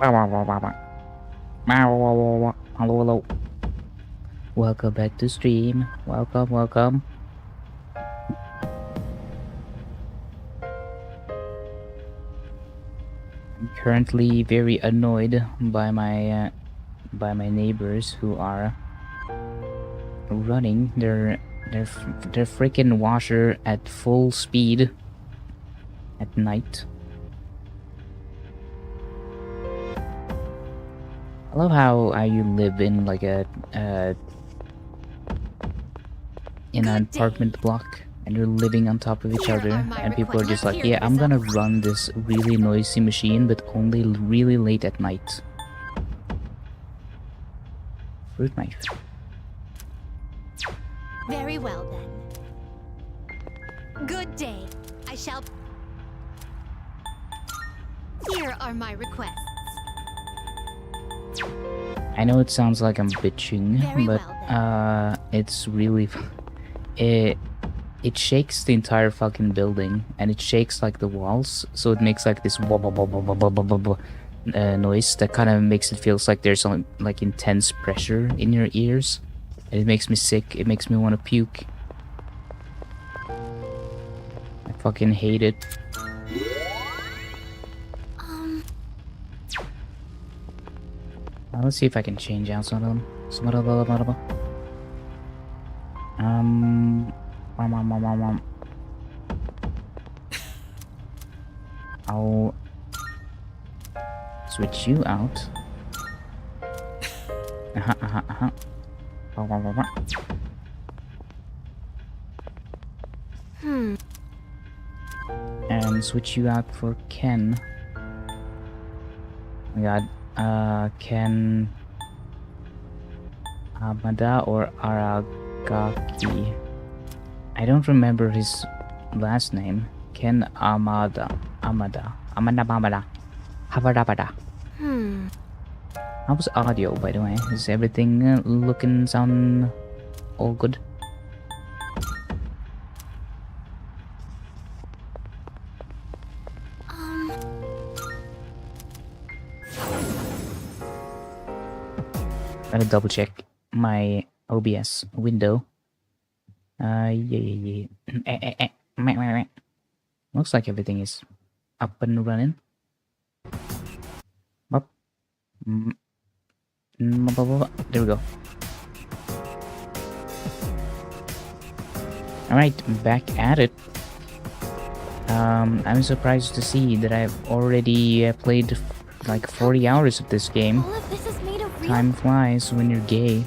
Hello, hello. Welcome back to stream. Welcome, welcome. I'm currently very annoyed by my neighbors who are running their freaking washer at full speed at night. I love how you live in like in an apartment block and you're living on top of each other, and people are just like, yeah, I'm gonna run this really noisy machine but only really late at night. Fruit knife. Very well then. Good day. I shall... Here are my requests. I know it sounds like I'm bitching, but it's really it shakes the entire fucking building, and it shakes like the walls, so it makes like this noise that kind of makes it feels like there's some like intense pressure in your ears, and it makes me sick. It makes me want to puke. I fucking hate it. Let's see if I can change out some of them. I'll switch you out. And switch you out for Ken. Oh my god. Ken Amada or Aragaki. I don't remember his last name. Ken Amada. Havada. How's audio, by the way? Is everything looking, sound all good? Gotta double check my OBS window. Yeah. Looks like everything is up and running. Up. There we go. Alright, back at it. I'm surprised to see that I've already played like 40 hours of this game. Time flies when you're gay.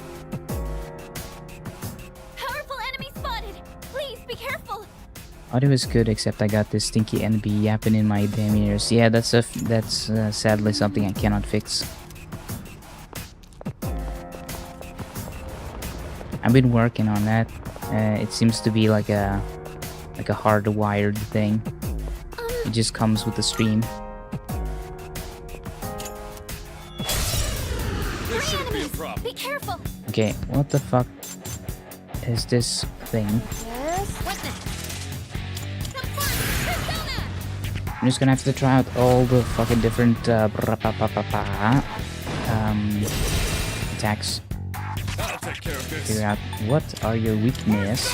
Powerful enemy spotted. Please be careful. Audio is good, except I got this Stinky Enby yapping in my damn ears. Yeah, that's sadly something I cannot fix. I've been working on that. It seems to be like a hardwired thing. It just comes with the stream. Be careful. Okay, what the fuck is this thing? I'm just gonna have to try out all the fucking different attacks. Figure out what are your weaknesses.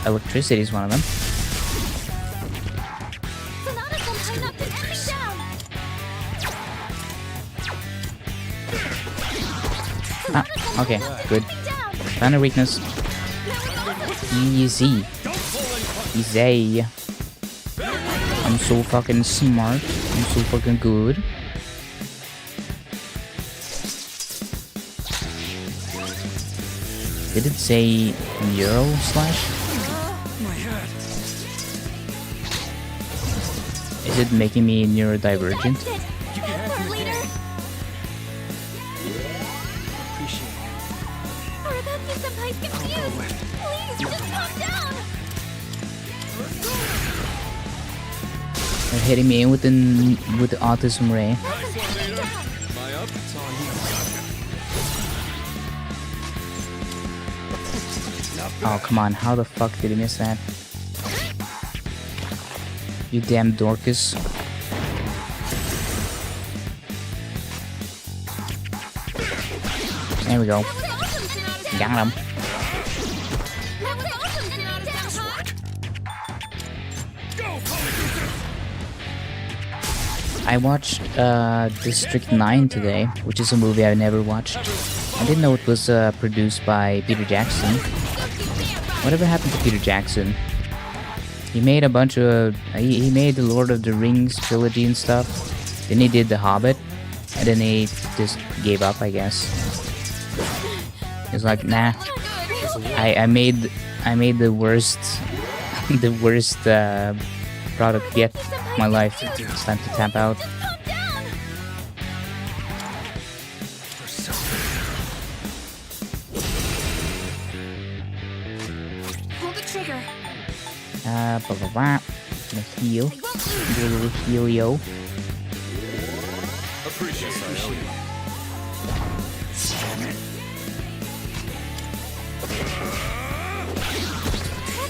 Electricity is one of them. Okay, good. Found a weakness. Easy. I'm so fucking smart. I'm so fucking good. Did it say Euro slash? Is it making me neurodivergent? They're hitting me with the autism ray. Oh come on! How the fuck did he miss that? You damn Dorcas! There we go. That was awesome, Sonata-san. Got him. That was awesome, Sonata-san. I watched District 9 today, which is a movie I never watched. I didn't know it was produced by Peter Jackson. Whatever happened to Peter Jackson? He made a bunch of... He made the Lord of the Rings trilogy and stuff. Then he did The Hobbit. And then he just gave up, I guess. He's like, nah. I made the worst... the worst product yet of my life. It's time to tap out. Just calm down. Pull the trigger. Blah blah blah. Gonna heal. I won't lose. Do a little heal-yo. Appreciate that. That's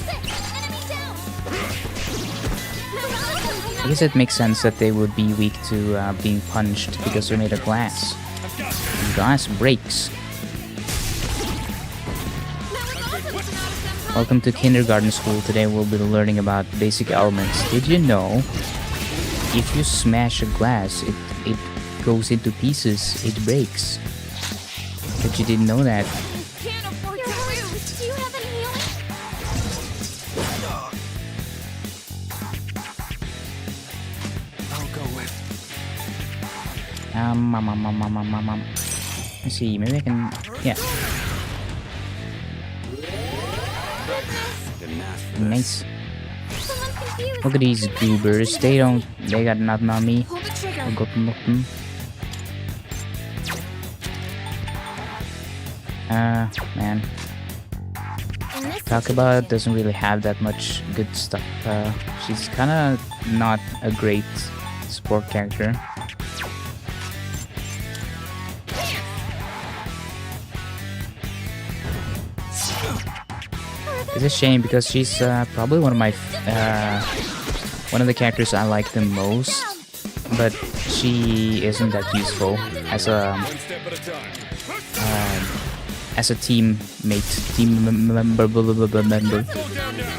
it. Enemy down. I guess it makes sense that they would be weak to being punched because they're made of glass. And glass breaks. Welcome to kindergarten school. Today we'll be learning about basic elements. Did you know if you smash a glass, it goes into pieces, it breaks? But you didn't know that. Can't afford to lose. Do you have any healing? I'll go with. Let's see, maybe I can... Yeah, Didn't ask for this. nice. Someone's confused. Look at these goobers. They got nothing on me. Pull the trigger. I got nothing. Man. In this Takaba doesn't really have that much good stuff. She's kinda not a great support character. It's a shame because she's probably one of my one of the characters I like the most, but she isn't that useful as a One step at a time. teammate, team member. Slow down now.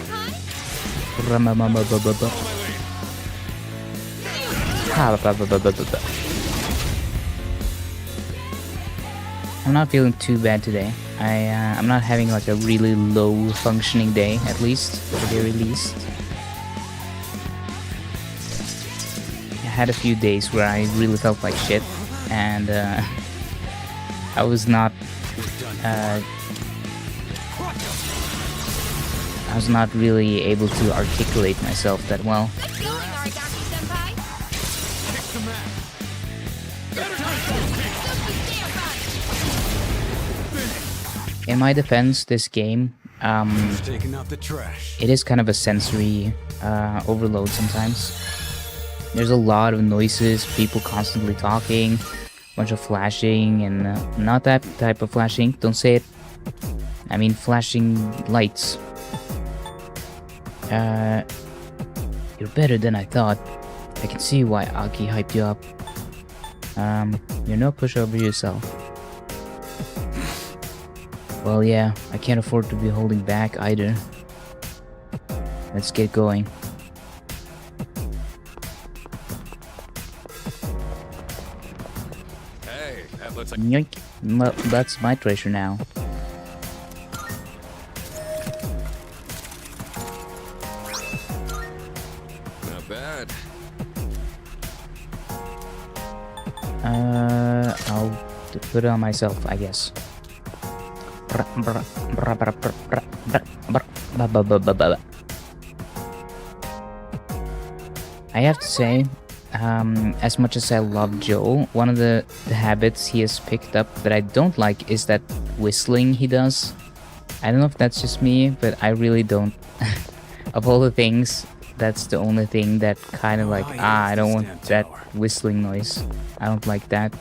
I'm not feeling too bad today. I'm not having like a really low functioning day, at least, at the very least. I had a few days where I really felt like shit, and I was not really able to articulate myself that well. Let's go, Arizaki-senpai. Kick some ass. In my defense, this game, Taking out the trash. it is kind of a sensory overload sometimes. There's a lot of noises, people constantly talking, bunch of flashing, and not that type of flashing, don't say it. I mean flashing lights. You're better than I thought. I can see why Aki hyped you up. You're no pushover yourself. Well, yeah, I can't afford to be holding back either. Let's get going. Hey, that looks like. Yoink. Well, that's my treasure now. Not bad. I'll put it on myself, I guess. I have to say, as much as I love Joe, one of the habits he has picked up that I don't like is that whistling he does. I don't know if that's just me, but I really don't. Of all the things, that's the only thing that kind of like, I don't want that whistling noise. I don't like that.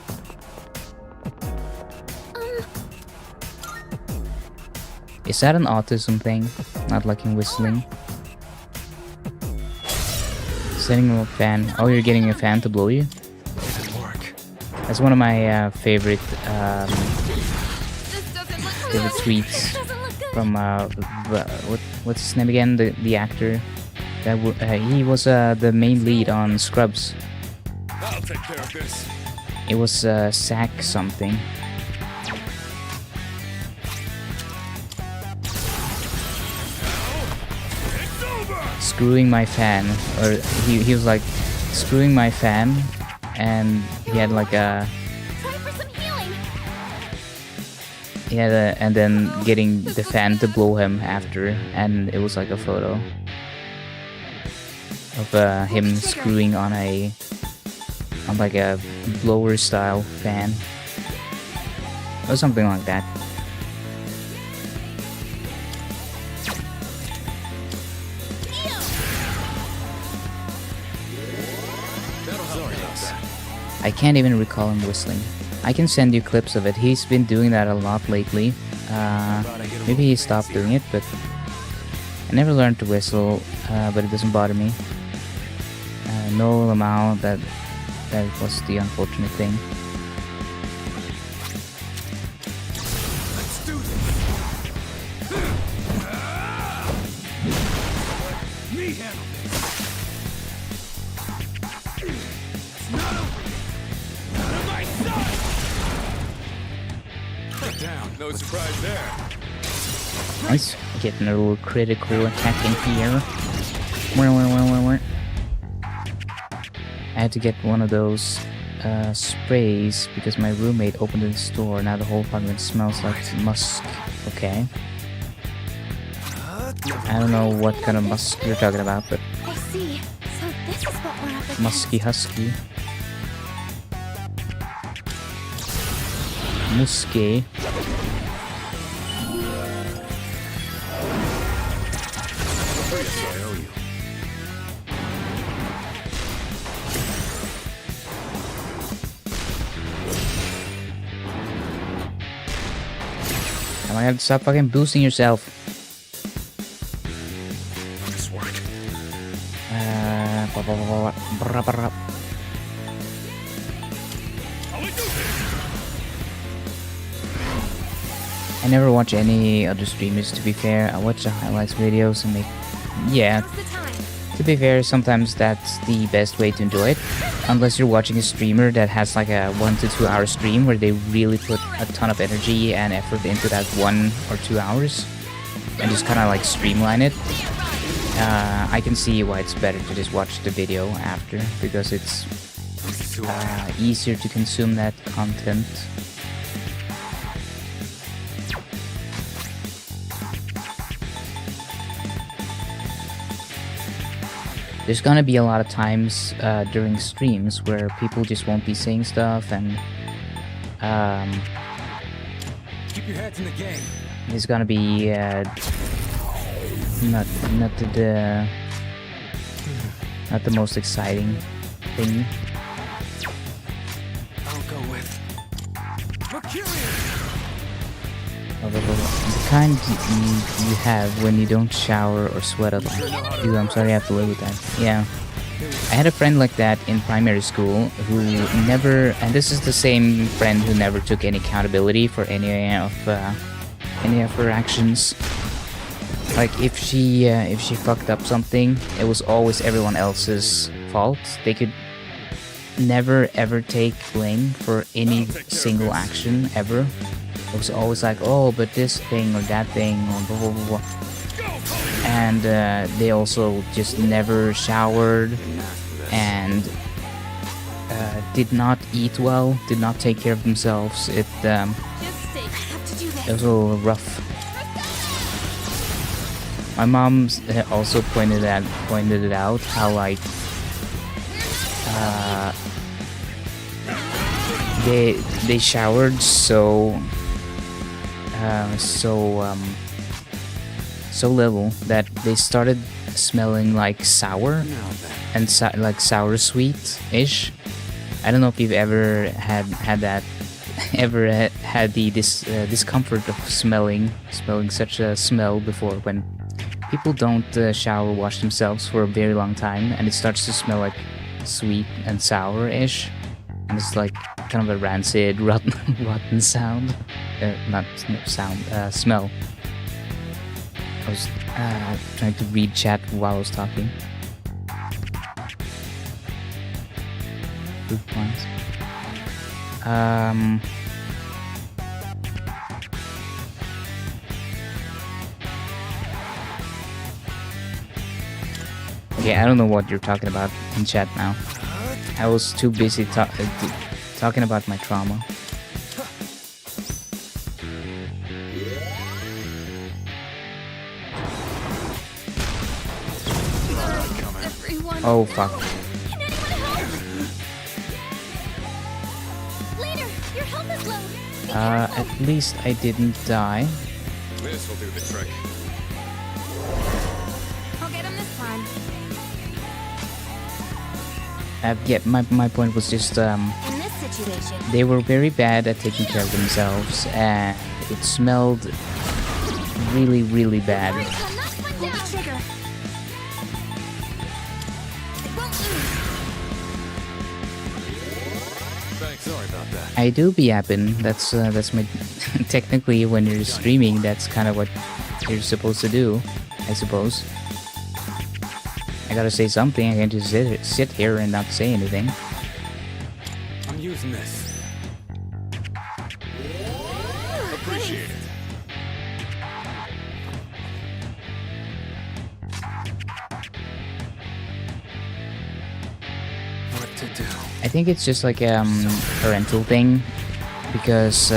Is that an autism thing? Not liking whistling? Setting a fan. Oh, you're getting a fan to blow you? Didn't work. That's one of my favorite the tweets Doesn't look good. from what's his name again? The actor that he was the main lead on Scrubs. I'll take care of this. It was Zack something. It's over. Screwing my fan, or he was like screwing my fan, and he had like a Try for some healing. and then getting the fan to blow him after, and it was like a photo of him screwing on like a blower style fan or something like that. I can't even recall him whistling. I can send you clips of it. He's been doing that a lot lately. Maybe he stopped doing it, but I never learned to whistle, but it doesn't bother me. No amount, that was the unfortunate thing. Let's do this. Me handle this. It's not over yet. Out of my sight. Put down. No surprise there. Nice. Getting a little critical attack in here. I had to get one of those sprays because my roommate opened the store. Now the whole apartment smells like musk. Okay. I don't know what kind of musk you're talking about, but I see. So this is what we're up against. musky husky. Musky. I owe you. Am I gonna stop fucking boosting yourself? This work. I never watch any other streamers, to be fair. I watch the highlights videos and make... Yeah, Now's the time. to be fair, sometimes that's the best way to enjoy it. Unless you're watching a streamer that has like a 1 to 2 hour stream where they really put a ton of energy and effort into that 1 or 2 hours and just kind of like streamline it. I can see why it's better to just watch the video after, because it's This is who I am. easier to consume that content. There's gonna be a lot of times during streams where people just won't be saying stuff, and Keep your heads in the game. there's gonna be not the most exciting thing. I'll go with Mercurius. The kind you have when you don't shower or sweat a lot. Dude, I'm sorry I have to live with that. Yeah. I had a friend like that in primary school who never, and this is the same friend who never took any accountability for any of her actions. Like if she fucked up something, it was always everyone else's fault. They could never ever take blame for any single action ever. It was always like, oh, but this thing or that thing or blah blah blah blah. And they also just never showered and did not eat well, did not take care of themselves. Just stay. I have to do It this. was a little rough. My mom also pointed it out how like they showered so little that they started smelling like sour Now then. and like sour sweet ish. I don't know if you've ever had that, ever had the discomfort of smelling such a smell before, when people don't shower wash themselves for a very long time and it starts to smell like sweet and sour ish, and it's like kind of a rancid, rotten, rotten sound. Not sound, smell. I was trying to read chat while I was talking. Proof points. Okay, I don't know what you're talking about in chat now. I was too busy talking about my trauma. Everyone. Oh fuck. Can anyone help? Leader, your health is low. Be careful. At least I didn't die. This will do the trick. I'll get him this time. Yeah, my point was just In this situation, they were very bad at taking care of themselves, and it smelled really, really bad. I'm not one down. The trigger. It won't move. Thanks, sorry about that. I do be yapping. That's my technically when you're streaming, that's kind of what you're supposed to do, I suppose. I gotta say something. I can't just sit here and not say anything. I'm using this. Appreciate it. What to do? I think it's just like parental thing, because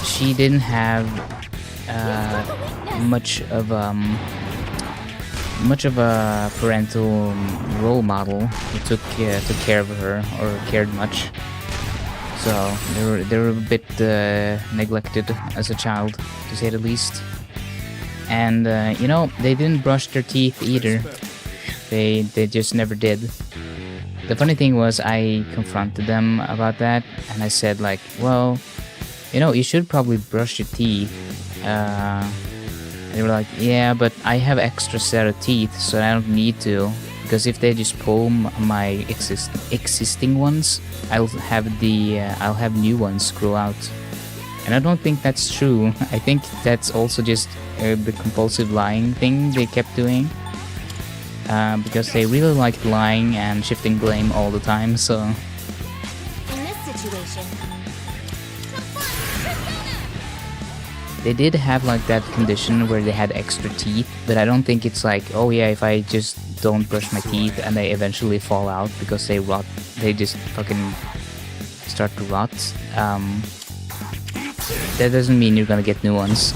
she didn't have much of a parental role model who took care of her or cared much. So they were a bit neglected as a child, to say the least. And you know, they didn't brush their teeth either. They just never did. The funny thing was, I confronted them about that, and I said like, well, you know, you should probably brush your teeth. They were like, yeah, but I have extra set of teeth, so I don't need to. Because if they just pull my existing ones, I'll have new ones grow out. And I don't think that's true. I think that's also just the compulsive lying thing they kept doing. Because they really liked lying and shifting blame all the time, so... In this situation, They did have like that condition where they had extra teeth, but I don't think it's like, oh yeah, if I just don't brush my teeth and they eventually fall out because they rot, they just fucking start to rot. That doesn't mean you're gonna get new ones.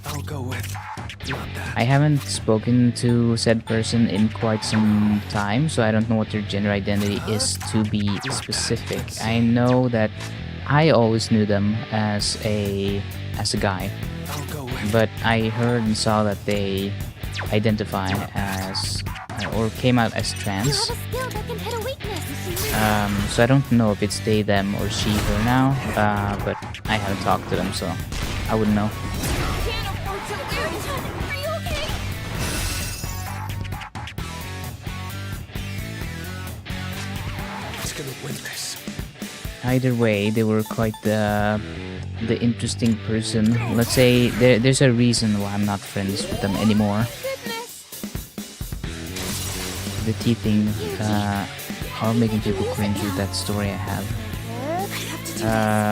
I'll go with not that. I haven't spoken to said person in quite some time, so I don't know what their gender identity is, to be specific. I know that I always knew them as a guy, I'll go with. but I heard and saw that they identify as or came out as you trans. have a skill that can hit a weakness. So I don't know if it's they, them, or she, her now, but I haven't talked to them, so I wouldn't know. Can't afford to lose. Are you okay? It's gonna win this. Either way, they were quite the interesting person. Let's say there's a reason why I'm not friends with them anymore. Goodness. The teeth thing are making people cringe with that story I have. I have to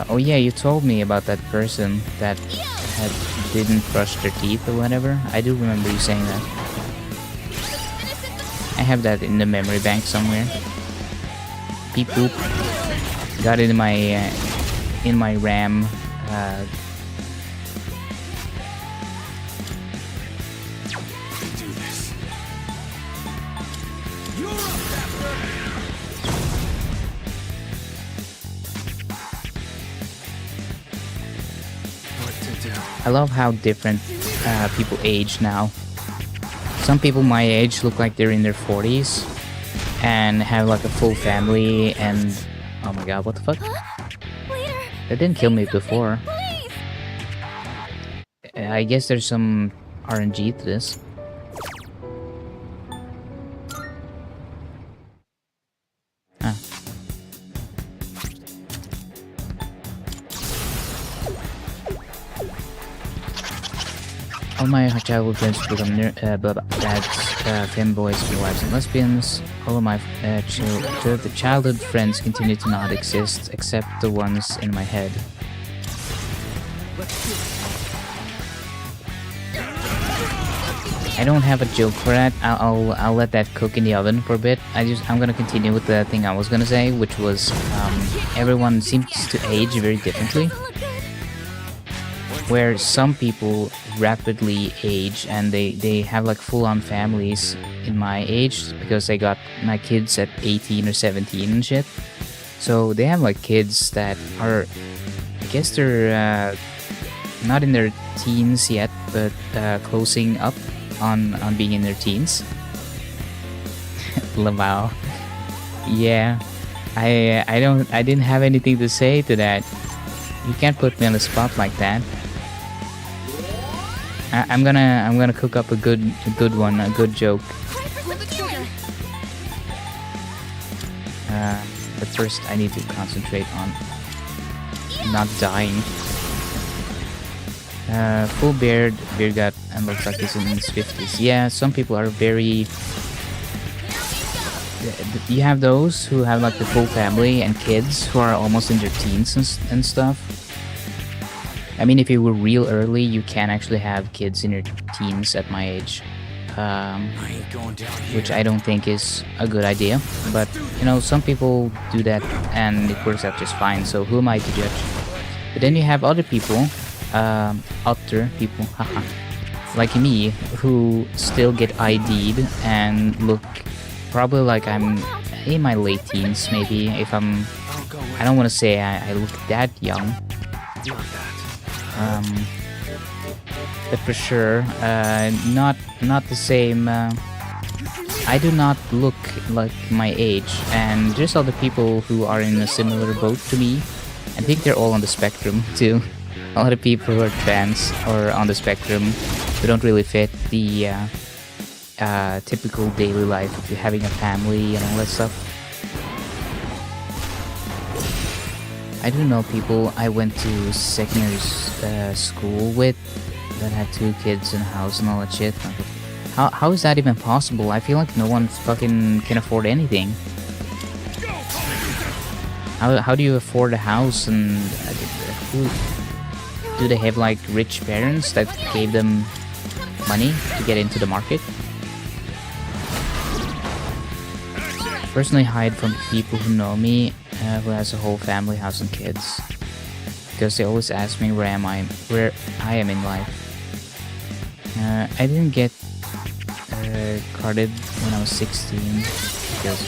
do Oh yeah, you told me about that person that didn't brush their teeth or whatever. I do remember you saying that. I have that in the memory bank somewhere. Beep boop. Got it in my RAM. Do this. You're up after. What to do? I love how different people age now. Some people my age look like they're in their 40s and have like a full family and oh my god, what the fuck? Leader, That didn't kill me before. please. I guess there's some RNG to this. All my childhood friends become dads, femboys, wives, and lesbians. All of my childhood friends continue to not exist, except the ones in my head. I don't have a joke for that. I'll let that cook in the oven for a bit. I'm gonna continue with the thing I was gonna say, which was everyone seems to age very differently. Where some people rapidly age and they have like full-on families in my age because they got my kids at 18 or 17 and shit. So they have like kids that are, I guess they're not in their teens yet, but closing up on being in their teens. Lamau. Yeah, I didn't have anything to say to that. You can't put me on the spot like that. I'm gonna cook up a good one, a good joke. But first I need to concentrate on not dying. Full beard gut, and looks like he's in his 50s. Yeah, some people are very... You have those who have like the full family and kids who are almost in their teens and stuff. I mean, if you were real early, you can actually have kids in your teens at my age. Which I don't think is a good idea. But, you know, some people do that and it works out just fine, so who am I to judge? But then you have other people, otter people, haha, like me, who still get ID'd and look probably like I'm in my late teens, maybe, if I'm... I don't want to say I look that young. But for sure, not the same. I do not look like my age, and there's other people who are in a similar boat to me. I think they're all on the spectrum too. A lot of people who are trans or on the spectrum who don't really fit the typical daily life of having a family and all that stuff. I do know people I went to secondary school with that had 2 kids in a house and all that shit. How is that even possible? I feel like no one fucking can afford anything. How do you afford a house, and do they have like rich parents that gave them money to get into the market? Personally hide from people who know me, who has a whole family, house and kids, because they always ask me where I am in life. I didn't get carded when I was 16 because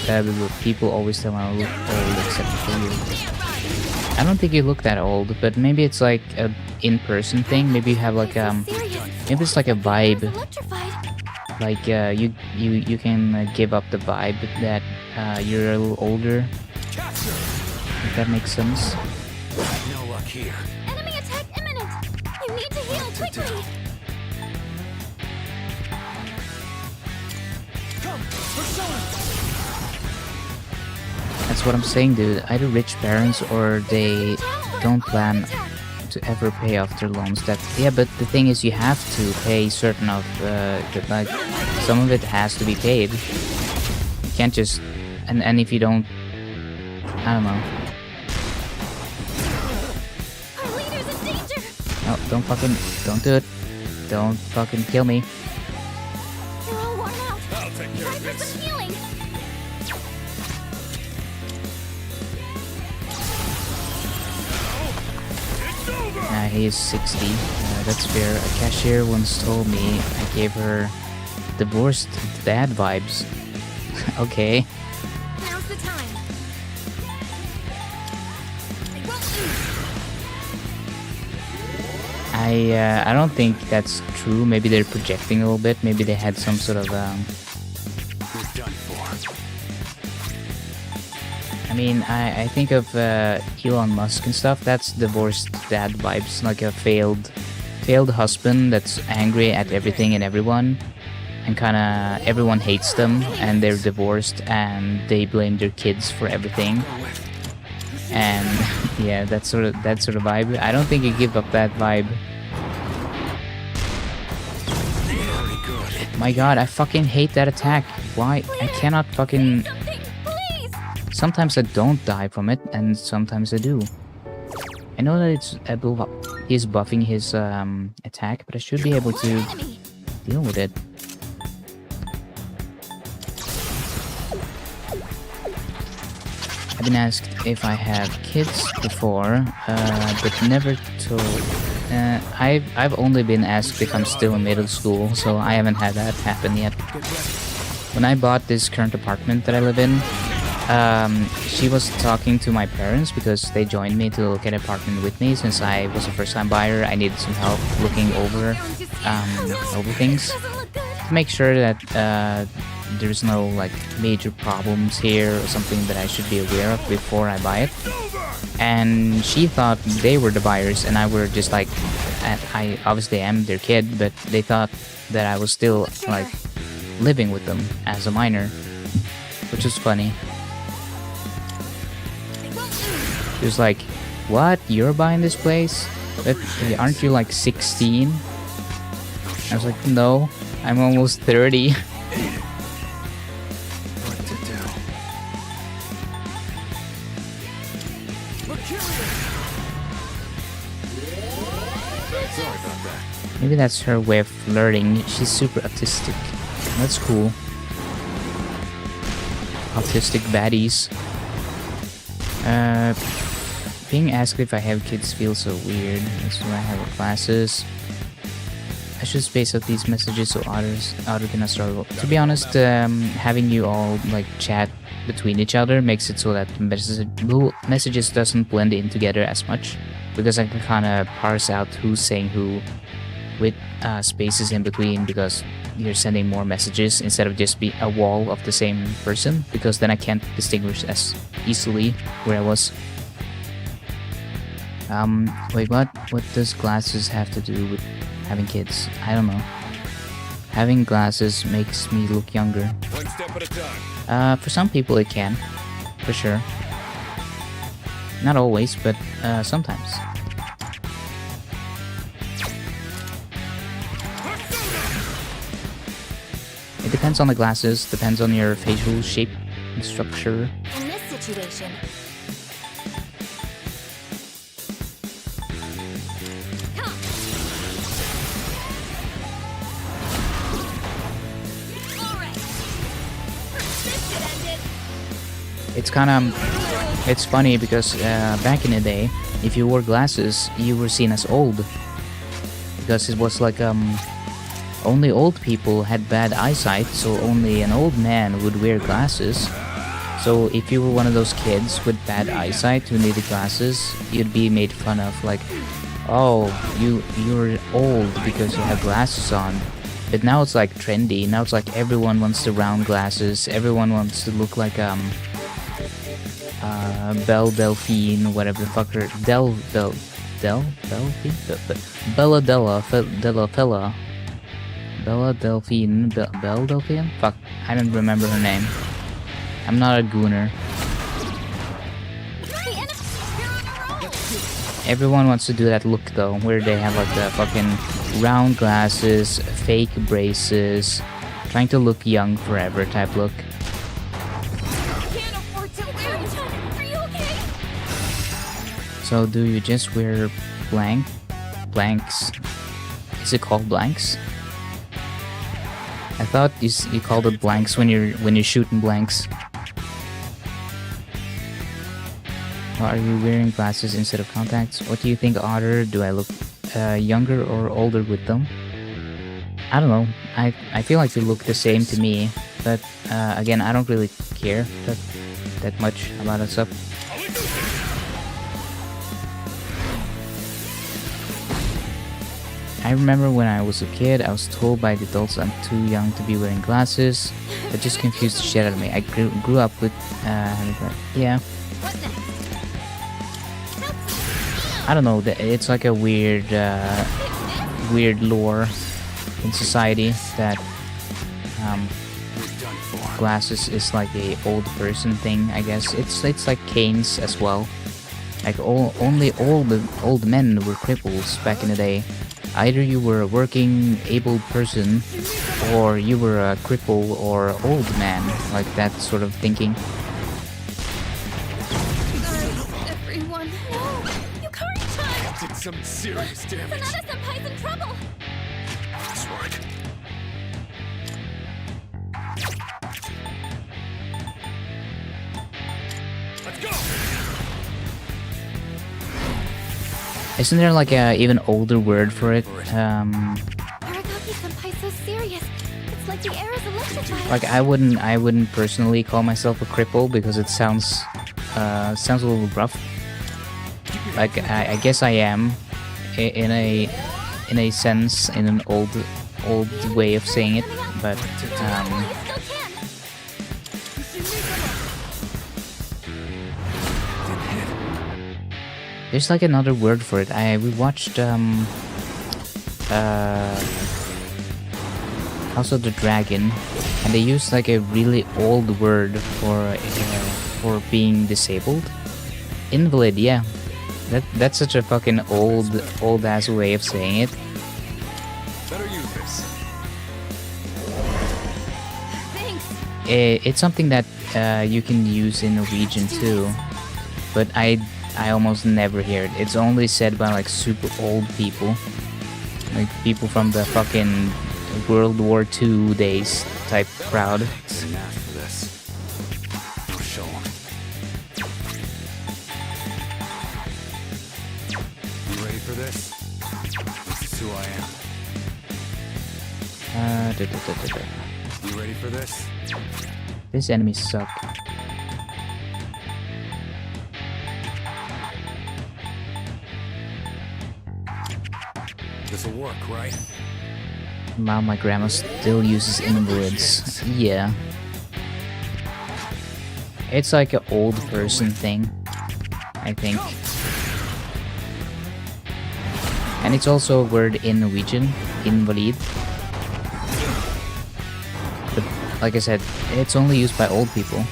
people always tell me I look old except for you. I don't think you look that old, but maybe it's like a in-person thing. Maybe you have like maybe it's like a vibe. Like you can give up the vibe that you're a little older. If that makes sense. No luck here. Enemy attack imminent! You need to heal quickly! Come, persona. That's what I'm saying, dude. Either rich parents or they don't plan to ever pay off their loans. Yeah, but the thing is, you have to pay certain of like some of it has to be paid. You can't just and if you don't, I don't know. Our leader's in danger! No, don't do it. Don't fucking kill me. You're all worn out. I'll take care Try of for this. some healing! It's over. He is 60. That's fair. A cashier once told me I gave her divorced dad vibes. Okay. Now's the time. I don't think that's true. Maybe they're projecting a little bit. Maybe they had some sort of You're done for. I mean, I think of Elon Musk and stuff. That's divorced dad vibes, like a failed husband that's angry at everything and everyone, and kind of everyone hates them, and they're divorced, and they blame their kids for everything. And yeah, that sort of vibe. I don't think you give up that vibe. My god, I fucking hate that attack. Why? I cannot fucking... Something, please. Sometimes I don't die from it, and sometimes I do. I know that he's buffing his attack, but I should be able to Enemy. deal with it. I've been asked if I have kids before, but never told. I've only been asked if I'm still in middle school, so I haven't had that happen yet. When I bought this current apartment that I live in, she was talking to my parents because they joined me to look at an apartment with me. Since I was a first-time buyer, I needed some help looking over things Doesn't look good. to make sure that there's no like major problems here or something that I should be aware of before I buy it. And she thought they were the buyers, and I were just like, I obviously am their kid, but they thought that I was still like living with them as a minor, which was funny. She was like, "What? You're buying this place? But aren't you like 16?" I was like, "No, I'm almost 30." Sorry about that. Maybe that's her way of flirting. She's super autistic. That's cool. Autistic baddies. Being asked if I have kids feels so weird. That's why I have classes. I should space out these messages so Otter cannot struggle. To be honest, having you all like chat between each other makes it so that messages doesn't blend in together as much, because I can kind of parse out who's saying who with spaces in between, because you're sending more messages instead of just be a wall of the same person, because then I can't distinguish as easily where I was. Wait, what does glasses have to do with having kids? I don't know. Having glasses makes me look younger. One step at a time. For some people it can, for sure. Not always, but sometimes. It depends on the glasses, depends on your facial shape and structure. In this situation, It's kind of, it's funny because back in the day, if you wore glasses, you were seen as old, because it was like only old people had bad eyesight, so only an old man would wear glasses. So if you were one of those kids with bad eyesight who needed glasses, you'd be made fun of, like, oh, you're old because you have glasses on. But now it's like trendy. Now it's like everyone wants the round glasses. Everyone wants to look like Belle Delphine, whatever the fuck her Bella Delphine, Belle Delphine? Fuck, I don't remember her name. I'm not a gooner. Everyone wants to do that look though, where they have like the fucking round glasses, fake braces, trying to look young forever type look. are you okay? So do you just wear blanks? Is it called blanks? I thought you called it blanks when you're shooting blanks. Are you wearing glasses instead of contacts? What do you think, Otter? Do I look younger or older with them? I don't know. I feel like they look the same to me, but again, I don't really care that much about that stuff. I remember when I was a kid, I was told by the adults I'm too young to be wearing glasses. That just confused the shit out of me. I grew up with yeah. I don't know. It's like a weird lore in society that glasses is like a old person thing. I guess it's like canes as well. Like only old men were cripples back in the day. either you were a working, able person, or you were a cripple or old man, like that sort of thinking. Everyone, no! Yukari-chan! Did some serious damage. Sanada-senpai's in trouble! That's right. Let's go. Isn't there like a even older word for it? Aragaki-senpai's so serious. It's like the air is electrified. Like I wouldn't personally call myself a cripple because it sounds a little rough. Like I guess I am in a sense, in an old way of saying it, but You still can! there's like another word for it. We watched House of the Dragon, and they used like a really old word for being disabled. Invalid, yeah. That's such a fucking old ass way of saying it. Better use this. Thanks! It's something that you can use in Norwegian too, but I almost never hear it. It's only said by like super old people, like people from the fucking World War II days type crowd. Didn't ask for this. I'll show 'em. You ready for this? This is who I am. You ready for this? These enemies suck. This'll work, right? Wow, my grandma still uses invalids. Yeah. It's like an old person thing, I think. And it's also a word in Norwegian, invalid. But like I said, it's only used by old people.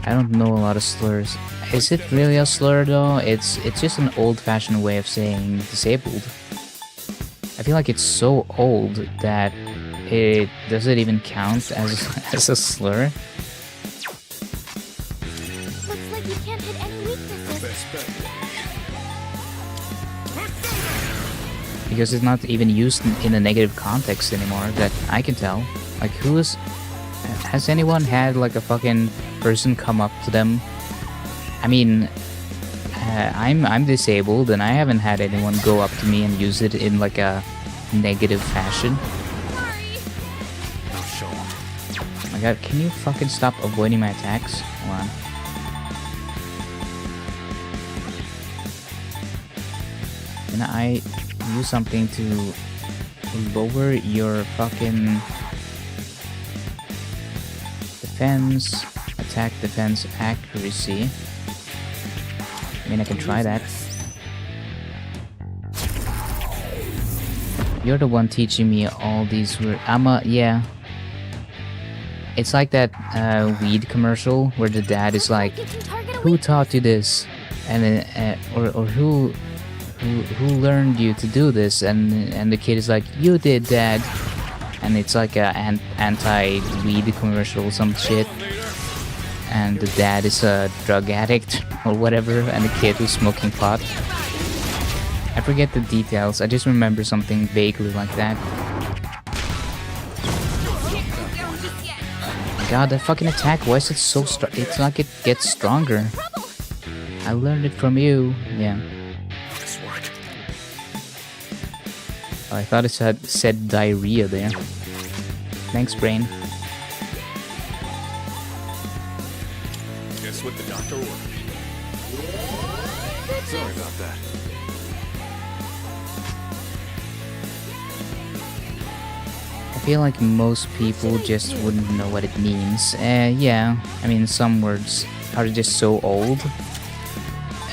I don't know a lot of slurs. Is it really a slur though? It's just an old-fashioned way of saying disabled. I feel like it's so old that it doesn't even count as a slur. Looks like you can't hit any weaknesses. Best bet. Because it's not even used in a negative context anymore that I can tell. Like has anyone had like a fucking person come up to them? I mean, I'm disabled and I haven't had anyone go up to me and use it in like a negative fashion. Sorry! I'll show 'em. Oh my god, can you fucking stop avoiding my attacks? Hold on. Can I use something to lower your fucking defense, attack, defense, accuracy? I mean, I can try that. You're the one teaching me all these words. Yeah. It's like that weed commercial where the dad is like, You can target a "Who weak taught you this?" And then, or who learned you to do this? And the kid is like, "You did, Dad." And it's like a anti-weed commercial, some shit. And the dad is a drug addict or whatever, and the kid was smoking pot. I forget the details. I just remember something vaguely like that. My god, that fucking attack, why is it so strong? It's like it gets stronger. I learned it from you. Yeah. This work. Oh, I thought it said diarrhea there. Thanks, brain. Guess what the doctor ordered. Sorry about that. I feel like most people just wouldn't know what it means. Yeah, I mean, some words are just so old.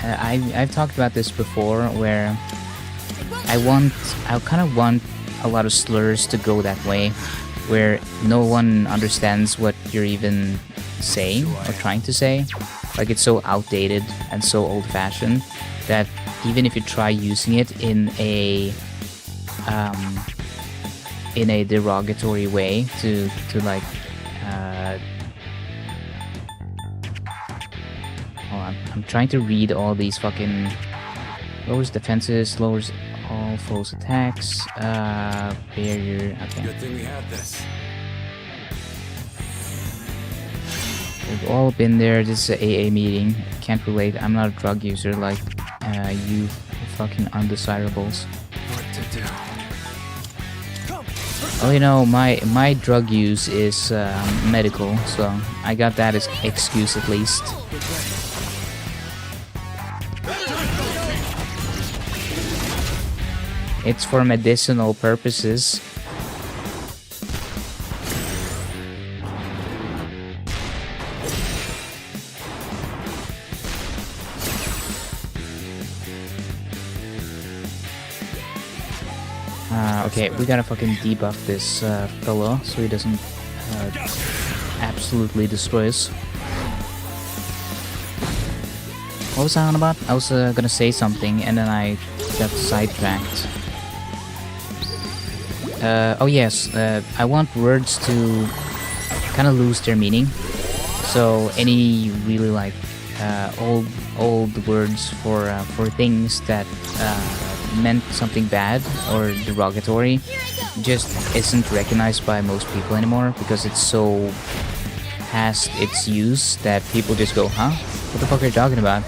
I've talked about this before, where I kind of want a lot of slurs to go that way, where no one understands what you're even saying or trying to say. Like, it's so outdated and so old-fashioned that even if you try using it in a derogatory way to like hold on, I'm trying to read all these fucking lowers defenses, lowers all foes attacks, barrier. Okay, Good thing we had this. we've all been there. This is an AA meeting. Can't relate. I'm not a drug user like you fucking undesirables. What to do? Oh, you know, my drug use is medical, so I got that as excuse at least. It's for medicinal purposes. Okay, we gotta fucking debuff this fellow so he doesn't absolutely destroy us. What was I on about? I was gonna say something and then I got sidetracked. Oh yes, I want words to kind of lose their meaning. So any really like old words for things that meant something bad or derogatory just isn't recognized by most people anymore because it's so past its use that people just go, huh? What the fuck are you talking about?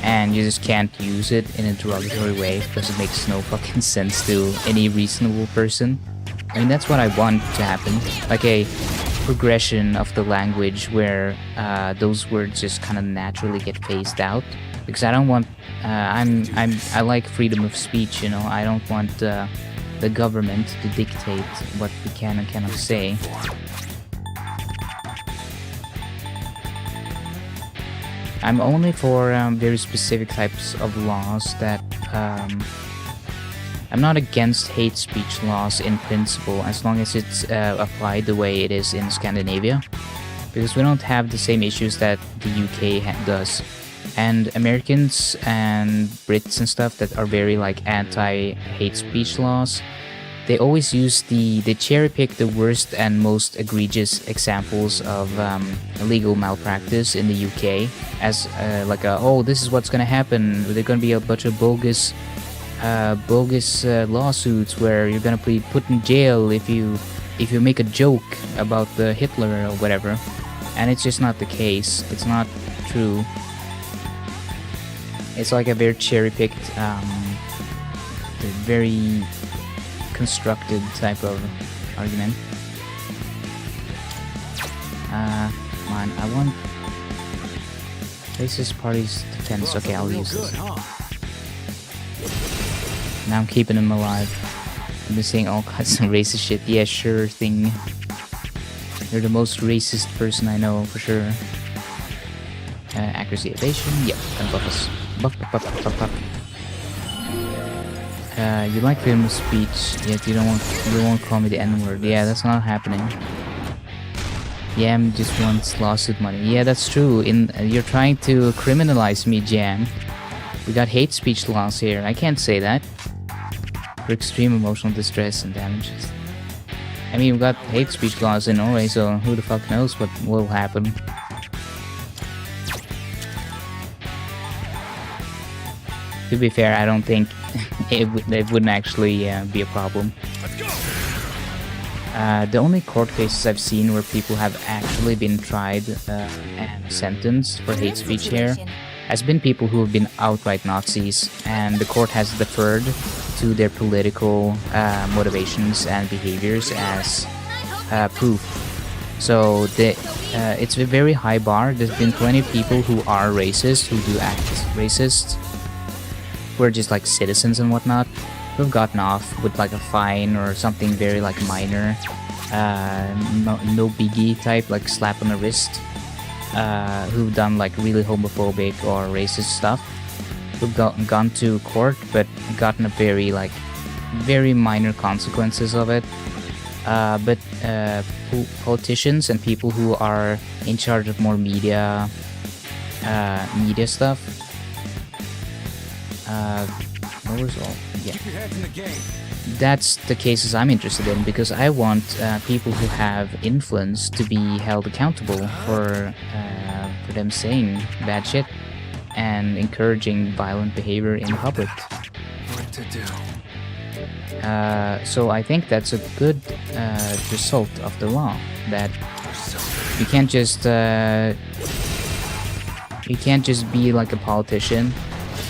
And you just can't use it in a derogatory way because it makes no fucking sense to any reasonable person. I mean, that's what I want to happen. Like a progression of the language where those words just kind of naturally get phased out. Because I don't want, I like freedom of speech, you know. I don't want the government to dictate what we can and cannot say. I'm only for very specific types of laws that I'm not against hate speech laws in principle as long as it's applied the way it is in Scandinavia, because we don't have the same issues that the UK does. And Americans and Brits and stuff that are very like anti-hate speech laws, they always use they cherry pick the worst and most egregious examples of illegal malpractice in the UK as like oh, this is what's gonna happen. There's gonna be a bunch of bogus lawsuits where you're gonna be put in jail if you make a joke about the Hitler or whatever. And it's just not the case. It's not true. It's like a very cherry-picked, very constructed type of argument. Come on, I want racist parties defense. Okay, I'll use this. Now I'm keeping him alive. I've been saying all kinds of racist shit. Yeah, sure thing. You're the most racist person I know, for sure. Accuracy evasion. Yep, and buff us. Buff. You like freedom of speech, yet you won't call me the N-word. Yeah, that's not happening. Jam just wants lawsuit money. Yeah, that's true. You're trying to criminalize me, Jam. We got hate speech laws here. I can't say that. For extreme emotional distress and damages. I mean, we got hate speech laws in Norway, so who the fuck knows what will happen. To be fair, I don't think it wouldn't actually be a problem. The only court cases I've seen where people have actually been tried and sentenced for hate speech here has been people who have been outright Nazis, and the court has deferred to their political motivations and behaviors as proof. So it's a very high bar. There's been plenty of people who are racist, who do act racist, who are just like citizens and whatnot, who have gotten off with like a fine or something very like minor, no biggie type, like slap on the wrist, who've done like really homophobic or racist stuff, who've gone to court but gotten a very minor consequences of it. But politicians and people who are in charge of more media stuff, lowers all. Yeah. Keep your heads in the game. That's the cases I'm interested in because I want people who have influence to be held accountable for them saying bad shit and encouraging violent behavior in public. What to do? So I think that's a good result of the law, that you can't just be like a politician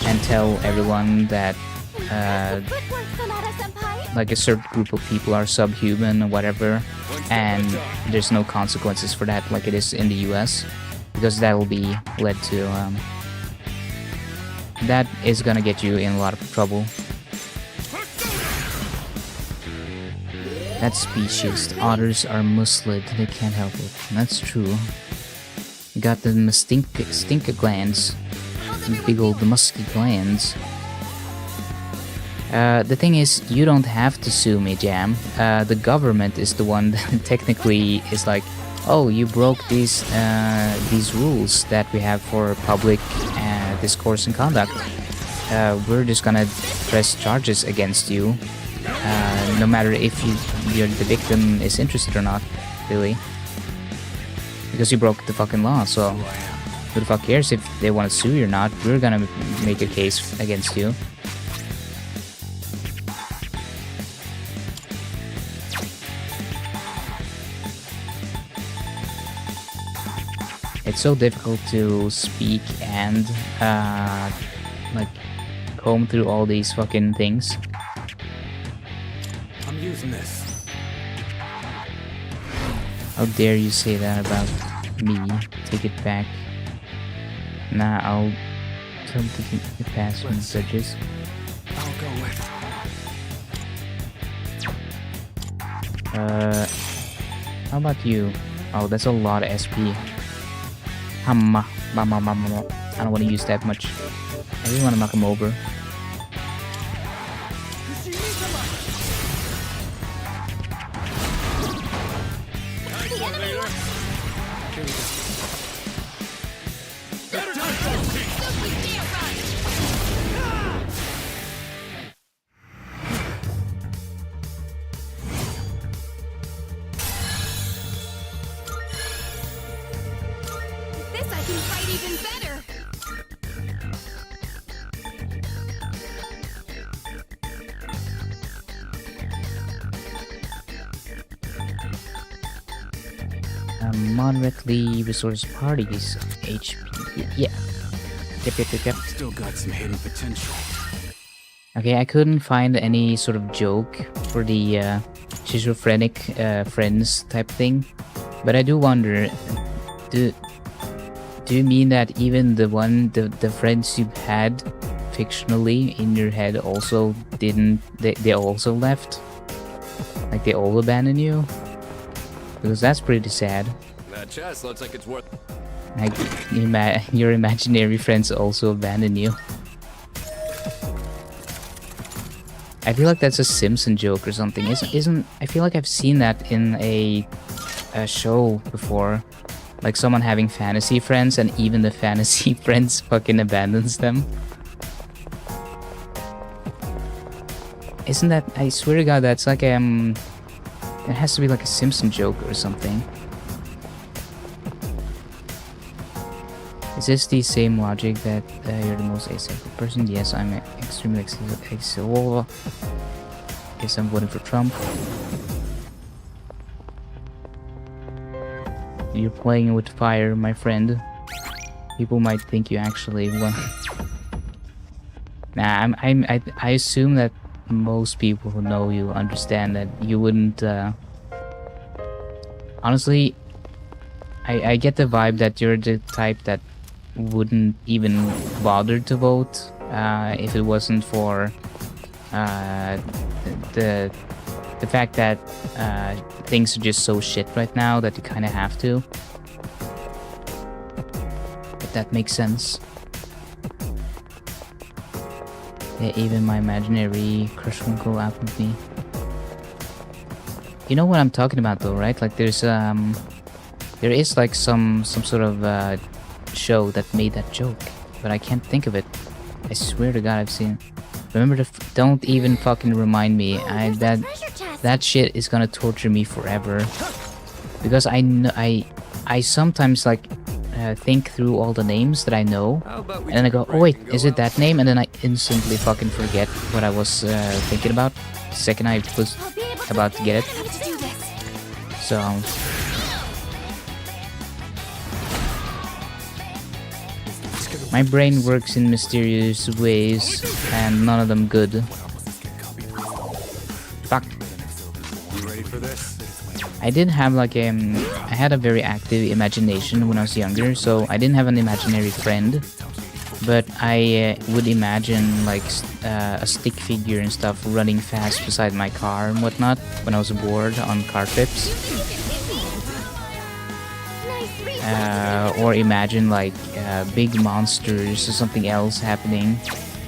and tell everyone that Good work, Sonata-senpai. like a certain group of people are subhuman or whatever, and there's no consequences for that like it is in the US, because that will be led to that is gonna get you in a lot of trouble. That species, otters are muscled, they can't help it. That's true. Got the stinker glands, big old musky glands. The thing is, you don't have to sue me, Jam. The government is the one that technically is like, oh, you broke these rules that we have for public discourse and conduct. We're just gonna press charges against you, no matter if the victim is interested or not, really. Because you broke the fucking law, so who the fuck cares if they want to sue you or not? We're gonna make a case against you. It's so difficult to speak and like comb through all these fucking things. I'm using this. How dare you say that about me? Take it back. Nah, I'll tell them to keep the past messages. I'll go with. How about you? Oh, that's a lot of SP. Hamma. I don't want to use that much. I really want to knock him over. This I can fight even better. Moderately resource parties. HP. Yeah. Yep. Still got some hidden potential. Okay, I couldn't find any sort of joke for the schizophrenic friends type thing, but I do wonder, do you mean that even the friends you had fictionally in your head also didn't, they also left? Like they all abandoned you? Because that's pretty sad. That chest looks like it's worth. Like your imaginary friends also abandon you. I feel like that's a Simpson joke or something. Isn't? I feel like I've seen that in a show before, like someone having fantasy friends and even the fantasy friends fucking abandons them. Isn't that? I swear to God, that's like it has to be like a Simpson joke or something. Is this the same logic that you're the most asexual person? Yes, I'm extremely asexual. Guess I'm voting for Trump. You're playing with fire, my friend. People might think you actually won. Nah, I assume that most people who know you understand that you wouldn't. Honestly, I get the vibe that you're the type that wouldn't even bother to vote if it wasn't for the fact that things are just so shit right now that you kind of have to. If that makes sense. Yeah, even my imaginary crush won't go out with me. You know what I'm talking about though, right? Like there is like some sort of show that made that joke, but I can't think of it. I swear to God, I've seen. Remember the. Don't even fucking remind me. That shit is gonna torture me forever. Because I sometimes like think through all the names that I know, and then I go, oh wait, is it that name? And then I instantly fucking forget what I was thinking about the second I was about to get it. So my brain works in mysterious ways, and none of them good. Fuck. I did have like I had a very active imagination when I was younger, so I didn't have an imaginary friend, but I would imagine like a stick figure and stuff running fast beside my car and whatnot when I was bored on car trips. Or imagine like big monsters or something else happening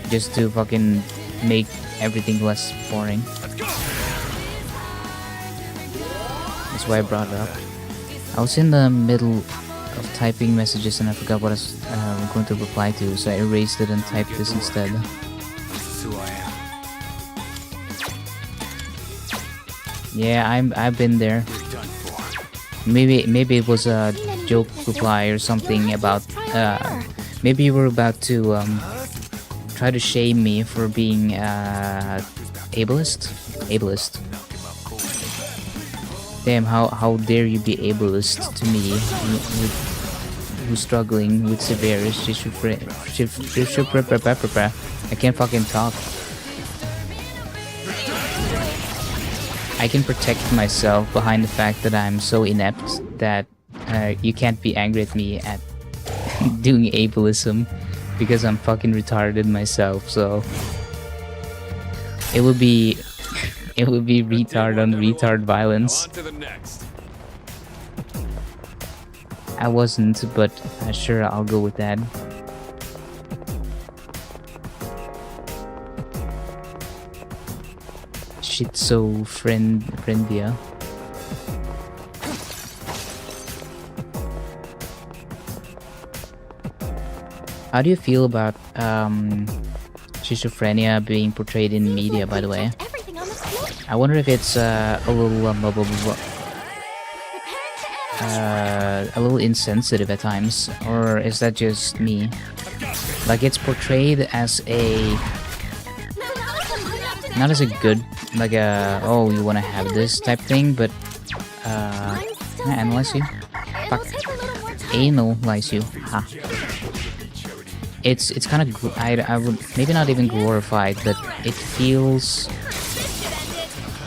just to fucking make everything less boring. That's why I brought it up. I was in the middle of typing messages and I forgot what I was going to reply to, so I erased it and typed this instead. This is who I am. Yeah, I've been there. Maybe it was a joke reply or something about maybe you were about to try to shame me for being ableist. Damn, how dare you be ableist to me, who's struggling with severe schizophrenia. I can't fucking talk. I can protect myself behind the fact that I'm so inept that you can't be angry at me at doing ableism because I'm fucking retarded myself. So it would be retard on retard violence. On to the next. I wasn't, but sure, I'll go with that. Schizophrenia. How do you feel about schizophrenia being portrayed in media, by the way? I wonder if it's a little insensitive at times, or is that just me? Like it's portrayed as a not as a good, like a oh you wanna have this type thing, but can I analyze you? Fuck. Analyze you. Ha. It's kind of I would maybe not even glorified, but it feels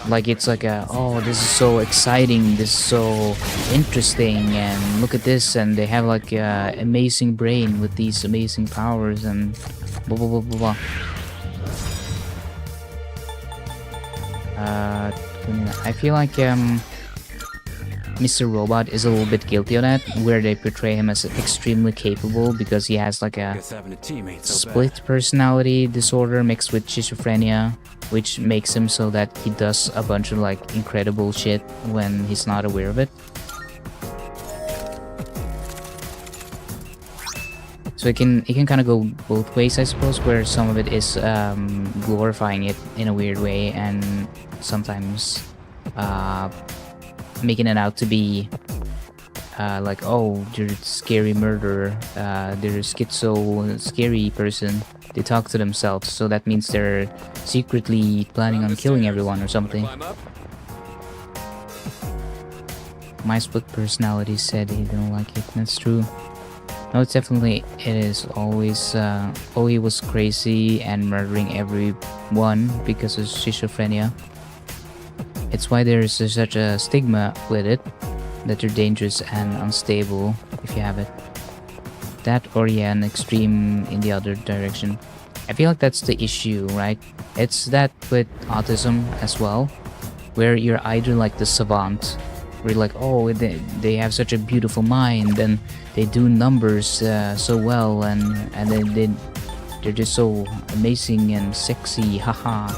like it's like a oh this is so exciting, this is so interesting, and look at this, and they have like a amazing brain with these amazing powers and blah blah blah blah blah. I feel like Mr. Robot is a little bit guilty of that, where they portray him as extremely capable because he has like a split personality disorder mixed with schizophrenia, which makes him so that he does a bunch of like incredible shit when he's not aware of it. So it can kind of go both ways, I suppose, where some of it is glorifying it in a weird way, and sometimes making it out to be like, oh, they're a scary murderer, they're a scary person. They talk to themselves, so that means they're secretly planning on killing everyone or something. My split personality said he didn't like it. That's true. No, it's definitely, it is always, oh, he was crazy and murdering everyone because of schizophrenia. It's why there's such a stigma with it, that you're dangerous and unstable if you have it. That, or yeah, an extreme in the other direction. I feel like that's the issue, right? It's that with autism as well, where you're either like the savant, where you're like, oh, they have such a beautiful mind and they do numbers so well, and then they're just so amazing and sexy, haha.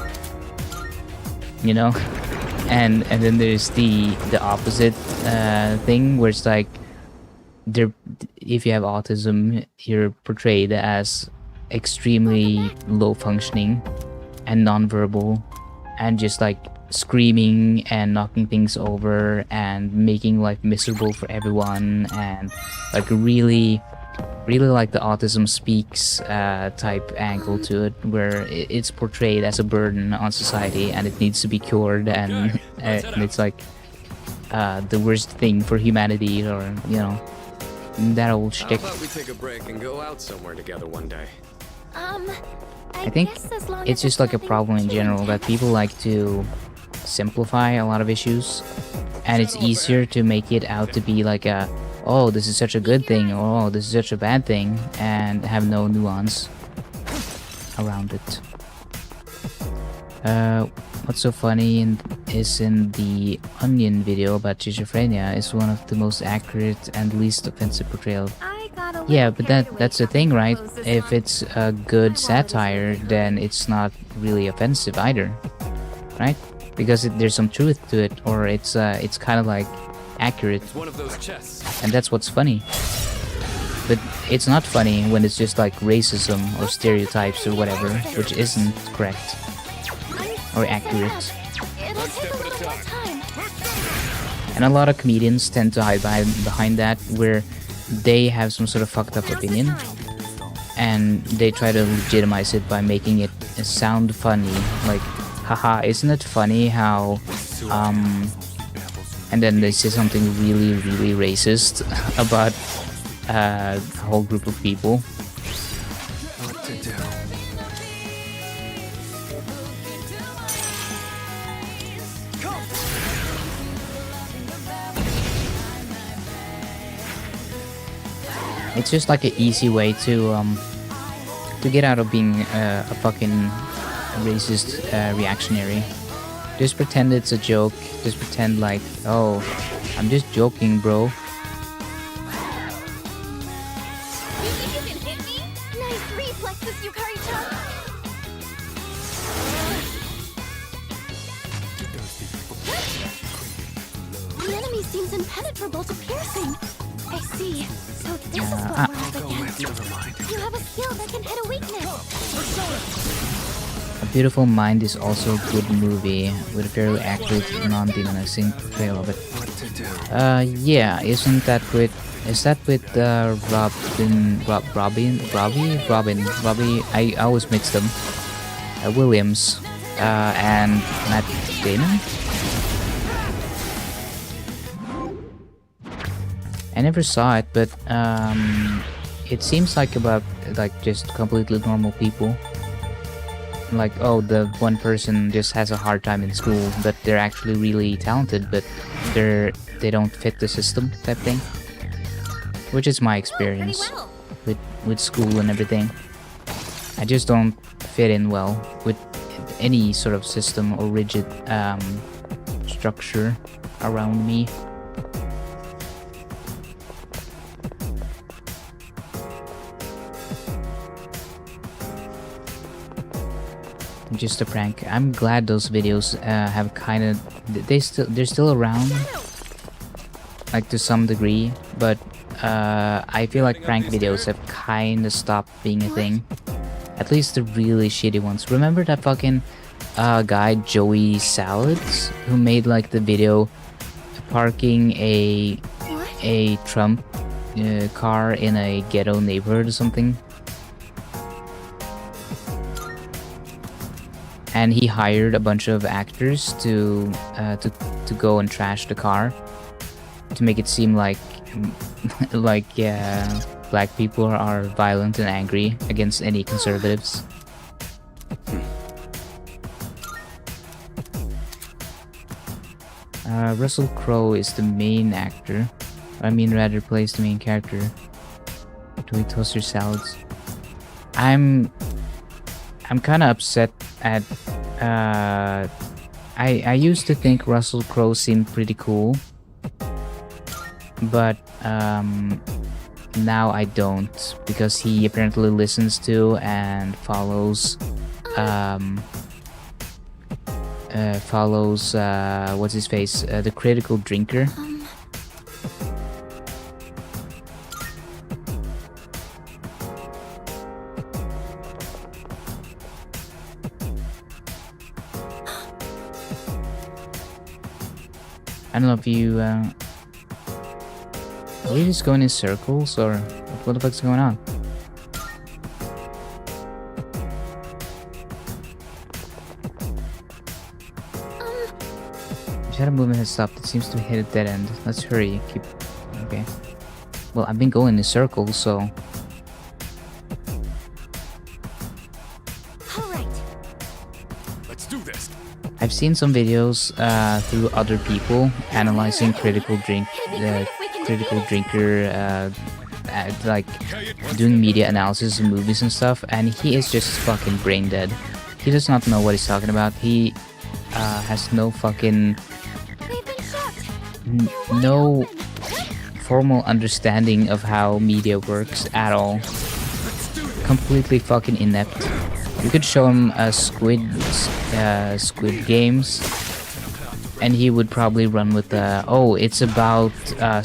You know? And then there's the opposite thing, where it's like, if you have autism, you're portrayed as extremely low functioning and non-verbal and just like screaming and knocking things over and making life miserable for everyone, and like really like the autism speaks type angle to it, where it's portrayed as a burden on society and it needs to be cured, and, and it's like the worst thing for humanity, or you know, that old How shtick. about we take a break and go out somewhere together one day? I think guess as long it's as just like a nothing problem in too general that intense. people like to simplify a lot of issues, and it's easier to make it out to be like a, oh, this is such a good thing, or oh, this is such a bad thing, and have no nuance around it. What's so funny is in the Onion video about schizophrenia is one of the most accurate and least offensive portrayal. I got a Yeah, little but carried away that's the talking thing, right? clothes this If month. it's a good satire, then it's not really offensive either, right? Because there's some truth to it, or it's kind of like accurate, It's one of those chests. and that's what's funny. But it's not funny when it's just like racism or stereotypes or whatever, which isn't correct or accurate. It'll take a little more time. And a lot of comedians tend to hide behind that, where they have some sort of fucked up opinion and they try to legitimize it by making it sound funny, like, haha, isn't it funny how and then they say something really racist about a whole group of people. What to do? It's just like an easy way to get out of being a fucking racist reactionary. Just pretend it's a joke. Just pretend like, oh, I'm just joking, bro. You can hit me? Nice reflexes, Yukari-chan. The enemy seems impenetrable to piercing. I see. So this is what ah. we're up against. Never mind. You have a skill that can hit a weakness. A Beautiful Mind is also a good movie with a fairly accurate, non-demonizing portrayal of it. What to do? Yeah, isn't that with? Is that with Robbie? I always mix them. Williams, and Matt Damon. I never saw it, but it seems like about like just completely normal people. Like, oh, the one person just has a hard time in school, but they're actually really talented, but they don't fit the system type thing. Which is my experience well. with school and everything. I just don't fit in well with any sort of system or rigid structure around me. Just a prank. I'm glad those videos have kind of they're still around, like to some degree, but I feel like prank videos have kind of stopped being a thing. At least the really shitty ones. Remember that fucking guy Joey Salads who made like the video parking a Trump car in a ghetto neighborhood or something? And he hired a bunch of actors to go and trash the car to make it seem like black people are violent and angry against any conservatives. Russell Crowe is the main actor. I mean, rather plays the main character. Do we toast your salads? I'm kind of upset at. I used to think Russell Crowe seemed pretty cool, but now I don't, because he apparently listens to and follows what's his face, the Critical Drinker. I don't know if you are we just going in circles or what the fuck's going on? Shadow movement has stopped. It seems to hit a dead end. Let's hurry. Keep. Okay. Well, I've been going in circles, so. All right. Let's do this. I've seen some videos through other people analyzing critical drinker, like doing media analysis of movies and stuff, and he is just fucking brain dead. He does not know what he's talking about. He has no fucking no formal understanding of how media works at all. Completely fucking inept. You could show him Squid Games, and he would probably run with the oh, it's about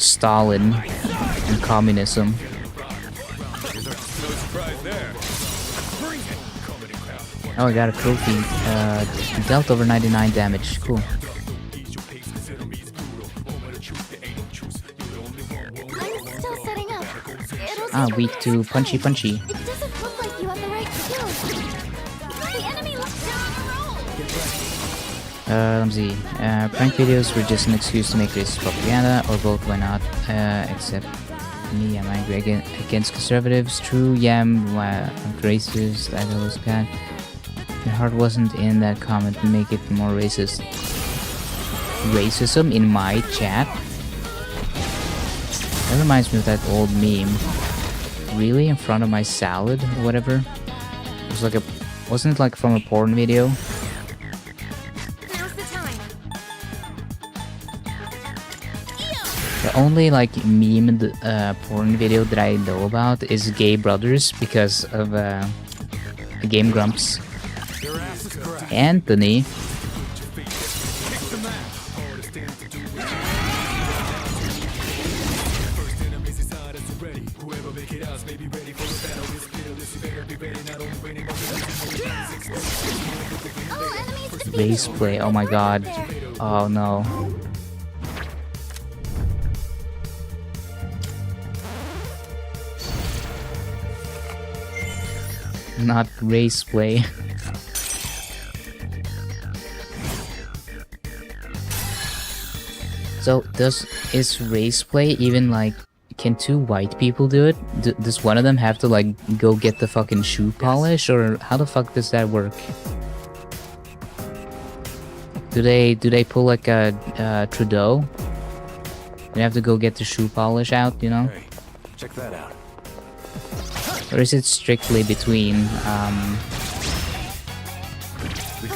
Stalin and communism. Oh, I got a trophy. Dealt over 99 damage. Cool. Ah, weak to punchy. It doesn't look like you have the right skills. The enemy looks down on a roll. Let me see. Prank videos were just an excuse to make racist propaganda, or both, why not? Except me, I'm angry against conservatives. True, yeah, I'm racist. I always can. Your heart wasn't in that comment to make it more racist. Racism in my chat? That reminds me of that old meme. Really? In front of my salad or whatever? It was like a... Wasn't it like from a porn video? Now's the time. The only like memed porn video that I know about is Gay Brothers because of Game Grumps. Anthony. Race play, oh my god. Oh no. Not race play. So is race play even like, can two white people do it? Does one of them have to like go get the fucking shoe polish, or how the fuck does that work? Do they pull like a Trudeau? They have to go get the shoe polish out, you know? Hey, check that out. Or is it strictly between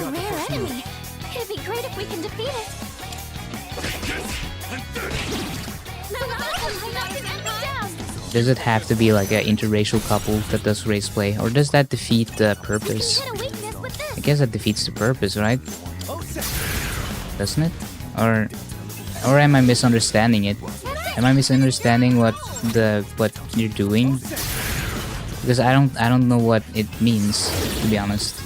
A rare enemy. It'd be great if we can defeat it. Does it have to be like an interracial couple that does race play, or does that defeat the purpose? I guess that defeats the purpose, right? Doesn't it? Or am I misunderstanding it? Am I misunderstanding what you're doing? Because I don't know what it means, to be honest.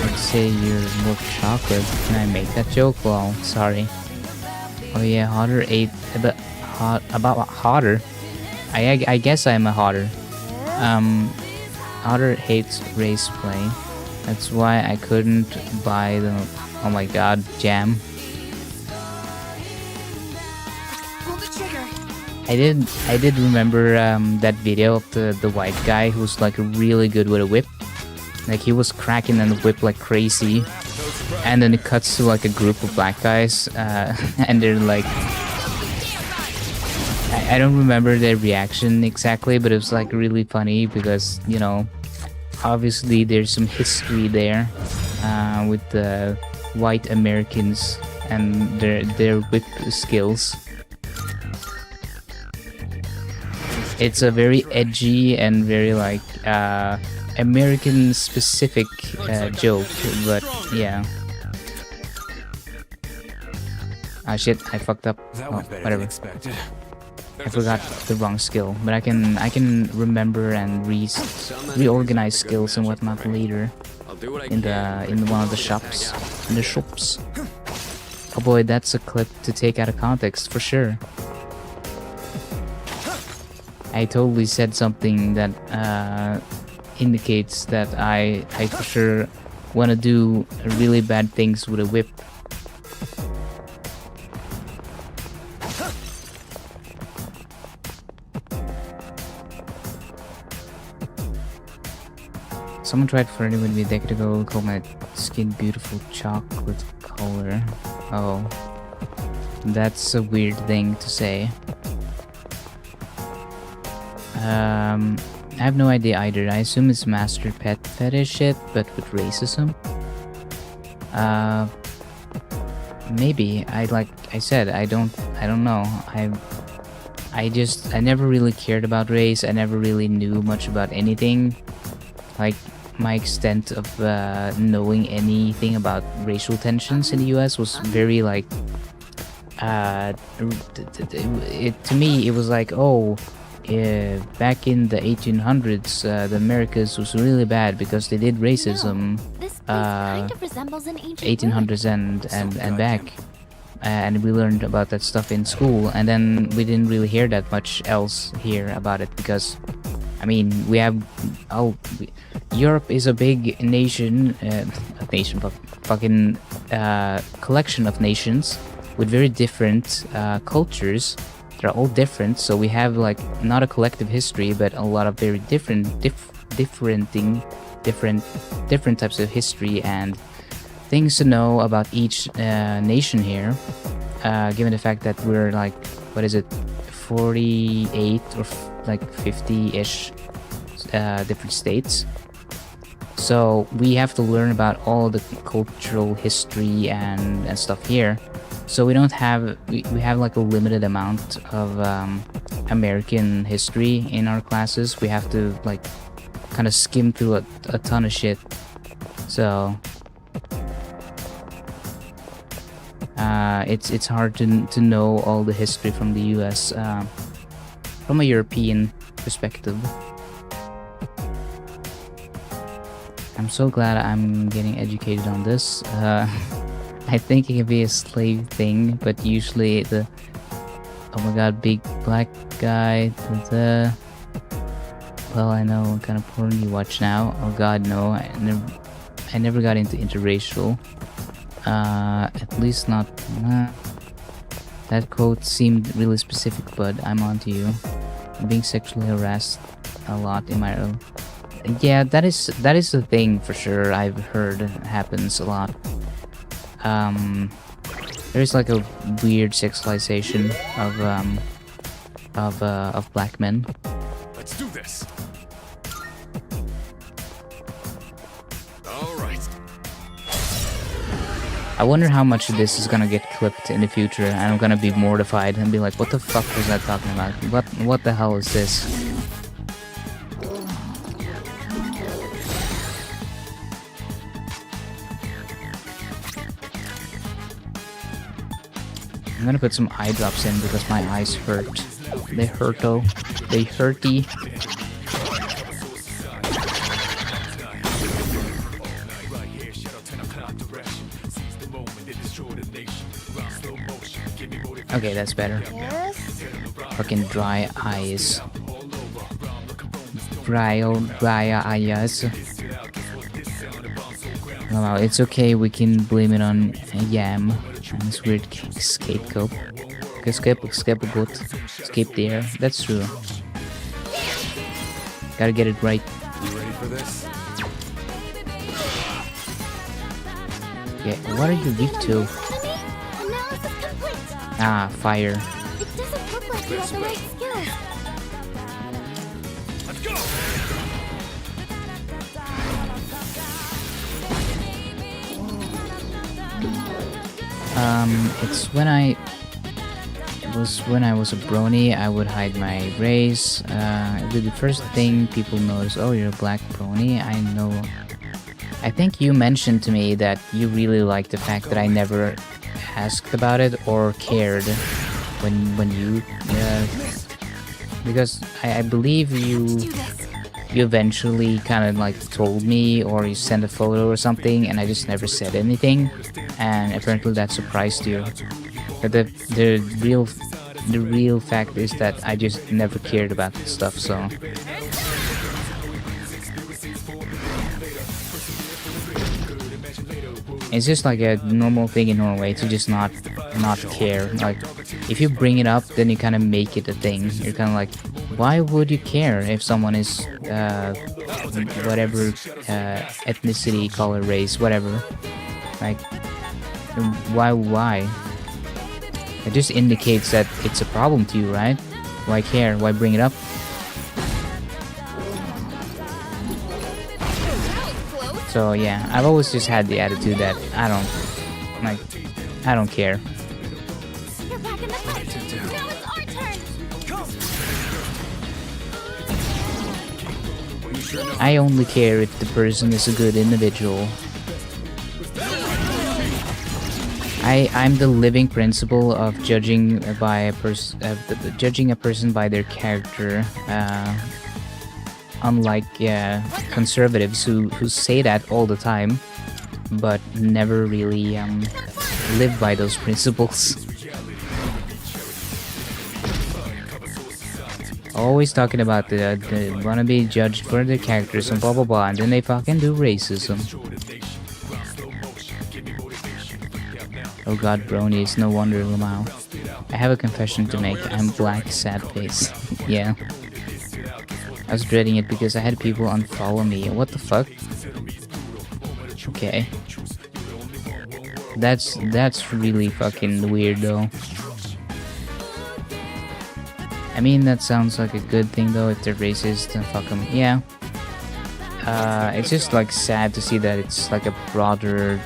Let's say you're more chocolate. Can I make that joke? Well, sorry. Oh yeah, Hotter ate about Hotter. I guess I'm a Hotter. Otter hates race play. That's why I couldn't buy the oh my god jam. Pull the trigger. I did remember that video of the white guy who's like really good with a whip. Like he was cracking on the whip like crazy, and then it cuts to like a group of black guys, and they're like, I don't remember their reaction exactly, but it was like really funny because, you know, obviously there's some history there with the white Americans and their whip skills. It's a very edgy and very like American specific joke, but yeah. Ah shit, I fucked up. Oh, whatever. I forgot the wrong skill, but I can remember and reorganize skills and whatnot later. do what I in one of the shops. In the shops. Oh boy, that's a clip to take out of context for sure. I totally said something that indicates that I for sure want to do really bad things with a whip. Someone tried flirting with me a decade ago, called my skin beautiful chocolate color. Oh, that's a weird thing to say. I have no idea either. I assume it's master pet fetish shit, but with racism. Maybe. Like I said, I don't know. I never really cared about race. I never really knew much about anything. Like, my extent of knowing anything about racial tensions in the US was very like to me it was like, oh, back in the 1800s the Americas was really bad because they did racism. This place kind of resembles an ancient 1800s and back, and we learned about that stuff in school, and then we didn't really hear that much else here about it because I mean, we have Europe is a big nation, fucking collection of nations with very different cultures. They're all different, so we have like not a collective history, but a lot of very different types of history and things to know about each nation here. Given the fact that we're like, what is it, 48 or like 50-ish different states, so we have to learn about all the cultural history and stuff here. So we don't have we have like a limited amount of American history in our classes. We have to like kind of skim through a ton of shit. So it's hard to know all the history from the US from a European perspective. I'm so glad I'm getting educated on this. I think it can be a slave thing, but usually the oh my god, big black guy, well, I know what kind of porn you watch now. Oh god, no, I never got into interracial. At least not. That quote seemed really specific, but I'm onto you. I'm being sexually harassed a lot in my own. Yeah, that is the thing for sure. I've heard happens a lot. There's like a weird sexualization of black men. Let's do this. All right. I wonder how much of this is gonna get clipped in the future, and I'm gonna be mortified and be like, what the fuck was that talking about? What the hell is this? I'm gonna put some eye drops in because my eyes hurt. They hurto. They hurty. Okay, that's better. Yes. Fucking dry eyes. Dry eyes. Oh, it's okay, we can blame it on Yam and this weird scapegoat. Scapegoat. Escape there. That's true. Gotta get it right. You ready for this? Yeah, what are you weak to? Analysis complete. Ah, fire. It doesn't look like you have the right skills. Let's go. It's when I was a brony, I would hide my race. The first thing people notice, oh, you're a black brony. I think you mentioned to me that you really liked the fact that I never asked about it or cared when you because I believe you you eventually kind of like told me, or you sent a photo or something, and I just never said anything, and apparently that surprised you. But the real fact is that I just never cared about this stuff. So it's just like a normal thing in Norway to just not care. Like, if you bring it up, then you kind of make it a thing. You're kind of like, why would you care if someone is whatever ethnicity, color, race, whatever? Like, why? It just indicates that it's a problem to you, right? Why care? Why bring it up? So yeah, I've always just had the attitude that I don't care. You're back in the fight. Now it's our turn. I only care if the person is a good individual. I'm the living principle of judging by a judging a person by their character. Unlike conservatives who say that all the time, but never really live by those principles. Always talking about the wanna be judged for their characters and blah blah blah, and then they fucking do racism. Oh god, bronies, no wonder, Lamau. I have a confession to make. I'm black, sad face. Yeah. I was dreading it because I had people unfollow me. What the fuck? Okay. That's really fucking weird though. I mean, that sounds like a good thing though. If they're racist, then fuck them. Yeah. It's just like sad to see that it's like a broader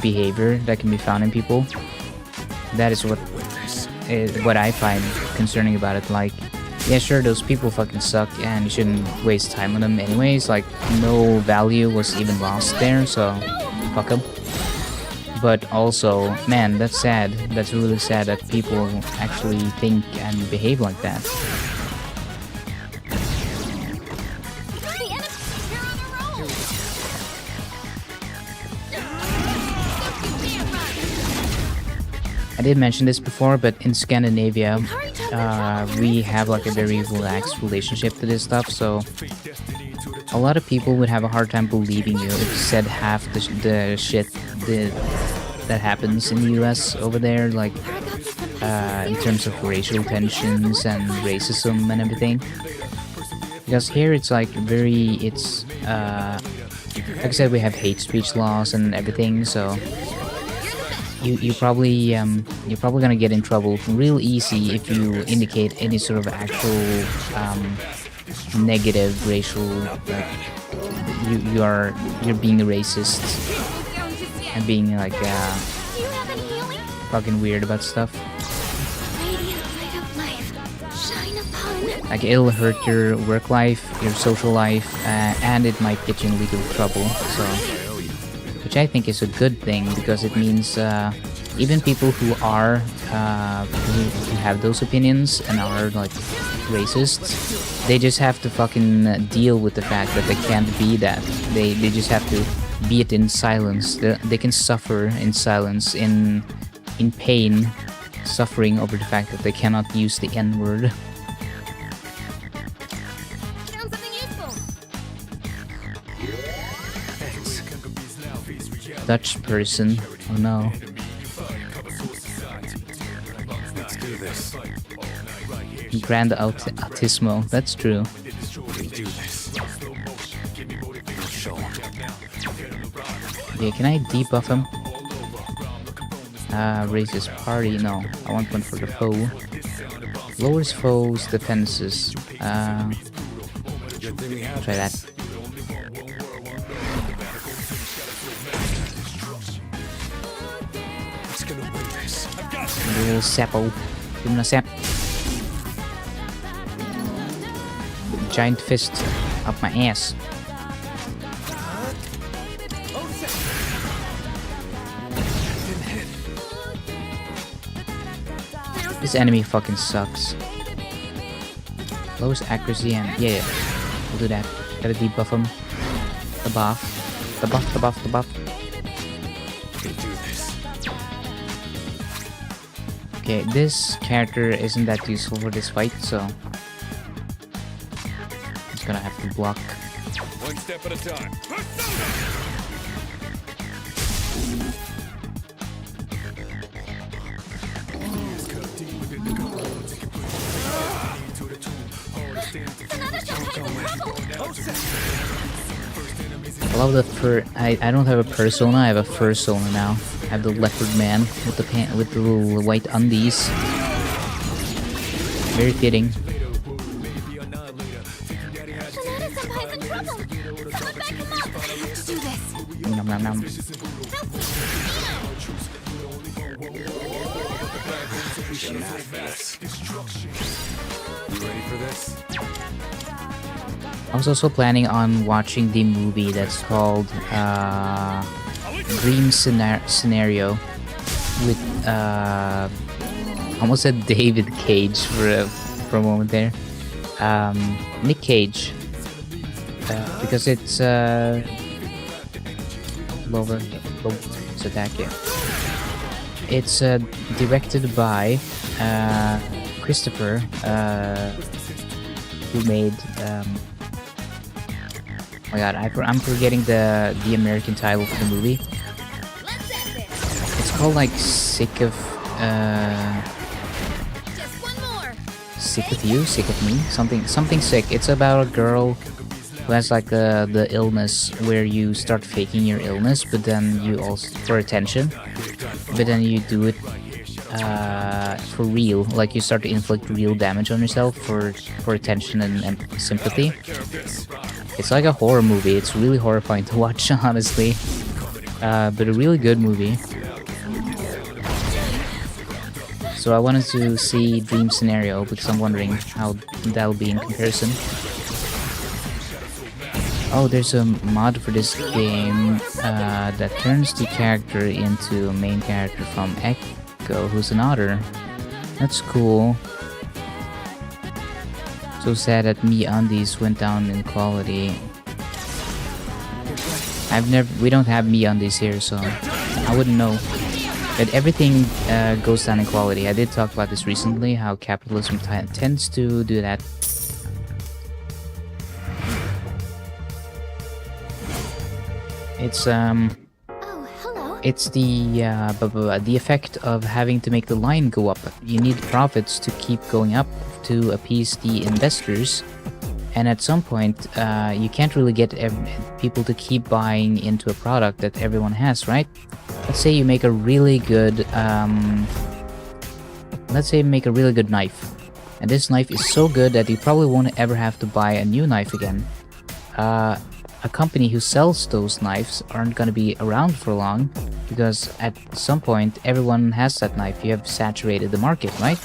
behavior that can be found in people. That is what I find concerning about it. Like, yeah, sure, those people fucking suck, and you shouldn't waste time on them anyways. Like, no value was even lost there, so fuck them. But also, man, that's sad. That's really sad that people actually think and behave like that. I did mention this before, but in Scandinavia, we have like a very relaxed relationship to this stuff, so a lot of people would have a hard time believing you if you said half the shit that happens in the US over there, like in terms of racial tensions and racism and everything. Because here it's like like I said, we have hate speech laws and everything, so you're probably gonna get in trouble real easy if you indicate any sort of actual negative racial, like you're being a racist and being like fucking weird about stuff. Like, it'll hurt your work life, your social life, and it might get you in legal trouble. So, which I think is a good thing, because it means even people who are who have those opinions and are like racists, they just have to fucking deal with the fact that they can't be that. They just have to be it in silence. They can suffer in silence, in pain, suffering over the fact that they cannot use the N-word. Dutch person. Oh no. Let's do this. Grand autismo. That's true. We do this. Show 'em. Yeah, can I debuff him? Raises party. No, I want one for the foe. Lowers foes' defenses. Good thing we have Try that. It's gonna win this. I've got Little Seppo. Give him a sap. Giant fist up my ass. This enemy fucking sucks. Lowest accuracy and yeah. We'll do that. Gotta debuff him. The buff. The buff, the buff, the buff. Can do this. Okay, this character isn't that useful for this fight, so... Just gonna have to block. One step at a time. I love the I don't have a persona, I have a fursona now. I have the leopard man with the little white undies. Very fitting. Sonata-senpai's in trouble! Someone back him up! Let's do this! Nom nom nom. You ready for this? I was also planning on watching the movie that's called Dream Scenario with almost said David Cage for a moment there. Nick Cage, because it's lower attack. Yeah. It's directed by Christopher, who made. Oh my god, I'm forgetting the American title for the movie. Let's end this! It's called like Sick of Just one more! Sick of You, Sick of Me, something sick. It's about a girl who has like the illness where you start faking your illness, but then you also for attention, but then you do it for real. Like you start to inflict real damage on yourself for attention and sympathy. It's like a horror movie. It's really horrifying to watch, honestly, but a really good movie. So I wanted to see Dream Scenario because I'm wondering how that'll be in comparison. Oh, there's a mod for this game that turns the character into a main character from Echo, who's an otter. That's cool. So sad that MeUndies went down in quality. We don't have MeUndies here, so I wouldn't know. But everything goes down in quality. I did talk about this recently, how capitalism tends to do that. It's Oh, hello. It's the effect of having to make the line go up. You need profits to keep going up to appease the investors, and at some point you can't really get people to keep buying into a product that everyone has, right? Let's say you make a really good knife, and this knife is so good that you probably won't ever have to buy a new knife again. A company who sells those knives aren't going to be around for long, because at some point everyone has that knife. You have saturated the market, right?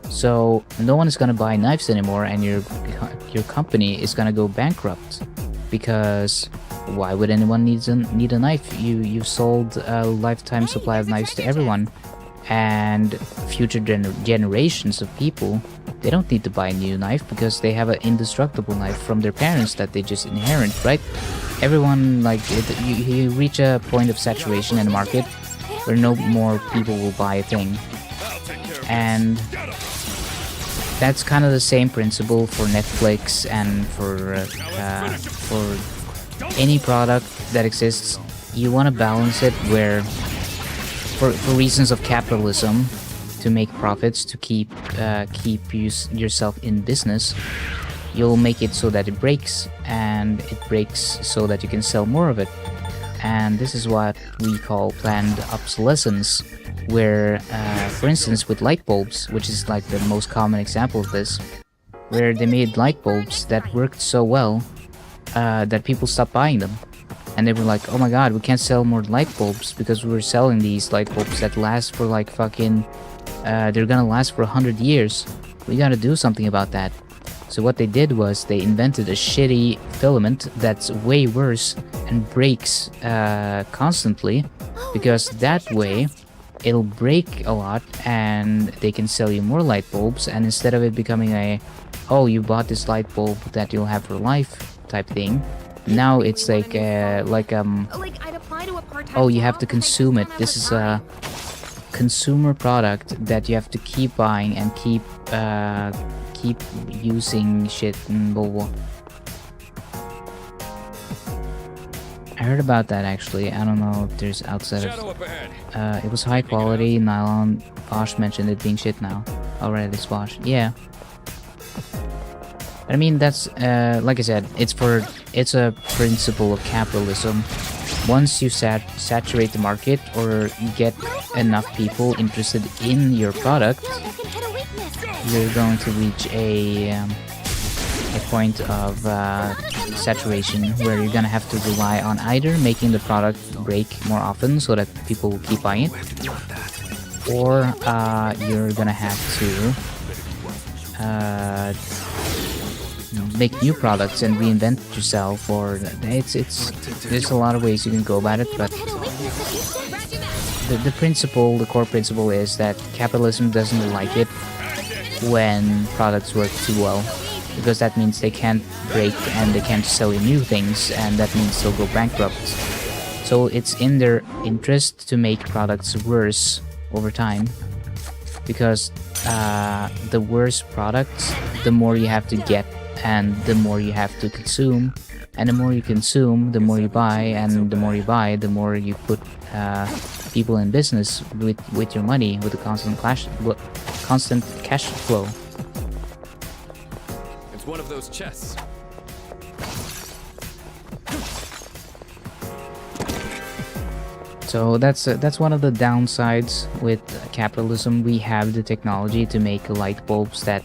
So no one is going to buy knives anymore, and your company is going to go bankrupt, because why would anyone need a knife? You've sold a lifetime supply of knives to everyone, and future generations of people, they don't need to buy a new knife because they have an indestructible knife from their parents that they just inherit, right? Everyone, like, you reach a point of saturation in the market where no more people will buy a thing. And that's kind of the same principle for Netflix and for any product that exists. You want to balance it where, for reasons of capitalism, to make profits, to keep yourself in business, you'll make it so that it breaks, and it breaks so that you can sell more of it. And this is what we call planned obsolescence, where, for instance, with light bulbs, which is like the most common example of this, where they made light bulbs that worked so well that people stopped buying them. And they were like, oh my god, we can't sell more light bulbs because we're selling these light bulbs that last for like fucking... they're gonna last for 100 years. We gotta do something about that. So what they did was they invented a shitty filament that's way worse and breaks constantly, because that way it'll break a lot and they can sell you more light bulbs, and instead of it becoming a oh, you bought this light bulb that you'll have for life type thing. Now it's like Like I'd apply to a part-time oh, you have job to if I could consume still it. have This the is time. a consumer product that you have to keep buying and keep using shit and blah blah. I heard about that actually. I don't know if there's outside of. Shadow up ahead. It was high quality nylon. Bosch mentioned it being shit now. Alright, it's Bosch. Yeah. But I mean, that's like I said, it's a principle of capitalism. Once you saturate the market or get enough people interested in your product, That can hit a weakness. you're going to reach a point of saturation where you're gonna have to rely on either making the product break more often so that people will keep buying it, or you're gonna have to make new products and reinvent yourself. Or it's there's a lot of ways you can go about it, but Hit a weakness if you should. the core principle is that capitalism doesn't like it when products work too well, because that means they can't break and they can't sell you new things, and that means they'll go bankrupt. So it's in their interest to make products worse over time, because the worse products, the more you have to get, and the more you have to consume, and the more you consume, the more you buy, and the more you buy, the more you put people in business with your money, with the constant cash flow. It's one of those chests. So that's one of the downsides with capitalism. We have the technology to make light bulbs that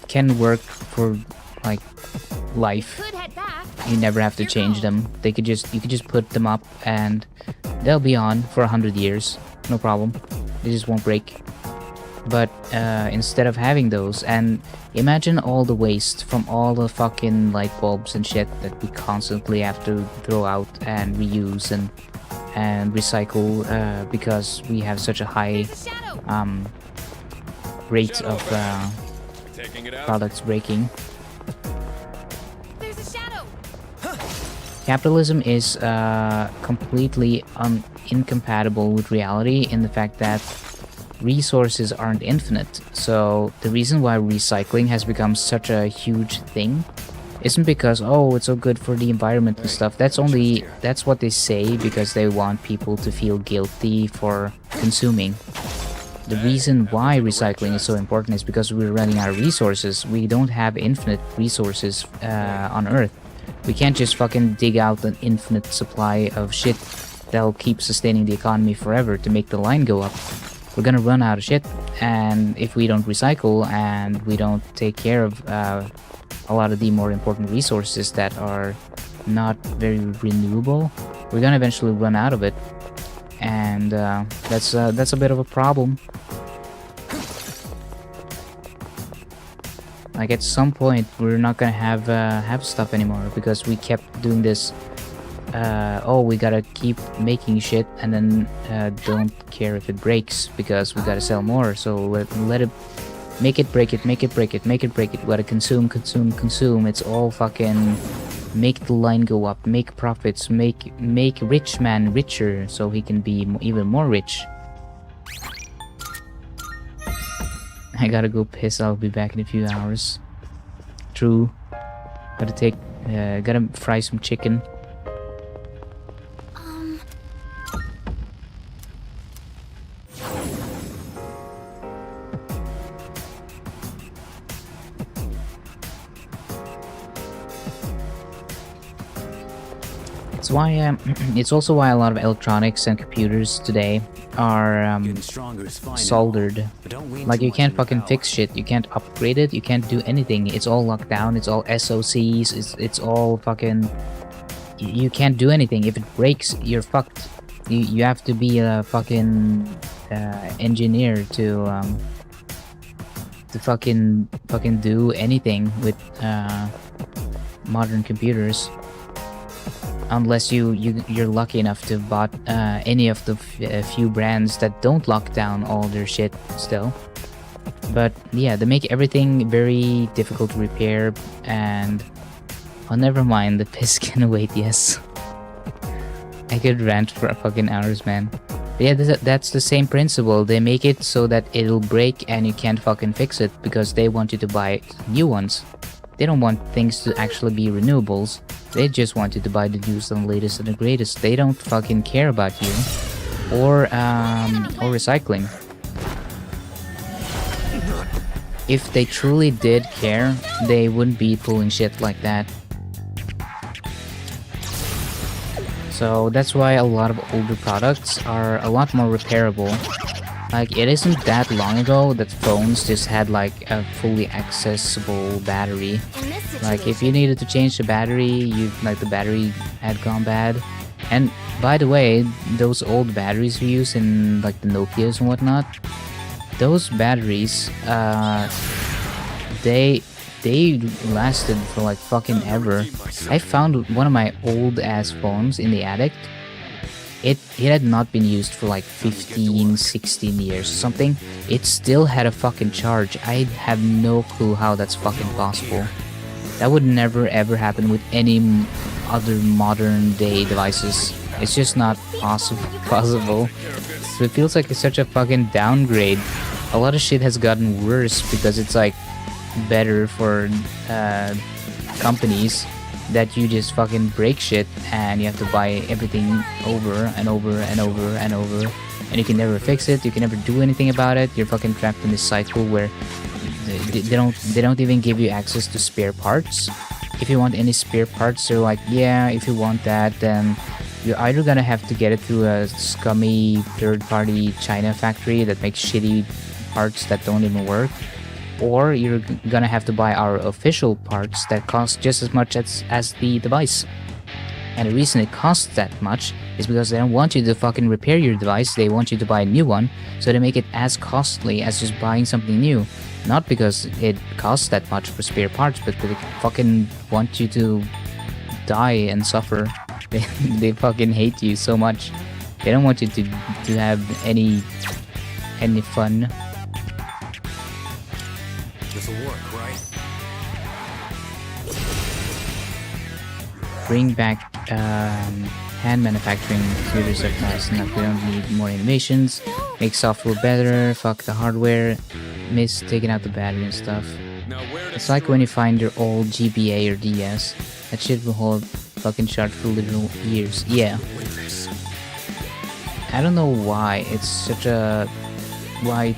can work for like life. Could head back. You never have to change them. You could just put them up and they'll be on for 100 years, no problem. They just won't break. But instead of having those, and imagine all the waste from all the fucking light bulbs and shit that we constantly have to throw out and reuse and recycle because we have such a high There's a shadow. rate of Taking it out. products breaking. There's a shadow. Capitalism is completely incompatible with reality in the fact that resources aren't infinite. So the reason why recycling has become such a huge thing isn't because, oh, it's so good for the environment and stuff. That's what they say because they want people to feel guilty for consuming. The reason why recycling is so important is because we're running out of resources. We don't have infinite resources on Earth. We can't just fucking dig out an infinite supply of shit that'll keep sustaining the economy forever to make the line go up. We're gonna run out of shit, and if we don't recycle and we don't take care of a lot of the more important resources that are not very renewable, we're gonna eventually run out of it, and that's a bit of a problem. Like at some point, we're not gonna have stuff anymore because we kept doing this. Oh, we gotta keep making shit and then don't care if it breaks because we gotta sell more. So let it make it, break it, make it, break it, make it, break it. We gotta consume. It's all fucking make the line go up, make profits, make rich man richer so he can be even more rich. I gotta go piss. I'll be back in a few hours. True. Gotta fry some chicken. It's why it's also why a lot of electronics and computers today are Getting stronger is fine. soldered. But don't lean Like too you much can't on your fucking power. fix shit. You can't upgrade it. You can't do anything. It's all locked down. It's all SOCs. It's all fucking. You can't do anything. If it breaks, you're fucked. You have to be a fucking engineer to fucking do anything with modern computers. Unless you're lucky enough to have bought any of the few brands that don't lock down all their shit still. But yeah, they make everything very difficult to repair, and oh, never mind, the piss can wait. Yes, I could rant for fucking hours, man. But yeah, that's the same principle. They make it so that it'll break and you can't fucking fix it because they want you to buy new ones. They don't want things to actually be renewables. They just want you to buy the newest and latest and the greatest. They don't fucking care about you or recycling. If they truly did care, they wouldn't be pulling shit like that. So that's why a lot of older products are a lot more repairable. Like, it isn't that long ago that phones just had like a fully accessible battery. Like, if you needed to change the battery, the battery had gone bad. And by the way, those old batteries we use in like the Nokias and whatnot, those batteries, they lasted for like fucking ever. I found one of my old ass phones in the attic. It had not been used for like 15, 16 years or something. It still had a fucking charge. I have no clue how that's fucking possible. That would never ever happen with any other modern day devices. It's just not possible. So it feels like it's such a fucking downgrade. A lot of shit has gotten worse because it's like better for companies that you just fucking break shit and you have to buy everything over and over and over and over, and you can never fix it, you can never do anything about it. You're fucking trapped in this cycle where they don't even give you access to spare parts. If you want any spare parts, they're like, yeah, if you want that, then you're either gonna have to get it through a scummy third-party China factory that makes shitty parts that don't even work, or you're gonna have to buy our official parts that cost just as much as the device. And the reason it costs that much is because they don't want you to fucking repair your device, they want you to buy a new one, so they make it as costly as just buying something new. Not because it costs that much for spare parts, but they fucking want you to die and suffer. They fucking hate you so much. They don't want you to have any fun. This'll work, right? Bring back hand manufacturing computers are nice enough. We don't need more innovations. Make software better. Fuck the hardware. Miss taking out the battery and stuff. It's like when you find your old GBA or DS. That shit will hold fucking charge for literal years. Yeah. I don't know why. It's such a... Why...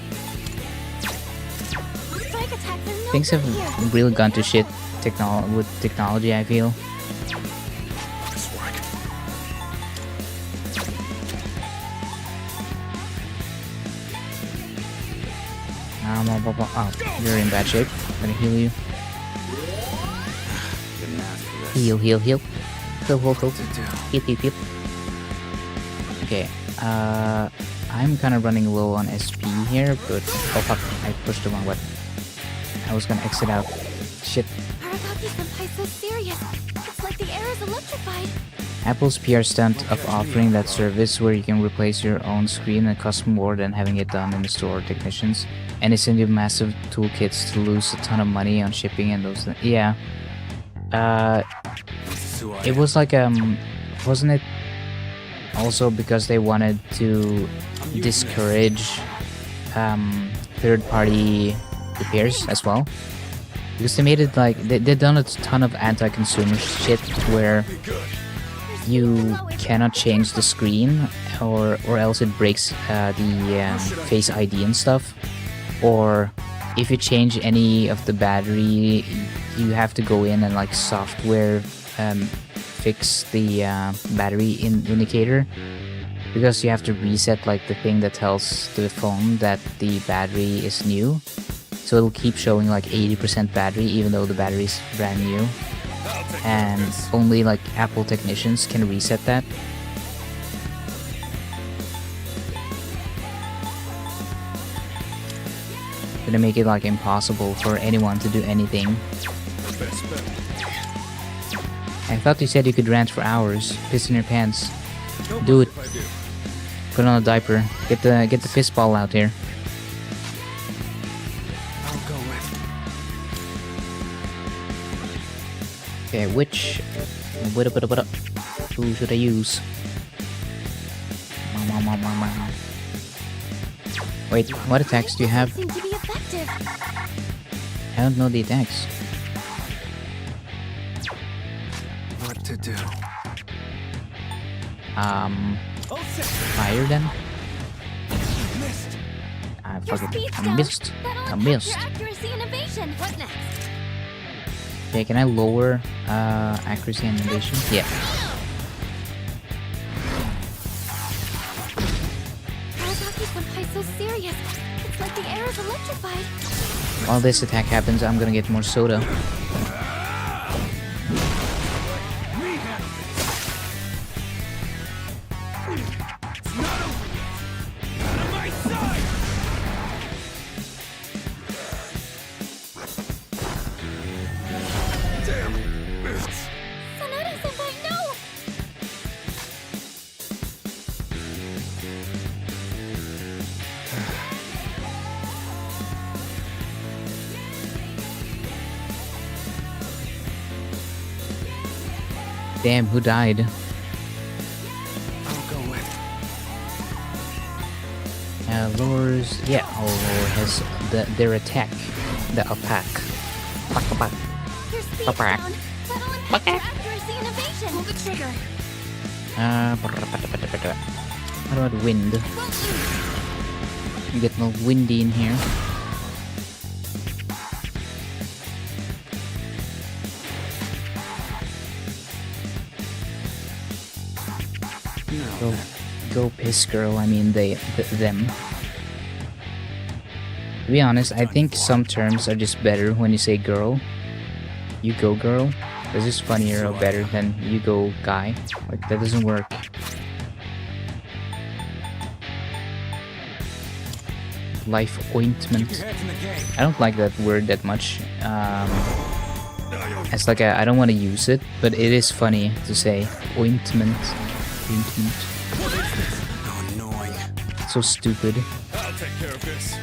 Things have really gone to shit with technology, I feel. Oh, you're in bad shape. I'm gonna heal you. Heal. Heal. Heal. Okay, I'm kind of running low on SP here, but oh fuck, I pushed the wrong button. I was gonna exit out. Shit. Arabaki's senpai so serious. It's like the air is electrified. Apple's PR stunt of offering that service where you can replace your own screen and custom board and having it done in the store technicians, and it's in your massive toolkits to lose a ton of money on shipping and those. Yeah. It was like wasn't it also because they wanted to discourage third-party repairs as well? Because they made it like they've done a ton of anti-consumer shit where you cannot change the screen or else it breaks the Face ID and stuff, or if you change any of the battery you have to go in and like software fix the battery indicator, because you have to reset like the thing that tells the phone that the battery is new, so it'll keep showing like 80% battery even though the battery is brand new, and only like Apple technicians can reset that. Gonna make it like impossible for anyone to do anything. I thought you said you could rant for hours. Piss in your pants. Do it. Put on a diaper. Get the fist ball out here. Okay, which... What? Who should I use? Wait, what attacks do you have? Seem to be effective. I don't know the attacks. What to do? Oh, Fire then? Missed. I Your fucking speed I stuff. missed. That'll I enhance missed. your accuracy and evasion. What next? Okay, can I lower accuracy and evasion? Yeah. Kawasaki Senpai's so serious. It's like the air is electrified. While this attack happens, I'm gonna get more soda. It's not over yet. Out of my sight. Damn. Missed. Sanada Senpai, no! Damn, who died? I'll go with. Lowers... Yeah, I'll lower their attack. The attack. Your speed's Papa. down. That'll enhance your accuracy and evasion. Pull the trigger. How about wind? Won't you? You get no windy in here. No. Go piss girl, I mean them. To be honest, I think some terms are just better when you say girl. You go girl. This is funnier or better than you go guy. Like, that doesn't work. Life Keep your ointment. heads in the game. I don't like that word that much. It's like I don't want to use it, but it is funny to say ointment. Ointment. What is this? Oh, annoying. So stupid. I'll take care of this.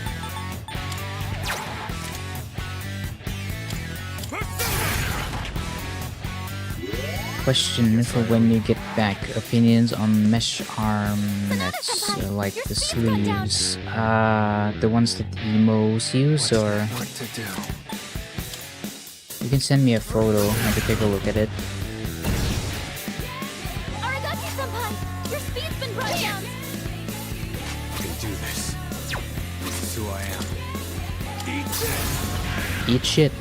Question for when you get back. Opinions on mesh armlets, like the sleeves. The ones that emos use, or What to do? you can send me a photo. I can take a look at it. Aragaki Senpai, your speed's been brought down. I can do this. This is who I am. Eat this. Eat shit.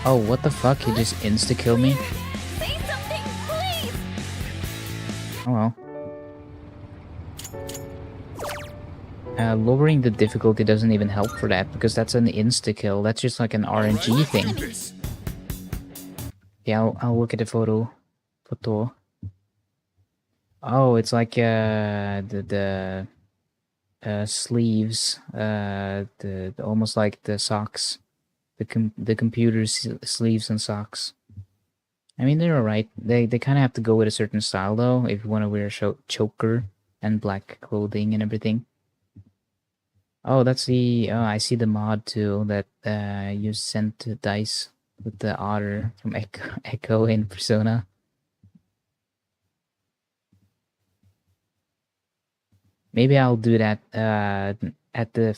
Oh, what the fuck? He just insta-killed me? Say something, please. Oh well. Lowering the difficulty doesn't even help for that, because that's an insta-kill. That's just like an RNG thing. This. Yeah, I'll look at the photo. Oh, it's like the sleeves, the almost like the socks, the computer sleeves and socks. I mean, they're alright. They kind of have to go with a certain style though, if you want to wear a choker and black clothing and everything. Oh, that's the... Oh, I see the mod too that you sent to Dice with the otter from Echo in Persona. Maybe I'll do that at the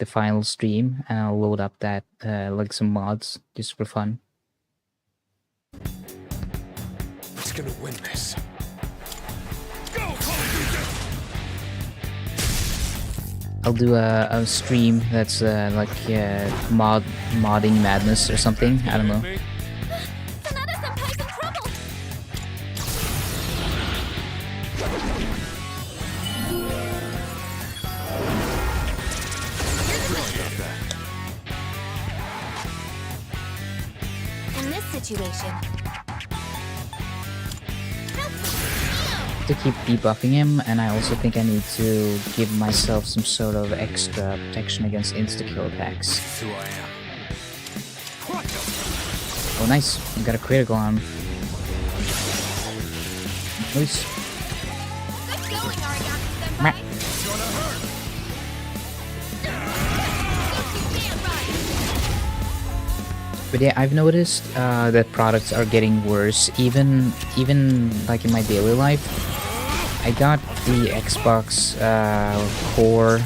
final stream, and I'll load up that like some mods just for fun. Who's gonna win this? Go, Hallelujah! I'll do a stream that's like modding madness or something. I don't know. Sanada Senpai's in trouble. In this situation, To keep debuffing him, and I also think I need to give myself some sort of extra protection against insta-kill attacks. This is who I am. What the? Oh, nice. I got a critical on him. Nice. good going, Aragaki Meh. Senpai. But yeah, I've noticed that products are getting worse, even like in my daily life. I got the Xbox Core,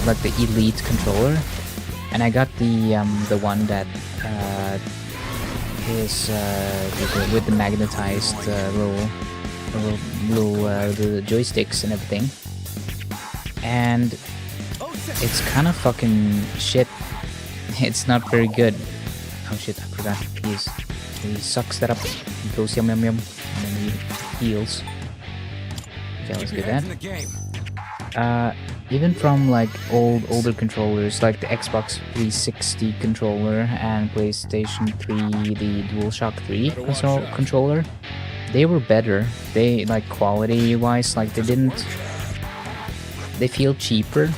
like the Elite controller, and I got the one that is with the magnetized the joysticks and everything, and it's kind of fucking shit. It's not very good. Oh shit, I forgot. He sucks that up. He goes yum yum yum, and then he heals. Okay, let's get that. Even from like older controllers, like the Xbox 360 controller and PlayStation 3, the DualShock 3 controller, they were better. They, like, quality wise, like they feel cheaper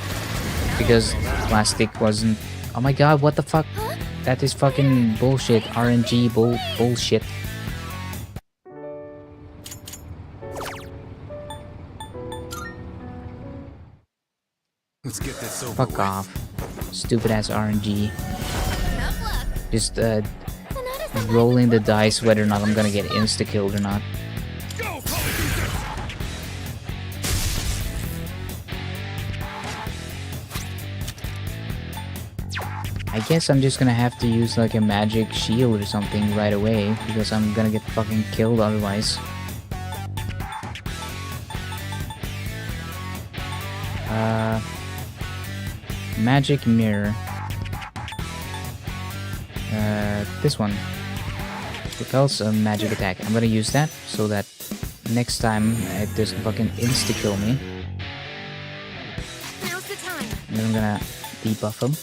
because plastic wasn't. Oh my god, what the fuck? That is fucking bullshit. RNG bullshit. Let's get this over Fuck with. off. Stupid ass RNG. Just rolling the dice whether or not I'm gonna get insta-killed or not. Go, Polyjuicer! I guess I'm just gonna have to use like a magic shield or something right away because I'm gonna get fucking killed otherwise. Magic mirror. This one repels a magic attack. I'm gonna use that so that next time it doesn't fucking insta-kill me. Now's the time. And then I'm gonna debuff him.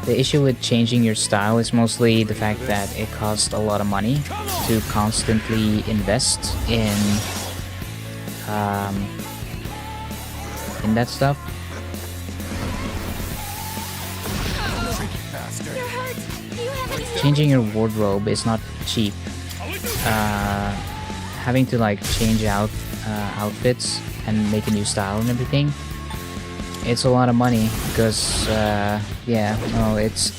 The issue with changing your style is mostly the fact that it costs a lot of money to constantly invest in that stuff. You're hurt. Do you have any? Changing your wardrobe is not cheap. Having to like change out outfits and make a new style and everything, it's a lot of money because yeah, no, it's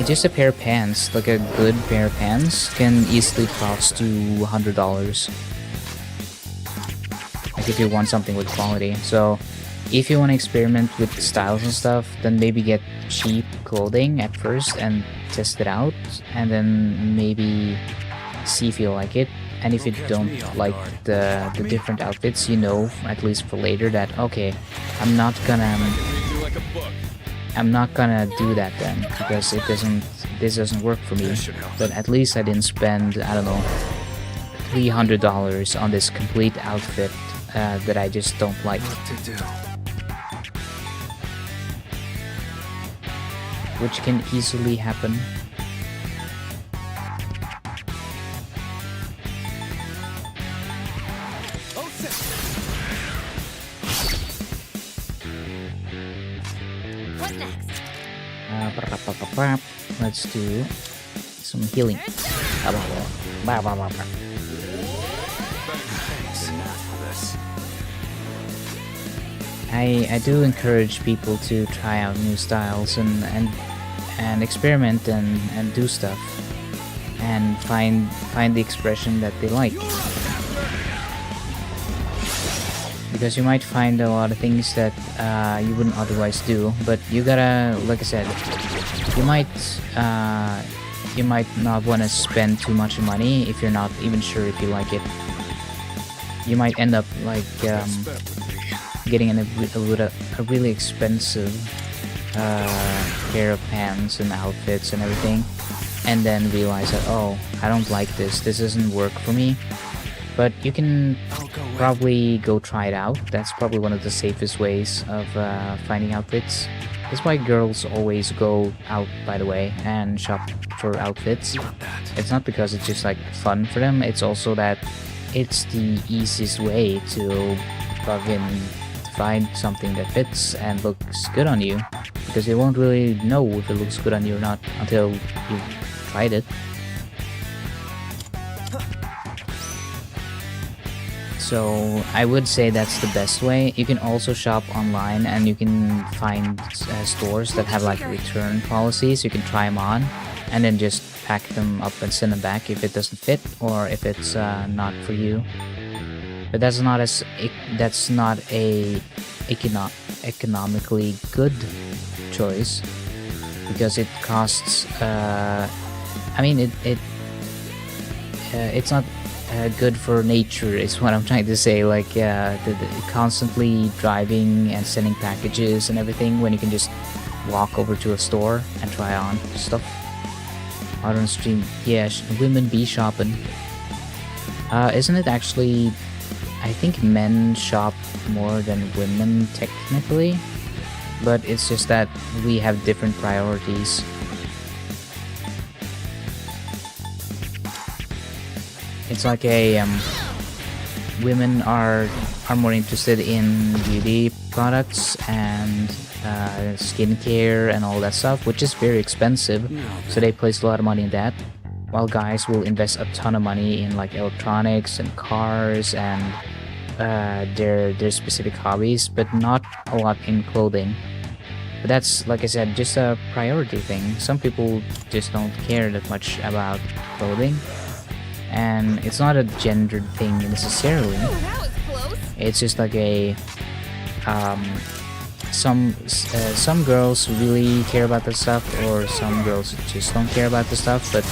just a pair of pants. Like a good pair of pants can easily cost you $100. Like if you want something with quality. So if you want to experiment with styles and stuff, then maybe get cheap clothing at first and test it out, and then maybe see if you like it. And if you don't like the different outfits, you know, at least for later, that okay, I'm not gonna do that then because this doesn't work for me. But at least I didn't spend, I don't know, $300 on this complete outfit that I just don't like. Which can easily happen. What next? Let's do some healing. I do encourage people to try out new styles and experiment and do stuff and find the expression that they like. Because you might find a lot of things that you wouldn't otherwise do, but you gotta, like I said, you might not want to spend too much money if you're not even sure if you like it. You might end up like getting a really expensive pair of pants and outfits and everything, and then realize that, oh, I don't like this doesn't work for me. But you can probably go try it out. That's probably one of the safest ways of finding outfits. That's why girls always go out, by the way, and shop for outfits. It's not because it's just like fun for them, it's also that it's the easiest way to fucking find something that fits and looks good on you, because you won't really know if it looks good on you or not until you've tried it. So I would say that's the best way. You can also shop online, and you can find stores that have like return policies. You can try them on and then just pack them up and send them back if it doesn't fit or if it's not for you. But that's not a economically good choice, because it costs I mean it's not good for nature is what I'm trying to say. Like the constantly driving and sending packages and everything, when you can just walk over to a store and try on stuff. Modern stream, yeah, women be shopping. Isn't it actually, I think men shop more than women technically, but it's just that we have different priorities. It's like a women are more interested in beauty products and skincare and all that stuff, which is very expensive, so they place a lot of money in that, while guys will invest a ton of money in like electronics and cars and their specific hobbies, but not a lot in clothing. But that's, like I said, just a priority thing. Some people just don't care that much about clothing, and it's not a gendered thing necessarily. It's just like a some girls really care about the stuff, or some girls just don't care about the stuff. But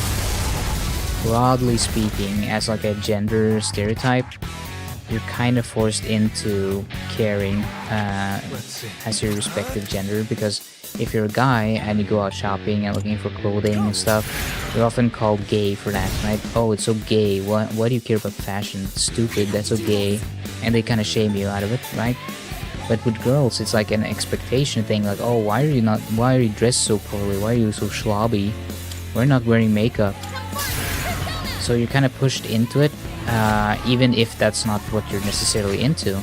broadly speaking, as like a gender stereotype, you're kind of forced into caring as your respective gender, because if you're a guy and you go out shopping and looking for clothing and stuff, you're often called gay for that, right? Oh, it's so gay. Why do you care about fashion? It's stupid. That's so gay. And they kind of shame you out of it, right? But with girls, it's like an expectation thing. Like, oh, why are you dressed so poorly? Why are you so schlubby? We're not wearing makeup. So you're kind of pushed into it, even if that's not what you're necessarily into.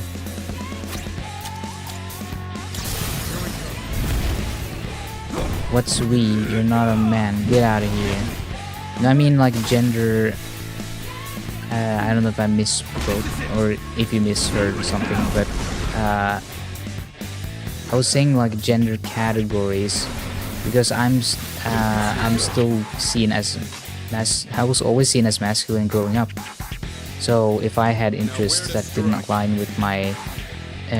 What's we? You're not a man. Get out of here. No, I mean like gender. I don't know if I misspoke or if you misheard something, but I was saying like gender categories, because I'm still seen as I was always seen as masculine growing up. So if I had interests that didn't align with my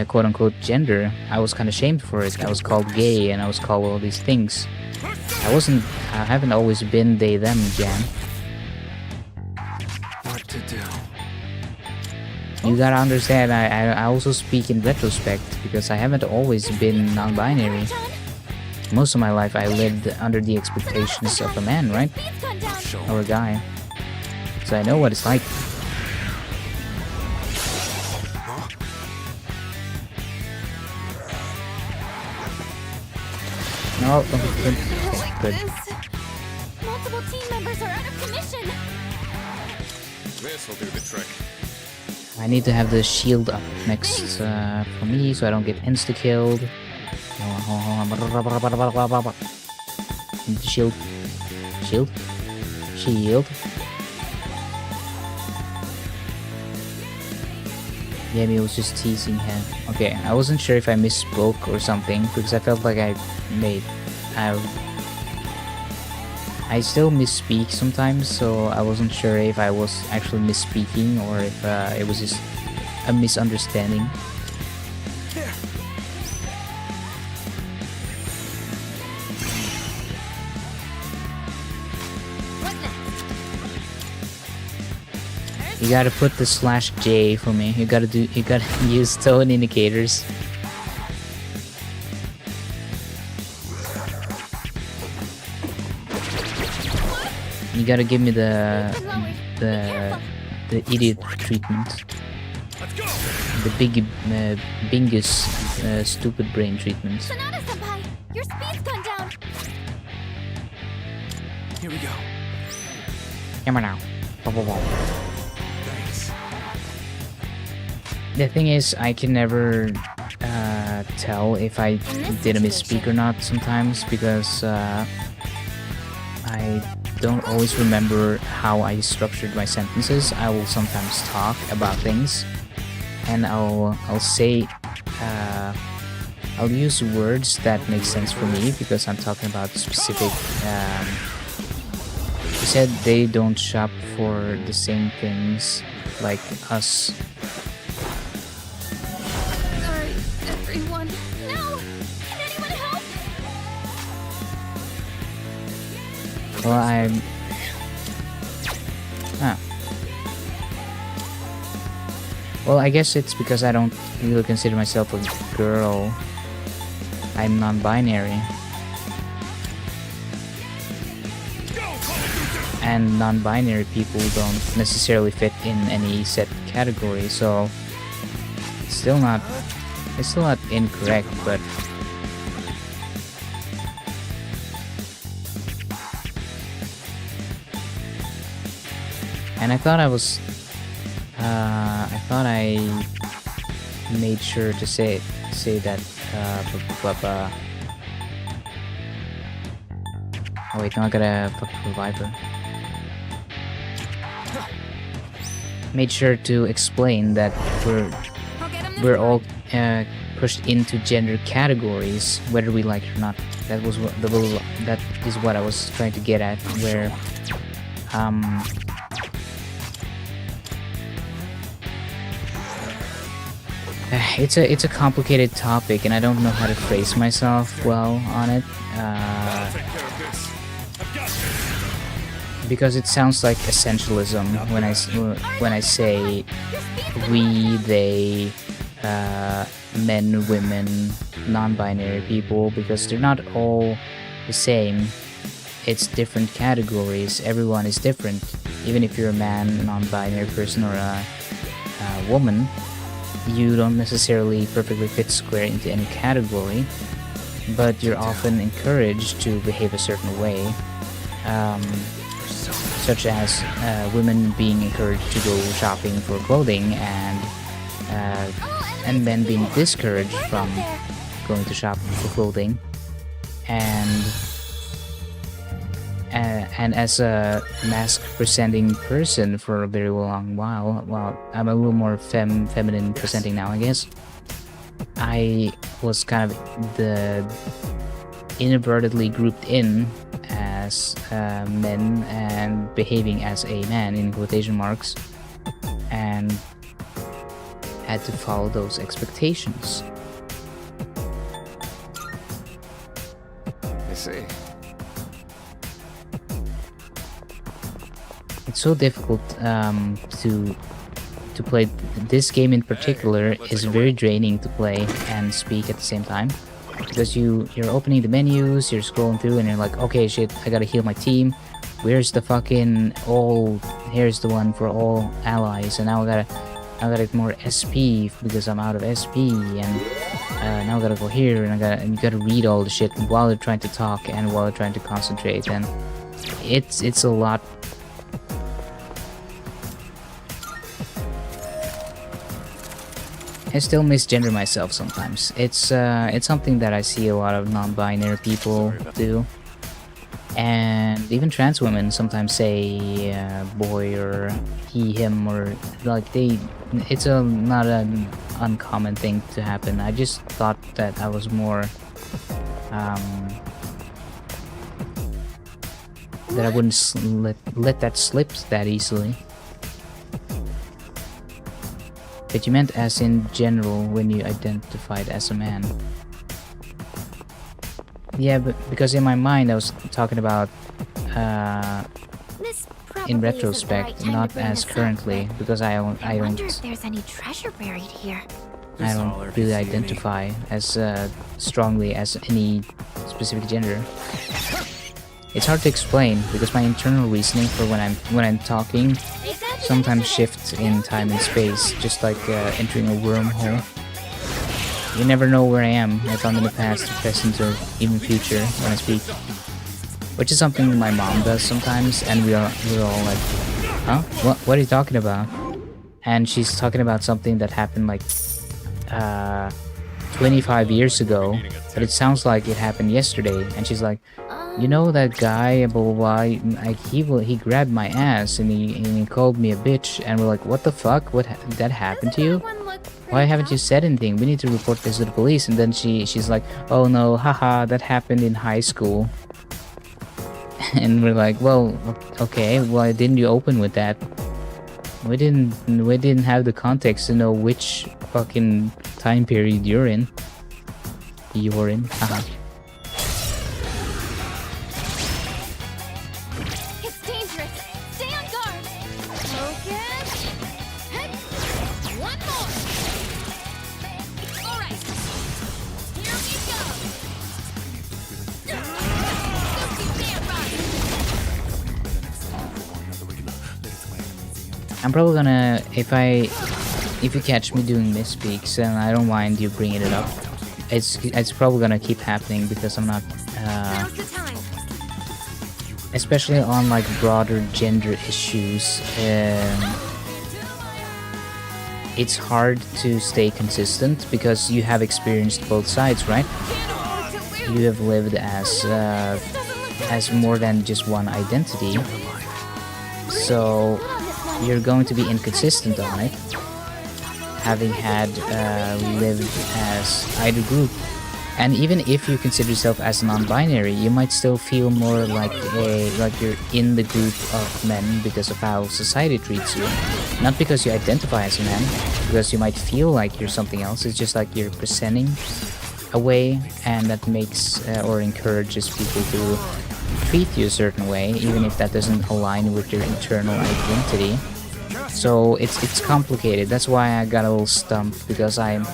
quote-unquote gender, I was kind of shamed for it. I was called gay and I was called all these things. I haven't always been they them, Jan. What to do? You gotta understand, I also speak in retrospect, because I haven't always been non-binary. Most of my life I lived under the expectations of a man, right? Or a guy. So I know what it's like. No, good. Good. Multiple team members are out of commission. This will do the trick. I need to have the shield up next for me, so I don't get insta-killed. Shield. Shield. Shield. Yeah, I was just teasing him. Okay, I wasn't sure if I misspoke or something, because I felt like I still misspeak sometimes, so I wasn't sure if I was actually misspeaking or if it was just a misunderstanding. You gotta put the /J for me. You gotta use tone indicators. You gotta give me the idiot treatment. The bingus stupid brain treatment. Sonata-senpai, your speed's gone down. Here we go. Camera now. Thanks. The thing is, I can never tell if I did a misspeak or not sometimes, because I don't always remember how I structured my sentences. I will sometimes talk about things and I'll say I'll use words that make sense for me because I'm talking about specific. You said they don't shop for the same things like us. Sorry, everyone. No! Can anyone help? Well, I'm. Ah. Well, I guess it's because I don't really consider myself a girl. I'm non-binary. And non-binary people don't necessarily fit in any set category, so it's still not incorrect, but and I thought I made sure to say that oh wait, now I gotta fuck reviver. Made sure to explain that I'll get him this we're all pushed into gender categories, whether we like it or not. That is what I was trying to get at, where it's a complicated topic, and I don't know how to phrase myself well on it. I'll take care of this. I've got this. Because it sounds like essentialism when I say we, they, men, women, non-binary people, because they're not all the same. It's different categories. Everyone is different. Even if you're a man, a non-binary person, or a woman, you don't necessarily perfectly fit square into any category, but you're often encouraged to behave a certain way. Such as women being encouraged to go shopping for clothing, and men being discouraged from going to shop for clothing, and as a mask-presenting person for a very long while, well, I'm a little more feminine presenting now, I guess. I was kind of inadvertently grouped in as men and behaving as a man in quotation marks, and had to follow those expectations. I see. It's so difficult to play. This game in particular is very draining to play and speak at the same time, because you're opening the menus, you're scrolling through, and you're like, okay, shit, I gotta heal my team. Where's the fucking here's the one for all allies, and now I gotta get more SP because I'm out of SP, and now I gotta go here, and you gotta read all the shit while you're trying to talk and while you're trying to concentrate, and it's a lot. I still misgender myself sometimes. It's something that I see a lot of non-binary people do, and even trans women sometimes say boy or he, him, or like they. It's not an uncommon thing to happen. I just thought that I was more that I wouldn't let that slip that easily. But you meant as in general when you identified as a man. Yeah, but because in my mind I was talking about This in probably isn't the retrospect, right time to not bring as this up, currently, but because I wonder if don't there's any treasure buried here. really identify as strongly as any specific gender. It's hard to explain because my internal reasoning for when I'm talking sometimes shifts in time and space, just like entering a wormhole. You never know where I am, if I'm in the past, present, or even future when I speak. Which is something my mom does sometimes, and we're all like, huh? What are you talking about? And she's talking about something that happened like 25 years ago, but it sounds like it happened yesterday. And she's like, you know that guy, blah blah blah, like he grabbed my ass and he called me a bitch, and we're like, what the fuck? That happened to you? Everyone look why haven't you said anything? We need to report this to the police. And then she's like, oh no, haha, that happened in high school. And we're like, well, okay, why didn't you open with that? We didn't have the context to know which fucking time period you're in. Haha. It's dangerous. Stay on guard. Focus. Hey. One more. All right. Here we go. I'm probably gonna, if you catch me doing misspeaks, and I don't mind you bringing it up. It's probably gonna keep happening because I'm not, Now's the time. especially on like broader gender issues. It's hard to stay consistent because you have experienced both sides, right? You have lived as more than just one identity, so you're going to be inconsistent on it, having had lived as either group. And even if you consider yourself as non-binary, you might still feel more like you're in the group of men because of how society treats you, not because you identify as a man, because you might feel like you're something else. It's just like you're presenting a way, and that makes or encourages people to treat you a certain way, even if that doesn't align with your internal identity. So it's complicated. That's why I got a little stumped, because I'm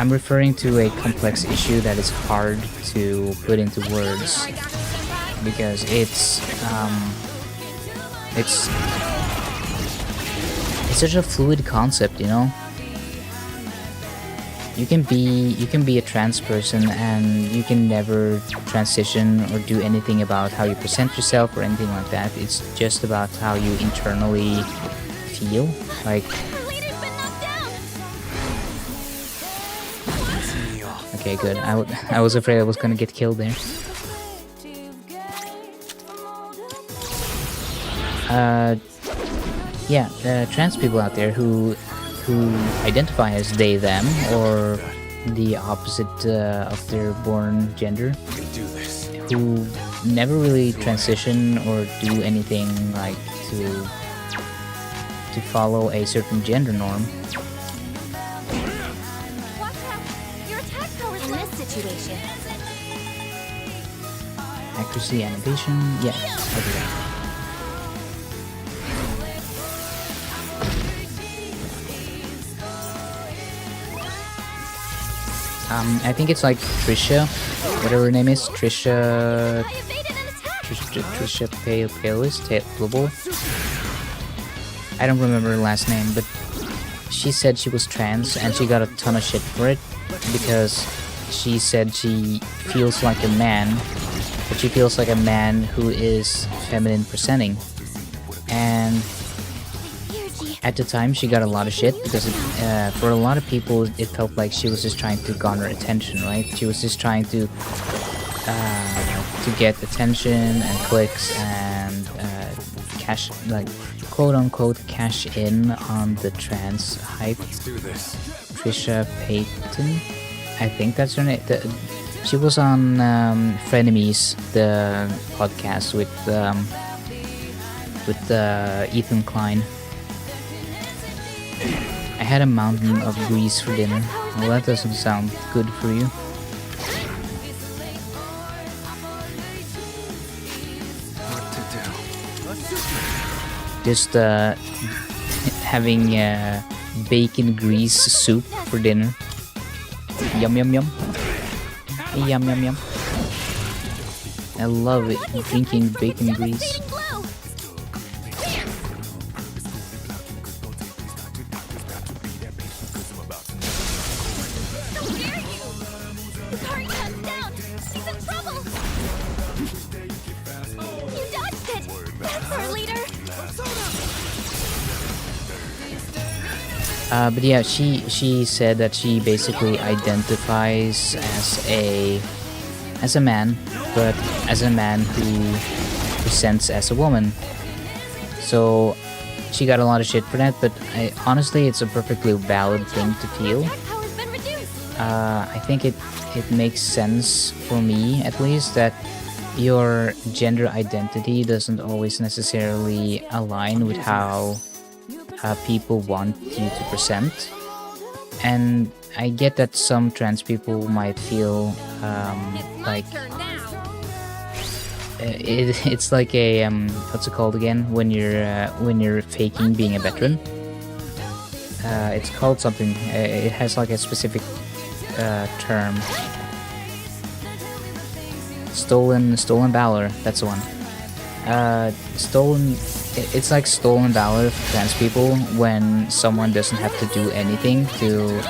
referring to a complex issue that is hard to put into words, because it's such a fluid concept, you know. You can be a trans person and you can never transition or do anything about how you present yourself or anything like that. It's just about how you internally feel. Like, Our leader's been knocked down. okay, good. I was afraid I was gonna get killed there. Yeah, trans people out there who identify as they them or the opposite of their born gender, Can do this. who never really transition or do anything like to follow a certain gender norm. Watch out. Your attack power in this situation. Accuracy and evasion, yeah, I'll do that. I think it's like Trisha, whatever her name is, Trisha, I evaded an attack. Trisha Palis, Global. I don't remember her last name, but she said she was trans and she got a ton of shit for it because she said she feels like a man, but she feels like a man who is feminine presenting. And at the time she got a lot of shit because for a lot of people it felt like she was just trying to garner attention, right? She was just trying to get attention and clicks and cash, like, quote unquote cash in on the trans hype. Let's do this. Trisha Payton, I think that's her name. She was on Frenemies, the podcast with Ethan Klein. I had a mountain of grease for dinner. Well, that doesn't sound good for you. Marked it down. Let's do this. Just having bacon grease soup for dinner. Yum yum yum. Yum yum yum. I love it, drinking bacon grease. Blue. How dare you! Kari comes down. She's in trouble. You dodged it. That's our leader. But yeah, she said that she basically identifies as a man, but as a man who presents as a woman. So she got a lot of shit for that, but honestly, it's a perfectly valid thing to feel. Attack power's been reduced. I think it makes sense for me, at least, that your gender identity doesn't always necessarily align with how people want you to present. And I get that some trans people might feel like it's like a what's it called again when you're faking being a veteran. It's called something. It has like a specific term. Stolen valor. That's the one. Stolen. It's like stolen valor for trans people when someone doesn't have to do anything to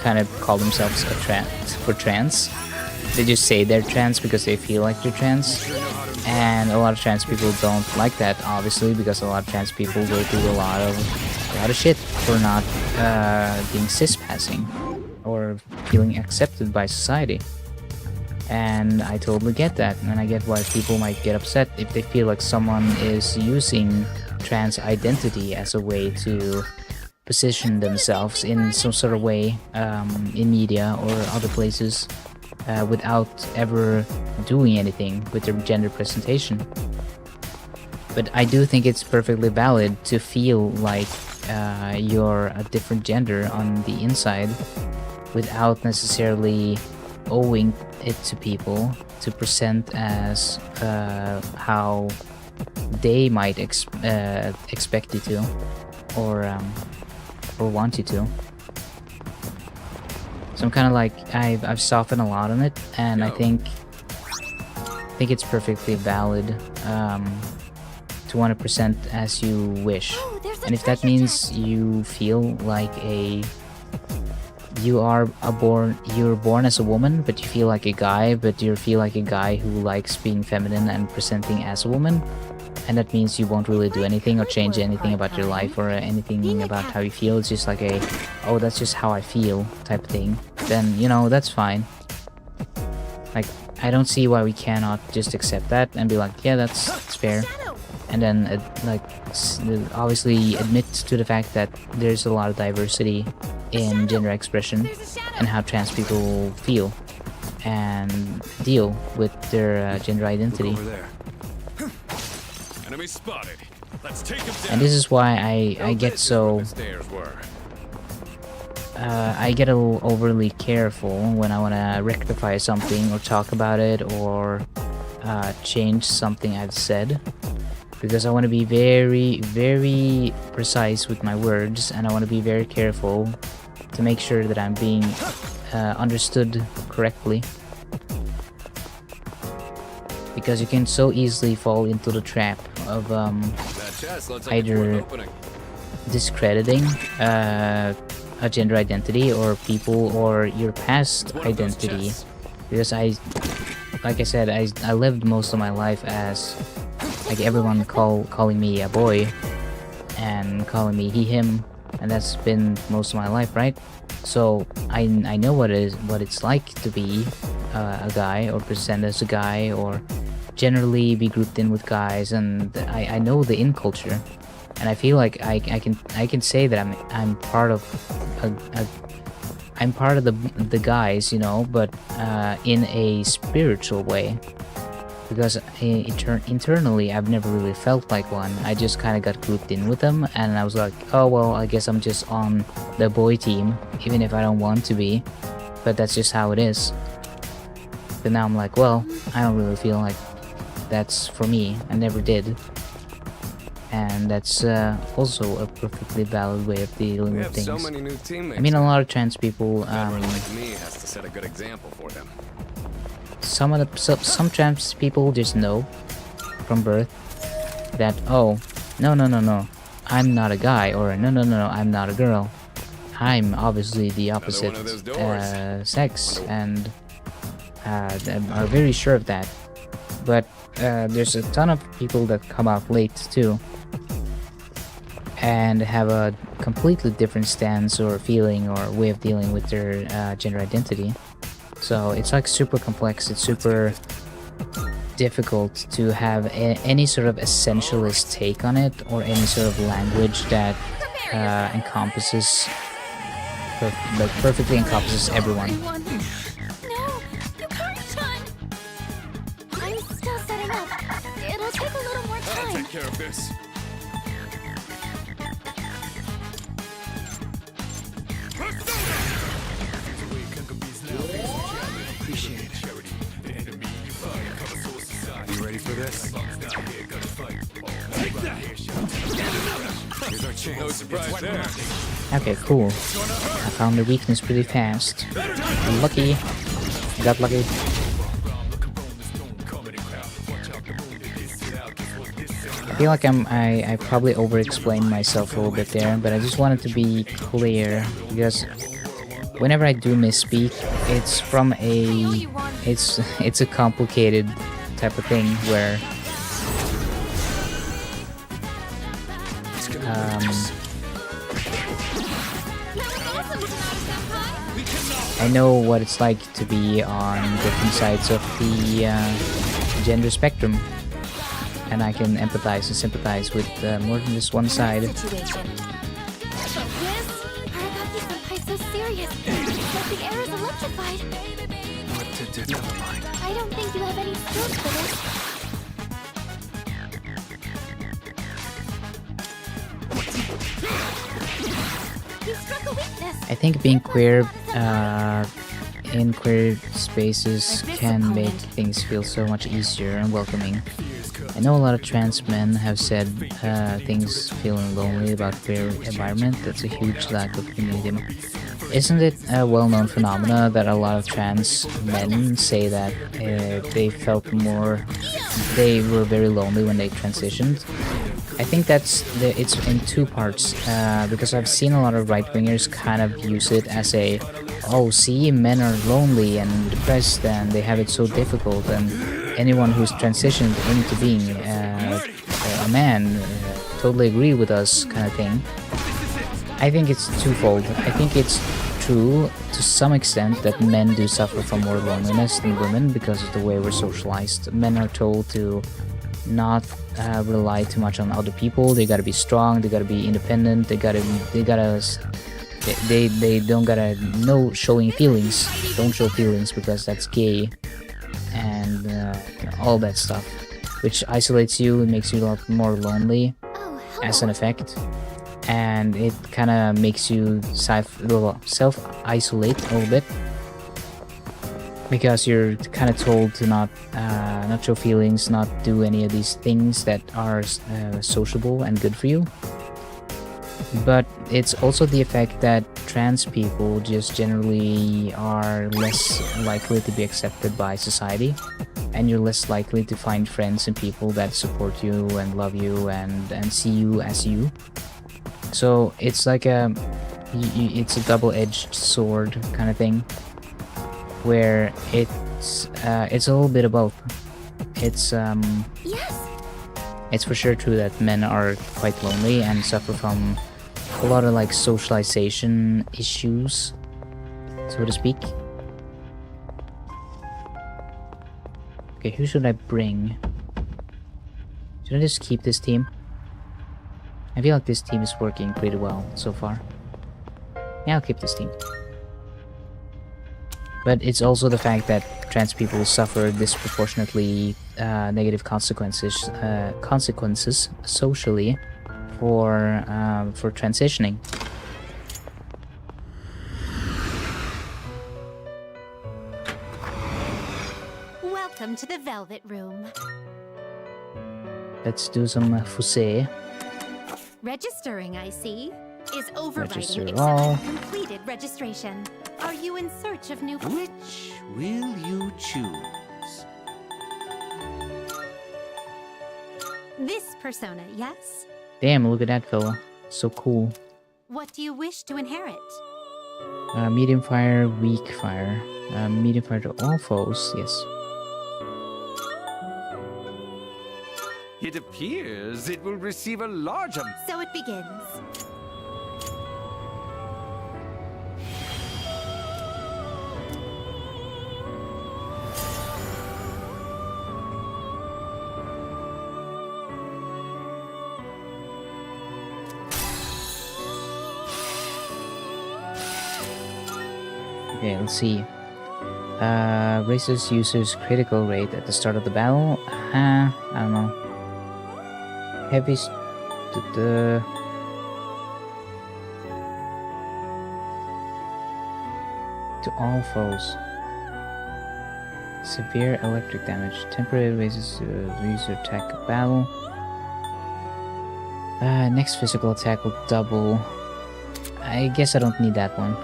kind of call themselves a trans. They just say they're trans because they feel like they're trans. And a lot of trans people don't like that, obviously, because a lot of trans people go through a lot of shit for not being cis-passing or feeling accepted by society. And I totally get that, and I get why people might get upset if they feel like someone is using trans identity as a way to position themselves in some sort of way in media or other places without ever doing anything with their gender presentation. But I do think it's perfectly valid to feel like you're a different gender on the inside without necessarily owing it to people to present as how they might expect you to or want you to. So I'm kind of like I've softened a lot on it, and I think it's perfectly valid to want to present as you wish. And if that means you feel like you're born as a woman, but you feel like a guy, but you feel like a guy who likes being feminine and presenting as a woman, and that means you won't really do anything or change anything about your life or anything about how you feel. It's just like oh, that's just how I feel type of thing. Then, that's fine. Like, I don't see why we cannot just accept that and be like, yeah, that's fair. And then, obviously admit to the fact that there's a lot of diversity in gender expression and how trans people feel and deal with their gender identity. Over there. Enemy spotted. Let's take him down. And this is why I get so I get a little overly careful when I want to rectify something or talk about it or change something I've said, because I want to be very, very precise with my words, and I want to be very careful to make sure that I'm being understood correctly, because you can so easily fall into the trap of either discrediting a gender identity or people or your past identity, because like I said, I lived most of my life as like everyone calling me a boy and calling me he him, and that's been most of my life, right? So I know what it's like to be a guy or present as a guy or generally be grouped in with guys, and I know the in culture, and I feel like I can say that I'm part of I'm part of the guys, but in a spiritual way, because internally I've never really felt like one. I just kind of got grouped in with them, and I was like, oh well, I guess I'm just on the boy team, even if I don't want to be, but that's just how it is. But now I'm like, well, I don't really feel like that's for me. I never did. And that's also a perfectly valid way of dealing with things. So many new teammates. I mean, a lot of trans people Everyone like me has to set a good example for them. some trans people just know from birth that, oh, no, I'm not a guy, or no, I'm not a girl. I'm obviously the opposite sex, and are very sure of that. But there's a ton of people that come out late too, and have a completely different stance or feeling or way of dealing with their gender identity. So it's like super complex. It's super difficult to have any sort of essentialist take on it, or any sort of language that encompasses, like perfectly encompasses everyone. Everyone. No, you can't run. I'm still setting up. It'll take a little more I'll time. take care of this. Appreciate it. You ready for this? Here's our chance. No surprise there. Okay, cool. I found the weakness pretty fast. Lucky. Got lucky. I feel like I probably over-explained myself a little bit there, but I just wanted to be clear, because whenever I do misspeak, it's from a it's a complicated type of thing where I know what it's like to be on different sides of the gender spectrum, and I can empathize and sympathize with more than just one side. Situation. Yes, Aragaki-senpai's so serious. But the air is electrified. What to do? Never mind. I don't think you have any skills for this. You struck a weakness. I think being queer in queer spaces can make things feel so much easier and welcoming. I know a lot of trans men have said things feeling lonely about queer environment. That's a huge lack of community. Isn't it a well-known phenomena that a lot of trans men say that they were very lonely when they transitioned? I think it's in two parts, because I've seen a lot of right-wingers kind of use it as a, oh, see, men are lonely and depressed and they have it so difficult, and anyone who's transitioned into being a man totally agree with us kind of thing. I think it's twofold. I think it's true to some extent that men do suffer from more loneliness than women because of the way we're socialized. Men are told to not rely too much on other people. They gotta be strong. They gotta be independent. They don't gotta know showing feelings. Don't show feelings because that's gay, and all that stuff, which isolates you and makes you a lot more lonely as an effect. And it kind of makes you self-isolate a little bit, because you're kind of told to not show feelings, not do any of these things that are sociable and good for you. But it's also the effect that trans people just generally are less likely to be accepted by society, and you're less likely to find friends and people that support you and love you and see you as you. So it's like it's a double-edged sword kind of thing, where it's a little bit of both. It's for sure true that men are quite lonely and suffer from a lot of like socialization issues, so to speak. Okay, who should I bring? Should I just keep this team? I feel like this team is working pretty well so far. Yeah, I'll keep this team. But it's also the fact that trans people suffer disproportionately negative consequences socially for transitioning. Welcome to the Velvet Room. Let's do some fusée. Registering, I see. Is overriding Register except all. completed registration. Are you in search of new... Which will you choose? This persona, yes? Damn, look at that fella. So cool. What do you wish to inherit? Medium fire, weak fire. Medium fire to all foes, yes. It appears it will receive a large amount. So it begins. Okay, let's see. Raises user's critical rate at the start of the battle. I don't know. Heavy. To all foes. Severe electric damage. Temporary raises user attack battle. Next physical attack will double. I guess I don't need that one.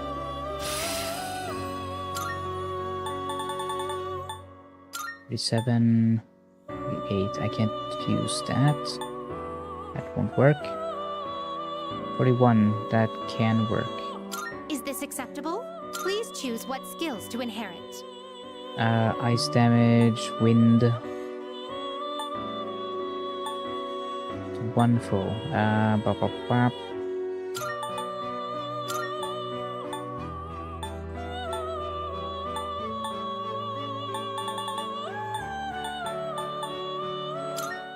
$37, $8. I can't use that. That won't work. 41. That can work. Is this acceptable? Please choose what skills to inherit. Ice damage, wind. One full. Bop, bop, bop.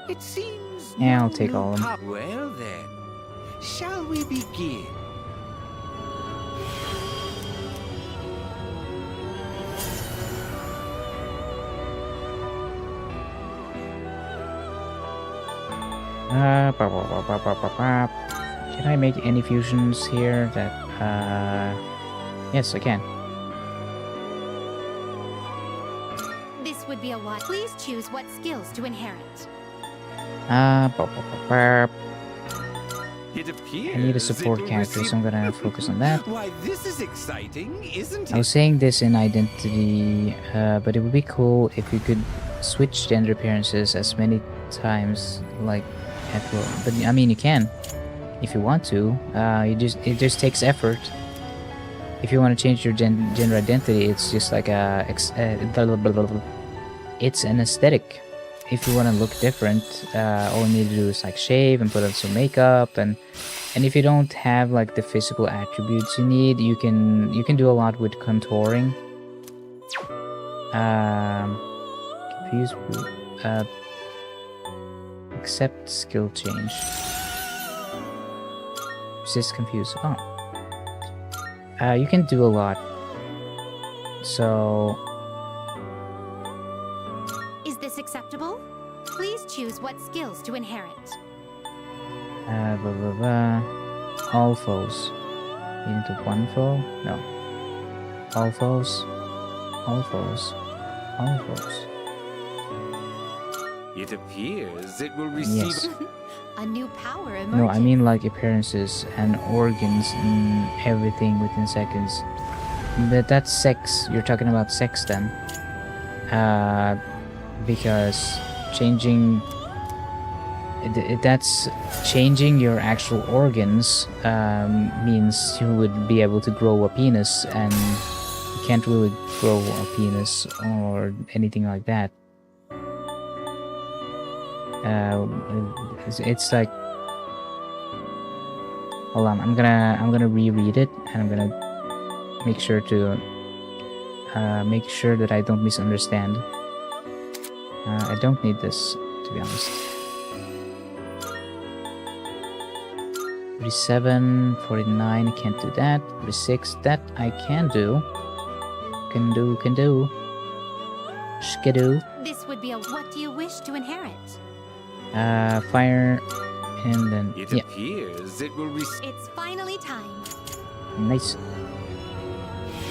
It seems. Yeah, I'll take all of them. Well then, shall we begin? Bop, bop, bop, bop, bop, bop, bop. Can I make any fusions here? That yes, I can. This would be a lot. Please choose what skills to inherit. Bop, bop, bop, bop. It appears I need a support it will character, so I'm gonna focus on that. Why, this is exciting, isn't I was it? saying this in Identity, but it would be cool if you could switch gender appearances as many times, like at will. But I mean, you can, if you want to. It just takes effort. If you want to change your gender identity, it's just like it's an aesthetic. If you want to look different, all you need to do is like shave and put on some makeup, and if you don't have like the physical attributes you need, you can do a lot with contouring. Confuse. Accept skill change. Resist confuse. Oh. You can do a lot. So. Is this acceptable? Please choose what skills to inherit. Blah, blah, blah. All foes. Into one foe? No. All foes. All foes. All foes. It appears it will receive. Yes. A new power emerges. No, I mean like appearances and organs and everything within seconds. That's sex. You're talking about sex then. Because changing that's changing your actual organs means you would be able to grow a penis, and you can't really grow a penis or anything like that. It's like, hold on, I'm gonna reread it, and I'm gonna make sure that I don't misunderstand. I don't need this, to be honest. 37, 49, I can't do that. 46, that I can do. Can do. Skidoo. This would be a what do you wish to inherit? Fire, and then, It yeah, appears it will receive. It's finally time. nice.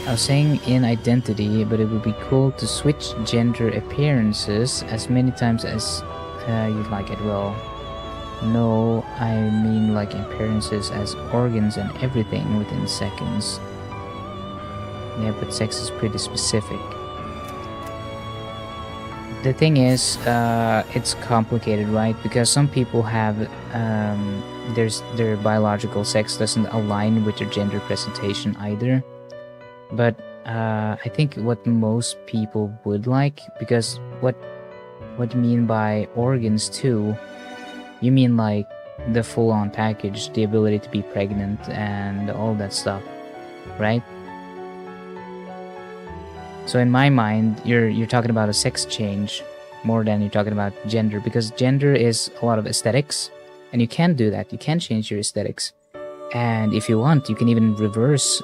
I was saying in Identity, but it would be cool to switch gender appearances as many times as you'd like it. Well, no, I mean like appearances as organs and everything within seconds. Yeah, but sex is pretty specific. The thing is, it's complicated, right? Because some people have, their biological sex doesn't align with their gender presentation either. But I think what most people would like, because what you mean by organs too, you mean like the full-on package, the ability to be pregnant and all that stuff, right? So in my mind, you're talking about a sex change more than you're talking about gender, because gender is a lot of aesthetics, and you can do that. You can change your aesthetics, and if you want, you can even reverse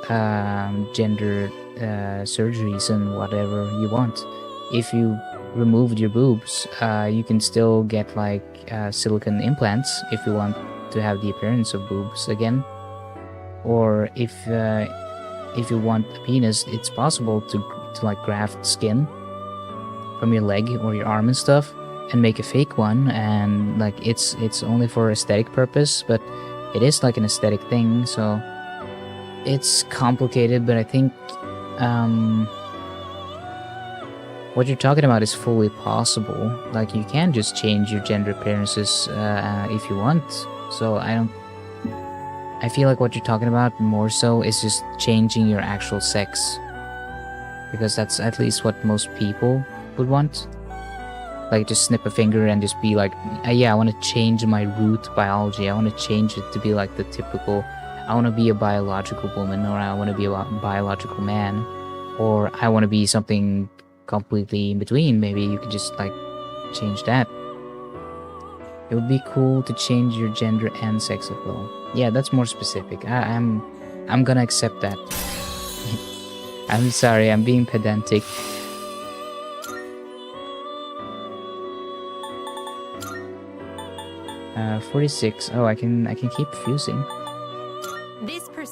gender surgeries and whatever you want. If you removed your boobs, you can still get like silicone implants if you want to have the appearance of boobs again. Or if you want a penis, it's possible to like graft skin from your leg or your arm and stuff and make a fake one, and like it's only for aesthetic purpose, but it is like an aesthetic thing, so it's complicated. But I think what you're talking about is fully possible. Like you can just change your gender appearances if you want. So I feel like what you're talking about more so is just changing your actual sex, because that's at least what most people would want. Like just snip a finger and just be like, yeah, I want to change my root biology. I want to change it to be like the typical, I want to be a biological woman, or I want to be a biological man, or I want to be something completely in between. Maybe you could just like change that. It would be cool to change your gender and sex as well. Yeah, that's more specific. I'm gonna accept that. I'm sorry, I'm being pedantic. Uh, 46. Oh, I can keep fusing.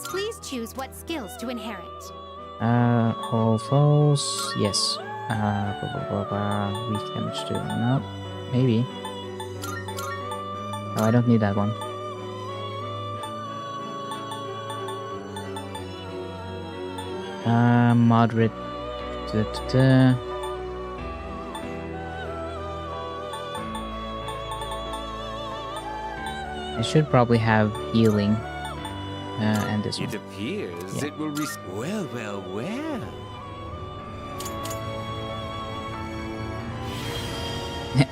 Please choose what skills to inherit. All foes. Yes. Weak damage too. No, maybe. Oh, I don't need that one. Moderate. I should probably have healing. And this one. It appears Yeah. it will well, well, well.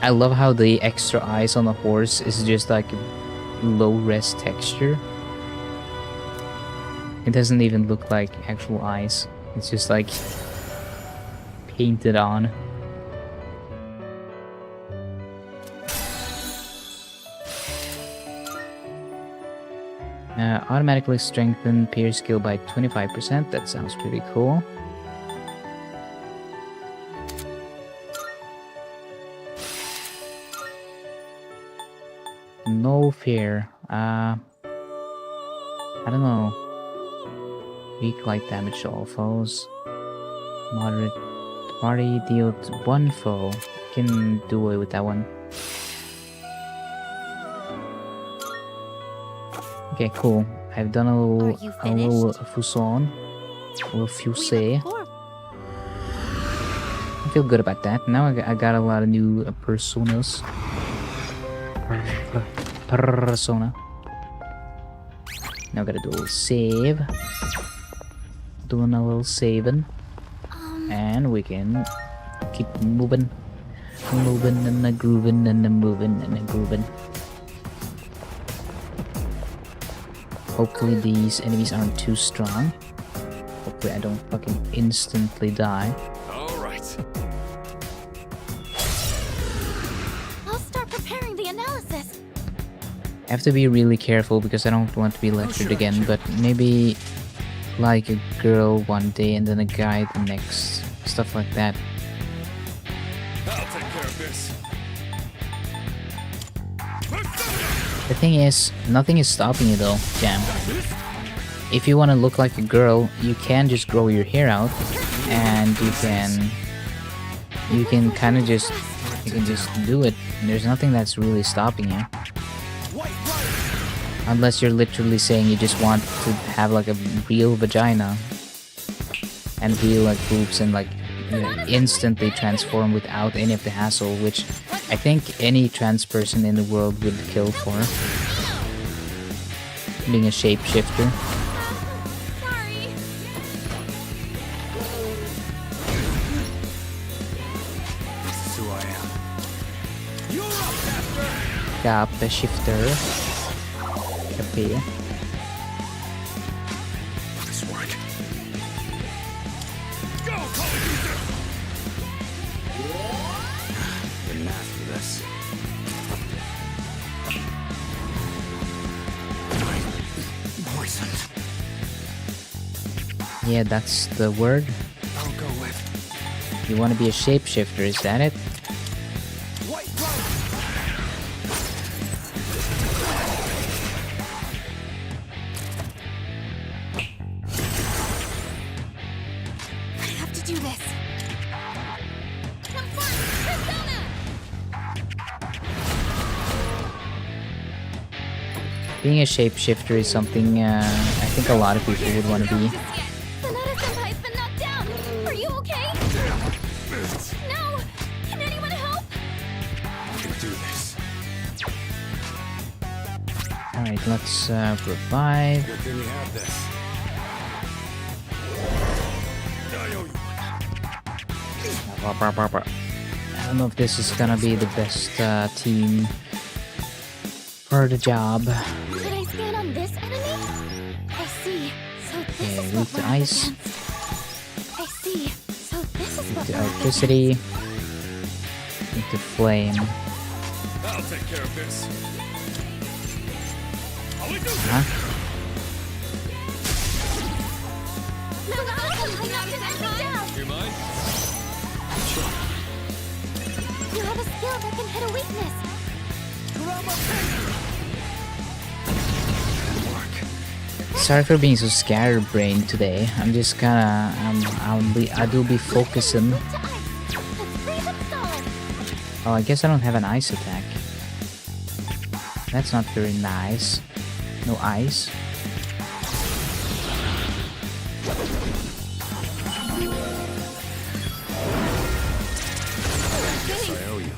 I love how the extra eyes on the horse is just like low-res texture. It doesn't even look like actual eyes. It's just like painted on. Automatically strengthen Pierce skill by 25%. That sounds pretty cool. No fear. I don't know. Weak light damage to all foes. Moderate party deals 1 foe. Can do away with that one. Okay, cool. I've done a little fuson. A little fuse. I feel good about that. Now I got a lot of new personas. Persona. Now I gotta do a little save. Doing a little saving. And we can keep moving. Moving and a grooving and a moving and a grooving. Hopefully these enemies aren't too strong. Hopefully I don't fucking instantly die. All right. I'll start preparing the analysis. I have to be really careful because I don't want to be lectured again, but maybe like a girl one day and then a guy the next. Stuff like that. I'll take care of this. The thing is, nothing is stopping you though, Jam. If you want to look like a girl, you can just grow your hair out, and you can kind of just do it. There's nothing that's really stopping you. Unless you're literally saying you just want to have like a real vagina and real like boobs and like instantly transform without any of the hassle, which I think any trans person in the world would kill for. Being a shapeshifter. Sorry. This is who I am. You're up, Casper. Cap shifter. Cafe. This work. Go, Call of Duty. You're mad for this. I'm poisoned. Yeah, that's the word. I'll go with You want to be a shapeshifter, is that it? white light. I have to do this. Confirm persona. Being a shapeshifter is something I think a lot of people would want to be. Sonata-senpai's been knocked down. Are you okay? No. Can anyone help? I can do this. Alright, let's revive. Good thing we have this. I don't know if this is gonna be the best team for the job. Should I scan on this enemy? I see. So this Okay, is root what to we're up ice. against. I see. So this is Need what to we're up against. electricity. Need to flame. I'll take care of this. Huh? Sonata-senpai knocked an enemy down. You mind? You have a skill that can hit a weakness. Sorry for being so scatterbrained today. I'm just gonna I do be focusing. Root to ice. Let's freeze it solid. Oh, I guess I don't have an ice attack. That's not very nice. No ice. I owe you.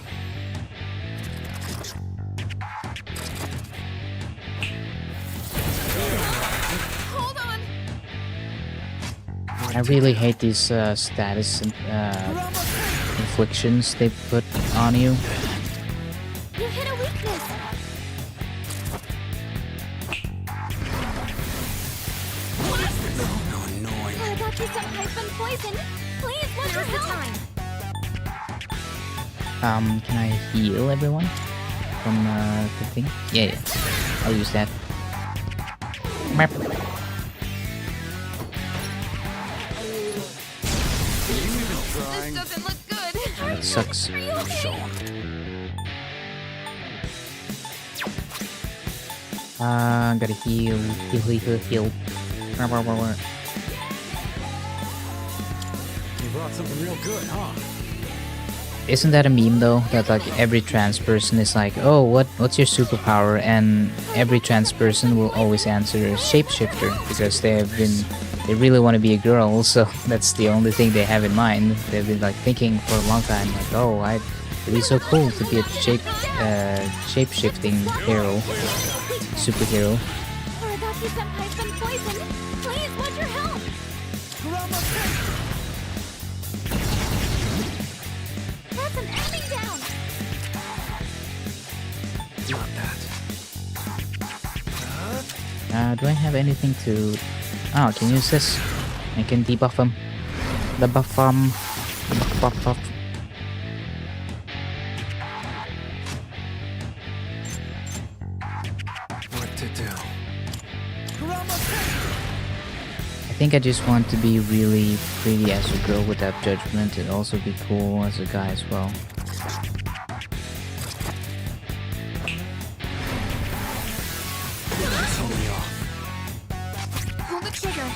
Hold on. I really hate these status inflictions they put on you. You hit a weakness. How annoying. Aragaki-senpai's been poisoned. Please, what's your help? Can I heal everyone from the thing? Yeah, yeah. I'll use that. Map. This doesn't look good. That sucks. Are you okay? Gotta heal. Heal. You brought something real good, huh? Isn't that a meme though? That like every trans person is like, oh, what's your superpower? And every trans person will always answer shapeshifter because they really want to be a girl, so that's the only thing they have in mind. They've been like thinking for a long time, like, oh, it'd be so cool to be a shape-shifting hero, superhero. Aragaki-senpai's been poisoned. Please, what's your help? That's an enemy down. Not that. Do I have anything to... Oh, I can use this. I can debuff him. Debuff him. Buff. What to do? I think I just want to be really pretty as a girl without judgment and also be cool as a guy as well. Hold me off. Pull the trigger.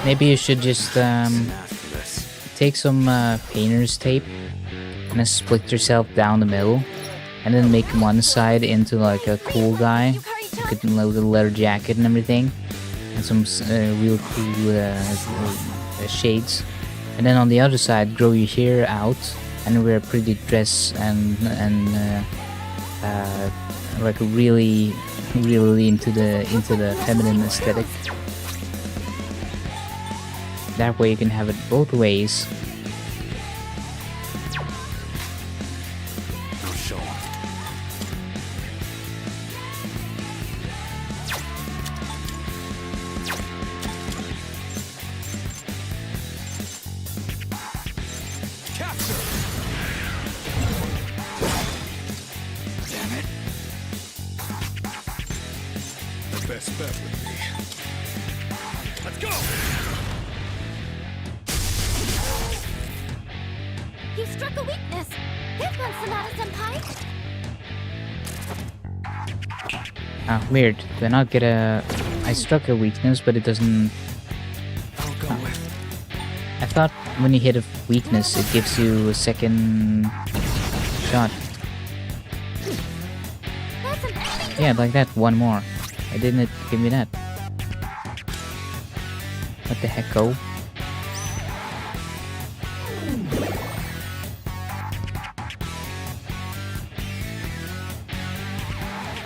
Maybe you should just After this. take some painter's tape and then split yourself down the middle and then make one side into like a cool guy with a leather jacket and everything and some real cool shades, and then on the other side grow your hair out and wear a pretty dress and like really into the feminine aesthetic. That way you can have it both ways. No show. Capture. mess back with me. Let's go! You struck a weakness. This one's Sonata-senpai. Ah, weird. Do I not get a... I struck a weakness, but it doesn't... I'll go with. I thought when you hit a weakness, it gives you a second shot. That's an enemy. Yeah, like that. One more. Why didn't it give me that? What the heck, go?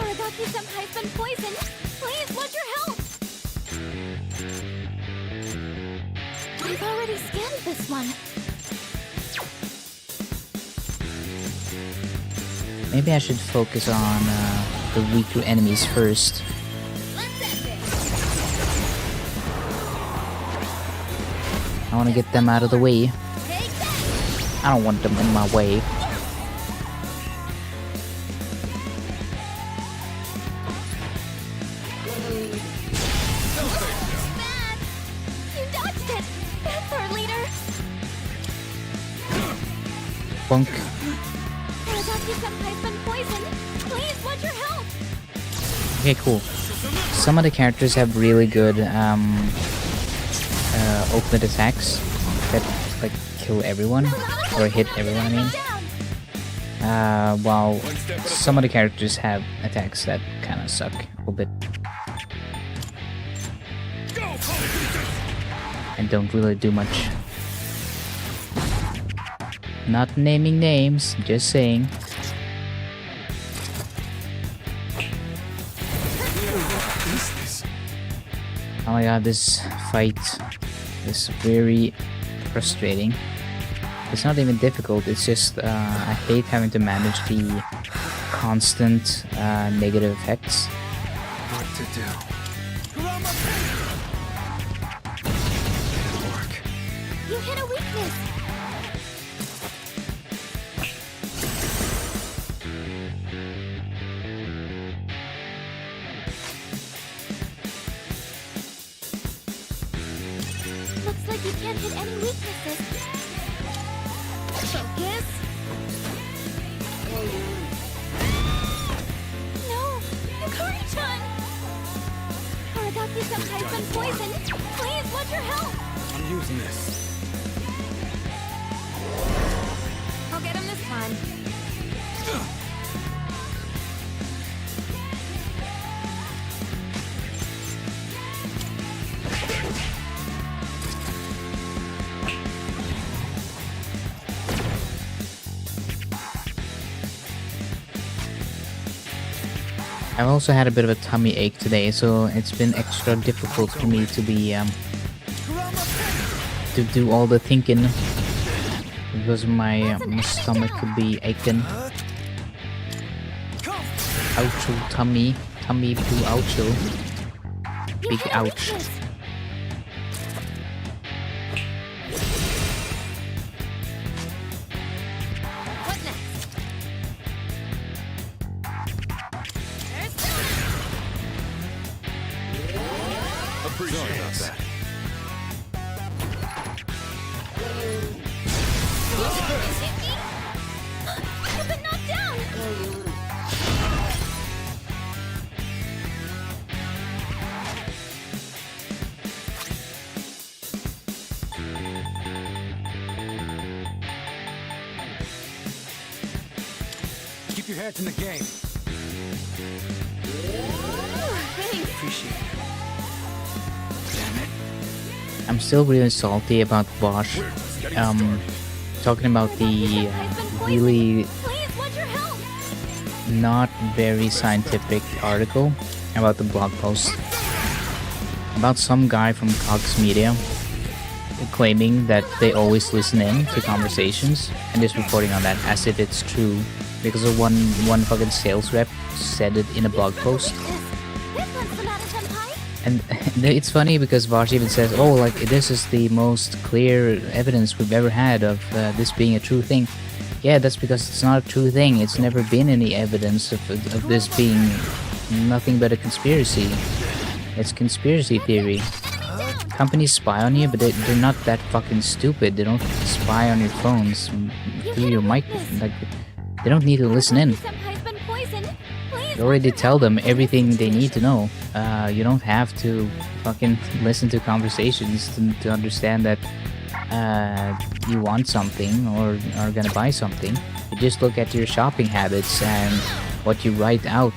Aragaki-senpai's been poisoned. Please, want your help. I've already scanned this one. Maybe I should focus on the weaker enemies first. I want to get them out of the way. I don't want them in my way. Bad. You dodged it. That's our leader. Bonk. Aragaki-senpai's been poisoned. Please, want your help. Okay, cool. Some of the characters have really good ultimate attacks that like kill everyone or hit everyone. I mean, while some of the characters have attacks that kind of suck a little bit and don't really do much. Not naming names, just saying. Oh my god, this fight is very frustrating. It's not even difficult, it's just I hate having to manage the constant negative effects. What to do? It'll work. You hit a weakness. Looks like you can't hit any weaknesses. Focus. No, Yukari-chan. Aragaki-senpai's been poisoned. Please, want your help. I'm using this. I'll get him this time. I've also had a bit of a tummy ache today, so it's been extra difficult for me to be to do all the thinking because my stomach could be aching. Oucho tummy to oucho. You Big hit a ouch. weakness. What next? There's Sorry about that. Stinky? You've been knocked down. Keep your heads in the game. Thanks. Appreciate it. Damn it. I'm still really salty about Bosch talking about the really Please, want your help. not very scientific article about the blog post about some guy from Cox Media claiming that they always listen in to conversations and just reporting on that as if it's true because of one fucking sales rep said it in a blog post. This one's Sonata-senpai. And it's funny because Vosh even says, oh, like, this is the most clear evidence we've ever had of this being a true thing. Yeah, that's because it's not a true thing. It's never been any evidence of this being nothing but a conspiracy. It's conspiracy theory. Companies spy on you, but they're not that fucking stupid. They don't spy on your phones through your mic. Like, they don't need to listen in. Senpai's been poisoned. Please. You already tell them everything they need to know. You don't have to fucking listen to conversations to understand that you want something or are gonna buy something. You just look at your shopping habits and what you write out.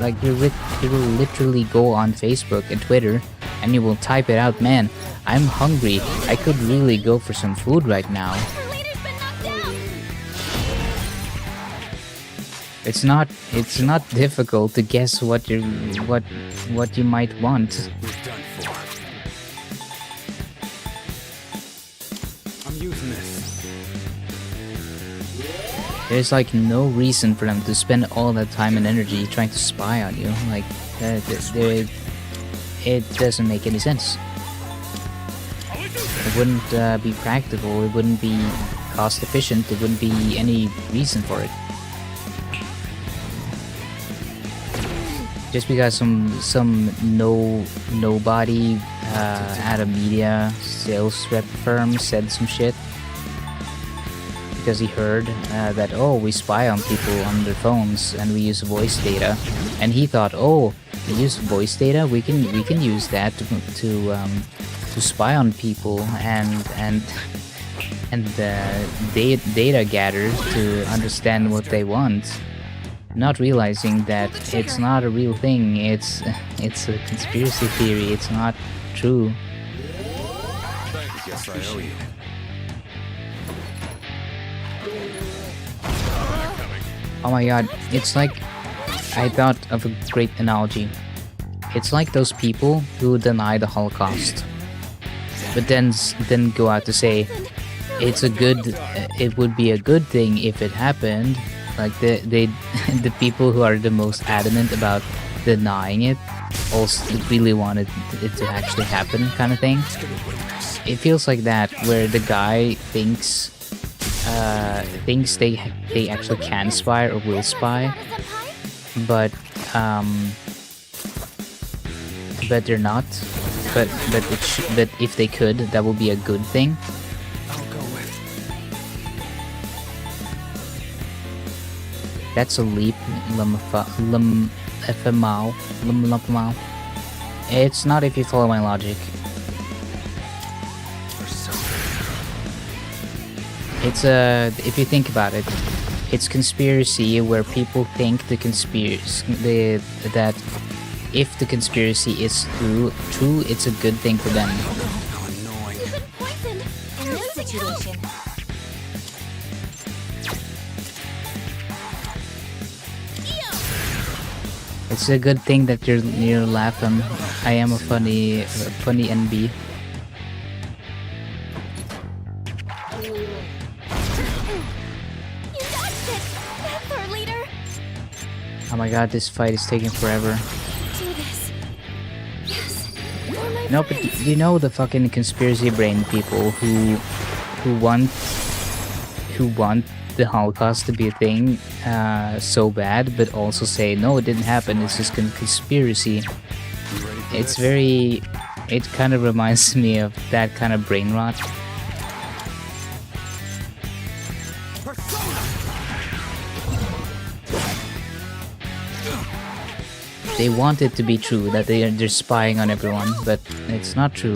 Like you will literally go on Facebook and Twitter and you will type it out. Man, I'm hungry. I could really go for some food right now. Her leader's been knocked down. It's not difficult to guess what you might want. We're done for. I'm using this. There's like no reason for them to spend all that time and energy trying to spy on you. Like, it doesn't make any sense. It wouldn't be practical. It wouldn't be cost efficient. There wouldn't be any reason for it. Just because some nobody at a media sales rep firm said some shit. Because he heard that, oh, we spy on people on their phones and we use voice data, and he thought, oh, we use voice data, we can use that to spy on people and data gather to understand what they want, not realizing that it's not a real thing. It's a conspiracy theory. It's not true. Guess I owe you. Oh my god, it's like, I thought of a great analogy. It's like those people who deny the Holocaust, but then go out to say it would be a good thing if it happened. Like the people who are the most adamant about denying it also really wanted it to actually happen, kind of thing. It feels like that, where the guy thinks they actually can spy or will spy, but they're not. But if they could, that would be a good thing. I'll go with. That's a leap, FMAO. It's not if you follow my logic. It's if you think about it, it's conspiracy where people think that if the conspiracy is true, it's a good thing for them. How annoying. You've been poisoned. In this situation. It's a good thing that you're laughing. I am a funny Enby. Oh my god, this fight is taking forever. Do this. Yes. You're my No, but friends. you know the fucking conspiracy brain people who want the Holocaust to be a thing so bad, but also say no, it didn't happen. It's just conspiracy. It's very. It kind of reminds me of that kind of brain rot. They want it to be true that they're spying on everyone, but it's not true.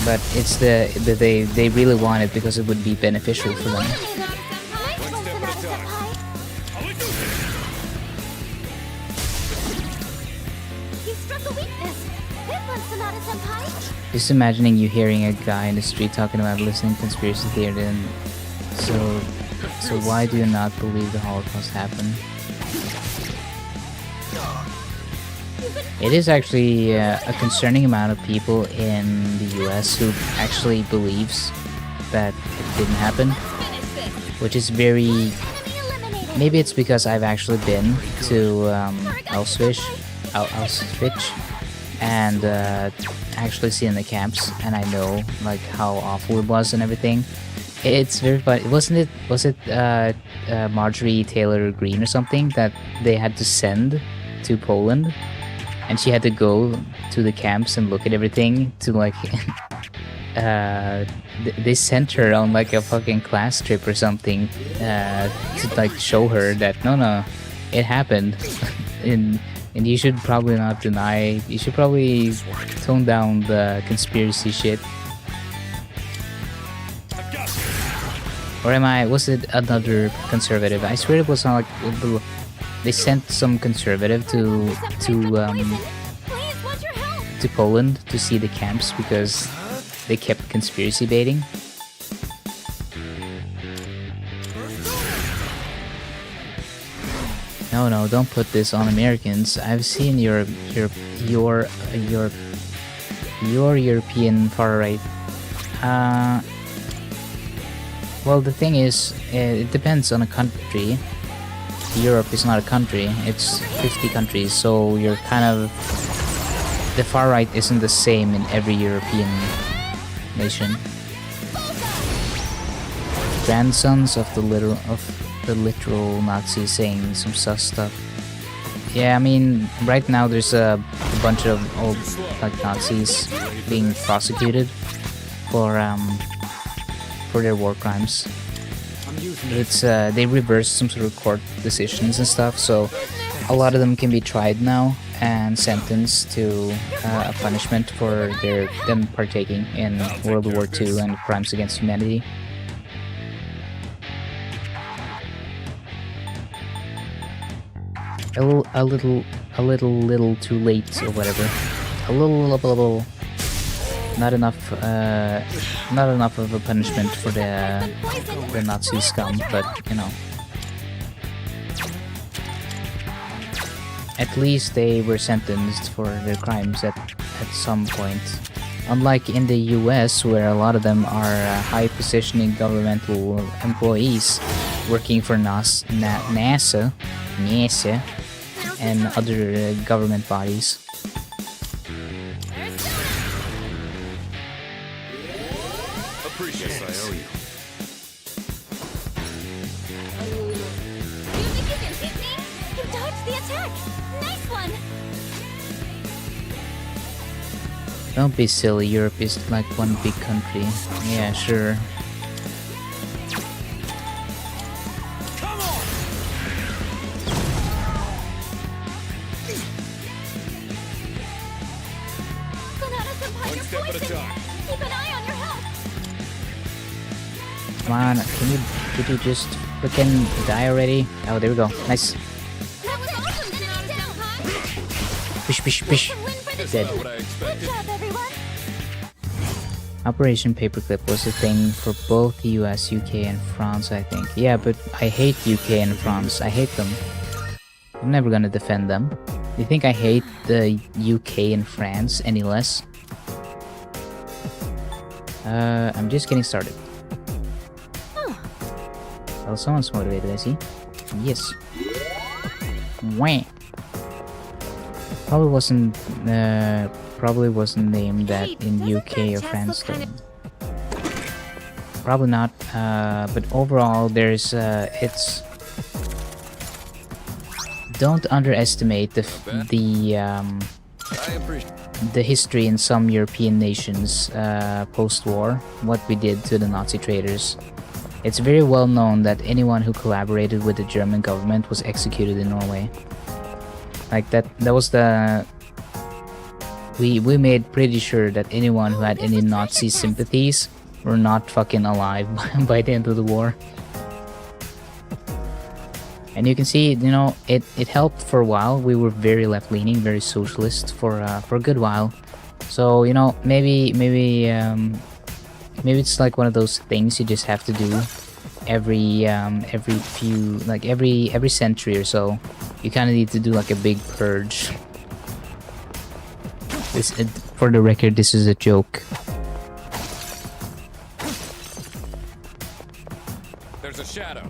But it's they really want it because it would be beneficial for them. Nice one, Sonata-senpai. You struck a weakness. Good one, Sonata-senpai. Just imagining you hearing a guy in the street talking about listening to conspiracy theory, and so why do you not believe the Holocaust happened? It is actually a concerning amount of people in the US who actually believes that it didn't happen, which is very. Maybe it's because I've actually been to Auschwitz, and actually seen the camps, and I know like how awful it was and everything. It's very funny. Wasn't it? Was it Marjorie Taylor Greene or something that they had to send to Poland, and she had to go to the camps and look at everything to like. They sent her on like a fucking class trip or something to like show her that no, it happened, and you should probably not deny. You should probably tone down the conspiracy shit. Or am I? Was it another conservative? I swear it was not like they sent some conservative to Please want your help. to Poland to see the camps because they kept conspiracy baiting. No, don't put this on Americans. I've seen your European far right. Well, the thing is, it depends on a country. Europe is not a country; it's 50 countries, so you're kind of the far right isn't the same in every European nation. Grandsons of the literal Nazis saying some sus stuff. Yeah, I mean, right now there's a bunch of old like Nazis being prosecuted for their war crimes. It's they reversed some sort of court decisions and stuff, so a lot of them can be tried now and sentenced to a punishment for them partaking in World War II and crimes against humanity. A little too late or whatever. A little not enough of a punishment for the Nazi scum, but you know. At least they were sentenced for their crimes at some point. Unlike in the US, where a lot of them are high-positioning governmental employees working for NASA, and other government bodies. Appreciate I owe you. You think you can hit me? You dodged the attack. Nice one. Don't be silly, Europe is like one big country. Yeah, sure. Step at a time. Keep an eye on your health. Come on, could you just freaking die already? Oh, there we go. Nice. That was awesome. Didn't down, huh? Pish, pish, pish. Dead. What I Good expected. job, everyone. Operation Paperclip was a thing for both the US, UK, and France, I think. Yeah, but I hate UK and France. I hate them. I'm never gonna defend them. You think I hate the UK and France any less? I'm just getting started. Well, someone's motivated, I see. Yes. Wah. Probably wasn't named that in UK or France though. Probably not. But overall, there's it's. Don't underestimate the I appreciate. history in some European nations post-war, what we did to the Nazi traitors. It's very well known that anyone who collaborated with the German government was executed in Norway. Like that was the... We made pretty sure that anyone who had any Nazi sympathies were not fucking alive by the end of the war. And you can see, you know, it helped for a while. We were very left-leaning, very socialist for a good while. So, you know, maybe it's like one of those things you just have to do every century or so. You kind of need to do like a big purge. For the record, this is a joke. There's a shadow.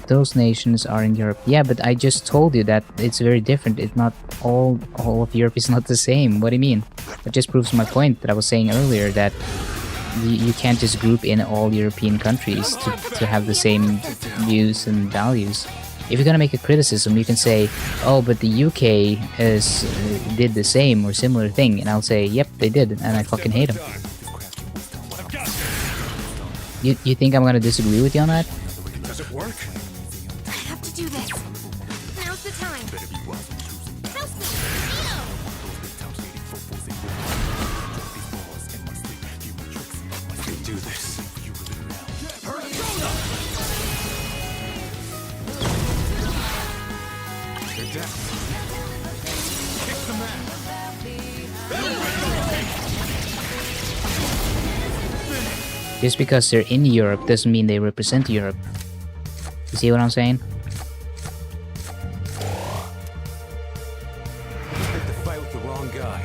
Those nations are in Europe. Yeah, but I just told you that it's very different. It's not all of Europe is not the same. What do you mean? That just proves my point that I was saying earlier, that you can't just group in all European countries to have the same views and values. If you're gonna make a criticism, you can say, "Oh, but the UK did the same or similar thing," and I'll say, "Yep, they did," and I fucking hate them. You think I'm gonna disagree with you on that? Does it work? I have to do this. Now's the time. Help me. I can do this. They're down. Kick the mat. Just because they're in Europe doesn't mean they represent Europe. You see what I'm saying? Picked the fight with the wrong guy.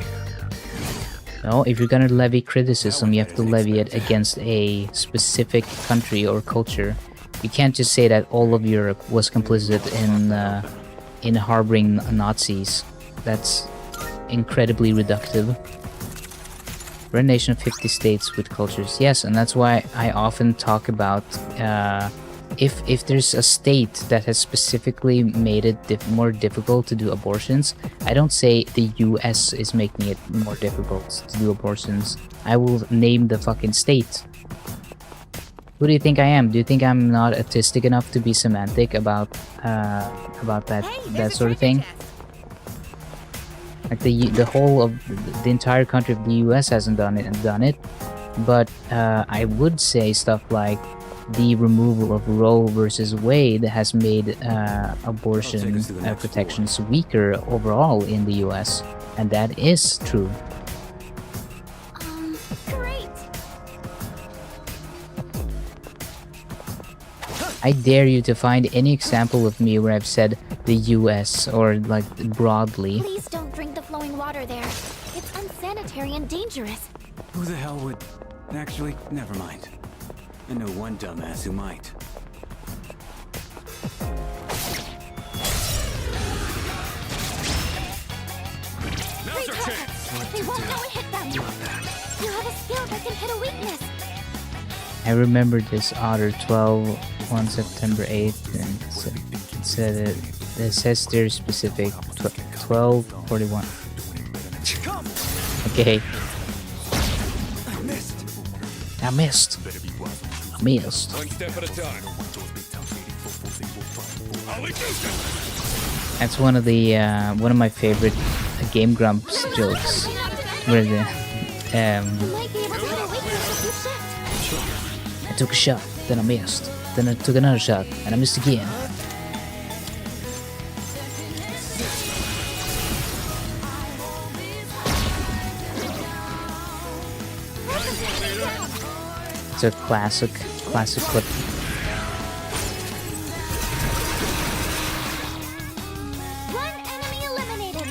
No, if you're gonna levy criticism, you have to levy it against a specific country or culture. You can't just say that all of Europe was complicit in harboring Nazis. That's incredibly reductive. We're a nation of 50 states with cultures. Yes, and that's why I often talk about if there's a state that has specifically made it more difficult to do abortions, I don't say the US is making it more difficult to do abortions. I will name the fucking state. Who do you think I am? Do you think I'm not autistic enough to be semantic about that sort of thing? Like the whole of the entire country of the US hasn't done it, but I would say stuff like the removal of Roe versus Wade has made abortion protections weaker overall in the US, and that is true. Great. I dare you to find any example of me where I've said the US or like broadly. Please don't drink the flowing water there. It's unsanitary and dangerous. Who the hell would... Actually, never mind. I know one dumbass who might. Now's our chance! They won't know it hit them. You have a skill that can hit a weakness. I remember this Otter 12 on September 8th, and it says they're specific 1241. Okay. I missed. One step at a time. That's one of my favorite Game Grumps jokes. Where the You might be able to hit a weakness if you shift. I took a shot, then I missed, then I took another shot, and I missed again. It's a classic clip. One enemy eliminated.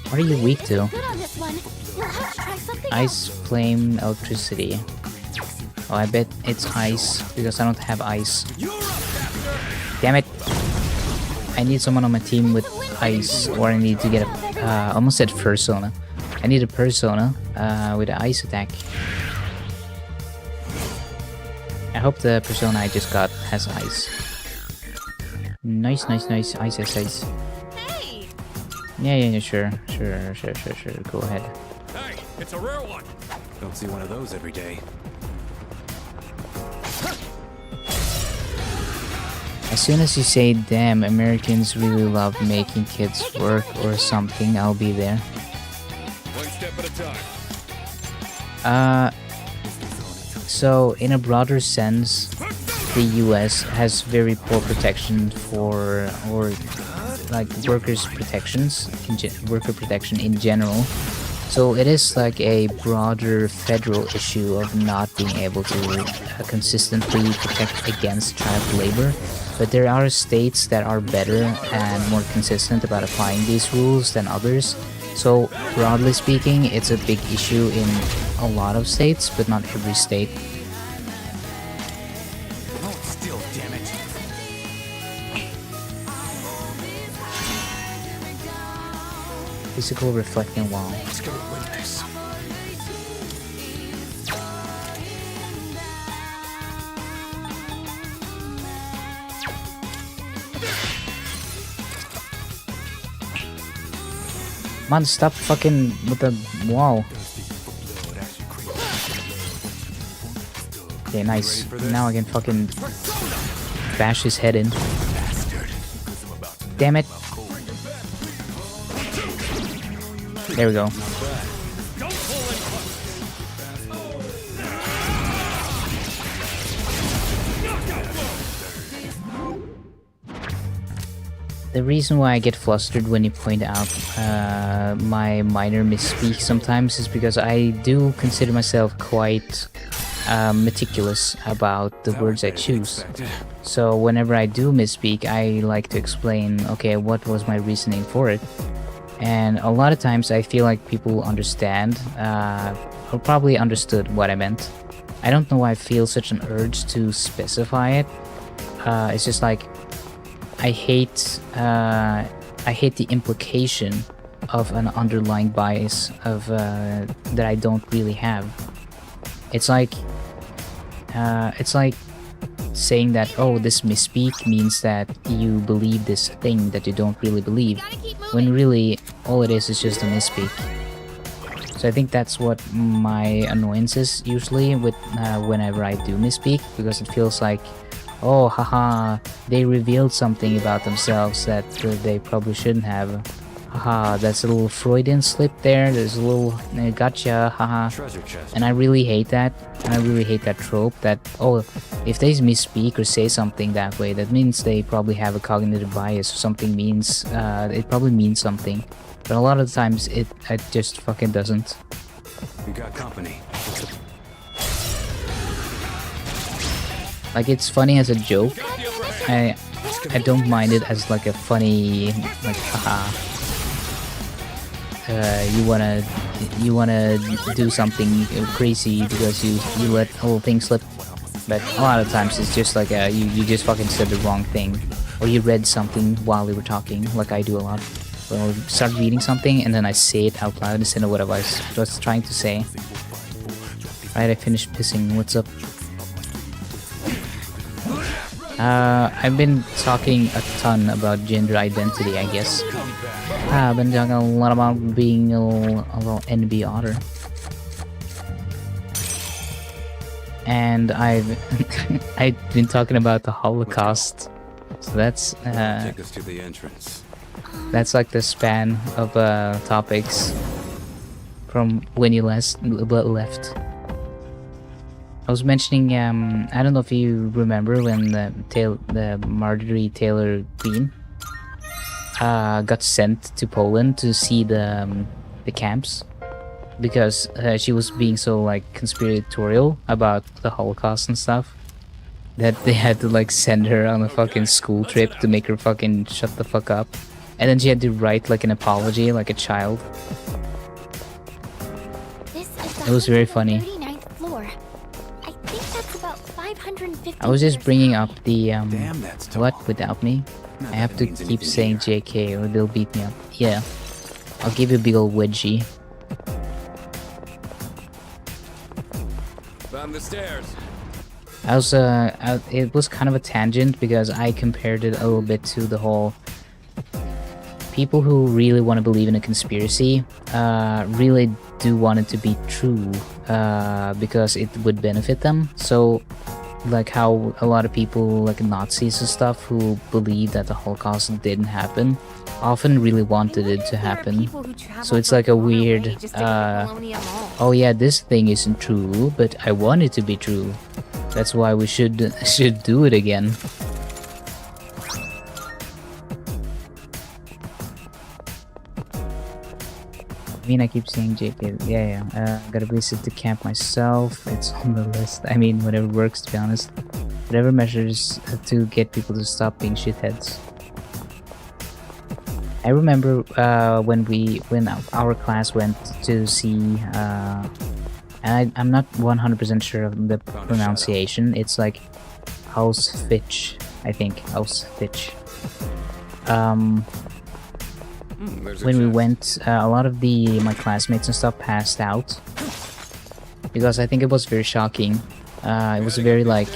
What are you weak to? Good on this one. You'll have to try something Ice, flame, electricity. Oh, I bet it's ice because I don't have ice. Damn it! I need someone on my team with ice, or I need to get a. Almost said persona. I need a persona with an ice attack. I hope the persona I just got has ice. Nice. Ice. Hey! Yeah, sure. Go ahead. Hey, it's a rare one. Don't see one of those every day. As soon as you say, damn, Americans really love making kids work or something, I'll be there. One step at a time. So in a broader sense, the US has very poor protection for, or like worker protection in general. So it is like a broader federal issue of not being able to consistently protect against child labor. But there are states that are better and more consistent about applying these rules than others. So broadly speaking, it's a big issue in a lot of states, but not every state. Hold still, damn it. Physical reflecting wall. Let's go win this. Man, stop fucking with the wall. Okay, nice. Now I can fucking bash his head in. Damn it. There we go. The reason why I get flustered when you point out my minor misspeak sometimes is because I do consider myself quite meticulous about the words I choose. So whenever I do misspeak, I like to explain, okay, what was my reasoning for it? And a lot of times I feel like people understand, or probably understood what I meant. I don't know why I feel such an urge to specify it. It's just like, I hate the implication of an underlying bias of that I don't really have. It's like saying that, oh, this misspeak means that you believe this thing that you don't really believe, when really all it is just a misspeak. So I think that's what my annoyance is usually with whenever I do misspeak, because it feels like, oh, haha, they revealed something about themselves that they probably shouldn't have. Haha, that's a little Freudian slip there. There's a little gotcha, haha. And I really hate that. And I really hate that trope that, oh, if they misspeak or say something that way, that means they probably have a cognitive bias or something means, it probably means something. But a lot of the times it just fucking doesn't. We got company. Like, it's funny as a joke. I don't mind it as like a funny, like, haha. You wanna do something crazy because you let a little thing slip. But a lot of times it's just like you just fucking said the wrong thing, or you read something while we were talking, like I do a lot. So I'll start reading something and then I say it out loud instead of what I was trying to say. Right, I finished pissing. What's up? I've been talking a ton about gender identity, I guess. I've been talking a lot about being a little Enby otter. And I've been talking about the Holocaust. So that's Take us to the entrance. that's like the span of topics from when you last left. I was mentioning, I don't know if you remember when the Marjorie Taylor Greene got sent to Poland to see the camps, because she was being so like conspiratorial about the Holocaust and stuff, that they had to like send her on a fucking school trip to make her fucking shut the fuck up, and then she had to write like an apology like a child. It was very funny. 39th floor. I think that's about 550 I was just meters bringing high. up the Damn, that's tall. what without me. Not I have that to it means keep anything saying here. JK or they'll beat me up. Yeah, I'll give you a big old wedgie. Found the stairs. I was it was kind of a tangent because I compared it a little bit to the whole people who really want to believe in a conspiracy really do want it to be true because it would benefit them. So like how a lot of people like Nazis and stuff who believe that the Holocaust didn't happen often really wanted it to happen. So it's like a weird oh yeah, this thing isn't true, but I want it to be true. That's why we should do it again. I mean, I keep saying JK. Yeah. Gotta visit the camp myself. It's on the list. I mean, whatever works, to be honest. Whatever measures to get people to stop being shitheads. I remember when our class went to see, and I'm not 100% sure of the pronunciation. It's like Auschwitz, I think. Auschwitz. There's a when we chest. went, a lot of my classmates and stuff passed out because I think it was very shocking. It was very like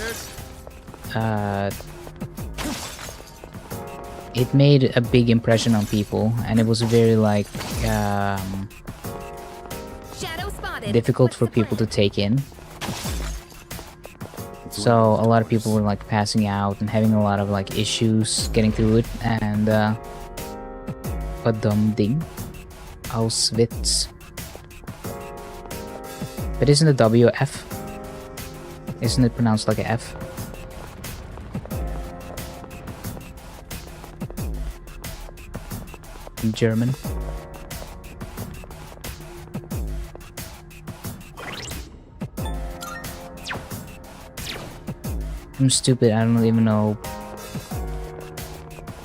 it made a big impression on people, and it was very like Shadow spotted. difficult What's for the people to plan? take in. So a lot of people were like passing out and having a lot of like issues getting through it, and ding Auschwitz. But isn't the W a F? Isn't it pronounced like a F? In German. I'm stupid, I don't even know.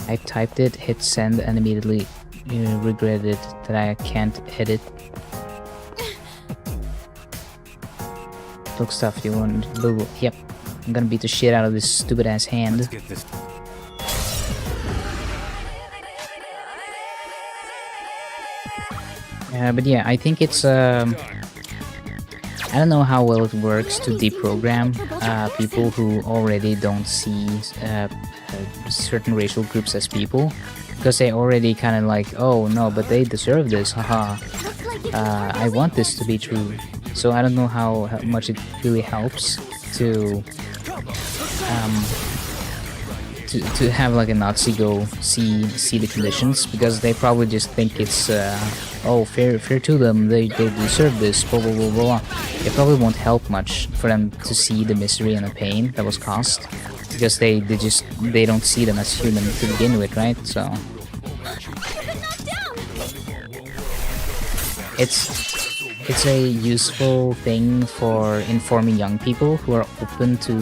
I typed it, hit send, and immediately regretted that I can't edit. Look stuff you want. Boo. Yep. I'm gonna beat the shit out of this stupid ass hand. Let's get this. But yeah, I think it's I don't know how well it works to deprogram people who already don't see certain racial groups as people, because they already kind of like, oh no, but they deserve this, haha. Looks like you I want this to be true. So I don't know how much it really helps to have like a Nazi go see the conditions, because they probably just think it's oh, fair to them, they deserve this, blah blah blah blah. It probably won't help much for them to see the misery and the pain that was caused, because they don't see them as human to begin with, right? So it's a useful thing for informing young people who are open to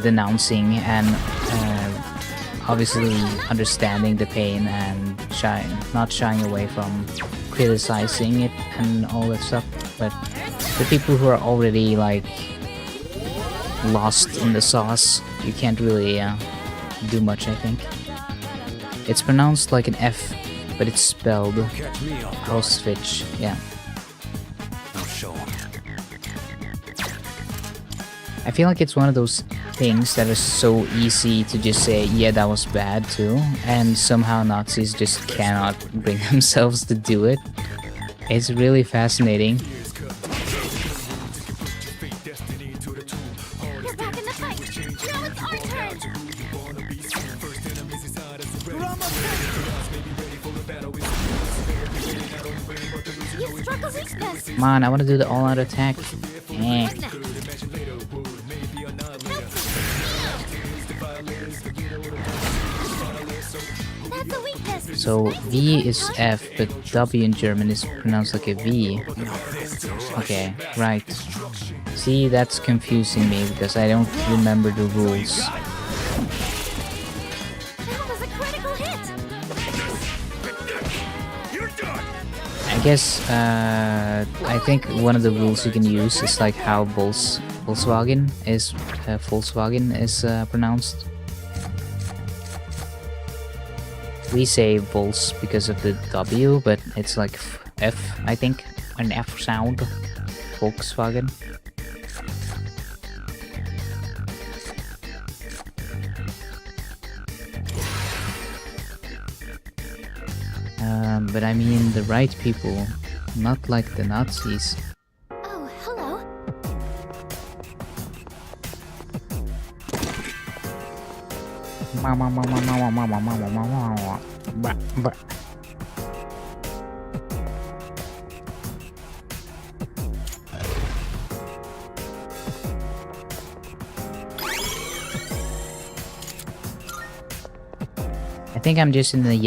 denouncing and obviously understanding the pain and not shying away from criticizing it and all that stuff. But the people who are already like lost in the sauce, you can't really do much, I think. It's pronounced like an F, but it's spelled Catch me off guard. Auschwitz. Yeah. I'll show 'em. I feel like it's one of those things that is so easy to just say, yeah, that was bad too, and somehow Nazis just cannot bring themselves to do it. It's really fascinating. You're back in the fight. Now it's our turn. You struggle weakness. Come on, I want to do the all-out attack. Eh. What's next? That's a weakness. So V is F, but W in German is pronounced like a V. Okay, right. See, that's confusing me because I don't remember the rules. That was a critical hit. I guess I think one of the rules you can use is like how Volkswagen is pronounced. We say Vols because of the W, but it's like F, I think, an F sound. Volkswagen. But I mean the right people, not like the Nazis. Oh, hello. I think I'm just in the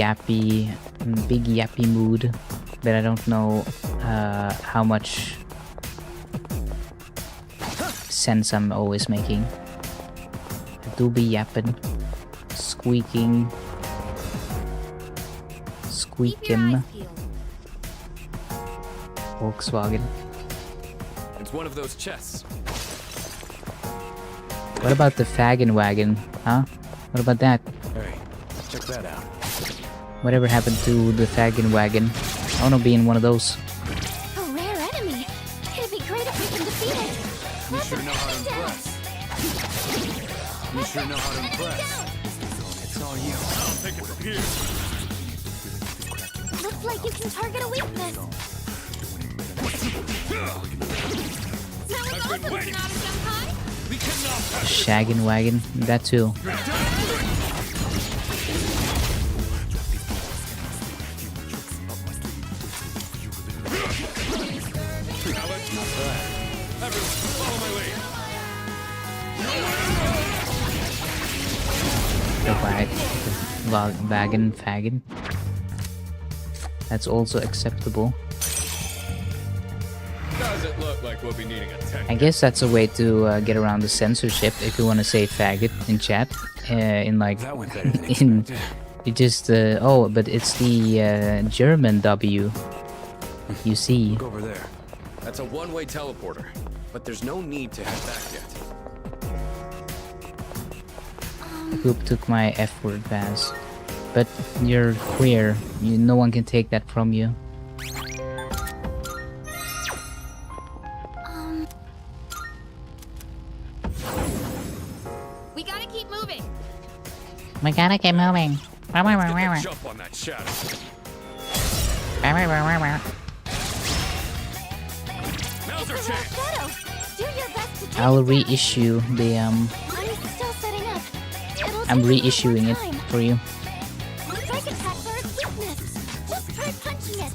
big yappy mood, but I don't know how much sense I'm always making. I do be yapping, squeaking, Keep your eyes squeaking. peeled. Volkswagen. It's one of those chests. What about the fagin wagon, huh? What about that? Hey, check that out. Whatever happened to the fagin wagon? I wanna be in one of those. A rare enemy. It'd be great if we can defeat it. You sure know how to impress. You sure know how to impress. It's all you. I'll take it from here. Looks like you can target a weakness. I've been waiting. We cannot. Shaggin' wagon, that too. Not bad. Everyone, follow my lead. The wagon, fagin. That's also acceptable. Doesn't look like we'll be needing a tech. I guess that's a way to get around the censorship if you want to say faggot in chat. In like, That went better than in expected. you just oh, but it's the German W. You see, Look over there. That's a one-way teleporter, but there's no need to head back yet. Poop took my F word pass, but you're queer. No one can take that from you. We gotta keep moving. We gotta keep moving. Get that jump on that shadow. Now's our chance. Shadow, do your best to take I'll it down. reissue the I'm still setting up. It'll I'm take a reissuing it little time. for you. Strike attacks are its weakness. Just try punching it.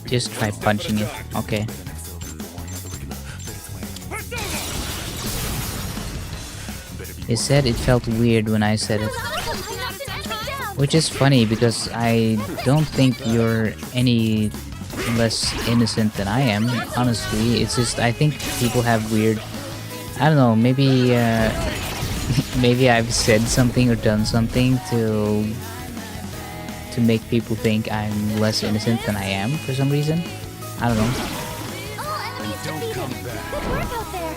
Just try punching it. Okay. It said it felt weird when I said it. Which is funny because I don't think you're any less innocent than I am, honestly. It's just I think people have weird, I don't know, maybe maybe I've said something or done something to make people think I'm less innocent than I am for some reason. I don't know. All enemies Don't defeated. come back. Good work out there.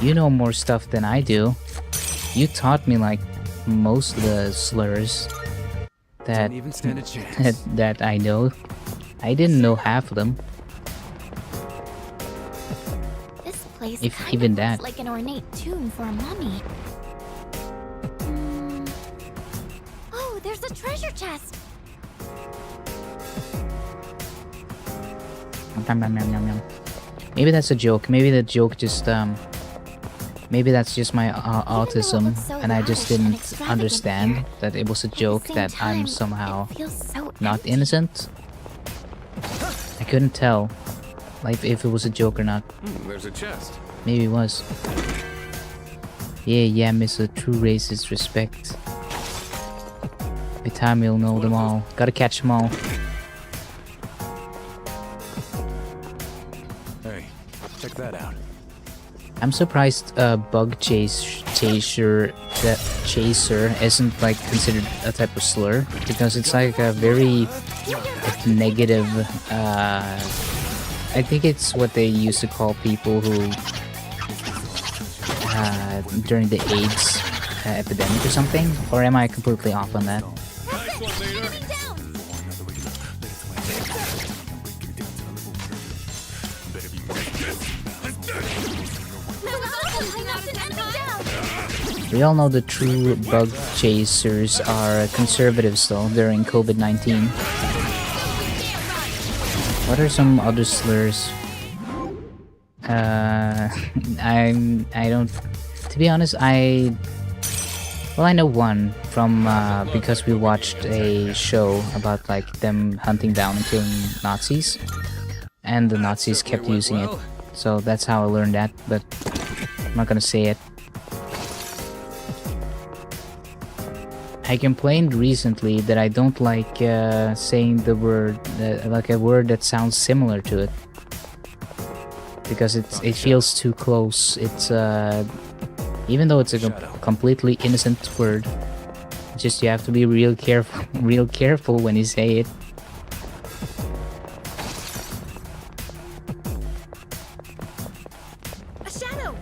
You know more stuff than I do. You taught me like most of the slurs that Didn't even stand a chance. that I know. I didn't know half of them. This place If kinda even looks that. like an ornate tomb for a mummy. Hmm. Oh, there's a treasure chest. Nom, nom, nom, nom, nom. Maybe that's a joke. Maybe the joke just maybe that's just my autism, looks so and I just lavish and didn't extravagant understand here, that it was a At the joke same that I'm time, somehow it feels so not empty. innocent. I couldn't tell, like if it was a joke or not. There's a chest. Maybe it was. Yeah, miss a true racist respect. With time you'll know them all. Gotta catch them all. Hey, check that out. I'm surprised bug chaser isn't like considered a type of slur, because it's like a very negative I think it's what they used to call people who during the AIDS epidemic or something, or am I completely off on that? Nice one, leader. We all know the true bug chasers are conservatives though during COVID-19. What are some other slurs? I don't, to be honest, I know one from because we watched a show about like them hunting down and killing Nazis, and the Nazis kept using it, so that's how I learned that, but I'm not gonna say it. I complained recently that I don't like saying the word, like a word that sounds similar to it, because it feels too close. It's even though it's a completely innocent word, just you have to be real careful when you say it. A shadow.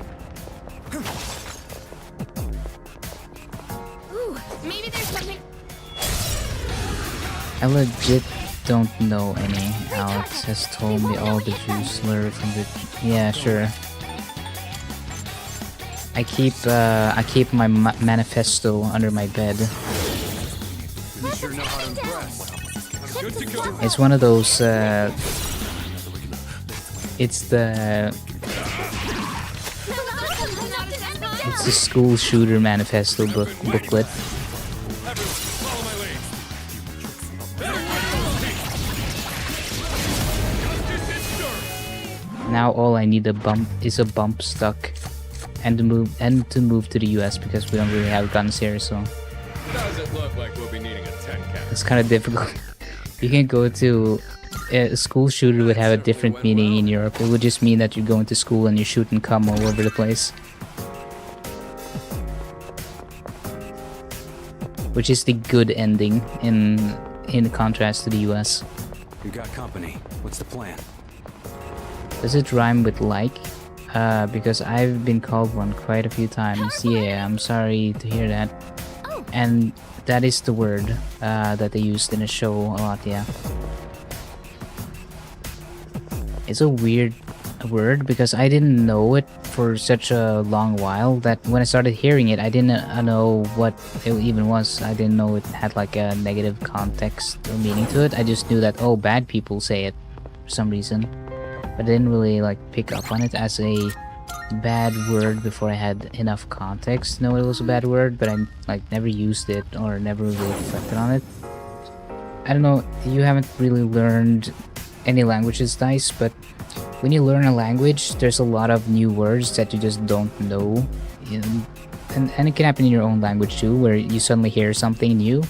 I legit don't know any. Alex has told me all the Jews slur from the... Yeah, sure. I keep my manifesto under my bed. You sure know how to impress. Good to go. It's one of those, it's the school shooter manifesto booklet. Follow my lead. Now all I need is a bump stock, and to move to the US because we don't really have guns here, so Does it look like we'll be needing a 10 cat? it's kind of difficult. You can go to a school shooter would have a different meaning in Europe. It would just mean that you're going to school and you're shooting cum all over the place, which is the good ending in contrast to the US. You got company. What's the plan? Does it rhyme with like? Because I've been called one quite a few times. Yeah, I'm sorry to hear that. And that is the word that they used in the show a lot, yeah. It's a weird word because I didn't know it for such a long while that when I started hearing it, I didn't know what it even was. I didn't know it had like a negative context or meaning to it. I just knew that, oh, bad people say it for some reason. But I didn't really like pick up on it as a bad word before I had enough context to know it was a bad word, but I like never used it or never really reflected on it. I don't know, you haven't really learned any languages, Dice, but when you learn a language, there's a lot of new words that you just don't know. And it can happen in your own language too, where you suddenly hear something new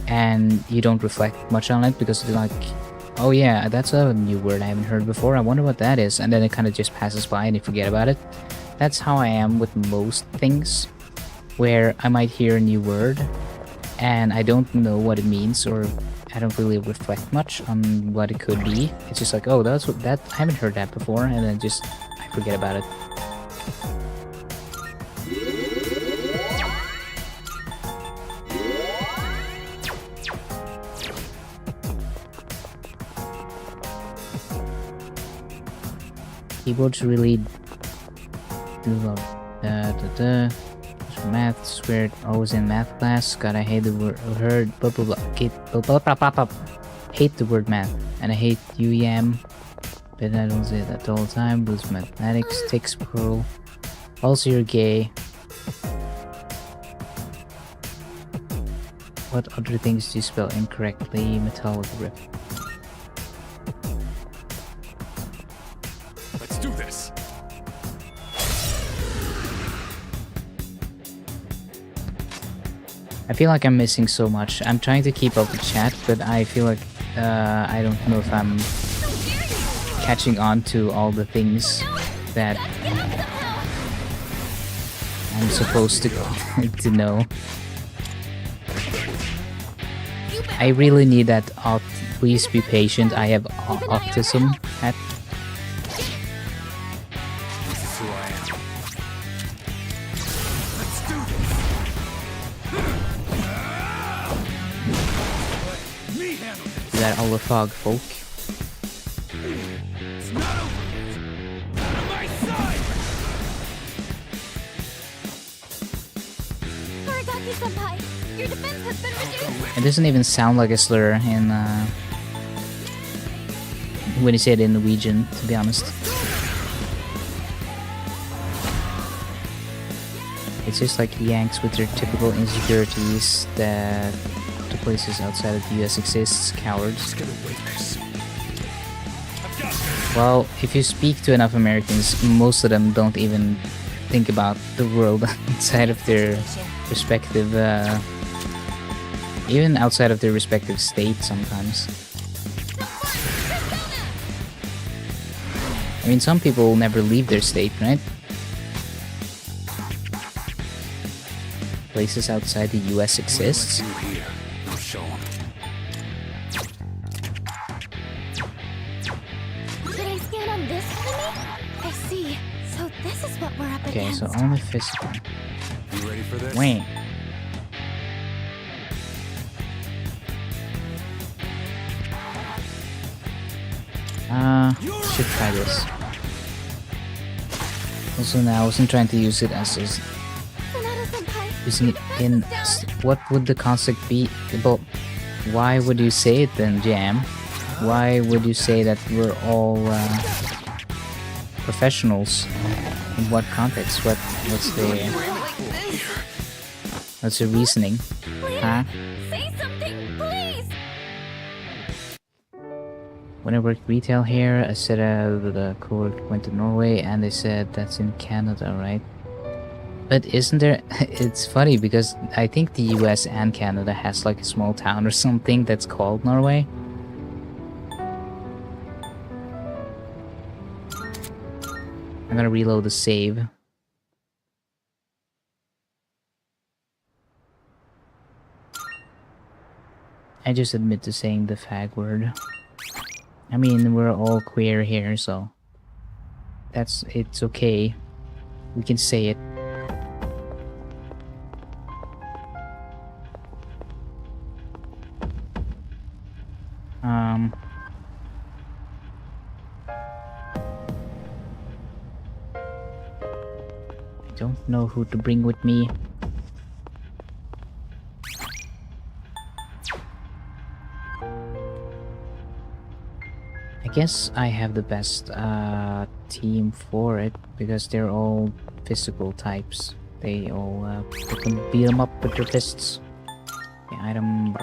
and you don't reflect much on it because it's like, oh yeah, that's a new word I haven't heard before, I wonder what that is, and then it kind of just passes by and you forget about it. That's how I am with most things, where I might hear a new word and I don't know what it means, or I don't really reflect much on what it could be. It's just like, oh, I haven't heard that before, and then just I forget about it. Keyboards really do love math. Swear always in math class. God, I hate the word blah blah blah. Hate the word math, and I hate UEM, but I don't say that all the time. Blues mathematics, takes pro. Also, you're gay. What other things do you spell incorrectly? Metallic rip. Let's do this. I feel like I'm missing so much. I'm trying to keep up with chat, but I feel like I don't know if I'm catching on to all the things that I'm supposed to know. I really need that please be patient, I have autism hat. This is who I am. Let's do this. Me handle this. Is that all the fog folk? It's not over. On my side. Aragaki-senpai, your defense has been reduced. It doesn't even sound like a slur in when you say it in Norwegian, to be honest. It's just like Yanks with their typical insecurities that the places outside of the US exists, cowards. Well, if you speak to enough Americans, most of them don't even think about the world outside of their respective, even outside of their respective states sometimes. I mean, some people never leave their state, right? Places outside the US exists. You here. I'll show 'em. Did I scan on this enemy? I see. So this is what we're up Okay, against. so only physical. You ready for this? Wait. Should try this. Also, now I wasn't trying to use it as Sonata-senpai, using it in. What would the concept be? But why would you say it then, Jam? Why would you say that we're all professionals? In what context? What's the reasoning? Huh? say something, please! When I worked retail here, I said the coworker went to Norway, and they said that's in Canada, right? But isn't there? It's funny because I think the US and Canada has like a small town or something that's called Norway. I'm gonna reload the save. I just admit to saying the fag word. I mean, we're all queer here, so it's okay. We can say it. I don't know who to bring with me. I guess I have the best team for it because they're all physical types. They all they can beat them up with their fists. Okay, item.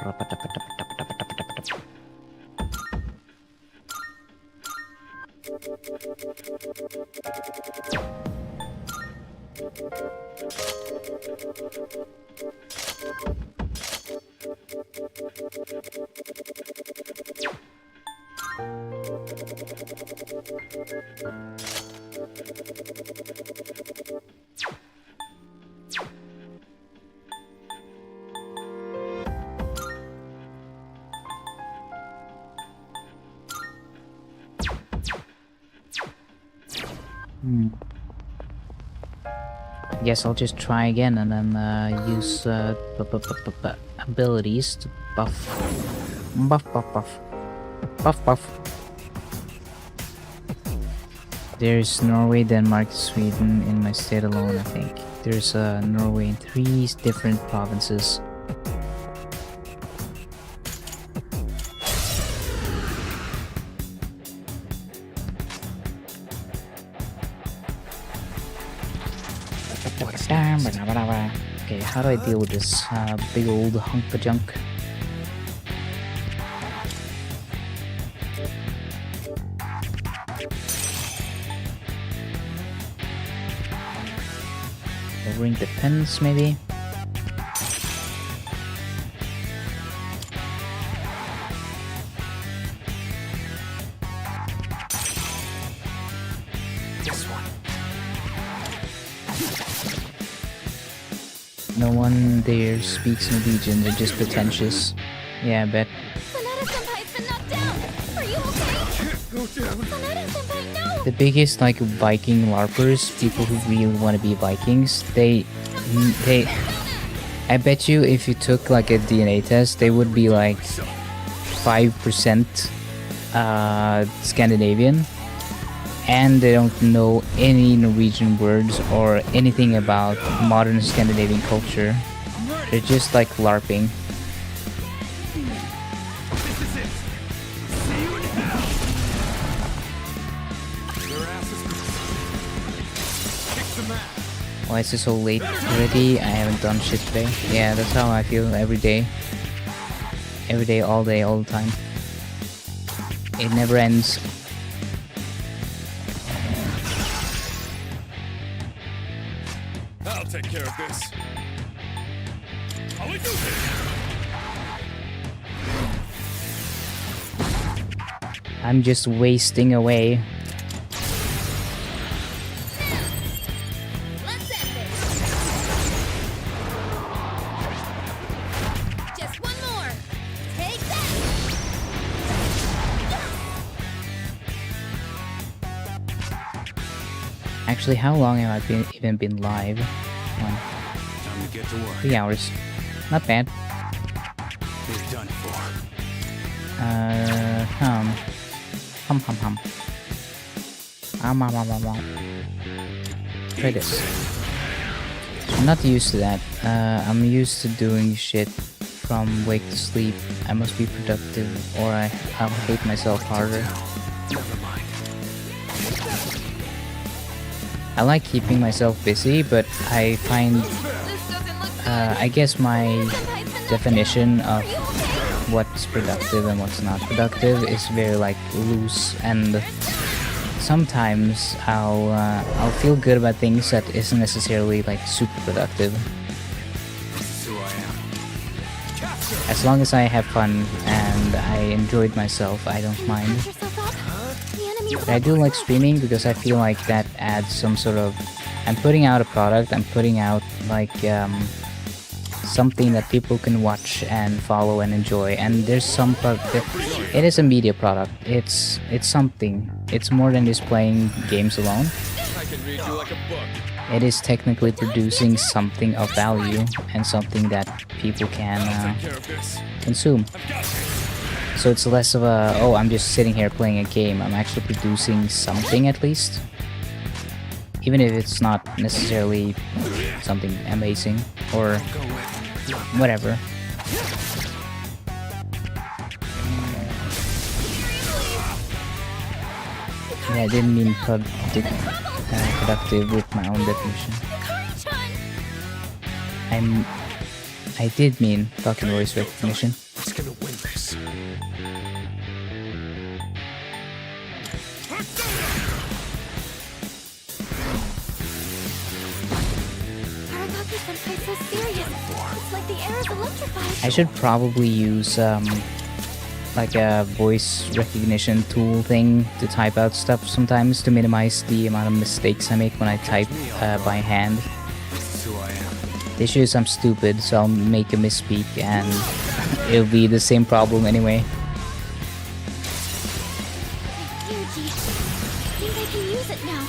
I guess I'll just try again and then use abilities to buff. There's Norway, Denmark, Sweden in my state alone, I think. There's Norway in 3 different provinces. Okay, how do I deal with this big old hunk of junk? Lowering the pins, maybe? No one there speaks Norwegian, they're just pretentious. Yeah, I bet. Sonata-senpai's been knocked down! Are you okay? Sonata-senpai, no! The biggest like Viking LARPers, people who really want to be Vikings, they I bet you if you took like a DNA test, they would be like 5% Scandinavian, and they don't know any Norwegian words or anything about modern Scandinavian culture. They're just like LARPing. This is it. See you in hell. Your ass is kick some ass. Why is it so late already? I haven't done shit today. Yeah, that's how I feel every day. Every day, all the time. It never ends. I'll take care of this. I'll do this. I'm just wasting away. Let's end this! Just one more! Take that! Actually, how long have I even been live? Time to get to work. 3 hours. Not bad. It's done for. Hum hum hum. Try this. I'm not used to that. I'm used to doing shit from wake to sleep. I must be productive or I'll hate myself harder. Never mind. I like keeping myself busy, but I find, I guess my definition of what's productive and what's not productive is very like loose, and sometimes I'll feel good about things that isn't necessarily like super productive. This is who I am. As long as I have fun and I enjoyed myself, I don't mind. Patch yourself up. The enemy But I do like streaming because I feel like that adds some sort of... I'm putting out a product, I'm putting out like something that people can watch and follow and enjoy, and there's some it is a media product. It's something. It's more than just playing games alone. I can read you like a book. It is technically producing something of value and something that people can Take care of this. consume. I've got this. So it's less of a, oh, I'm just sitting here playing a game. I'm actually producing something at least. Even if it's not necessarily something amazing or Go with. whatever. Yeah, I didn't mean productive with my own definition. I did mean fucking voice recognition. Who's gonna win this? Aragaki-senpai so serious. It's like the air is electrified. I should probably use like a voice recognition tool thing to type out stuff sometimes to minimize the amount of mistakes I make when I type by hand. This is who I am. The issue is I'm stupid, so I'll make a misspeak and it'll be the same problem anyway. Yuji. I think I can use it now.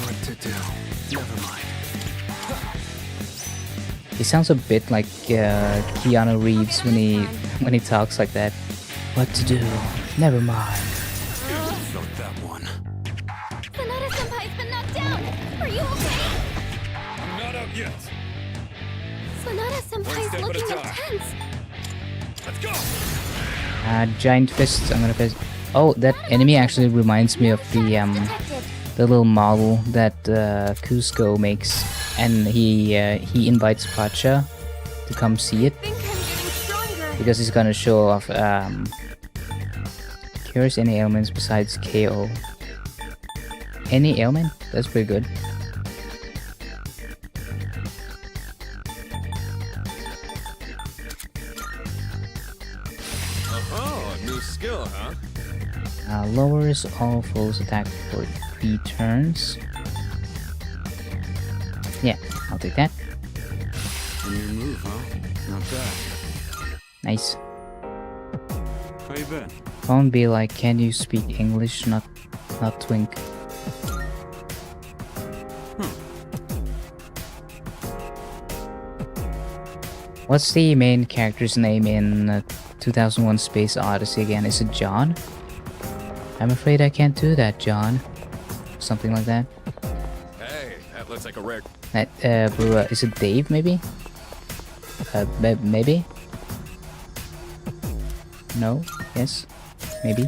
What to do? Never mind. He sounds a bit like Keanu Reeves when he talks like that. What to do? Never mind. Felt that one. Sonata-senpai's been knocked down. Are you okay? I'm not out yet. One Sonata-senpai's step at a looking time. intense. Let's go. Giant fist. I'm gonna fist. Oh, that enemy actually reminds me of Detected. the little model that Cusco makes, and he invites Pacha to come see it Think I'm getting stronger. because he's gonna show off cures any ailments besides KO. Any ailment? That's pretty good. Oh, new skill, huh? Lowers all foes attack for 3 turns. Yeah, I'll take that. A new move, huh? Not bad. Nice. How you been? Phone be like, can you speak English? Not twink. What's the main character's name in 2001 Space Odyssey again? Is it John? I'm afraid I can't do that, John. Something like that. Hey, that looks like a rare. Is it Dave, maybe? Maybe? No? Yes? Maybe?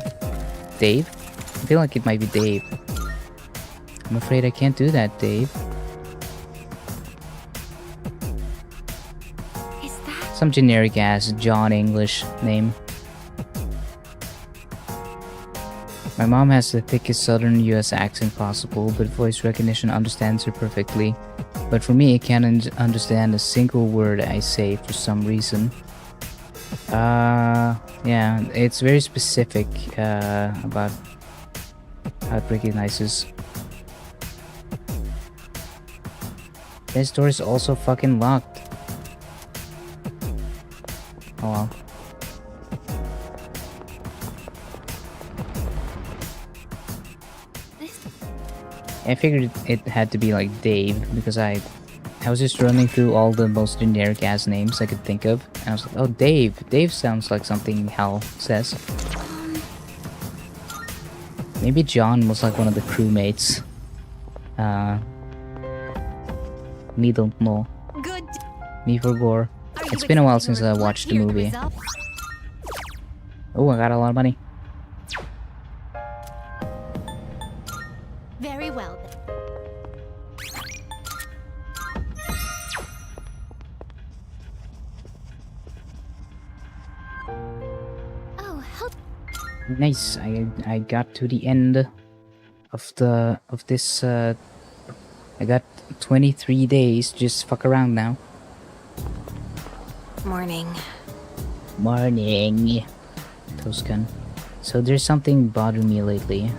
Dave? I feel like it might be Dave. I'm afraid I can't do that, Dave. Is that Some generic ass John English name. My mom has the thickest southern US accent possible, but voice recognition understands her perfectly. But for me, it can't understand a single word I say for some reason. Yeah, it's very specific about how it recognizes. This door is also fucking locked. Oh well. this? I figured it had to be like Dave because I I was just running through all the most generic ass names I could think of. And I was like, oh, Dave. Dave sounds like something Hal says. Maybe John was like one of the crewmates. Me don't know. Good. Me for gore. Are you It's been a while expecting since I watched the your movie. result? Oh, I got a lot of money. Very well. Oh, help. Nice. I got to the end of this. I got 23 days. Just fuck around now. Morning. Morning, Toscan. So there's something bothering me lately.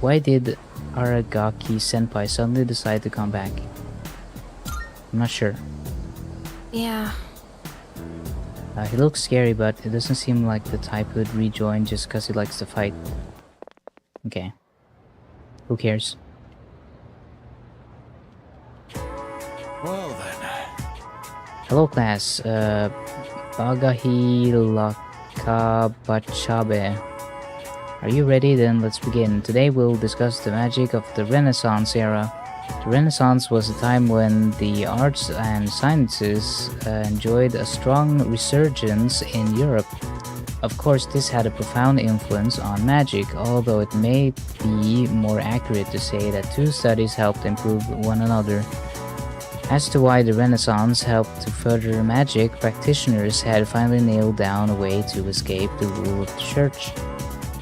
Why did Aragaki Senpai suddenly decide to come back? I'm not sure. Yeah. He looks scary, but it doesn't seem like the type who'd rejoin just because he likes to fight. Okay. Who cares? Well then. Hello class, Bagahi Lakabachabe. Are you ready? Then let's begin. Today we'll discuss the magic of the Renaissance era. The Renaissance was a time when the arts and sciences enjoyed a strong resurgence in Europe. Of course, this had a profound influence on magic, although it may be more accurate to say that two studies helped improve one another. As to why the Renaissance helped to further magic, practitioners had finally nailed down a way to escape the rule of the church.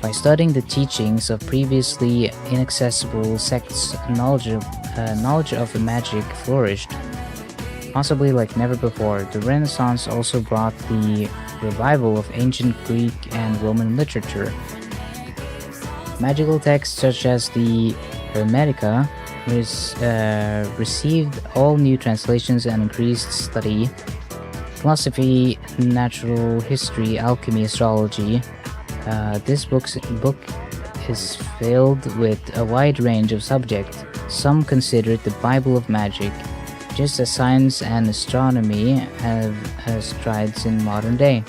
By studying the teachings of previously inaccessible sects, knowledge of magic flourished. Possibly like never before, the Renaissance also brought the revival of ancient Greek and Roman literature. Magical texts such as the Hermetica received all new translations and increased study. Philosophy, natural history, alchemy, astrology. This book is filled with a wide range of subjects. Some consider it the Bible of magic, just as science and astronomy have strides in modern day.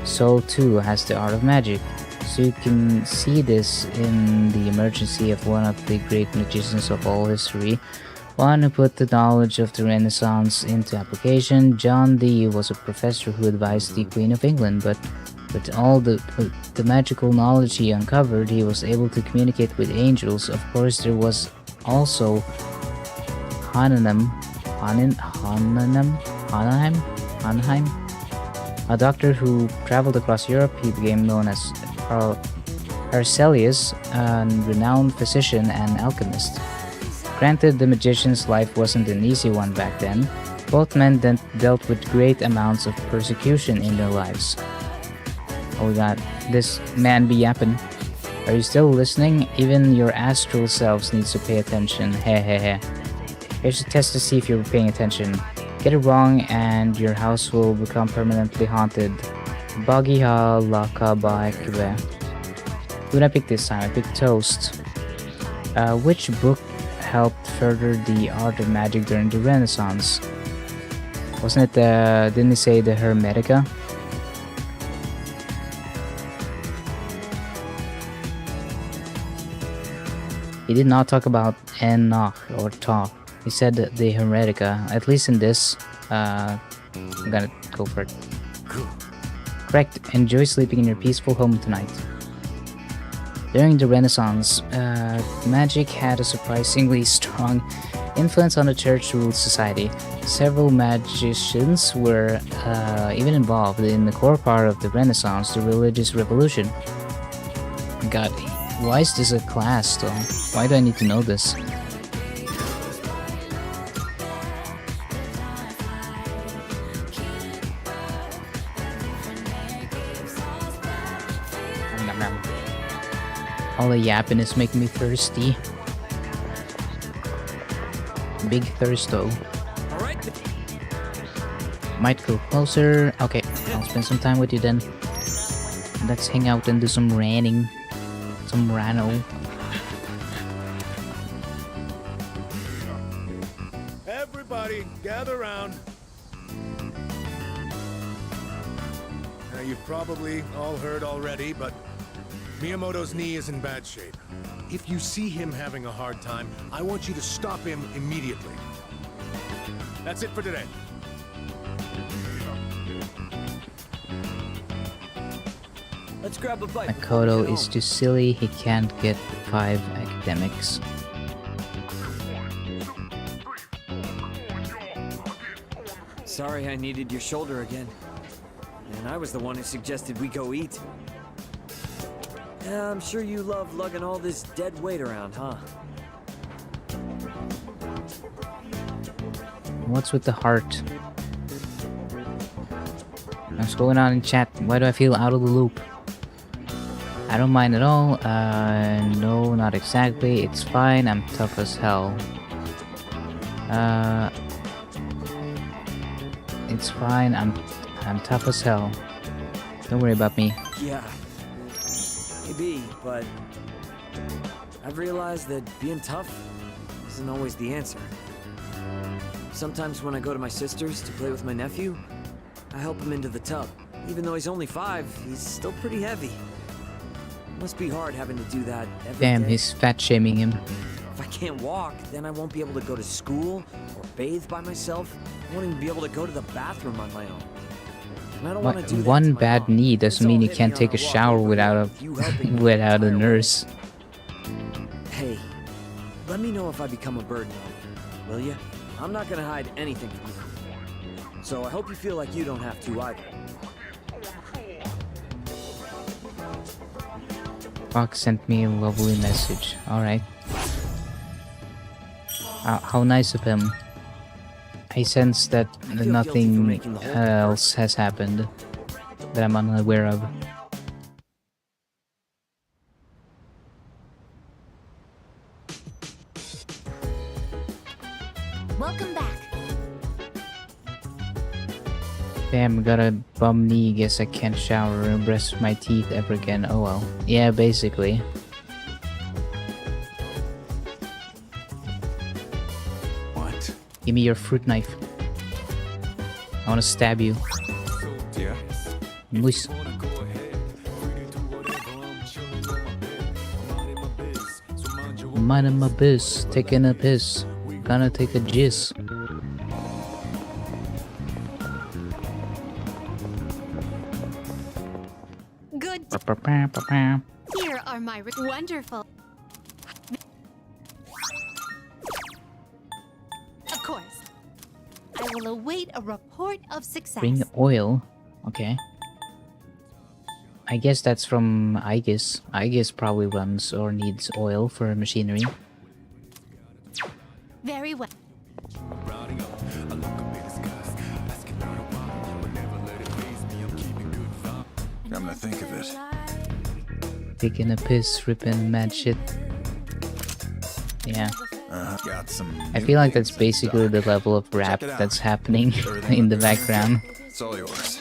So too has the art of magic. So you can see this in the emergence of one of the great magicians of all history, one who put the knowledge of the Renaissance into application. John Dee was a professor who advised the Queen of England, but with all the magical knowledge he uncovered, he was able to communicate with angels. Of course, there was also Hanaheim, a doctor who traveled across Europe. He became known as Paracelsus, a renowned physician and alchemist. Granted, the magician's life wasn't an easy one back then. Both men dealt with great amounts of persecution in their lives. Oh god, this man be yapping. Are you still listening? Even your astral selves needs to pay attention. Hehehe. Here's a test to see if you're paying attention. Get it wrong and your house will become permanently haunted. Bagiha Lakabaikwe. Who did I pick this time? I picked Toast. Which book helped further the art of magic during the Renaissance? Wasn't it didn't it say the Hermetica? He did not talk about Enoch or Ta. He said the Hermetica. At least in this, I'm gonna go for it. Correct. Enjoy sleeping in your peaceful home tonight. During the Renaissance, magic had a surprisingly strong influence on the church-ruled society. Several magicians were even involved in the core part of the Renaissance, the religious revolution. God, why is this a class though? Why do I need to know this? All the yapping is making me thirsty. Big thirsto. Might go closer. Okay, I'll spend some time with you then. Let's hang out and do some ranning. Some rano. Everybody, gather around. Now, you've probably all heard already, but Miyamoto's knee is in bad shape. If you see him having a hard time, I want you to stop him immediately. That's it for today. Let's grab a bite. Makoto is too silly, he can't get 5 academics. Sorry I needed your shoulder again. And I was the one who suggested we go eat. Yeah, I'm sure you love lugging all this dead weight around, huh? What's with the heart? What's going on in chat? Why do I feel out of the loop? I don't mind at all. No, not exactly. It's fine. I'm tough as hell. It's fine. I'm tough as hell. Don't worry about me. Yeah. Maybe, but I've realized that being tough isn't always the answer. Sometimes when I go to my sister's to play with my nephew, I help him into the tub. Even though he's only 5, he's still pretty heavy. Must be hard having to do that every Damn, day. he's fat shaming him. If I can't walk, then I won't be able to go to school or bathe by myself. I won't even be able to go to the bathroom on my own. And I don't want to do that to One my bad mom. knee It's doesn't all mean you heavy can't on take a walk shower over without with you helping a me without a the entire way. nurse. Hey, let me know if I become a burden on you, will you? I'm not gonna hide anything from you. So I hope you feel like you don't have to either. Fox sent me a lovely message. Alright. How nice of him. I sense that feel guilty for nothing making the whole thing else has happened that I'm unaware of. Welcome back. Damn, got a bum knee, guess I can't shower or brush my teeth ever again. Oh well. Yeah, basically. What? Give me your fruit knife. I wanna stab you. Yeah. Moose. Minding my biz, taking a piss. Gonna take a jizz. Good. Ba-ba-ba-ba-ba. Here are my wonderful. Of course. I will await a report of success. Bring oil. Okay. I guess that's from Aegis. Aegis probably runs or needs oil for machinery. Very well. Come to think of it, Taking a piss, ripping mad shit. Yeah. got some. I feel like that's basically the level of rap it out. that's happening in the background. It's all yours.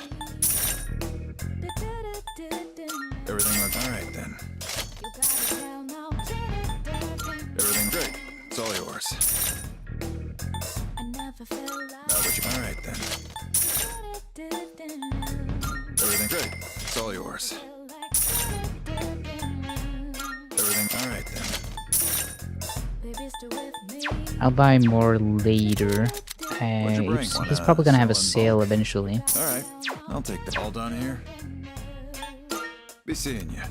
Everything looks alright then. Everything great. It's all yours. Now what you alright then. Everything great. It's all yours. Everything alright then. I'll buy more later. What'd you bring? He's probably gonna have a sale eventually. Alright. I'll take the all done here. Be seeing you.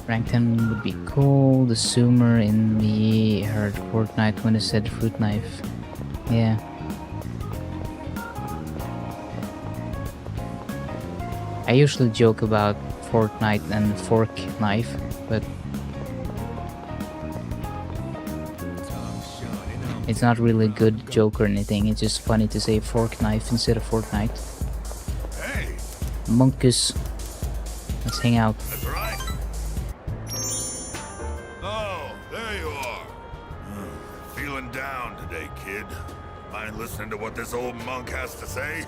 Rank 10 would be cool. The zoomer in me heard Fortnite when it said fruit knife. Yeah. I usually joke about Fortnite and fork knife, but it's not really a good joke or anything. It's just funny to say fork knife instead of Fortnite. Hey, Monkus. Let's hang out. that's right. Oh, there you are. Feeling down today, kid. Mind listening to what this old monk has to say?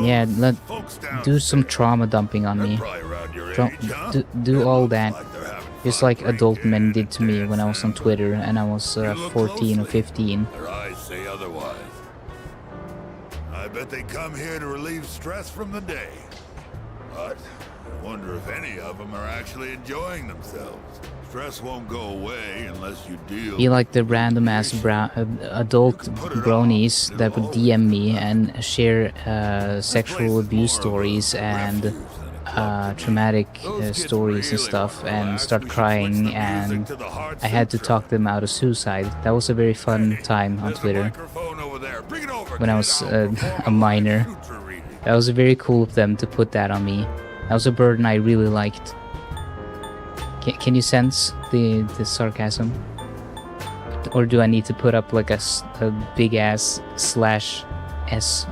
Yeah, let Folks down do some there, trauma dumping on they're me. probably around your Tra- age, huh? do They all look that. like they're having just like adult men did to me when I was on Twitter and I was 14 or 15. Their eyes say otherwise. I bet they come here to relieve stress from the day. But I wonder if any of them are actually enjoying themselves. Stress won't go away unless you deal. Be like the random ass adult bronies that would DM me and share sexual abuse stories and traumatic stories and stuff, and start crying, and I had to talk them out of suicide. That was a very fun time on Twitter when I was a minor. That was very cool of them to put that on me. That was a burden I really liked. Can you sense the sarcasm? Or do I need to put up like a big ass /S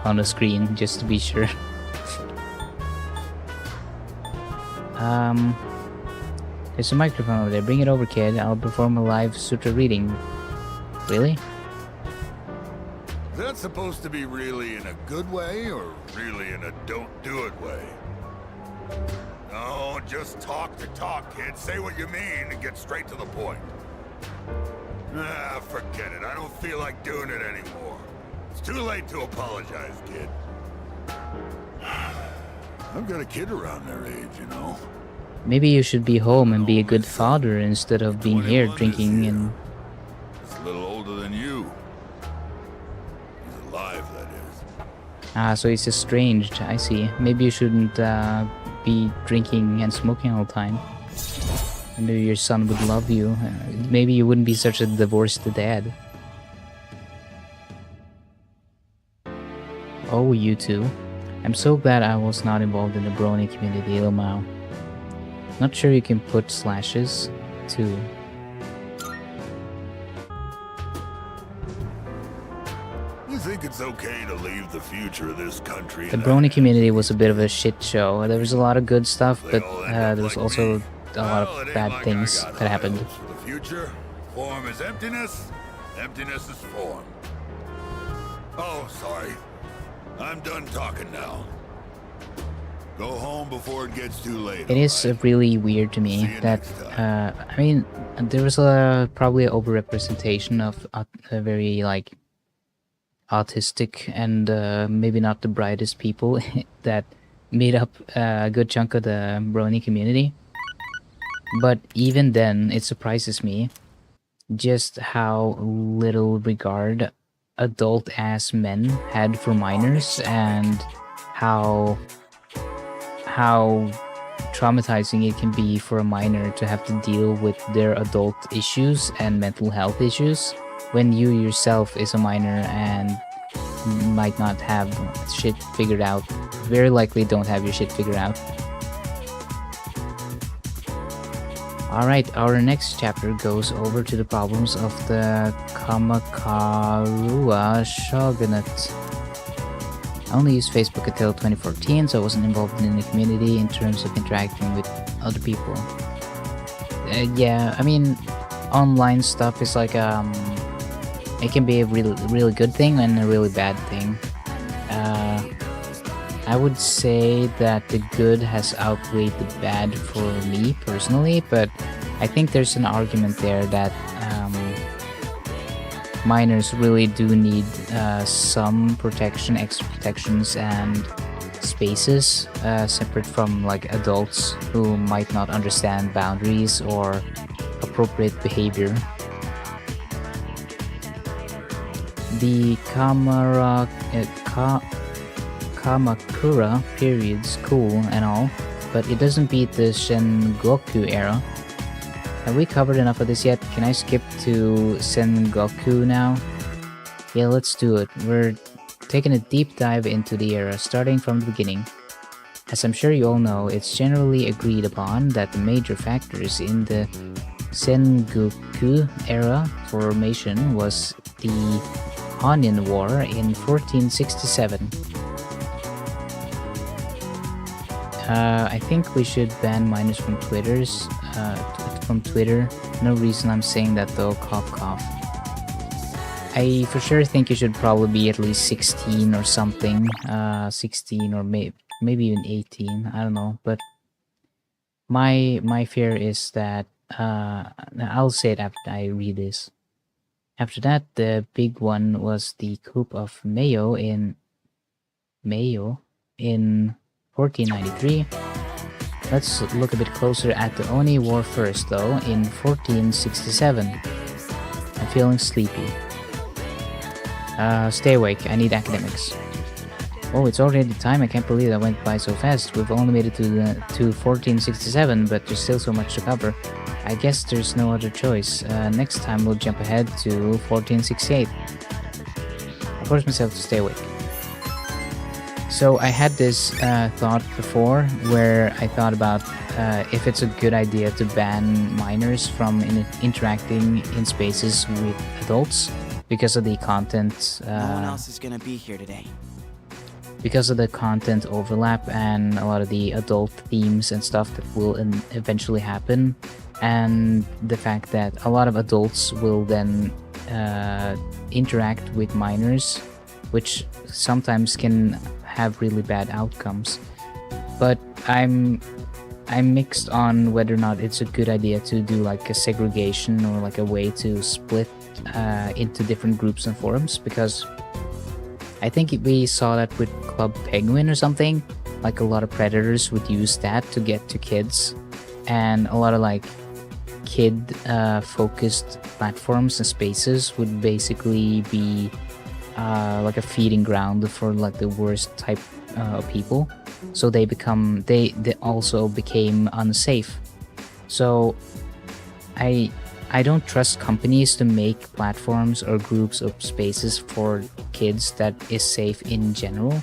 on the screen just to be sure? There's a microphone over there. Bring it over, kid. I'll perform a live sutra reading. Really? Is that supposed to be really in a good way or really in a don't do it way? No, just talk to talk, kid. Say what you mean and get straight to the point. Ah, forget it. I don't feel like doing it anymore. It's too late to apologize, kid. I've got a kid around their age, you know. Maybe you should be home and be a good father instead of being here drinking and... He's a little older than you. He's alive, that is. Ah, so he's estranged. I see. Maybe you shouldn't be drinking and smoking all the time. And maybe your son would love you. Maybe you wouldn't be such a divorced dad. Oh, you two. I'm so glad I was not involved in the brony community, Ilmao. Not sure you can put slashes, too. You think it's okay to leave the future of this country? The brony community was a bit of a shit show. There was a lot of good stuff, but there was also a lot of bad things that happened. For the future, form is emptiness, emptiness is form. Oh, sorry. I'm done talking now. Go home before it gets too late. It is really weird to me that, I mean, there was probably an overrepresentation of a very, like, autistic and maybe not the brightest people that made up a good chunk of the brony community. But even then, it surprises me just how little regard adult-ass men had for minors, and how traumatizing it can be for a minor to have to deal with their adult issues and mental health issues when you yourself is a minor and might not have shit figured out. Very likely don't have your shit figured out. Alright, our next chapter goes over to the problems of the Kamakura shogunate. I only used Facebook until 2014, so I wasn't involved in the community in terms of interacting with other people. Yeah, I mean, online stuff is like, it can be a really good thing and a really bad thing. I would say that the good has outweighed the bad for me personally, but I think there's an argument there that minors really do need some protection, extra protections and spaces separate from like adults who might not understand boundaries or appropriate behavior. The Kamakura period's cool and all, but it doesn't beat the Sengoku era. Have we covered enough of this yet? Can I skip to Sengoku now? Yeah, let's do it. We're taking a deep dive into the era, starting from the beginning. As I'm sure you all know, it's generally agreed upon that the major factors in the Sengoku era formation was the Onion War in 1467. I think we should ban minors from Twitter. No reason I'm saying that though, cough cough. I for sure think you should probably be at least 16 or something. 16 or maybe even 18, I don't know. But my fear is that I'll say it after I read this. After that, the big one was the coup of Mayo in 1493. Let's look a bit closer at the Oni War first, though, in 1467. I'm feeling sleepy. Stay awake, I need academics. Oh, it's already time, I can't believe that went by so fast. We've only made it to 1467, but there's still so much to cover. I guess there's no other choice. Next time we'll jump ahead to 1468. I forced myself to stay awake. So I had this thought before where I thought about if it's a good idea to ban minors from interacting in spaces with adults because of the content. No one else is gonna be here today. Because of the content overlap and a lot of the adult themes and stuff that will eventually happen, and the fact that a lot of adults will then interact with minors, which sometimes can have really bad outcomes. But I'm mixed on whether or not it's a good idea to do like a segregation or like a way to split into different groups and forums, because I think we saw that with Club Penguin or something. Like a lot of predators would use that to get to kids, and a lot of like kid focused platforms and spaces would basically be like a feeding ground for like the worst type of people. So they also became unsafe. So I don't trust companies to make platforms or groups of spaces for kids that is safe in general,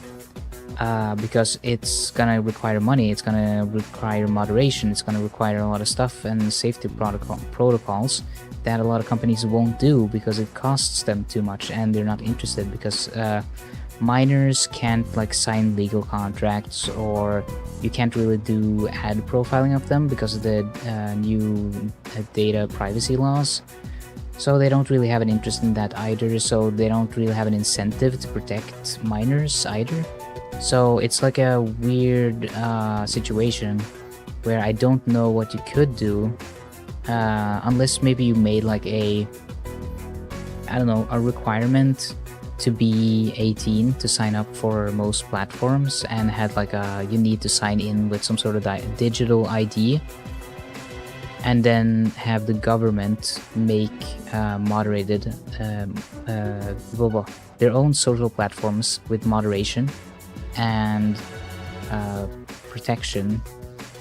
because it's gonna require money, it's gonna require moderation, it's gonna require a lot of stuff and safety protocols that a lot of companies won't do because it costs them too much, and they're not interested because minors can't like sign legal contracts, or you can't really do ad profiling of them because of the new data privacy laws. So they don't really have an interest in that either, so they don't really have an incentive to protect minors either. So it's like a weird situation where I don't know what you could do, unless maybe you made like a requirement to be 18 to sign up for most platforms, and had like you need to sign in with some sort of digital ID, and then have the government make moderated their own social platforms with moderation and protection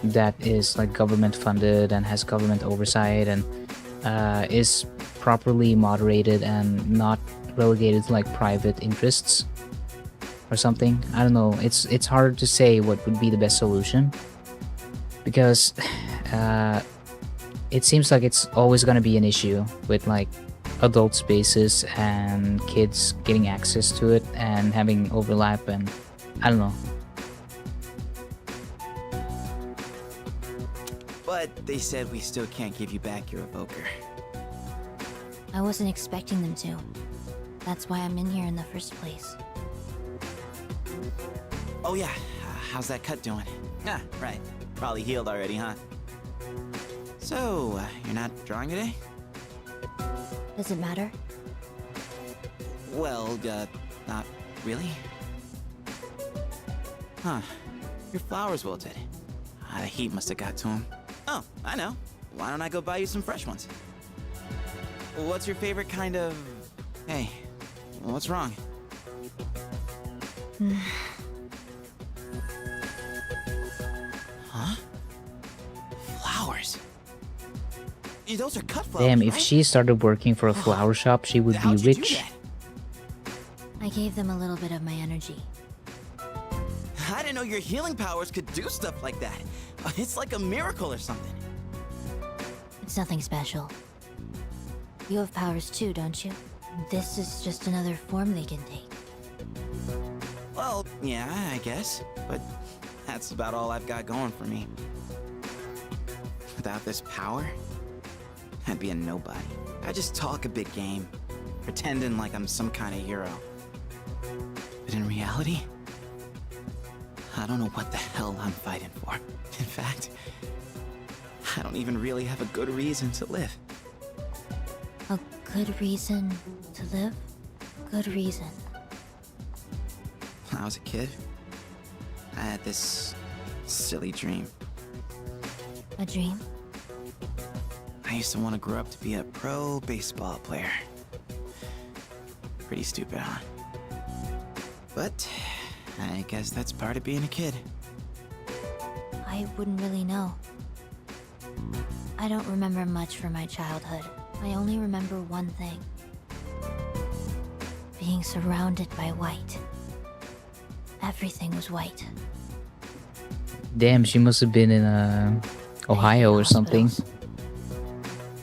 that is like government funded and has government oversight and is properly moderated and not relegated to like private interests or something. I don't know, it's hard to say what would be the best solution, because it seems like it's always going to be an issue with like adult spaces and kids getting access to it and having overlap, and I don't know. But they said we still can't give you back your evoker. I wasn't expecting them to. That's why I'm in here in the first place. Oh yeah, how's that cut doing? Ah, right. Probably healed already, huh? So, you're not drawing today? Does it matter? Well, not really. Huh. Your flowers wilted. The heat must have got to them. Oh, I know. Why don't I go buy you some fresh ones? What's your favorite kind of... Hey, what's wrong? Huh? Flowers? Those are cut flowers, Damn, if right? she started working for a flower shop, she would be How'd you do rich. that? I gave them a little bit of my energy. I didn't know your healing powers could do stuff like that. It's like a miracle or something. It's nothing special. You have powers too, don't you? This is just another form they can take. Well, yeah, I guess. But that's about all I've got going for me. Without this power, I'd be a nobody. I just talk a big game, pretending like I'm some kind of hero. But in reality, I don't know what the hell I'm fighting for. In fact, I don't even really have a good reason to live. A good reason to live? Good reason. When I was a kid, I had this silly dream. A dream? I used to want to grow up to be a pro baseball player. Pretty stupid, huh? But I guess that's part of being a kid. I wouldn't really know. I don't remember much from my childhood. I only remember one thing. Being surrounded by white. Everything was white. Damn, she must have been in Ohio or something. Hospitals.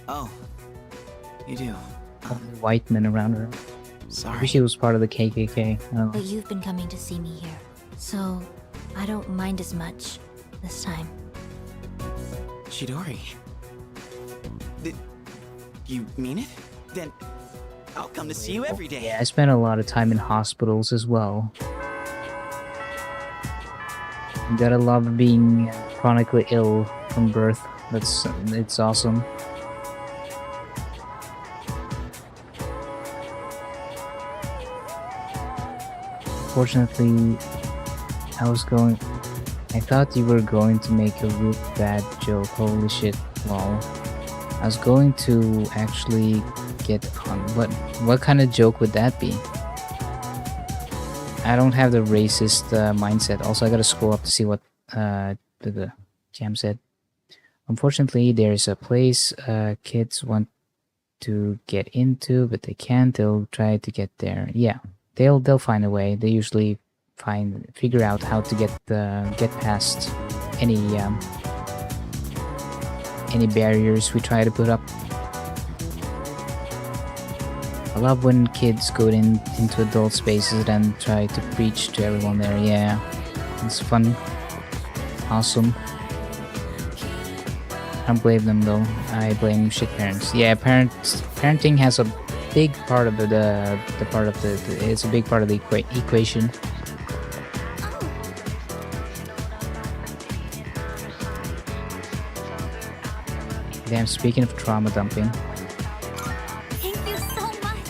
Oh, you do. Only white men around her. Sorry. Maybe she was part of the KKK. I don't know. But you've been coming to see me here, so I don't mind as much this time. Chidori. Did you mean it? Then I'll come to see you every day. Yeah, I spent a lot of time in hospitals as well. Gotta love being chronically ill from birth. It's awesome. Fortunately, I thought you were going to make a real bad joke. Holy shit, lol. I was going to actually get on. What kind of joke would that be? I don't have the racist mindset. Also, I gotta scroll up to see what the Jam said. Unfortunately, there's a place kids want to get into, but they can't. They'll try to get there. Yeah, they'll find a way. They usually figure out how to get past any barriers we try to put up. I love when kids go into adult spaces and try to preach to everyone there. Yeah, it's fun, awesome. I don't blame them though. I blame shit parents. Yeah, parenting has a big part of it's a big part of the equation. Damn, speaking of trauma dumping. Thank you so much.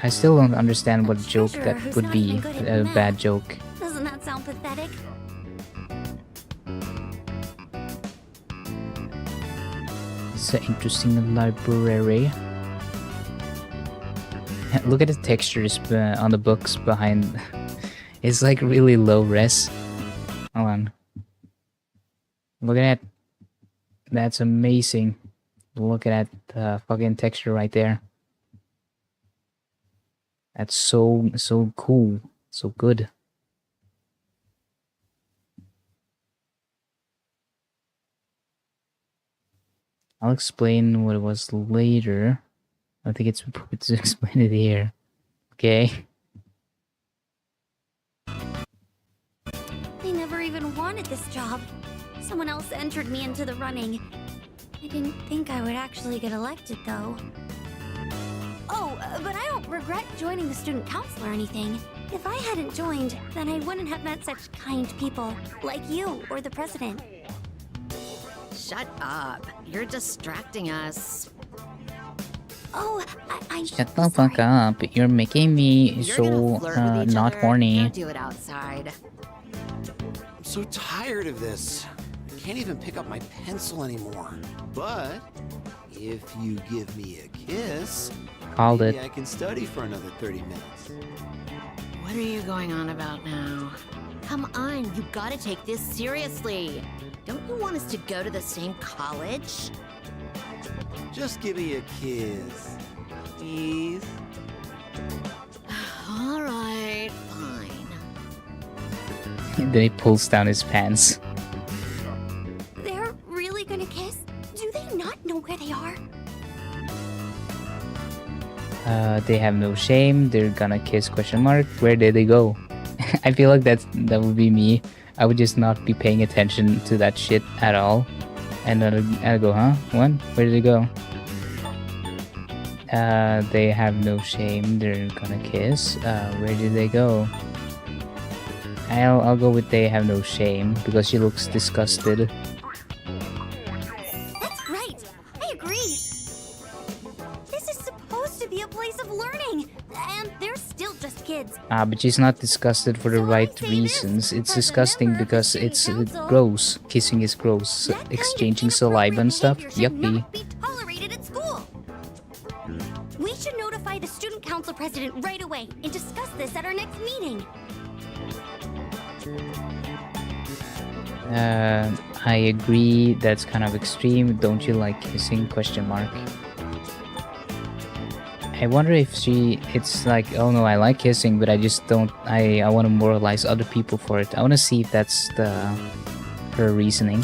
I still don't understand what joke that would be a bad joke. Doesn't that sound pathetic? It's an interesting library. Look at the textures on the books behind. It's like really low res. Hold on. Look at that. That's amazing. Look at that fucking texture right there. That's so cool. So good. I'll explain what it was later. I think it's appropriate to explain it here. Okay. I never even wanted this job. Someone else entered me into the running. I didn't think I would actually get elected, though. Oh, but I don't regret joining the student council or anything. If I hadn't joined, then I wouldn't have met such kind people, like you or the president. Shut up. You're distracting us. Oh, I'm Shut the fuck up. You're making me You're so gonna flirt with each not other. horny. Go do it outside. I'm so tired of this. I can't even pick up my pencil anymore. But if you give me a kiss, Called maybe it. I can study for another 30 minutes. What are you going on about now? Come on, you gotta take this seriously. Don't you want us to go to the same college? Just give me a kiss, please. All right, fine. Then he pulls down his pants. They're really gonna kiss? Do they not know where they are? They have no shame. They're gonna kiss ? Where did they go? I feel like that would be me. I would just not be paying attention to that shit at all. And then I'd go, huh? What? Where did they go? They have no shame. They're gonna kiss. Where did they go? I'll go with they have no shame because she looks disgusted. That's right. I agree. This is supposed to be a place of learning, and they're still just kids. But she's not disgusted for the right reasons. It's disgusting because it's gross. Kissing is gross. Exchanging saliva and stuff. Yuppie. Be tolerated at school. We should notify the student council president right away and discuss this at our next meeting. I agree. That's kind of extreme. Don't you like kissing? Question mark. I wonder if it's like, oh no, I like kissing, but I just don't, I want to moralize other people for it. I want to see if that's her reasoning.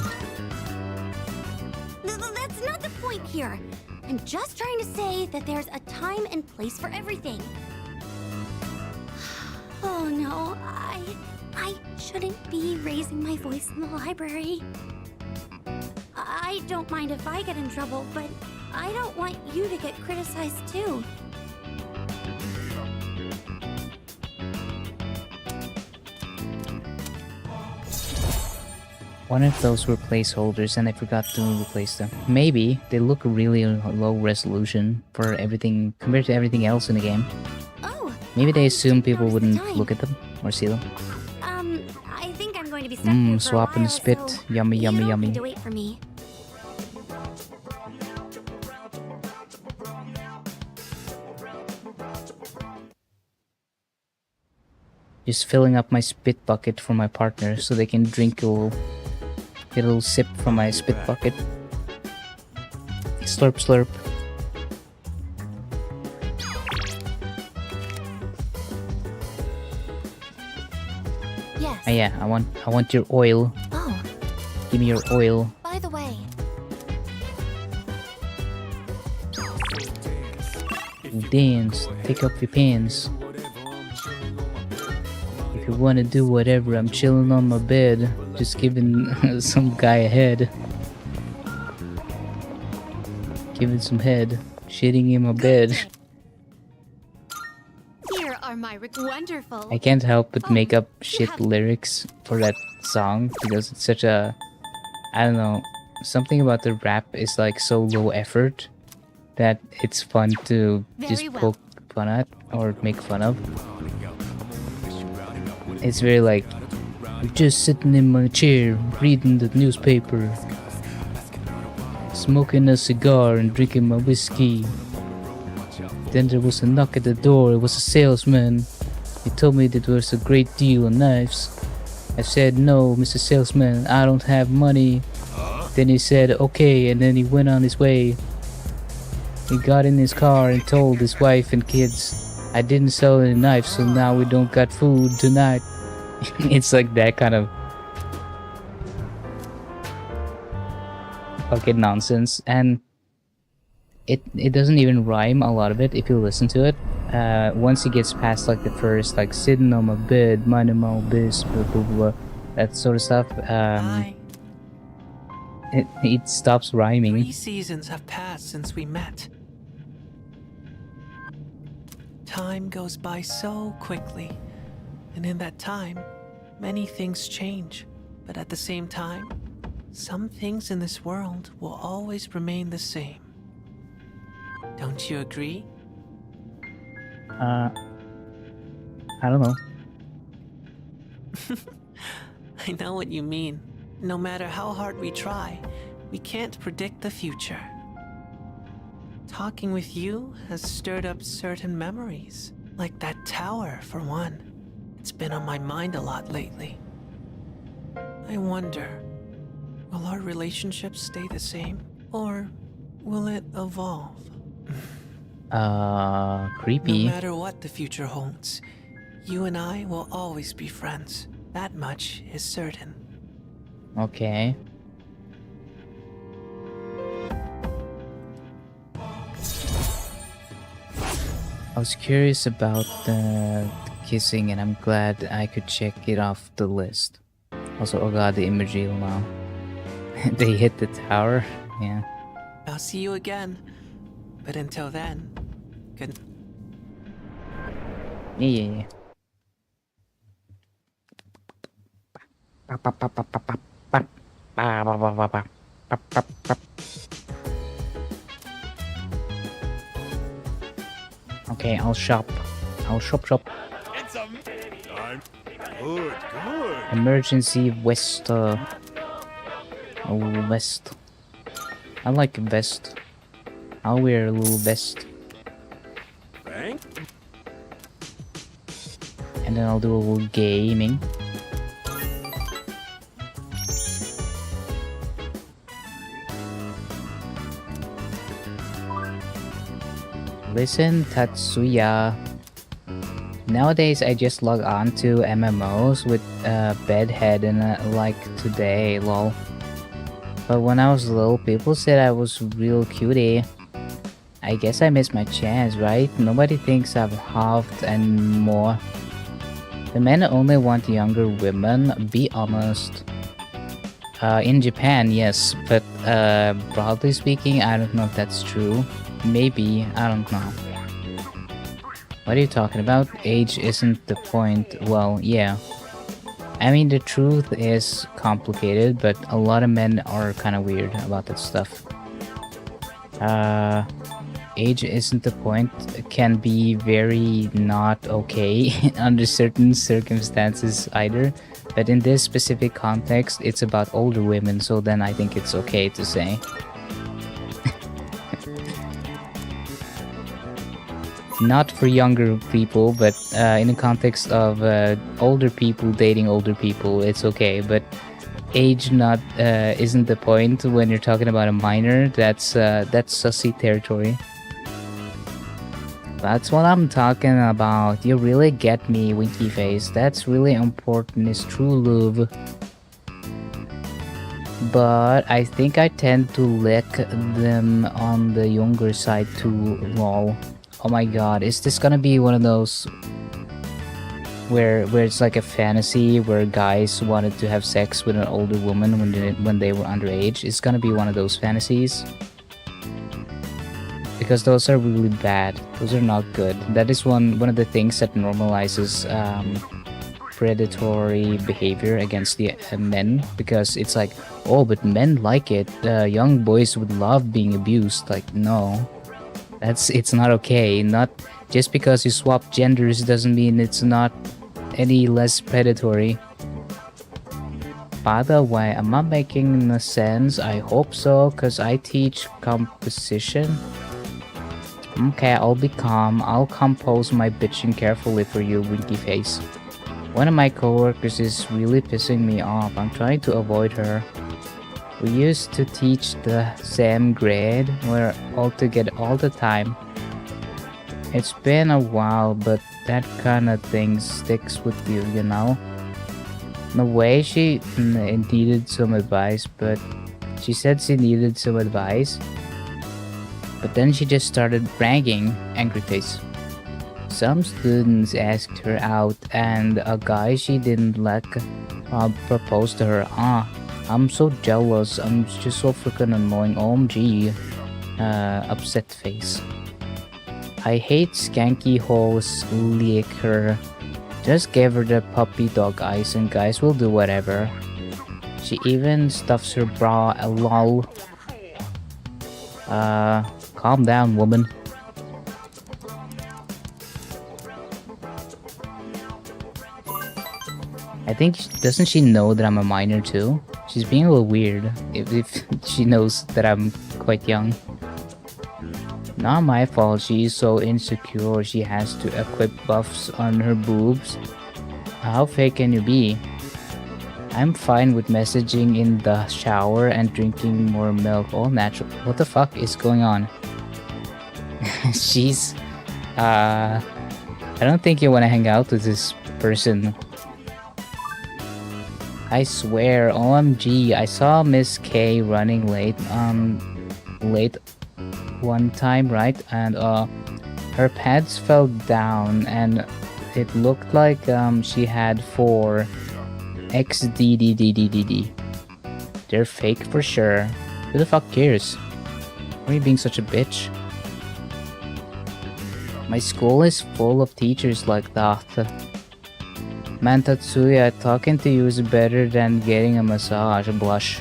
That's not the point here. I'm just trying to say that there's a time and place for everything. Oh no, I shouldn't be raising my voice in the library. I don't mind if I get in trouble, but I don't want you to get criticized too. One of those were placeholders and I forgot to replace them. Maybe they look really low resolution for everything compared to everything else in the game. Oh. Maybe they assume people wouldn't look at them or see them. I think I'm going to be stuck here for Swap a while, and spit. so Yummy, you yummy, don't yummy. need to wait for me. Just filling up my spit bucket for my partner so they can drink get a little sip from my spit bucket. Slurp, slurp. Yes. Oh yeah, I want your oil. Oh, Give me your oil. by the way, Dance. Take off your pants. If you wanna do whatever, I'm chilling on my bed, just giving some guy a head. Giving some head. Shitting in my bed. Here are my wonderful. I can't help but make up shit lyrics for that song because it's such a, I don't know, something about the rap is like so low effort that it's fun to just poke fun at or make fun of. It's very like, I'm just sitting in my chair reading the newspaper, smoking a cigar and drinking my whiskey. Then there was a knock at the door. It was a salesman. He told me that there was a great deal on knives. I said, no, Mr. Salesman, I don't have money. Then he said, okay, and then he went on his way. He got in his car and told his wife and kids, I didn't sell any knives, so now we don't got food tonight. It's like that kind of fucking nonsense, and it doesn't even rhyme, a lot of it, if you listen to it. Once he gets past like the first, like sitting on my bed, minding my own business, blah, blah, blah, that sort of stuff, it stops rhyming. 3 seasons have passed since we met. Time goes by so quickly, and in that time, many things change. But at the same time, some things in this world will always remain the same. Don't you agree? I don't know. I know what you mean. No matter how hard we try, we can't predict the future. Talking with you has stirred up certain memories, like that tower, for one. It's been on my mind a lot lately. I wonder, will our relationship stay the same, or will it evolve? Creepy. No matter what the future holds, you and I will always be friends. That much is certain. Okay. I was curious about the kissing, and I'm glad I could check it off the list. Also, oh god, the imagery now. They hit the tower. Yeah. I'll see you again. But until then, good. Yeah. Okay, I'll shop. I'll shop. Good, good. Emergency vest. Oh, vest. I like a vest. I'll wear a little vest. Thank. And then I'll do a little gaming. Listen, Tatsuya. Nowadays, I just log on to MMOs with bedhead and like today, lol. But when I was little, people said I was real cutie. I guess I missed my chance, right? Nobody thinks I've halved and more. The men only want younger women, be honest. In Japan, yes, but broadly speaking, I don't know if that's true. Maybe, I don't know. What are you talking about? Age isn't the point. Well, yeah. I mean, the truth is complicated, but a lot of men are kind of weird about that stuff. Age isn't the point can be very not okay under certain circumstances either. But in this specific context, it's about older women, so then I think it's okay to say. Not for younger people, but in the context of older people dating older people, it's okay. But age not isn't the point when you're talking about a minor. That's sussy territory. That's what I'm talking about. You really get me, winky face. That's really important. Is true love. But I think I tend to lick them on the younger side too. Lol. Oh my god, is this gonna be one of those where it's like a fantasy where guys wanted to have sex with an older woman when they were underage? It's gonna be one of those fantasies. Because those are really bad. Those are not good. That is one of the things that normalizes predatory behavior against the men, because it's like, oh, but men like it. Young boys would love being abused. Like, no. It's not okay. Not just because you swap genders doesn't mean it's not any less predatory. By the way, am I making sense? I hope so, cause I teach composition. Okay, I'll be calm. I'll compose my bitching carefully for you, winky face. One of my coworkers is really pissing me off. I'm trying to avoid her. We used to teach the same grade. We're all together all the time. It's been a while, but that kind of thing sticks with you, you know? In a way, she needed some advice, but she said she needed some advice. But then she just started bragging, angry face. Some students asked her out, and a guy she didn't like proposed to her. I'm so jealous. I'm just so freaking annoying. OMG. Upset face. I hate skanky hoes lick her. Just give her the puppy dog eyes and guys will do whatever. She even stuffs her bra. Lol. Calm down, woman. I think, doesn't she know that I'm a minor too? She's being a little weird if she knows that I'm quite young. Not my fault, she's so insecure she has to equip buffs on her boobs. How fake can you be? I'm fine with messaging in the shower and drinking more milk, all natural. What the fuck is going on? She's... I don't think you want to hang out with this person. I swear, OMG, I saw Miss K running late one time, right? And her pads fell down and it looked like she had 4 XDDDDDD. They're fake for sure. Who the fuck cares? Why are you being such a bitch? My school is full of teachers like that. Man, Tatsuya, talking to you is better than getting a massage. Blush.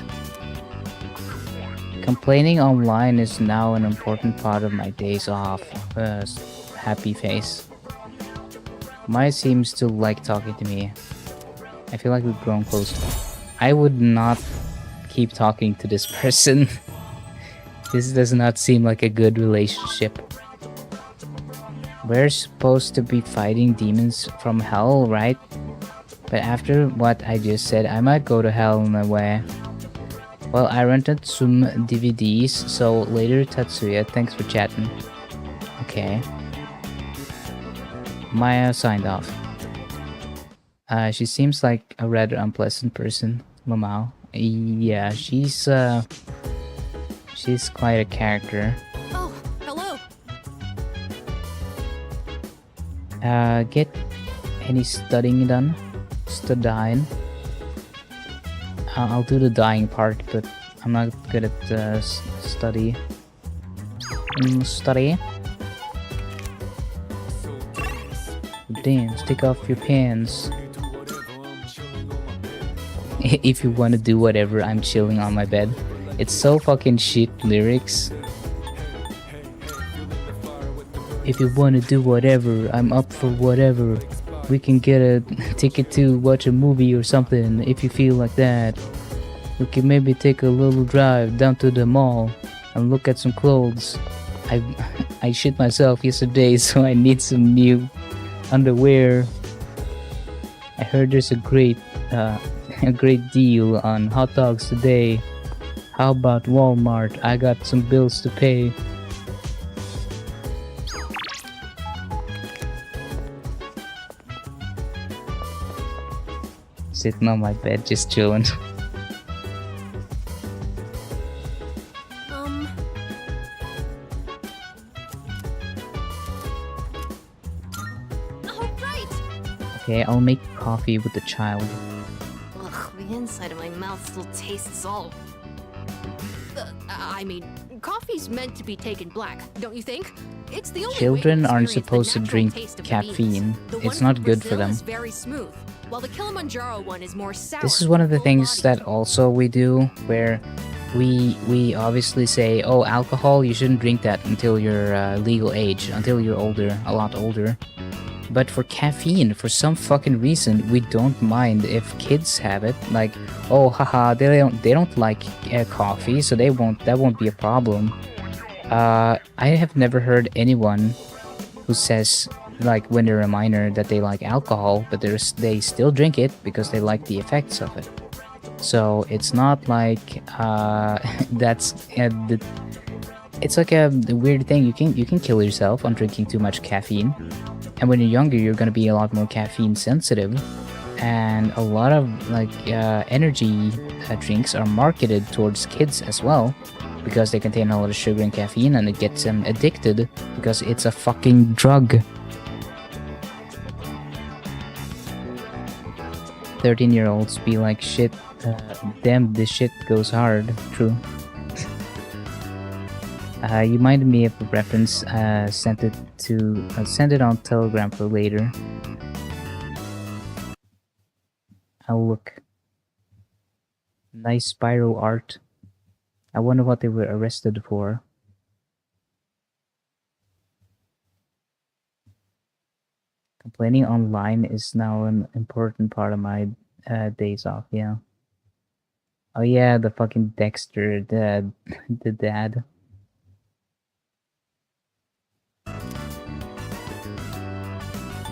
Complaining online is now an important part of my days off. Happy face. Maya seems to like talking to me. I feel like we've grown close. I would not keep talking to this person. This does not seem like a good relationship. We're supposed to be fighting demons from hell, right? But after what I just said, I might go to hell in a way. Well, I rented some DVDs, so later, Tatsuya. Thanks for chatting. Okay. Maya signed off. She seems like a rather unpleasant person, Mamao. Yeah, she's quite a character. Oh, hello. Get any studying done? Studying. I'll do the dying part, but I'm not good at study. Study. Dance, take off your pants. If you want to do whatever, I'm chilling on my bed. It's so fucking shit lyrics. If you want to do whatever, I'm up for whatever. We can get a ticket to watch a movie or something if you feel like that. We can maybe take a little drive down to the mall and look at some clothes. I shit myself yesterday, so I need some new underwear. I heard there's a great deal on hot dogs today. How about Walmart? I got some bills to pay. Sitting on my bed, just chilling. Okay, I'll make coffee with the child. Ugh, the inside of my mouth still tastes salt. I mean, coffee's meant to be taken black, don't you think? It's the only Children way to aren't experience supposed the to natural drink taste of the caffeine. beans. The It's one not from good for Brazil them. is very smooth, while the Kilimanjaro one is more sour. This is one of the things that also we do, where we obviously say, oh, alcohol, you shouldn't drink that until you're legal age, until you're older, a lot older. But for caffeine, for some fucking reason, we don't mind if kids have it. Like, oh, haha, they don't like coffee, so that won't be a problem. I have never heard anyone who says, like, when they're a minor, that they like alcohol, but they still drink it because they like the effects of it. So it's not like it's like a weird thing. You can kill yourself on drinking too much caffeine. And when you're younger, you're gonna be a lot more caffeine sensitive, and a lot of like energy drinks are marketed towards kids as well, because they contain a lot of sugar and caffeine, and it gets them addicted because it's a fucking drug. 13-year-olds be like, shit, damn, this shit goes hard. True. You reminded me of a reference. Send it on Telegram for later. I'll look. Nice Spyro art. I wonder what they were arrested for. Complaining online is now an important part of my days off. Yeah. Oh yeah, the fucking Dexter, the dad.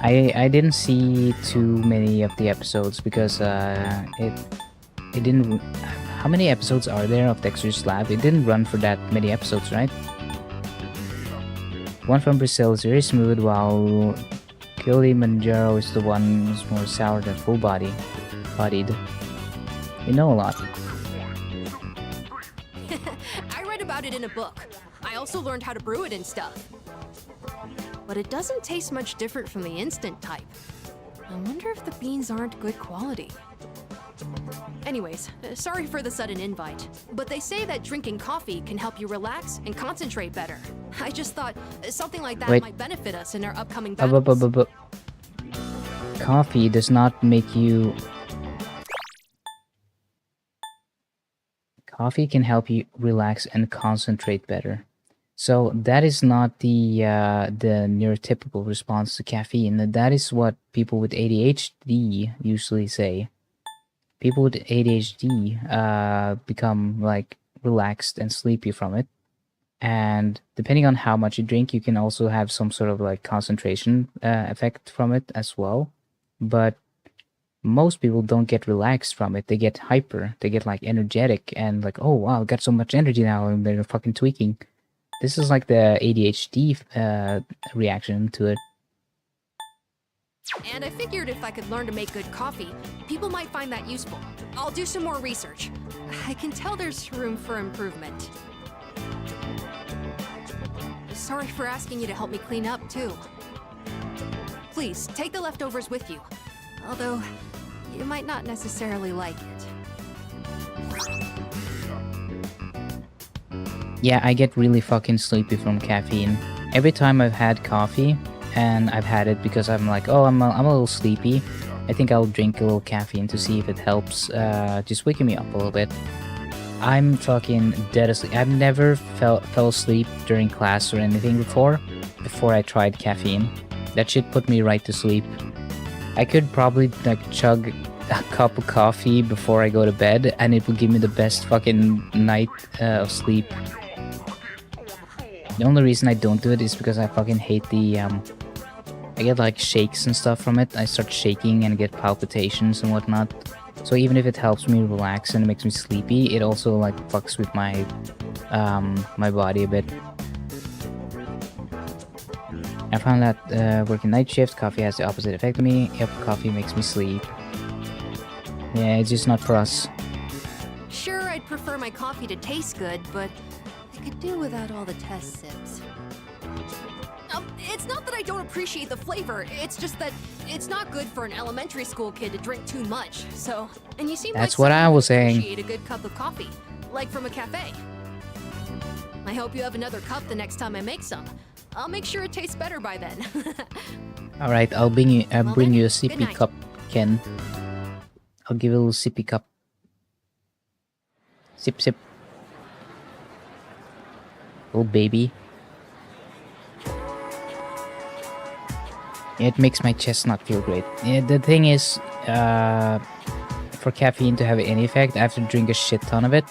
I didn't see too many of the episodes because it didn't. How many episodes are there of Dexter's Lab? It didn't run for that many episodes, right? One from Brazil is very smooth, while Kilimanjaro is the one who's more sour than full-bodied. You know a lot. I read about it in a book. I also learned how to brew it and stuff. But it doesn't taste much different from the instant type. I wonder if the beans aren't good quality. Anyways, sorry for the sudden invite, but they say that drinking coffee can help you relax and concentrate better. I just thought something like that might benefit us in our upcoming battles. coffee does not make you... Coffee can help you relax and concentrate better. So that is not the neurotypical response to caffeine. That is what people with ADHD usually say. People with ADHD become like relaxed and sleepy from it. And depending on how much you drink, you can also have some sort of like concentration effect from it as well. But most people don't get relaxed from it. They get hyper. They get like energetic and like, oh wow, I got so much energy now, and they're fucking tweaking. This is like the ADHD reaction to it. And I figured if I could learn to make good coffee, people might find that useful. I'll do some more research. I can tell there's room for improvement. Sorry for asking you to help me clean up, too. Please, take the leftovers with you. Although, you might not necessarily like it. Yeah, I get really fucking sleepy from caffeine. Every time I've had coffee, and I've had it because I'm like, oh, I'm a little sleepy, I think I'll drink a little caffeine to see if it helps just waking me up a little bit. I'm fucking dead asleep. I've never fell asleep during class or anything before I tried caffeine. That shit put me right to sleep. I could probably like chug a cup of coffee before I go to bed, and it will give me the best fucking night of sleep. The only reason I don't do it is because I fucking hate the I get like shakes and stuff from it. I start shaking and get palpitations and whatnot. So even if it helps me relax and makes me sleepy, it also like fucks with my my body a bit. I found that working night shift, coffee has the opposite effect on me. Yep, coffee makes me sleep. Yeah, it's just not for us. Sure, I'd prefer my coffee to taste good, but I could do without all the test sips. It's not that I don't appreciate the flavor, it's just that it's not good for an elementary school kid to drink too much, so... And you seem That's like what I was saying. Appreciate a good cup of coffee, like from a cafe. I hope you have another cup the next time I make some. I'll make sure it tastes better by then. Alright, I'll bring you Well bring then, you a good sippy night. cup, Ken. I'll give you a little sippy cup. Sip, sip. Oh, baby. It makes my chest not feel great. Yeah, the thing is, for caffeine to have any effect, I have to drink a shit ton of it.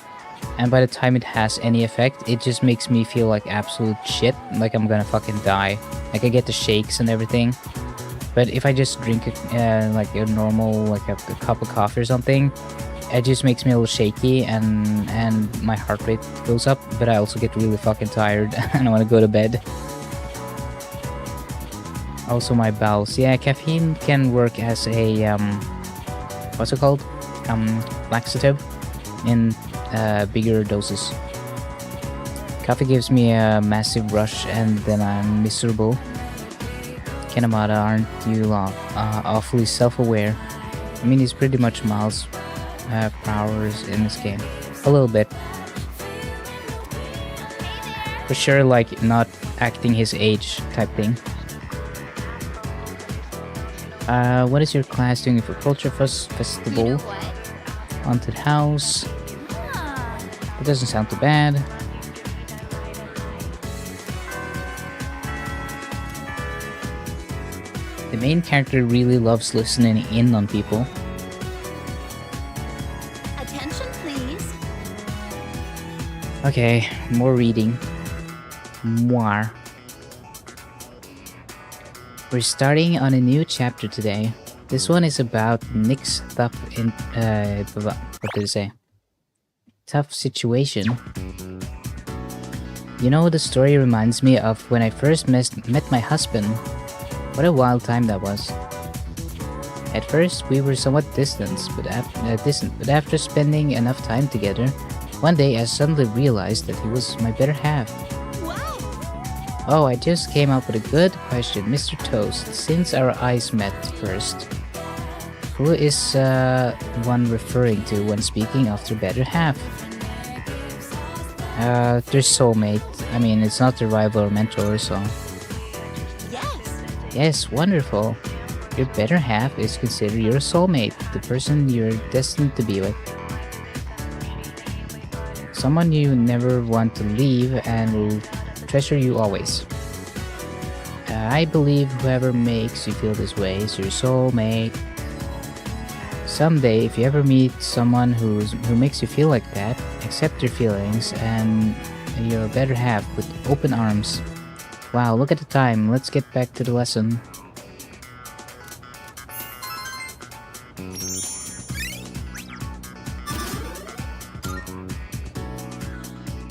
And by the time it has any effect, it just makes me feel like absolute shit. Like I'm gonna fucking die. Like I get the shakes and everything. But if I just drink it like a normal, like a cup of coffee or something, it just makes me a little shaky and my heart rate goes up. But I also get really fucking tired and I want to go to bed. Also my bowels. Yeah, caffeine can work as a what's it called? Laxative in bigger doses. Coffee gives me a massive rush and then I'm miserable. Kanamata, aren't you awfully self-aware? I mean, he's pretty much miles per hour in this game. A little bit. For sure, like, not acting his age type thing. What is your class doing for culture festival? Haunted house. It doesn't sound too bad. The main character really loves listening in on people. Attention, please. Okay, more reading. More. We're starting on a new chapter today. This one is about Nick's tough what did it say? Tough situation. You know, the story reminds me of when I first met my husband. What a wild time that was. At first, we were somewhat distant, but after spending enough time together, one day I suddenly realized that he was my better half. Wow. Oh, I just came up with a good question, Mr. Toast. Since our eyes met first, who is one referring to when speaking of their better half? Their soulmate. I mean, it's not their rival or mentor, so... Yes. Yes, wonderful. Your better half is considered your soulmate, the person you're destined to be with. Someone you never want to leave and will treasure you always. I believe whoever makes you feel this way is your soulmate. Someday, if you ever meet someone who makes you feel like that, accept your feelings and your better half with open arms. Wow, look at the time. Let's get back to the lesson.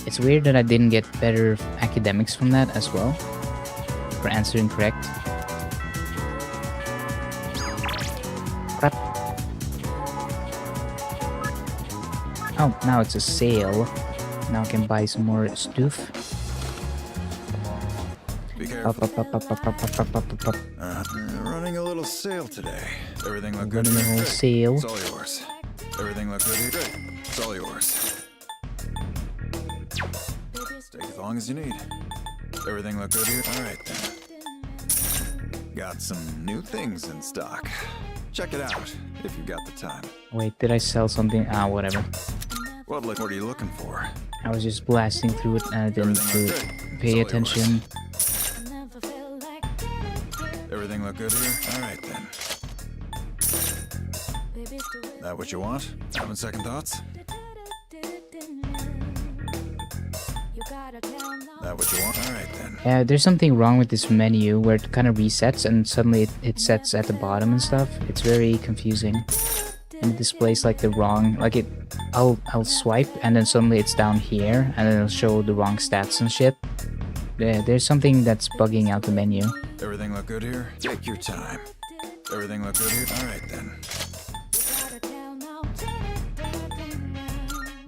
It's weird that I didn't get better academics from that as well, for answering correct. Crap. Oh, now it's a sale. Now I can buy some more stuff. Be careful. Up. Running a little sale today. Everything look good Running a here? whole Great. sale. It's all yours. Everything look good here? Great. It's all yours. Take as long as you need. Everything look good here? Alright then. Got some new things in stock. Check it out, if you've got the time. Wait, did I sell something? Ah, whatever. What are you looking for? I was just blasting through it and I didn't Everything look good? pay It's all attention. Everything look good here? Alright then. That what you want? Having second thoughts? That what you want? Alright then. Yeah, there's something wrong with this menu where it kind of resets and suddenly it sets at the bottom and stuff. It's very confusing. And it displays like the wrong, like I'll swipe and then suddenly it's down here and then it'll show the wrong stats and shit. Yeah, there's something that's bugging out the menu. Everything look good here? Take your time. Everything look good here? Alright then.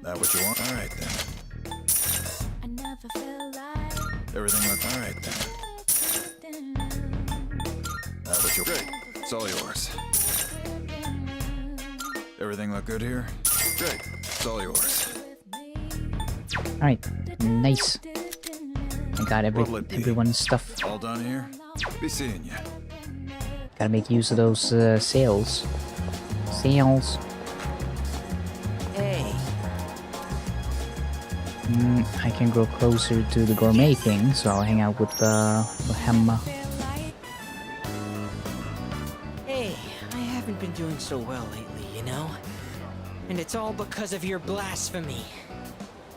That what you want? Alright then. Everything look alright then. That what you great. It's all yours. Everything look good here? Great. It's all yours. Alright, nice. I got What'll it be? everyone's stuff. All done here? Be seeing ya. Gotta make use of those sales. Sales. Hey, I can grow closer to the gourmet thing, so I'll hang out with Hamma. Hey, I haven't been doing so well lately, you know? And it's all because of your blasphemy.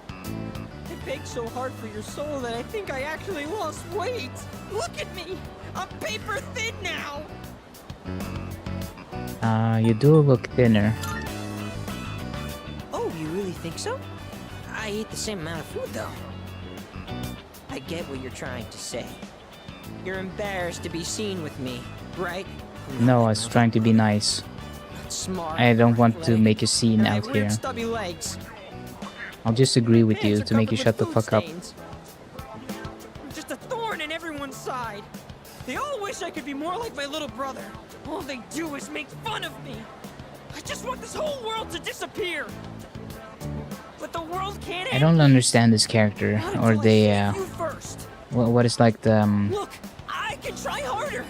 I begged so hard for your soul that I think I actually lost weight. Look at me! I'm paper thin now! You do look thinner. Oh, you really think so? I eat the same amount of food, though. I get what you're trying to say. You're embarrassed to be seen with me, right? No, I was trying to be nice. Smart. I don't want to athletic, make a scene and I have out weird here. stubby legs. I'll just agree with you Pants to are make you shut covered the with fuck food up. stains. I'm just a thorn in everyone's side. They all wish I could be more like my little brother. All they do is make fun of me. I just want this whole world to disappear. But the world can't. I don't understand this character, or they, You first. what is like the, Look, I can try harder.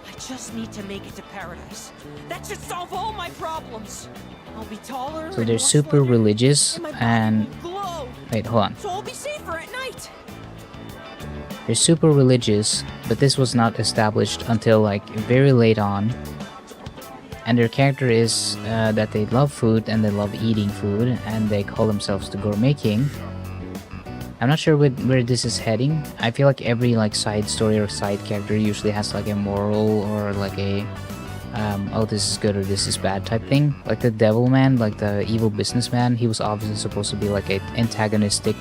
I just need to make it to paradise. That should solve all my problems. I'll be taller. so and they're more super slender, religious, and my body and, will glow. wait, hold on. So I'll be safer at night. They're super religious, but this was not established until like very late on. And their character is that they love food and they love eating food, and they call themselves the Gourmet King. I'm not sure where this is heading. I feel like every like side story or side character usually has like a moral or like a oh, this is good or this is bad type thing. Like the devil man, like the evil businessman, he was obviously supposed to be like an antagonistic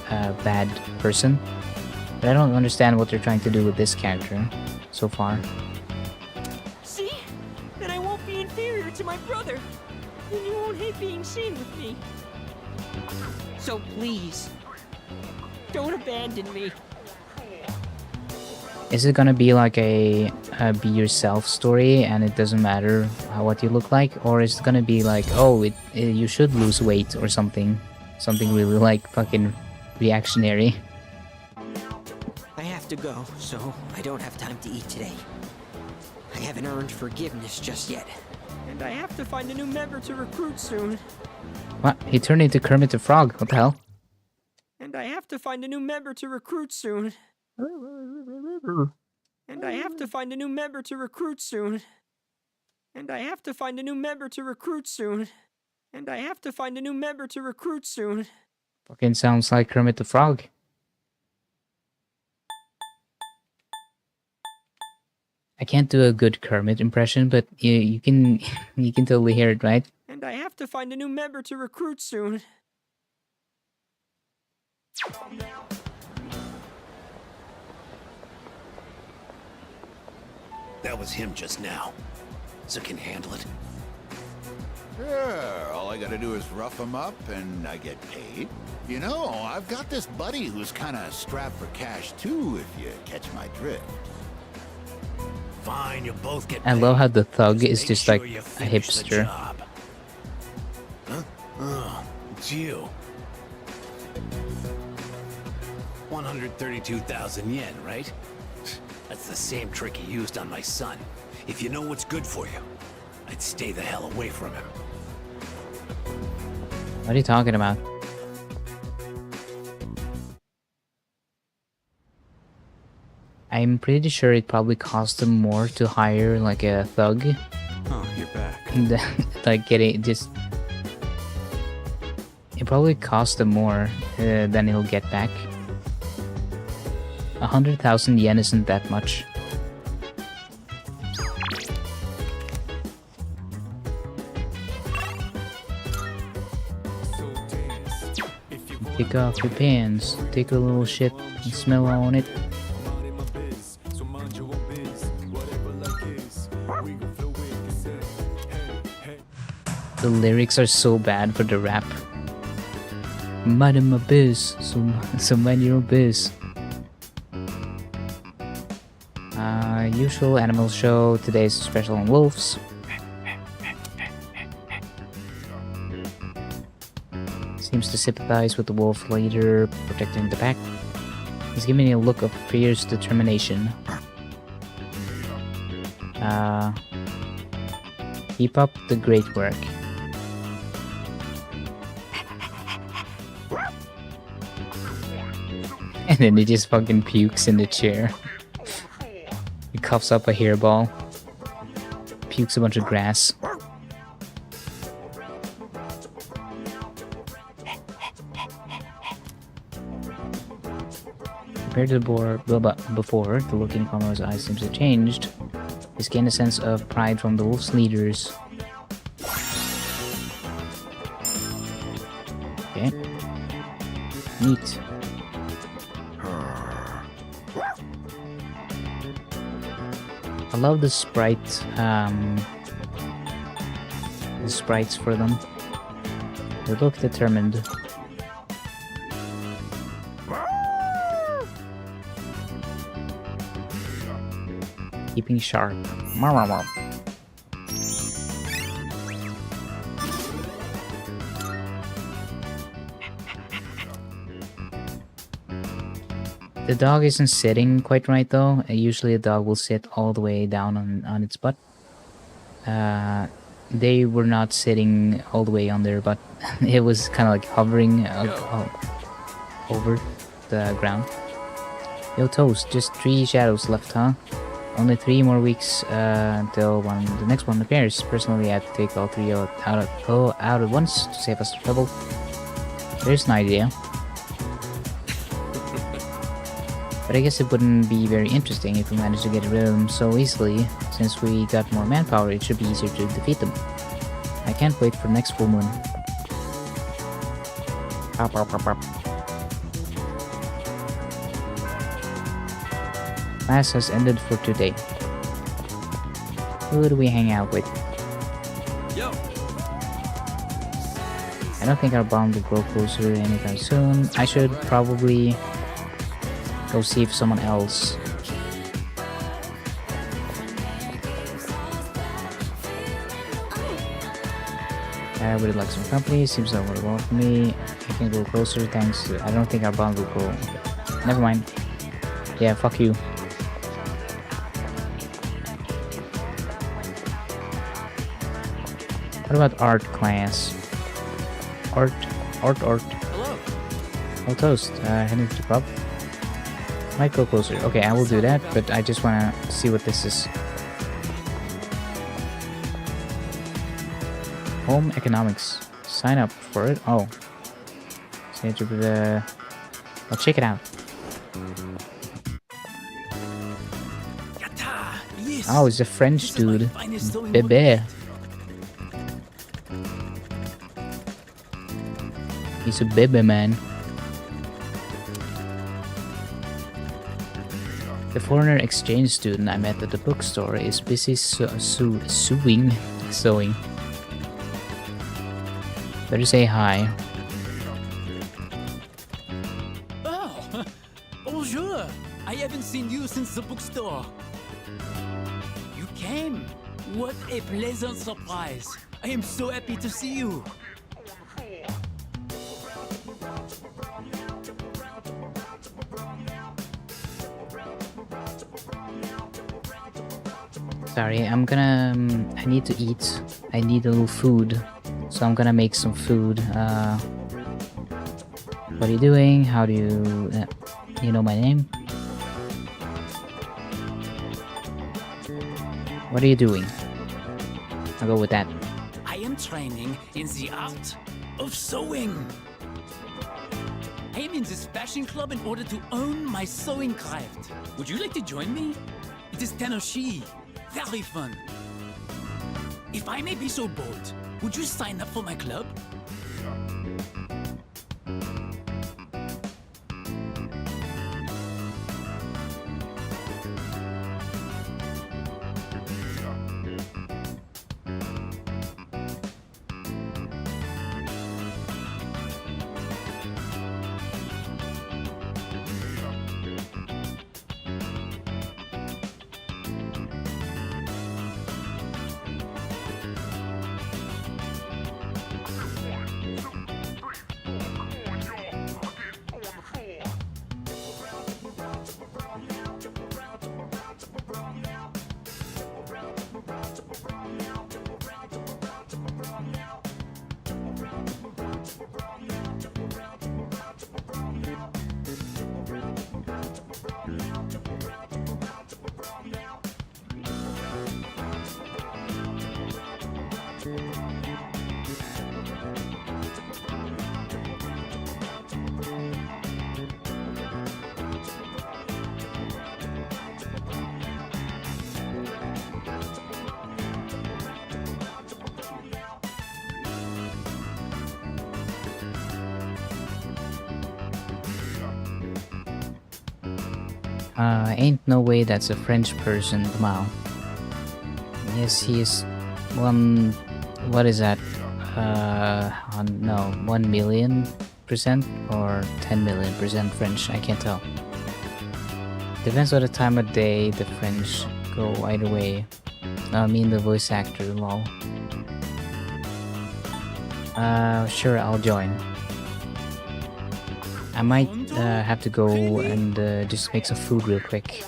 bad person. But I don't understand what they're trying to do with this character so far. See? Then I won't be inferior to my brother. And you won't hate being seen with me. So please, don't abandon me. Is it gonna be like a be yourself story and it doesn't matter what you look like? Or is it gonna be like, oh, you should lose weight or something? Something really like fucking reactionary. I have to go, so I don't have time to eat today. I haven't earned forgiveness just yet. And I have to find a new member to recruit soon. What? He turned into Kermit the Frog. What the hell? And I have to find a new member to recruit soon. And I have to find a new member to recruit soon. And I have to find a new member to recruit soon. And I have to find a new member to recruit soon. Fucking sounds like Kermit the Frog. I can't do a good Kermit impression, but you can you can totally hear it, right? And I have to find a new member to recruit soon. That was him just now. So can handle it. Sure, all I gotta do is rough him up and I get paid. You know, I've got this buddy who's kinda strapped for cash too, if you catch my drift. Fine, you'll both get I paid. love how the thug is Make just sure like you a finish the hipster. job. Huh? It's you. 132,000 yen, right? That's the same trick he used on my son. If you know what's good for you, I'd stay the hell away from him. What are you talking about? I'm pretty sure it probably cost them more to hire like a thug Oh, you're back. than like getting just. It probably cost them more than he'll get back. 100,000 yen isn't that much. Take off your pants, take a little shit, and smell on it. The lyrics are so bad for the rap. Mind my biz, so mind your biz. Usual animal show. Today's special on wolves. Seems to sympathize with the wolf leader protecting the pack. He's giving me a look of fierce determination. Keep up the great work. And then he just fucking pukes in the chair. He coughs up a hairball. Pukes a bunch of grass. Compared to the before, the look in Conroy's eyes seems to have changed. He's gained a sense of pride from the wolf's leaders. Okay. Neat. I love the sprites for them. They look determined. Keeping sharp. Mar mar mar. The dog isn't sitting quite right though. Usually a dog will sit all the way down on its butt. They were not sitting all the way on their butt. It was kind of like hovering over the ground. Yo Toast, just 3 shadows left, huh? Only 3 more weeks until the next one appears. Personally, I have to take all 3 out at once to save us the trouble. There's an idea. But I guess it wouldn't be very interesting if we managed to get rid of them so easily. Since we got more manpower, it should be easier to defeat them. I can't wait for next full moon. Pop, pop, pop, pop. Class has ended for today. Who do we hang out with? Yo. I don't think our bond will grow closer anytime soon. I should probably go see if someone else. I would like some company. Seems that would work for me. I can go closer. Thanks. I don't think our bond will grow. Okay. Never mind. Yeah, fuck you. What about art class? Art. Hello. Oh, toast. Heading to the pub. Might go closer. Okay, I will do that, but I just wanna see what this is. Home economics. Sign up for it. Oh. So I'll check it out. Yes. Oh, it's a French dude. Bébé. He's a baby man. The foreigner exchange student I met at the bookstore is busy sewing. Better say hi. Oh, bonjour. I haven't seen you since the bookstore. You came. What a pleasant surprise. I am so happy to see you. Sorry, I'm gonna... I need to eat. I need a little food. So I'm gonna make some food. What are you doing? How do you... you know my name? What are you doing? I'll go with that. I am training in the art of sewing. I am in this fashion club in order to own my sewing craft. Would you like to join me? It is Tenoshi. Very fun. If I may be so bold, would you sign up for my club? Ain't no way that's a French person, wow. Yes, he is one... what is that? No, 1,000,000% or 10,000,000% French, I can't tell. Depends on the time of day, the French go either way. No, I mean the voice actor, lol. Sure, I'll join. I might have to go and just make some food real quick.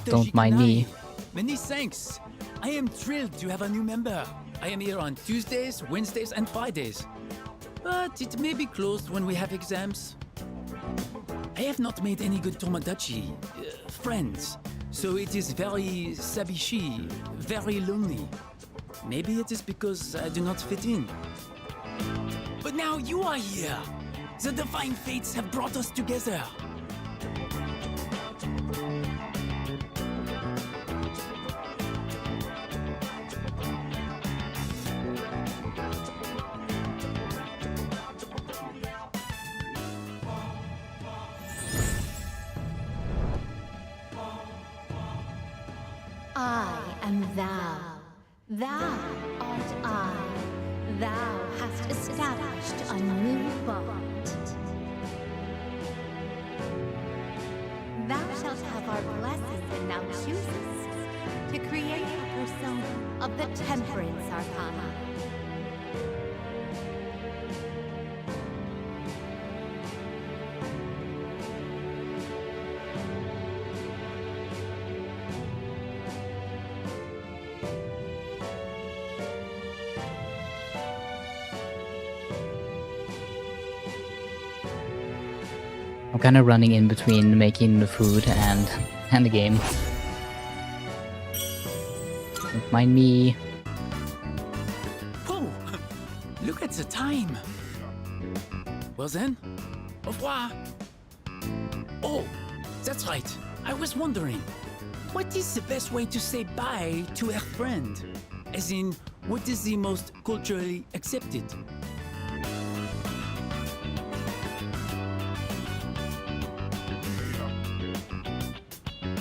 Don't mind me. Many thanks. I am thrilled to have a new member. I am here on Tuesdays, Wednesdays, and Fridays. But it may be closed when we have exams. I have not made any good Tomodachi friends, so it is very sabishi, very lonely. Maybe it is because I do not fit in. But now you are here. The divine fates have brought us together. I am thou. Thou art I. Thou hast established a new bond. Thou shalt have our blessings and thou choosest to create a persona of the Temperance Arcana. I'm kind of running in between making the food and the game. Don't mind me. Oh, look at the time. Well then, au revoir. Oh, that's right. I was wondering, what is the best way to say bye to a friend? As in, what is the most culturally accepted?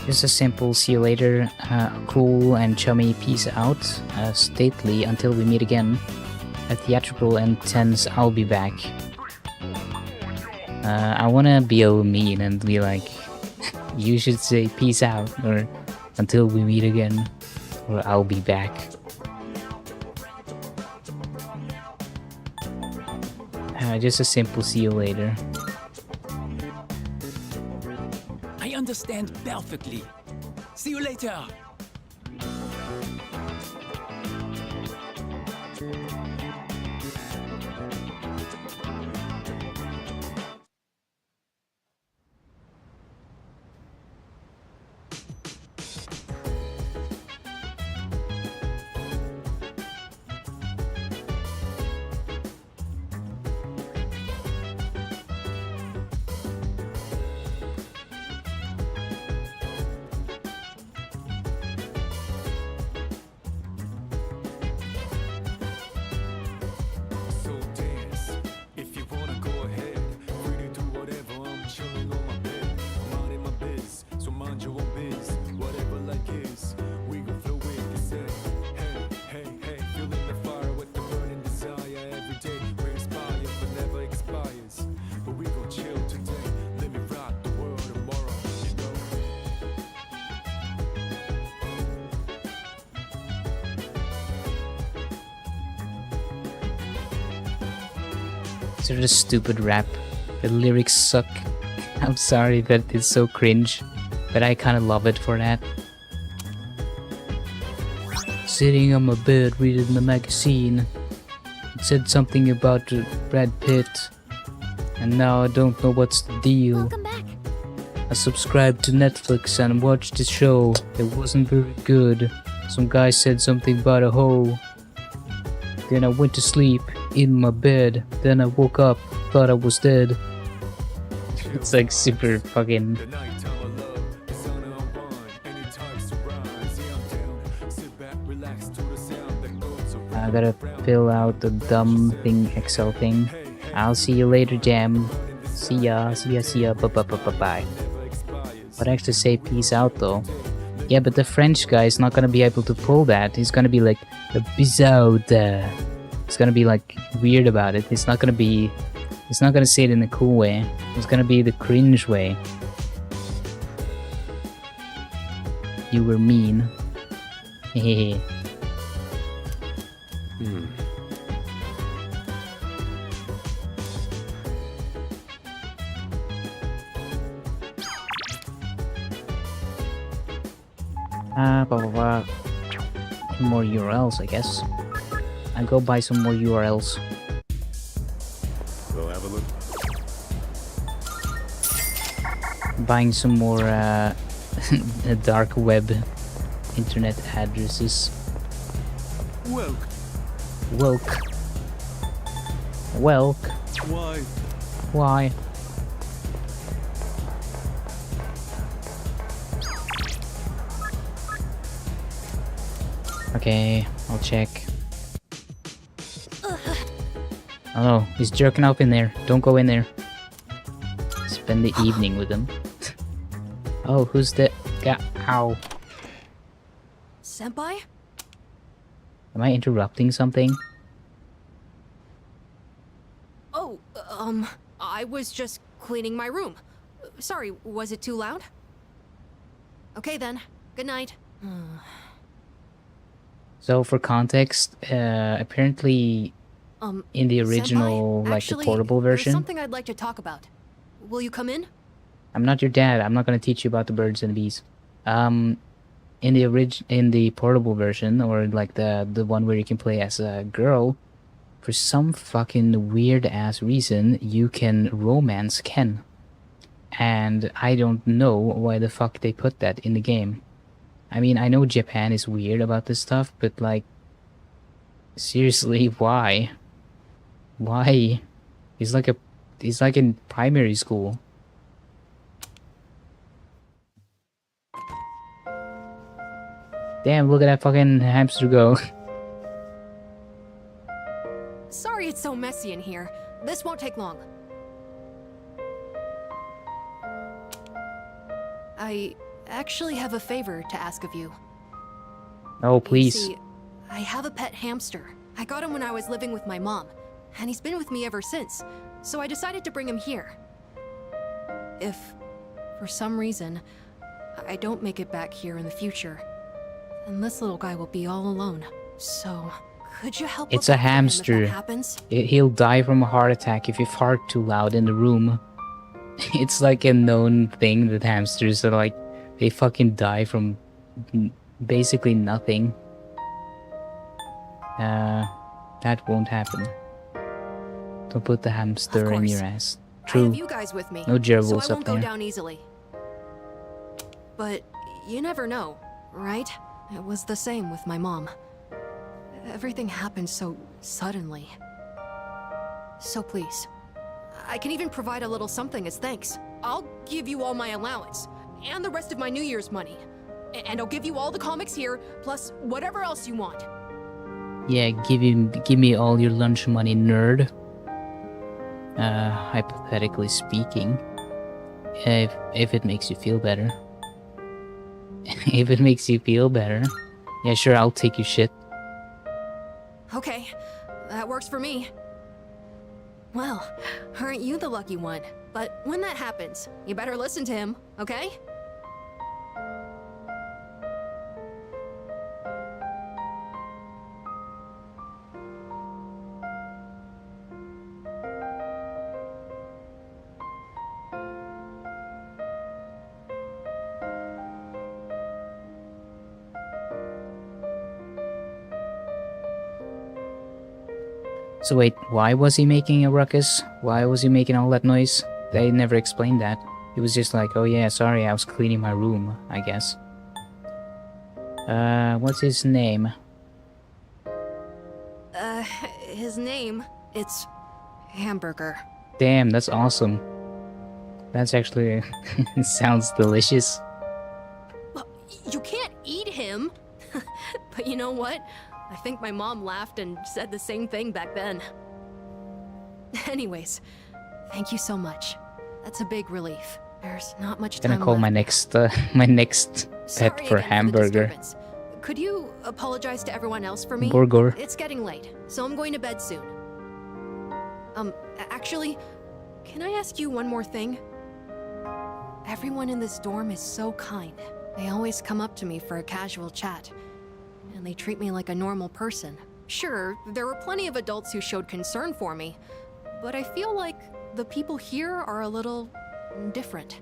Just a simple see you later, cool and chummy peace out, stately until we meet again, a theatrical and tense I'll be back. I wanna be all mean and be like, you should say peace out, or until we meet again, or I'll be back. Just a simple see you later. I understand perfectly. See you later. Sort of stupid rap. The lyrics suck. I'm sorry that it's so cringe, but I kind of love it for that. Sitting on my bed reading the magazine, it said something about Brad Pitt, and now I don't know what's the deal. Welcome back. I subscribed to Netflix and watched the show. It wasn't very good. Some guy said something about a hoe. Then I went to sleep in my bed. Then I woke up, thought I was dead. It's like super fucking... I gotta fill out the dumb thing, Excel thing. I'll see you later, Jam. See ya, bye. But I actually say peace out though. Yeah, but the French guy is not gonna be able to pull that. He's gonna be like, peace out. He's gonna be like weird about it. He's not gonna say it in a cool way. It's gonna be the cringe way. You were mean. Hehehe. Blah blah blah. More URLs, I guess. I go buy some more URLs. We'll have a look. Buying some more dark web internet addresses. Welk. Why? Okay, I'll check. Oh no, he's jerking off in there. Don't go in there. Spend the evening with him. Oh, who's the guy? Ow. Senpai? Am I interrupting something? Oh, I was just cleaning my room. Sorry, was it too loud? Okay then. Good night. So for context, apparently in the original, Senpai, like actually, the portable there's version, something I'd like to talk about. Will you come in? I'm not your dad. I'm not gonna teach you about the birds and the bees. In the portable version, or like the one where you can play as a girl, for some fucking weird ass reason, you can romance Ken. And I don't know why the fuck they put that in the game. I mean, I know Japan is weird about this stuff, but like, seriously, why? Why? He's like in primary school. Damn, look at that fucking hamster go. Sorry it's so messy in here. This won't take long. I actually have a favor to ask of you. Oh, please. You see, I have a pet hamster. I got him when I was living with my mom, and he's been with me ever since, so I decided to bring him here. If, for some reason, I don't make it back here in the future, then this little guy will be all alone. So, could you help? It's a hamster. If that happens? He'll die from a heart attack if you fart too loud in the room. It's like a known thing that hamsters are like, they fucking die from basically nothing. That won't happen. Don't put the hamster in your ass. I True. have you guys with me, No gerbils so I up won't go there. down easily. But you never know, right? It was the same with my mom. Everything happened so suddenly. So please, I can even provide a little something as thanks. I'll give you all my allowance, and the rest of my New Year's money. And I'll give you all the comics here, plus whatever else you want. Yeah, give me all your lunch money, nerd. Hypothetically speaking, if it makes you feel better. If it makes you feel better, yeah, sure, I'll take your shit. Okay, that works for me. Well, aren't you the lucky one? But when that happens, you better listen to him, okay? So wait, why was he making a ruckus? Why was he making all that noise? They never explained that. He was just like, oh yeah, sorry, I was cleaning my room, I guess. What's his name? His name, it's Hamburger. Damn, that's awesome. That's actually... it sounds delicious. Well, you can't eat him! But you know what? I think my mom laughed and said the same thing back then. Anyways, thank you so much. That's a big relief. There's not much time Gonna call left. my next pet Sorry for again Hamburger. the disturbance. Could you apologize to everyone else for me? Burger. It's getting late, so I'm going to bed soon. Actually, can I ask you one more thing? Everyone in this dorm is so kind. They always come up to me for a casual chat, and they treat me like a normal person. Sure, there were plenty of adults who showed concern for me, but I feel like the people here are a little different.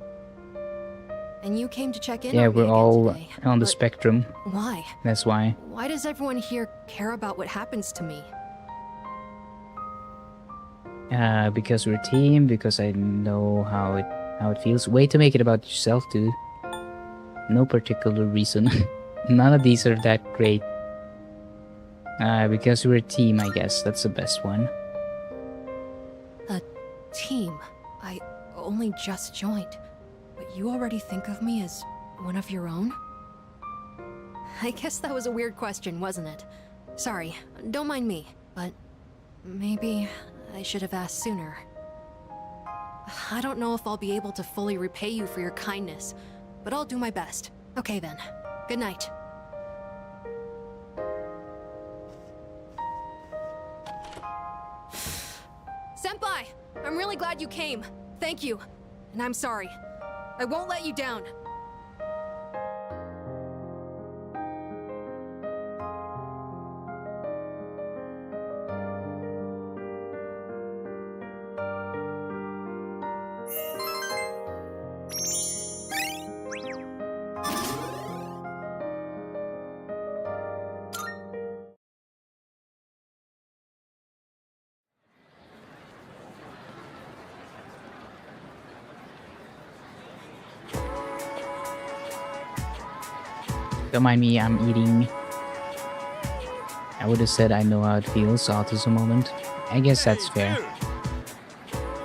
And you came to check in Yeah, on me we're again all today, on the but spectrum. why? That's why. Why does everyone here care about what happens to me? Because we're a team, because I know how it feels. Way to make it about yourself, dude. No particular reason. None of these are that great. Because we're a team, I guess. That's the best one. A team? I only just joined, but you already think of me as one of your own? I guess that was a weird question, wasn't it? Sorry, don't mind me, but maybe I should have asked sooner. I don't know if I'll be able to fully repay you for your kindness, but I'll do my best. Okay then. Good night. Senpai! I'm really glad you came. Thank you. And I'm sorry. I won't let you down. Don't mind me, I'm eating. I would have said I know how it feels, autism moment. I guess that's fair.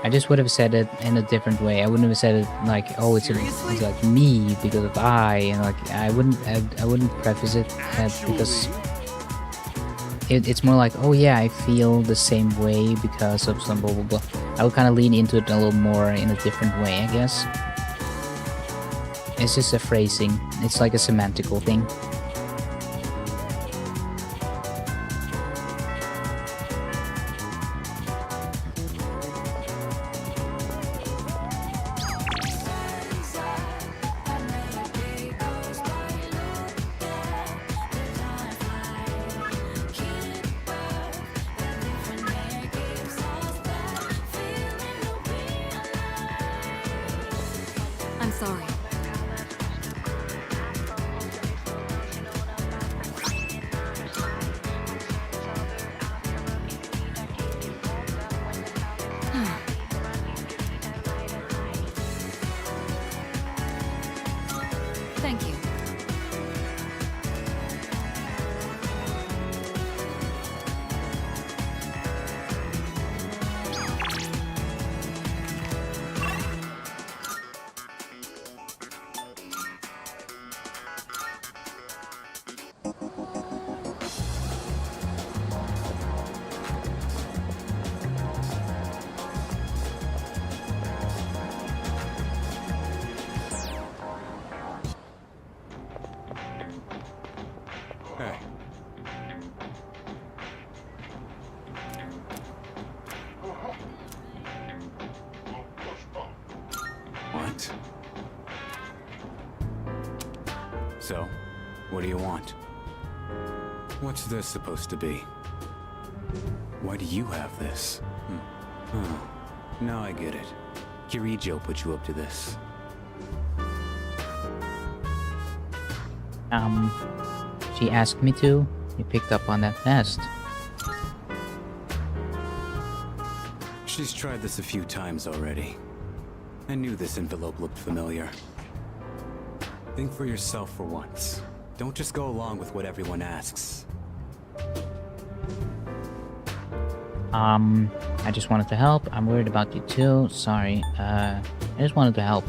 I just would have said it in a different way. I wouldn't have said it like, oh, it's like me because of I, and like I wouldn't preface it because it's more like, oh yeah, I feel the same way because of some blah blah blah. I would kind of lean into it a little more in a different way, I guess. It's just a phrasing. It's like a semantical thing. I'm sorry. Thank you. Hey. What? So, what do you want? What's this supposed to be? Why do you have this? Oh, now I get it. Kirijo put you up to this. She asked me to. You picked up on that fast. She's tried this a few times already. I knew this envelope looked familiar. Think for yourself for once. Don't just go along with what everyone asks. I just wanted to help. I'm worried about you too. Sorry. I just wanted to help.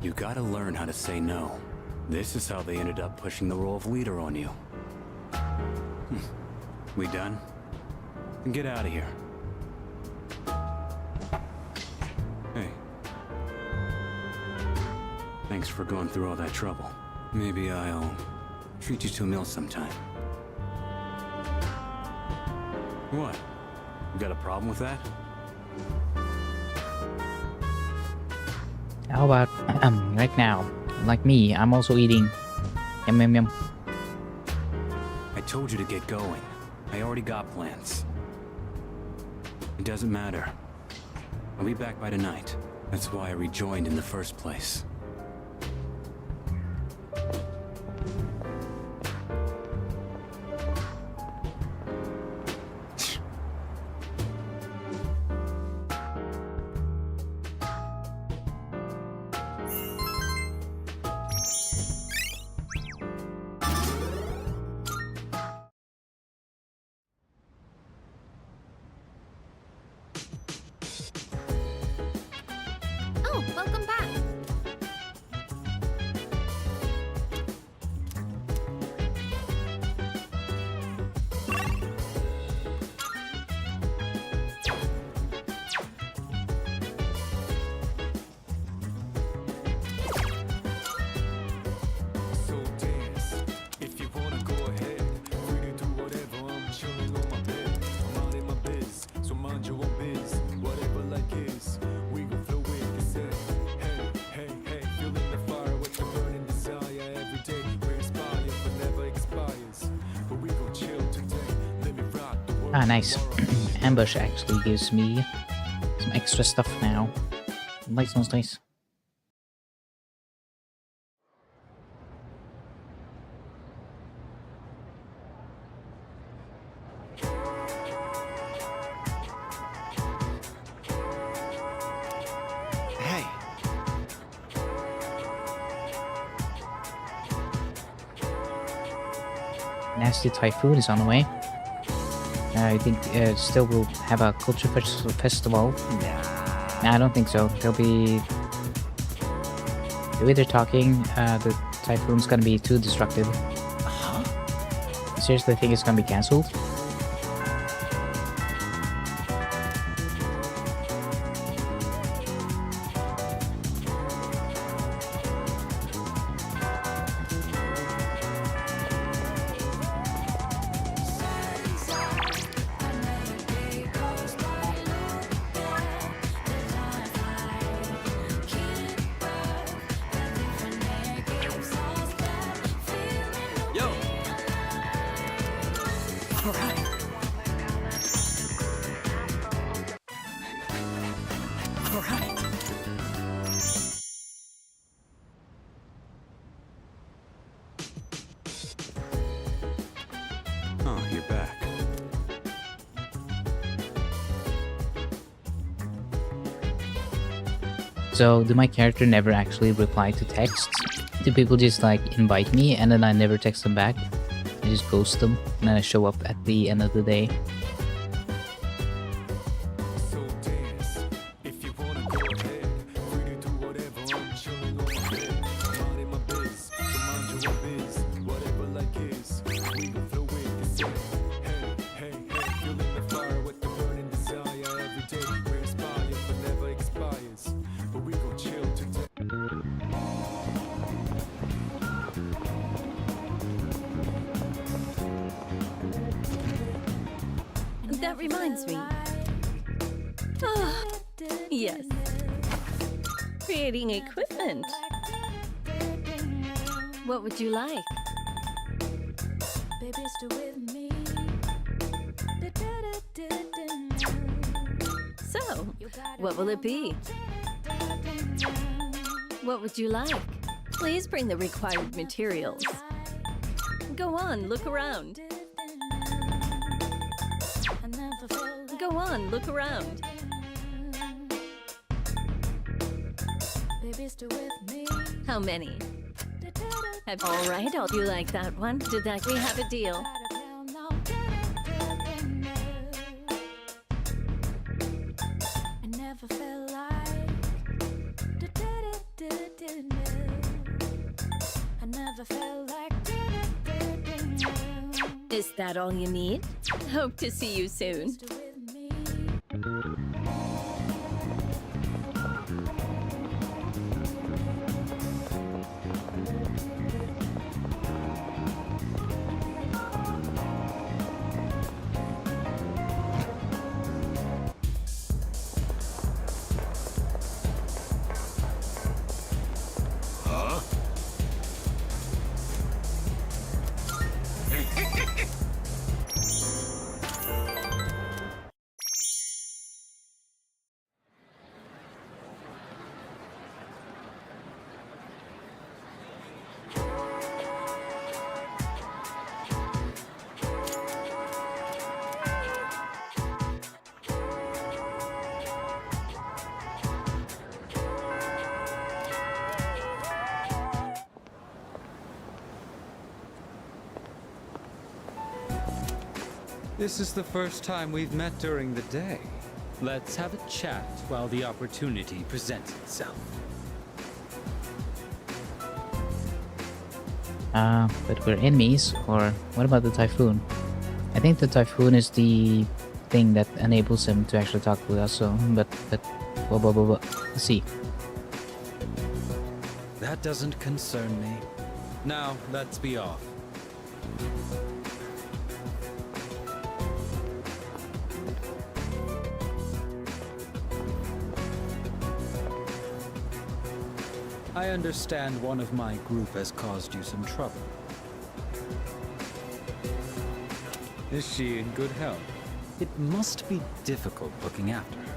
You gotta learn how to say no. This is how they ended up pushing the role of leader on you. We done? Then get out of here. Hey. Thanks for going through all that trouble. Maybe I'll treat you to a meal sometime. What? You got a problem with that? How about right now? Like me, I'm also eating. Yum yum yum. I told you to get going. I already got plans. It doesn't matter. I'll be back by tonight. That's why I rejoined in the first place. Oh, welcome back. So dance, if you wanna go ahead. Free to do whatever, I'm chilling on my bed. I'm out in my biz, so mind your own biz. Whatever like is, we gon' flow with this head. Hey, hey, hey, feeling the fire, what you burning desire every day. We inspire, but never expires. But we gon' chill today, let me rock the world. Ah, nice. Ambush actually gives me some extra stuff now. Nice, nice, nice. Hey. nasty typhoon is on the way. I think still we'll have a culture festival. Nah, I don't think so. There'll be... The way they're talking, the typhoon's gonna be too destructive. I seriously think it's gonna be cancelled. Oh, you're back. So, do my character never actually reply to texts? Do people just like invite me and then I never text them back? I just ghost them and then I show up at the end of the day. So dance. If you wanna go ahead, free to do whatever. I'm chilling on my bed. Minding my biz, so mind your own biz. Whatever like is, we gon' flow with this. Hey, hey, hey, feeling the fire with the burning desire. Every day we inspire, but never expires. But we gon' chill today. That reminds me. Ah, yes. Creating equipment. What would you like? So, what will it be? What would you like? Please bring the required materials. Go on, look around. Go on, look around. How many? All right, you like that one? Did that? We have a deal. Is that all you need? Hope to see you soon. This is the first time we've met during the day. Let's have a chat while the opportunity presents itself. But we're enemies, or what about the typhoon? I think the typhoon is the thing that enables him to actually talk with us, so, but, blah, blah, blah, blah. Let's see. That doesn't concern me. Now, let's be off. I understand one of my group has caused you some trouble. Is she in good health? It must be difficult looking after her.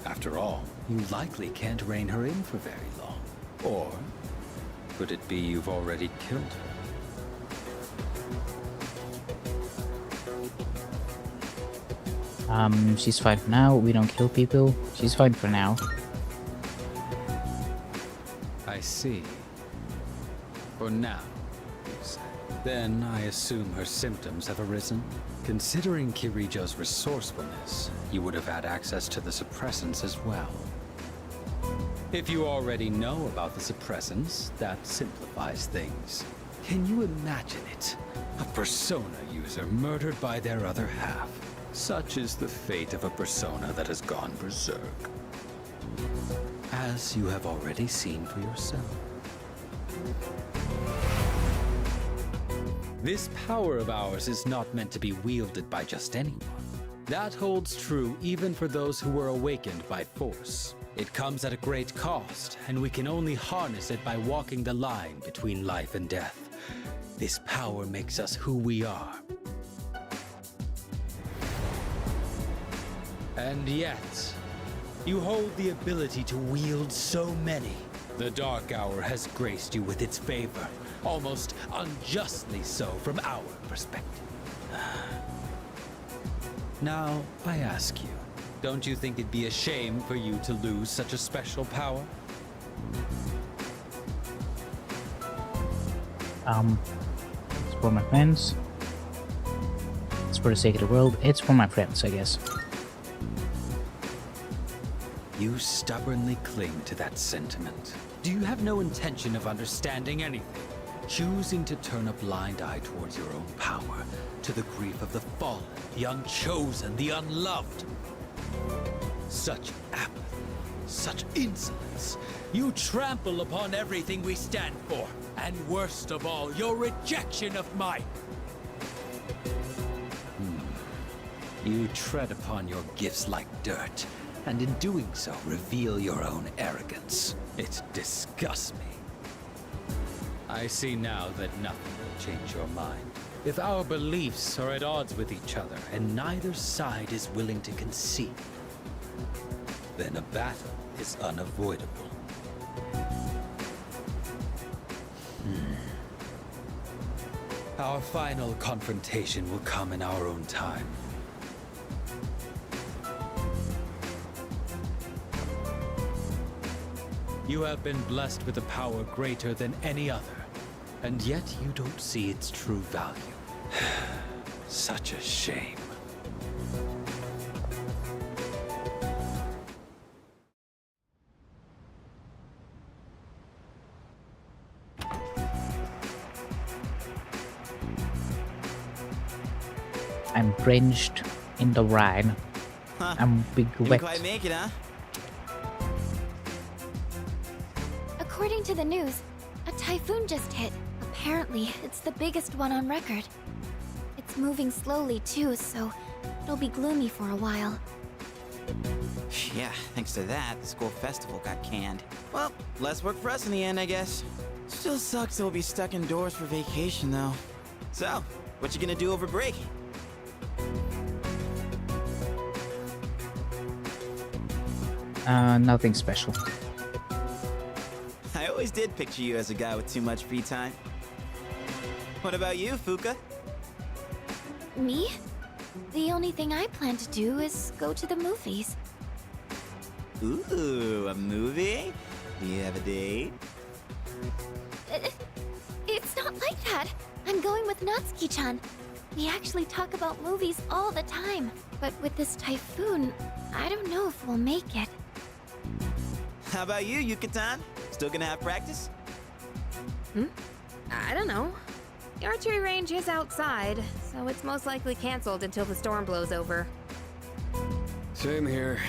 After all, you likely can't rein her in for very long. Or could it be you've already killed her? She's fine for now. We don't kill people. She's fine for now. I see. For now, you said. Then I assume her symptoms have arisen. Considering Kirijo's resourcefulness, you would have had access to the suppressants as well. If you already know about the suppressants, that simplifies things. Can you imagine it? A persona user murdered by their other half. Such is the fate of a persona that has gone berserk. As you have already seen for yourself. This power of ours is not meant to be wielded by just anyone. That holds true even for those who were awakened by force. It comes at a great cost, and we can only harness it by walking the line between life and death. This power makes us who we are. And yet, you hold the ability to wield so many. The Dark Hour has graced you with its favor, almost unjustly so from our perspective. Now, I ask you, don't you think it'd be a shame for you to lose such a special power? It's for my friends. It's for the sake of the world. It's for my friends, I guess. You stubbornly cling to that sentiment. Do you have no intention of understanding anything? Choosing to turn a blind eye towards your own power, to the grief of the fallen, the unchosen, the unloved. Such apathy, such insolence. You trample upon everything we stand for. And worst of all, your rejection of mine. You tread upon your gifts like dirt, and in doing so, reveal your own arrogance. It disgusts me. I see now that nothing will change your mind. If our beliefs are at odds with each other, and neither side is willing to concede, then a battle is unavoidable. Our final confrontation will come in our own time. You have been blessed with a power greater than any other, and yet you don't see its true value. Such a shame. I'm drenched in the rain. Huh. I'm big Didn't wet. quite make it, huh? According to the news, a typhoon just hit. Apparently, it's the biggest one on record. It's moving slowly too, so it'll be gloomy for a while. Yeah, thanks to that, the school festival got canned. Well, less work for us in the end, I guess. Still sucks that we'll be stuck indoors for vacation, though. So, what you gonna do over break? Nothing special. I always did picture you as a guy with too much free time. What about you, Fuka? Me? The only thing I plan to do is go to the movies. Ooh, a movie? Do you have a date? It's not like that. I'm going with Natsuki-chan. We actually talk about movies all the time. But with this typhoon, I don't know if we'll make it. How about you, Yucatan? Still gonna have practice? I don't know. The archery range is outside, so it's most likely canceled until the storm blows over. Same here.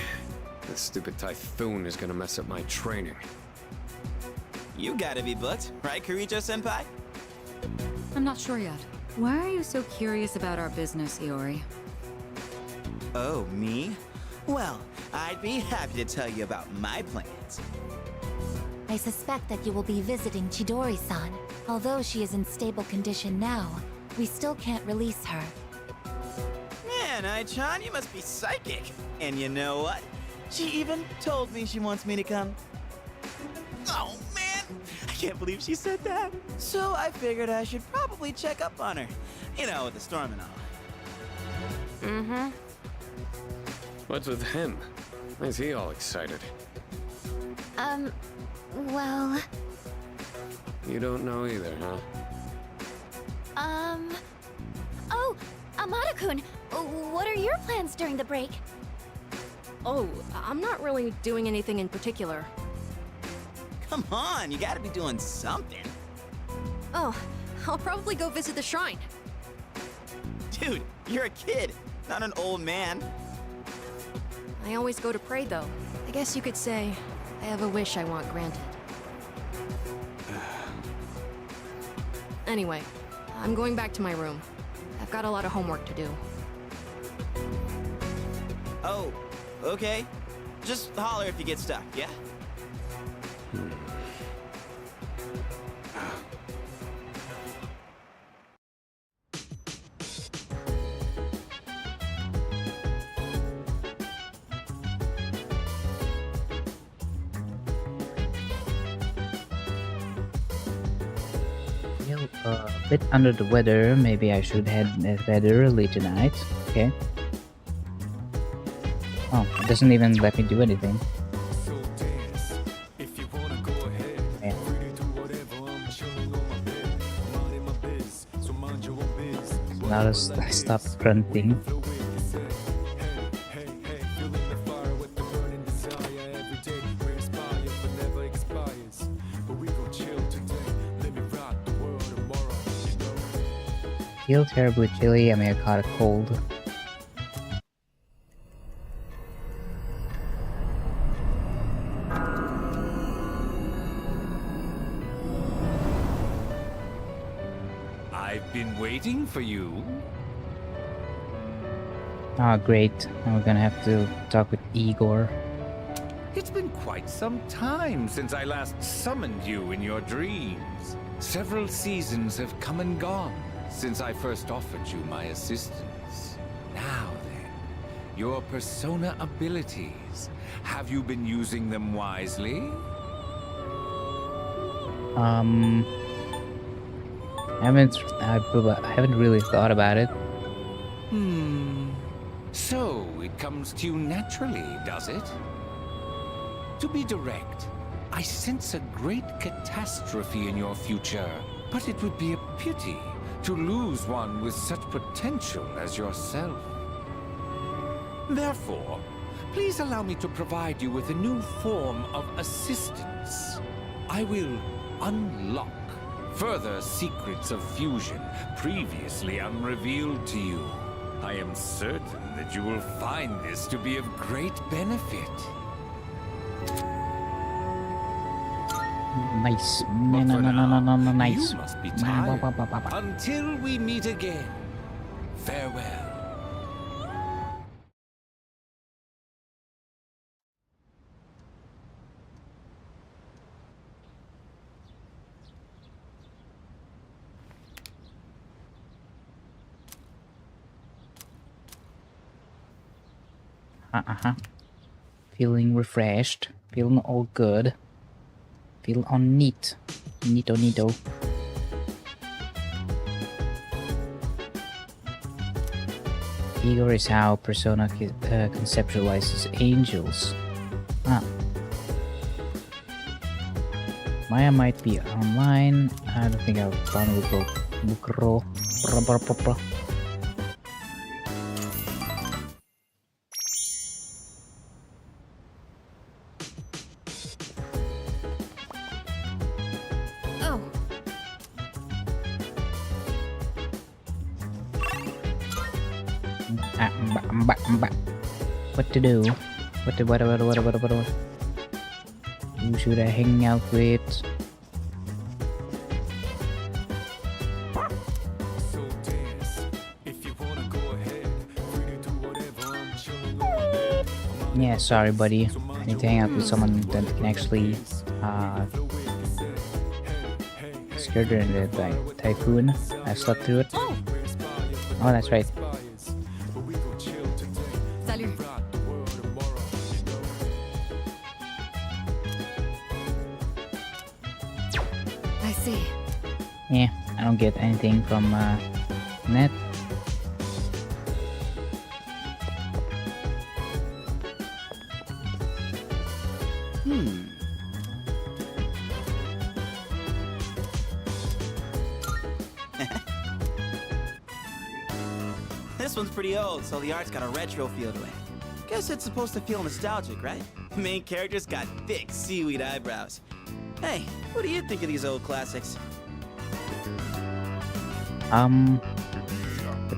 This stupid typhoon is gonna mess up my training. You gotta be booked, right, Kirijo-senpai? I'm not sure yet. Why are you so curious about our business, Iori? Oh, me? Well, I'd be happy to tell you about my plans. I suspect that you will be visiting Chidori-san. Although she is in stable condition now, we still can't release her. Man, Ai-chan, you must be psychic. And you know what? She even told me she wants me to come. Oh, man! I can't believe she said that. So I figured I should probably check up on her. You know, with the storm and all. Mm-hmm. What's with him? Why is he all excited? Well... You don't know either, huh? Oh, Amada-kun, what are your plans during the break? Oh, I'm not really doing anything in particular. Come on, you gotta be doing something. Oh, I'll probably go visit the shrine. Dude, you're a kid, not an old man. I always go to pray, though. I guess you could say I have a wish I want granted. Anyway, I'm going back to my room. I've got a lot of homework to do. Oh, okay. Just holler if you get stuck, yeah? Feel a bit under the weather. Maybe I should head bed early tonight. Okay. Oh, it doesn't even let me do anything. Yeah. Now I stop grunting. Feel terribly chilly. I may have caught a cold. I've been waiting for you. Ah, great. Now we're gonna have to talk with Igor. It's been quite some time since I last summoned you in your dreams. Several seasons have come and gone since I first offered you my assistance. Now then, your persona abilities. Have you been using them wisely? I haven't really thought about it. So it comes to you naturally, does it? To be direct, I sense a great catastrophe in your future, but it would be a pity to lose one with such potential as yourself. Therefore, please allow me to provide you with a new form of assistance. I will unlock further secrets of fusion previously unrevealed to you. I am certain that you will find this to be of great benefit. Nice. But for now, Nice. You must be tired. Until we meet again, farewell. Feeling refreshed. Feeling all good. Feel on neat. Neato. Igor is how Persona conceptualizes angels. Ah. Maya might be online. I don't think I've found Bukro. What to do? What? Who should I hang out with? Yeah, sorry buddy. I need to hang out with someone that can actually scare during the typhoon. I slept through it. Oh, that's right. Salut. I see. Yeah, I don't get anything from net. This one's pretty old, so the art's got a retro feel to it. Guess it's supposed to feel nostalgic, right? The main character's got thick seaweed eyebrows. Hey, what do you think of these old classics? They're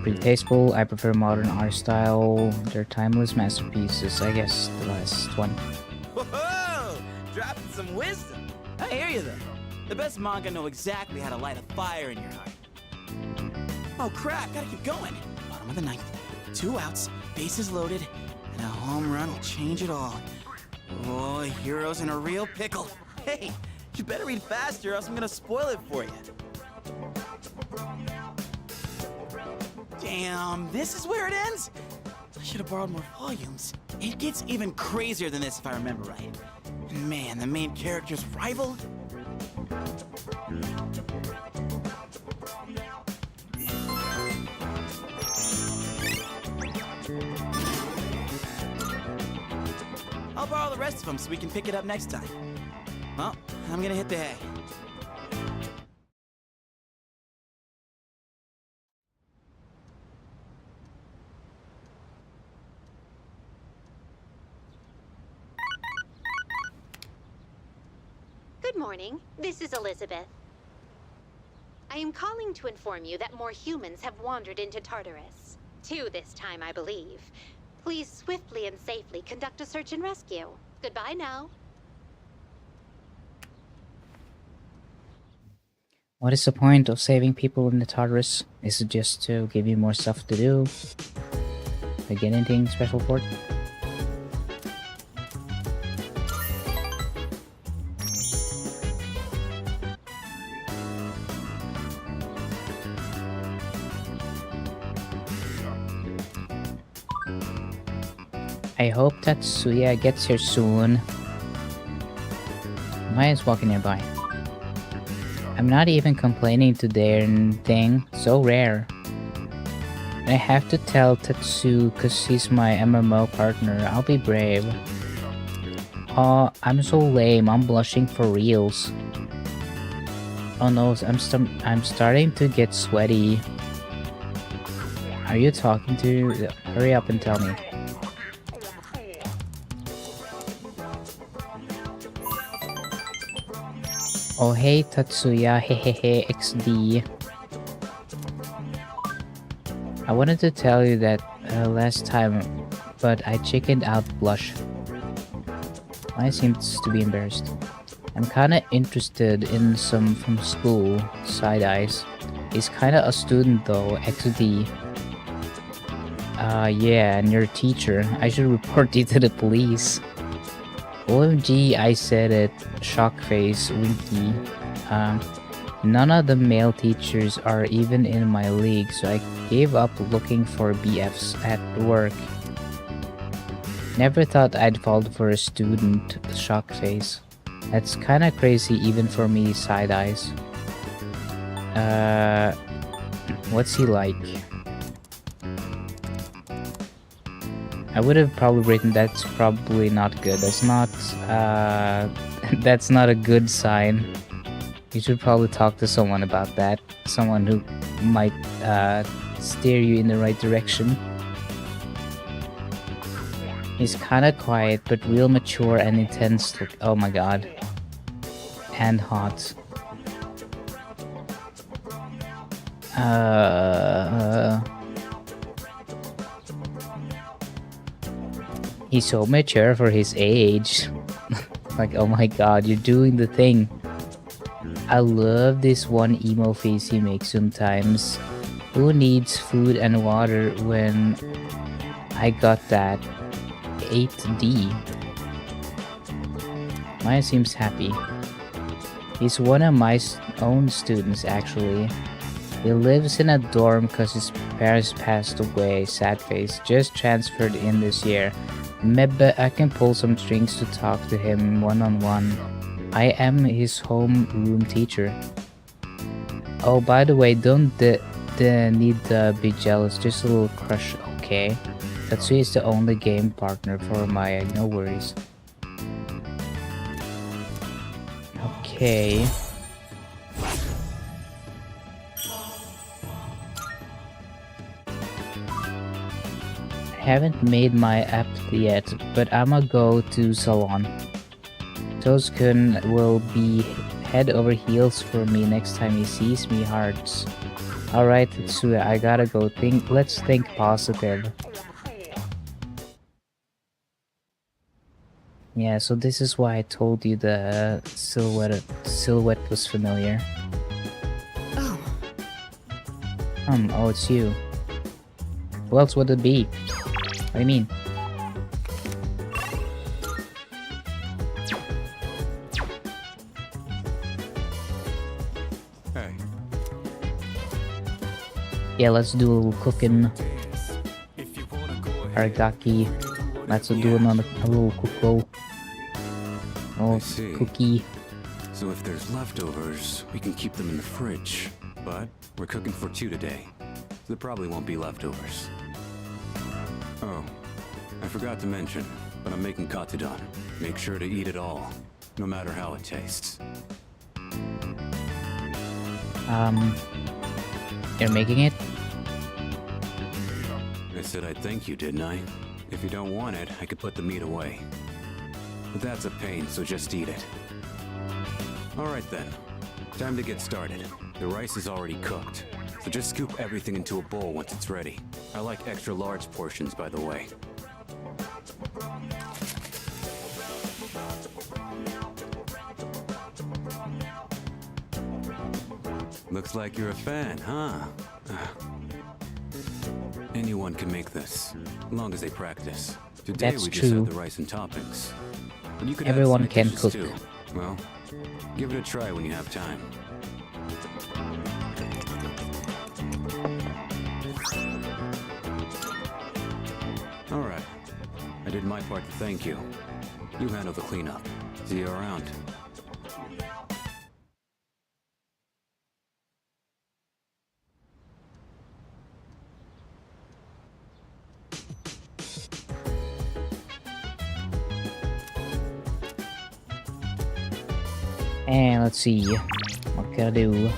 pretty tasteful. I prefer modern art style. They're timeless masterpieces. I guess the last one. Whoa! Dropping some wisdom. I hear you though. The best manga know exactly how to light a fire in your heart. Oh crap, gotta keep going. Bottom of the ninth, 2 outs, bases loaded, and a home run will change it all. Oh, hero's in a real pickle. Hey, you better read faster or else I'm gonna spoil it for you. Damn, this is where it ends? I should have borrowed more volumes. It gets even crazier than this if I remember right. Man, the main character's rival? I'll borrow the rest of them so we can pick it up next time. Well, I'm gonna hit the hay. Good morning. This is Elizabeth. I am calling to inform you that more humans have wandered into Tartarus. 2 this time, I believe. Please swiftly and safely conduct a search and rescue. Goodbye now. What is the point of saving people in the Tartarus? Is it just to give you more stuff to do? Do I get anything special for it? I hope Tatsuya gets here soon. Maya's walking nearby. I'm not even complaining to their thing. So rare. I have to tell Tatsu cause he's my MMO partner. I'll be brave. Oh, I'm so lame. I'm blushing for reals. Oh no, I'm starting to get sweaty. Are you talking to? Hurry up and tell me. Oh hey Tatsuya, hehehe XD. I wanted to tell you that last time, but I chickened out blush. I seems to be embarrassed. I'm kinda interested in some from school, side eyes. He's kinda a student though, XD. Yeah, and you're a teacher. I should report you to the police. OMG, I said it. Shock face, winky. None of the male teachers are even in my league, so I gave up looking for BFs at work. Never thought I'd fall for a student, shock face. That's kinda crazy even for me, side eyes. What's he like? I would have probably written that's probably not good. That's not that's not a good sign. You should probably talk to someone about that. Someone who might steer you in the right direction. He's kinda quiet, but real mature and intense. Oh my god. And hot. He's so mature for his age. Like, oh my god, you're doing the thing. I love this one emo face he makes sometimes. Who needs food and water when I got that? 8D. Maya seems happy. He's one of my own students actually. He lives in a dorm cause his parents passed away, sad face. Just transferred in this year. Maybe I can pull some strings to talk to him one-on-one. I am his homeroom teacher. Oh, by the way, don't need to be jealous, just a little crush, okay? Tatsuya is the only game partner for Maya, no worries. Okay. haven't made my app yet, but I'ma go to Salon. Toskun will be head over heels for me next time he sees me, hearts. Alright, Tetsuya, I gotta go. Let's think positive. Yeah, so this is why I told you the silhouette was familiar. Oh. Oh, it's you. Who else would it be? What do you mean? Hey. Yeah, let's do a little cooking. Aragaki. Let's do another a little cookbo. Oh, cookie. So if there's leftovers, we can keep them in the fridge. But we're cooking for 2 today. So there probably won't be leftovers. Oh, I forgot to mention, but I'm making katsudan. Make sure to eat it all, no matter how it tastes. You're making it? I said I'd thank you, didn't I? If you don't want it, I could put the meat away. But that's a pain, so just eat it. Alright then. Time to get started. The rice is already cooked, so just scoop everything into a bowl once it's ready. I like extra large portions, by the way. Looks like you're a fan, huh? Anyone can make this, as long as they practice. Today That's we just true. had the rice and toppings. But you can Everyone add can dishes cook. too. Well, give it a try when you have time. Alright. I did my part to thank you. You handle the cleanup. See you around. And let's see. What can I do?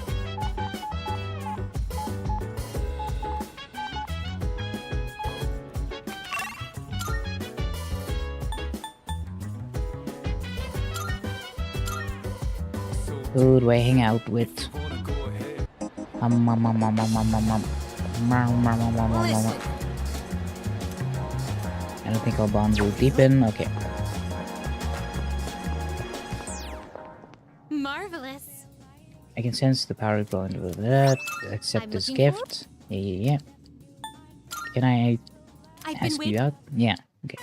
Who do I hang out with? I don't think our bond will deepen. Okay. Marvelous. I can sense the power going with that. Accept this gift. Yeah. Can I ask you out? Yeah. Okay.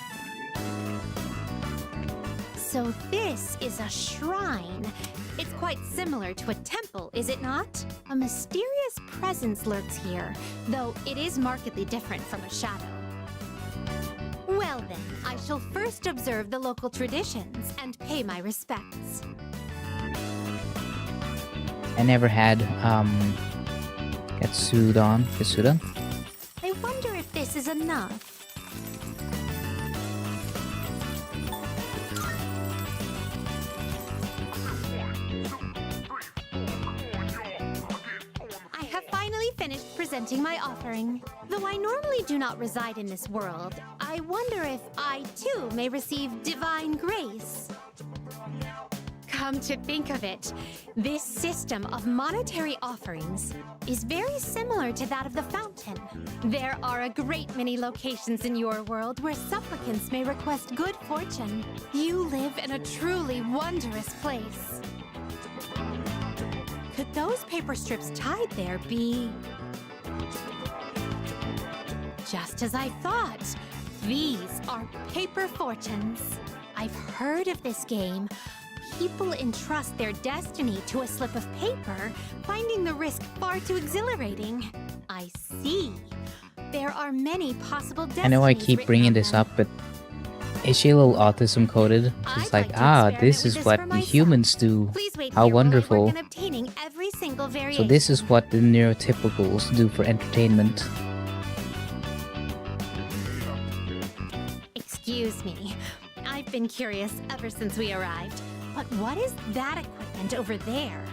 So this is a shrine. It's quite similar to a temple, is it not? A mysterious presence lurks here, though it is markedly different from a shadow. Well then, I shall first observe the local traditions and pay my respects. I never had Katsudan. I wonder if this is enough. I have finally finished presenting my offering. Though I normally do not reside in this world, I wonder if I too may receive divine grace. Come to think of it, this system of monetary offerings is very similar to that of the fountain. There are a great many locations in your world where supplicants may request good fortune. You live in a truly wondrous place. Could those paper strips tied there be... Just as I thought, these are paper fortunes. I've heard of this game. People entrust their destiny to a slip of paper, finding the risk far too exhilarating. I see. There are many possible destinies. I know I keep bringing this up, but is she a little autism coded? She's like, this is what the humans do. How wonderful. So this is what the neurotypicals do for entertainment. Excuse me. I've been curious ever since we arrived. But what is that equipment over there?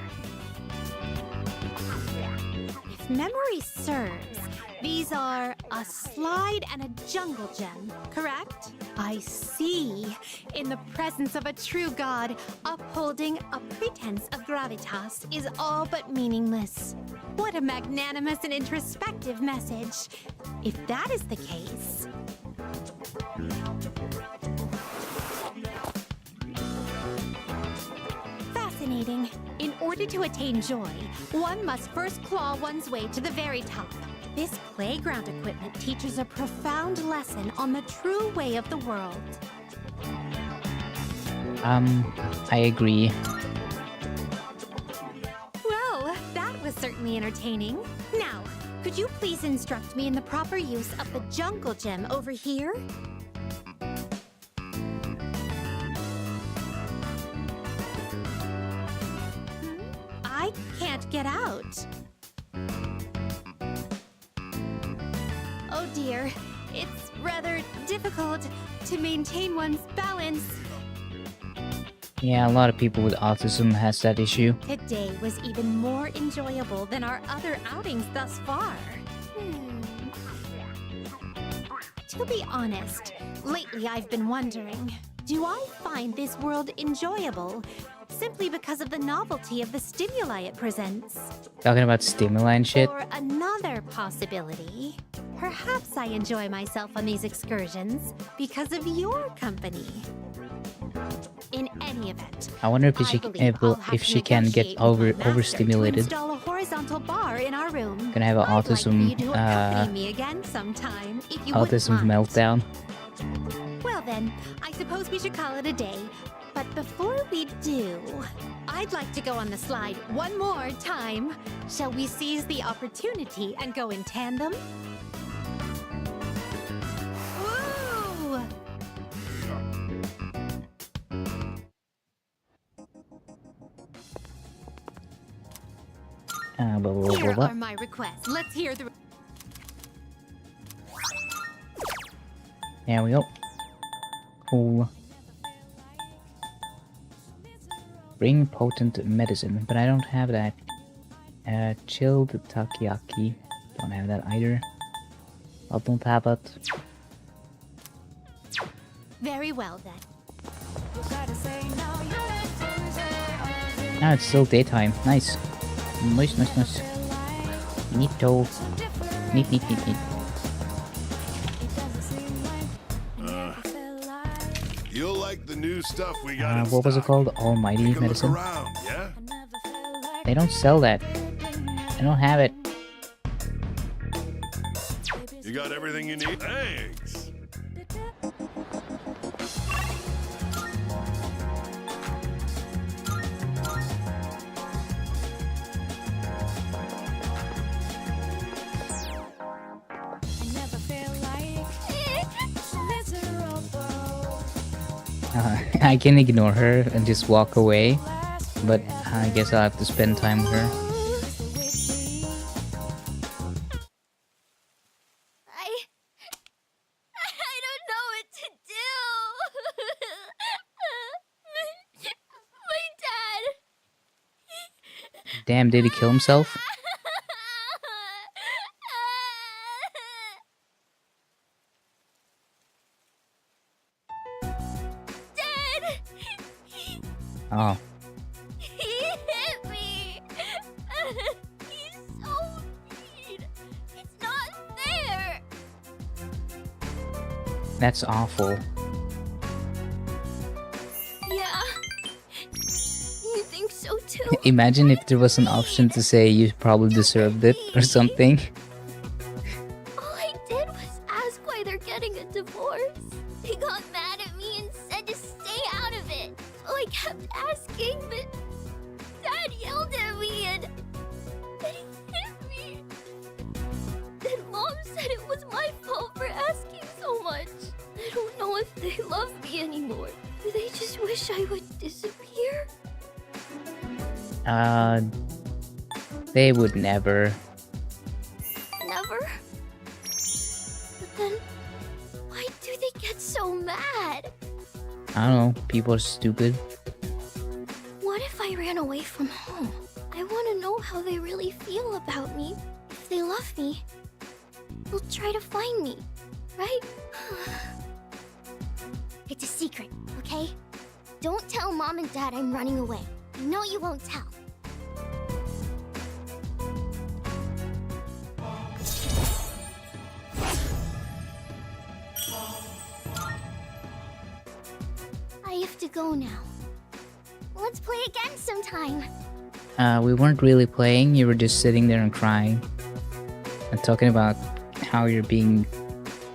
If memory serves, These are a slide and a jungle gem, correct? I see. In the presence of a true god, upholding a pretense of gravitas is all but meaningless. What a magnanimous and introspective message. If that is the case... Fascinating. In order to attain joy, one must first claw one's way to the very top. This playground equipment teaches a profound lesson on the true way of the world. I agree. Well, that was certainly entertaining. Now, could you please instruct me in the proper use of the jungle gem over here? I can't get out. Oh dear, it's rather difficult to maintain one's balance. Yeah, a lot of people with autism has that issue. Today was even more enjoyable than our other outings thus far. To be honest, lately I've been wondering, do I find this world enjoyable simply because of the novelty of the stimuli it presents? Talking about stimuli and shit. Or another possibility, perhaps I enjoy myself on these excursions because of your company. In any event, I wonder if she can get overstimulated. Install a horizontal bar in our room. Gonna have an autism me again sometime if you autism meltdown. Well then, I suppose we should call it a day. But before we do, I'd like to go on the slide one more time. Shall we seize the opportunity and go in tandem? Woo! Here are my requests. Let's hear the... There we go. Cool. Bring potent medicine, but I don't have that. Chilled takoyaki. Don't have that either. I don't have it. Very well then. Now it's still daytime. Nice. Nice. Neato. Neat. You'll like the new stuff we got. What was it called? Almighty medicine? Around, yeah? They don't sell that. I don't have it. You got everything you need? Thanks. I can ignore her and just walk away, but I guess I'll have to spend time with her. I don't know what to do. My dad. Damn, did he kill himself? Oh. He hit me. He's so mean. It's not fair. That's awful. Yeah. You think so too? Imagine if there was an option to say you probably deserved it or something. All I did was ask why they're getting a divorce. They got mad at me and said to stay out of it. So I kept asking, but Dad yelled at me and he hit me. Then Mom said it was my fault for asking so much. I don't know if they love me anymore. Do they just wish I would disappear? They would never. Never? But then, why do they get so mad? I don't know, people are stupid. What if I ran away from home? I want to know how they really feel about me. If they love me. will try to find me, right? It's a secret, okay? Don't tell Mom and Dad I'm running away. No, you won't tell. I have to go now. Let's play again sometime. We weren't really playing, you were just sitting there and crying. And talking about how you're being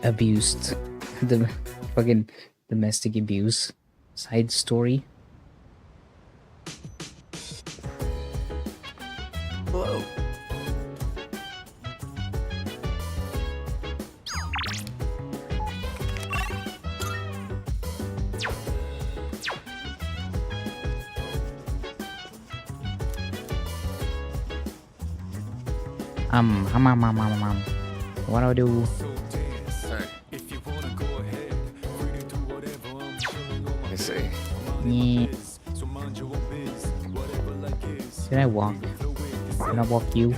abused. The fucking domestic abuse side story. Hello. What do I do? I see. Yeah. Can I walk? Can I walk you?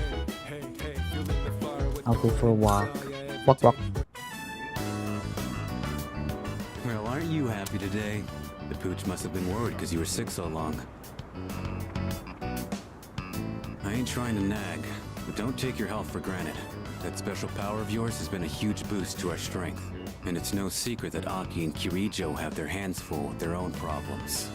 I'll go for a walk. Walk, walk. Well, aren't you happy today? The pooch must have been worried because you were sick so long. I ain't trying to nag, but don't take your health for granted. That special power of yours has been a huge boost to our strength. And it's no secret that Aki and Kirijo have their hands full with their own problems.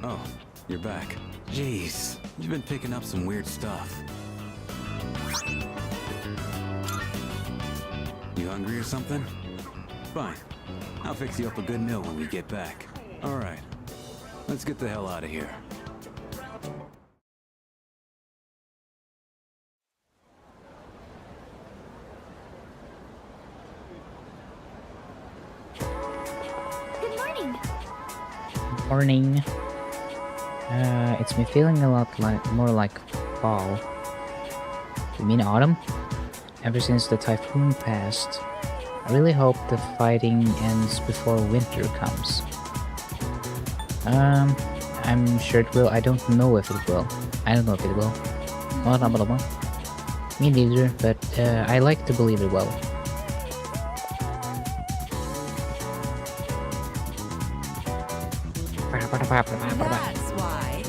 Oh, you're back. Jeez, you've been picking up some weird stuff. You hungry or something? Fine. I'll fix you up a good meal when we get back. Alright. Let's get the hell out of here. Good morning. Morning. It's been feeling a lot more like fall. You mean autumn? Ever since the typhoon passed, I really hope the fighting ends before winter comes. I'm sure it will. I don't know if it will. I don't know if it will. Blah, blah, blah, blah. Me neither, but I like to believe it will. That's why.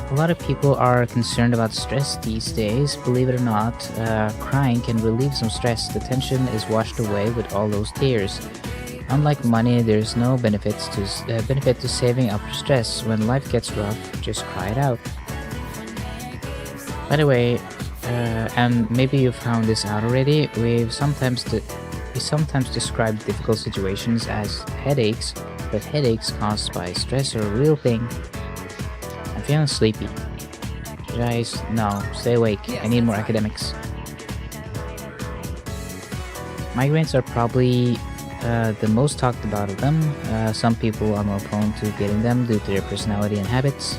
A lot of people are concerned about stress these days. Believe it or not, crying can relieve some stress. The tension is washed away with all those tears. Unlike money, there's no benefit to saving up your stress. When life gets rough, just cry it out. By the way, and maybe you found this out already, we sometimes describe difficult situations as headaches, but headaches caused by stress are a real thing. I'm feeling sleepy. Guys, no, stay awake. I need more academics. Migraines are probably the most talked about of them. Some people are more prone to getting them due to their personality and habits.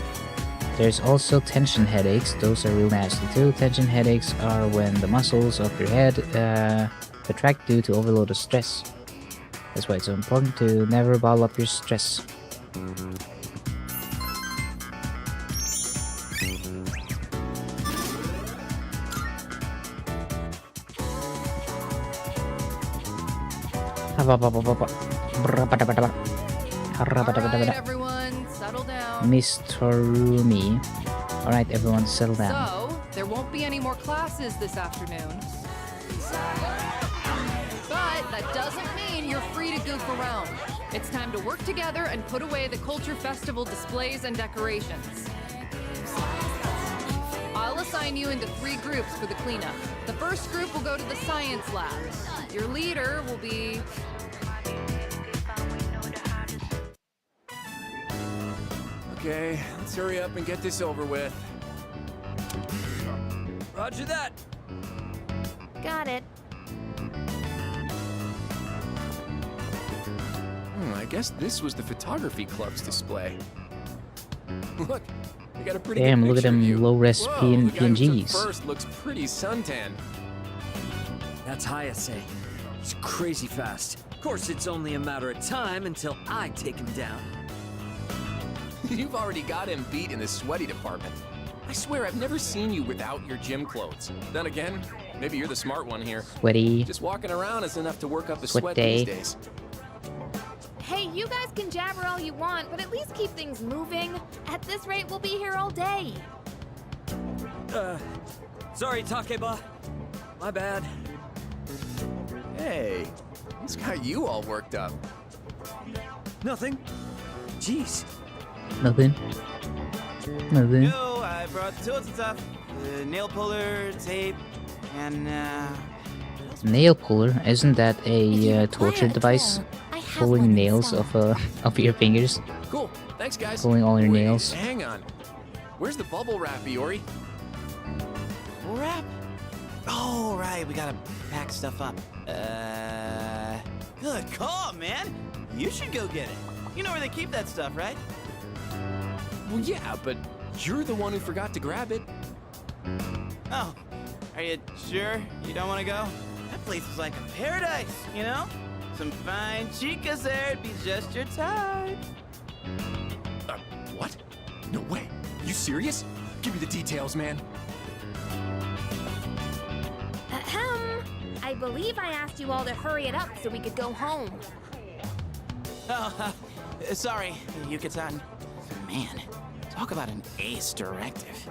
There's also tension headaches. Those are real nasty too. Tension headaches are when the muscles of your head contract due to overload of stress. That's why it's so important to never bottle up your stress. Alright, everyone, settle down. Mr. Rumi. Alright, everyone, settle down. So, there won't be any more classes this afternoon. But that doesn't mean you're free to goof around. It's time to work together and put away the Culture Festival displays and decorations. I'll assign you into 3 groups for the cleanup. The first group will go to the science lab. Your leader will be... Okay, let's hurry up and get this over with. Roger that. Got it. I guess this was the photography club's display. Look, we got a pretty Damn, good look at picture of them you. low-res Whoa, the guy who took PNGs. first looks pretty suntan. That's Hayase. He's crazy fast. Of course, it's only a matter of time until I take him down. You've already got him beat in the sweaty department. I swear I've never seen you without your gym clothes. Then again, maybe you're the smart one here. Sweaty. Just walking around is enough to work up a sweat Sweaty. these days. Hey, you guys can jabber all you want, but at least keep things moving. At this rate, we'll be here all day. Sorry, Takeba. My bad. Hey, what's got you all worked up? Nothing. Jeez. Nothing. Nothing. Yo, I brought the tools and stuff. The nail puller, tape, and Nail puller? Isn't that a torture device? Pulling nails off your fingers. Cool. Thanks, guys. Pulling all your Wait, nails. Hang on. Where's the bubble wrap, Iori? bubble wrap? Oh, right, we gotta pack stuff up. Good call, man. You should go get it. You know where they keep that stuff, right? Well, yeah, but you're the one who forgot to grab it. Oh, are you sure you don't want to go? That place is like a paradise, you know? Some fine chicas there, it'd be just your type. What? No way. You serious? Give me the details, man. Ahem. I believe I asked you all to hurry it up so we could go home. Oh, sorry, Yuka-san. Man, talk about an ace directive.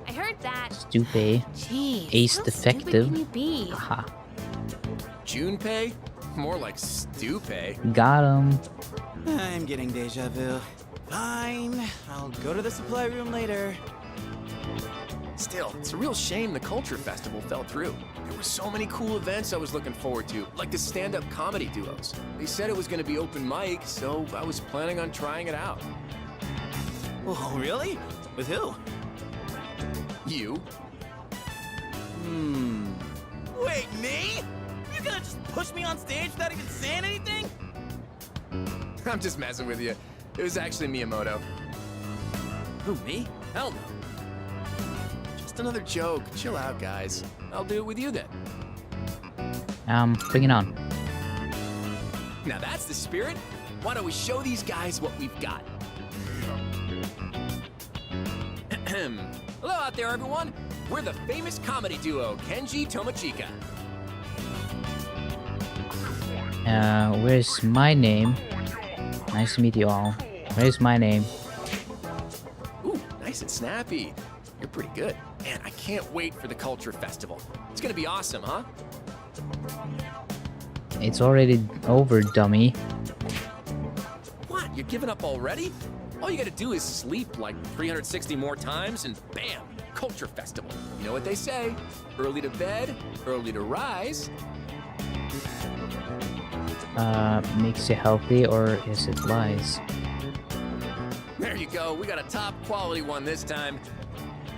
I heard that. Stupid. Jeez, Ace how defective. stupid can you be? Haha. Junpei? More like Stupay. Got him. I'm getting deja vu. Fine, I'll go to the supply room later. Still, it's a real shame the Culture Festival fell through. There were so many cool events I was looking forward to, like the stand-up comedy duos. They said it was going to be open mic, so I was planning on trying it out. Oh, really? With who? You? Wait, me? You're gonna just push me on stage without even saying anything? I'm just messing with you. It was actually Miyamoto. Who, me? Hell no. Just another joke. Chill out, guys. I'll do it with you then. Bring it on. Now that's the spirit. Why don't we show these guys what we've got? Hello out there, everyone. We're the famous comedy duo, Kenji Tomochika. Where's my name? Nice to meet you all. Where's my name? Ooh, nice and snappy. You're pretty good. Man, I can't wait for the Culture Festival. It's gonna be awesome, huh? It's already over, dummy. What? You're giving up already? All you gotta do is sleep like 360 more times and bam, Culture Festival. You know what they say? Early to bed, early to rise. Makes you healthy, or is it lies? There you go. We got a top quality one this time.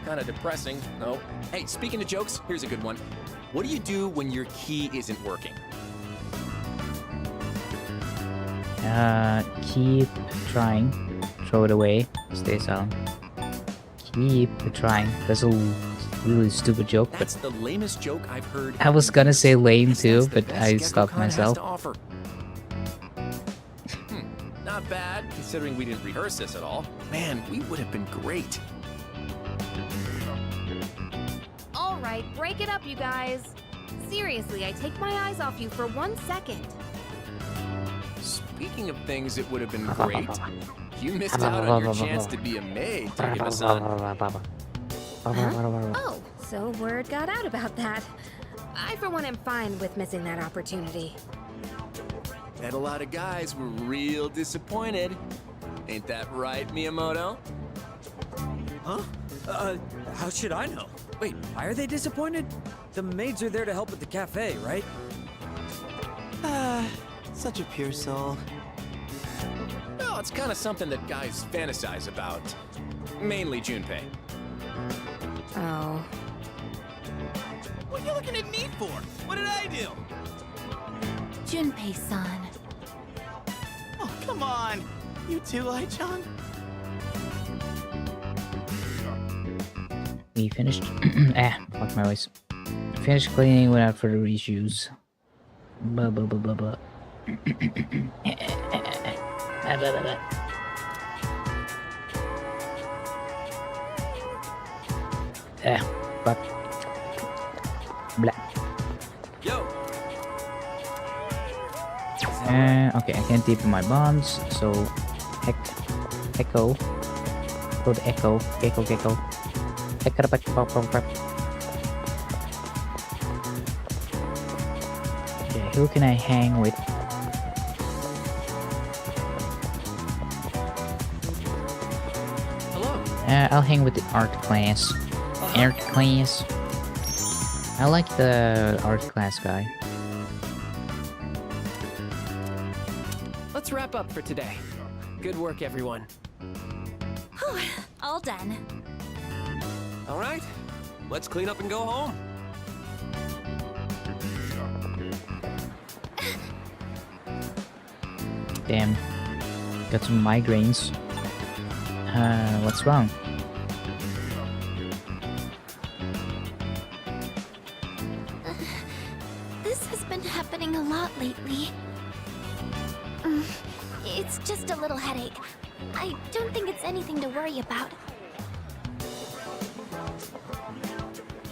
Kind of depressing, no? Hey, speaking of jokes, here's a good one. What do you do when your key isn't working? Keep trying. Throw it away. Stay silent. Keep trying. That's a really stupid joke, That's the lamest joke I've heard. I was gonna say lame too, That's the but best I Gekko stopped Khan has myself. to offer. Not bad, considering we didn't rehearse this at all. Man, we would have been great. All right, break it up, you guys. Seriously, I take my eyes off you for 1 second. Speaking of things that would have been great, you missed out on your chance to be a maid, Takeba-san. Oh, so word got out about that. I, for one, am fine with missing that opportunity. Bet a lot of guys were real disappointed. Ain't that right, Miyamoto? Huh? How should I know? Wait, why are they disappointed? The maids are there to help at the cafe, right? Such a pure soul. Well, it's kind of something that guys fantasize about. Mainly Junpei. Oh. What are you looking at me for? What did I do? Junpei-san. Oh, come on. You too, Ai-chan? We finished. Fuck my voice. Finished cleaning without further issues. Blah blah blah blah blah. Fuck. Blah. Yo. Okay, I can't deepen my bonds, so echo. Go to echo. Gecko. Okay, who can I hang with? Hello. I'll hang with the art class. Art class. I like the art class guy. Let's wrap up for today. Good work, everyone. Whew, all done. All right, let's clean up and go home. Damn. Got some migraines. What's wrong? This has been happening a lot lately. It's just a little headache. I don't think it's anything to worry about.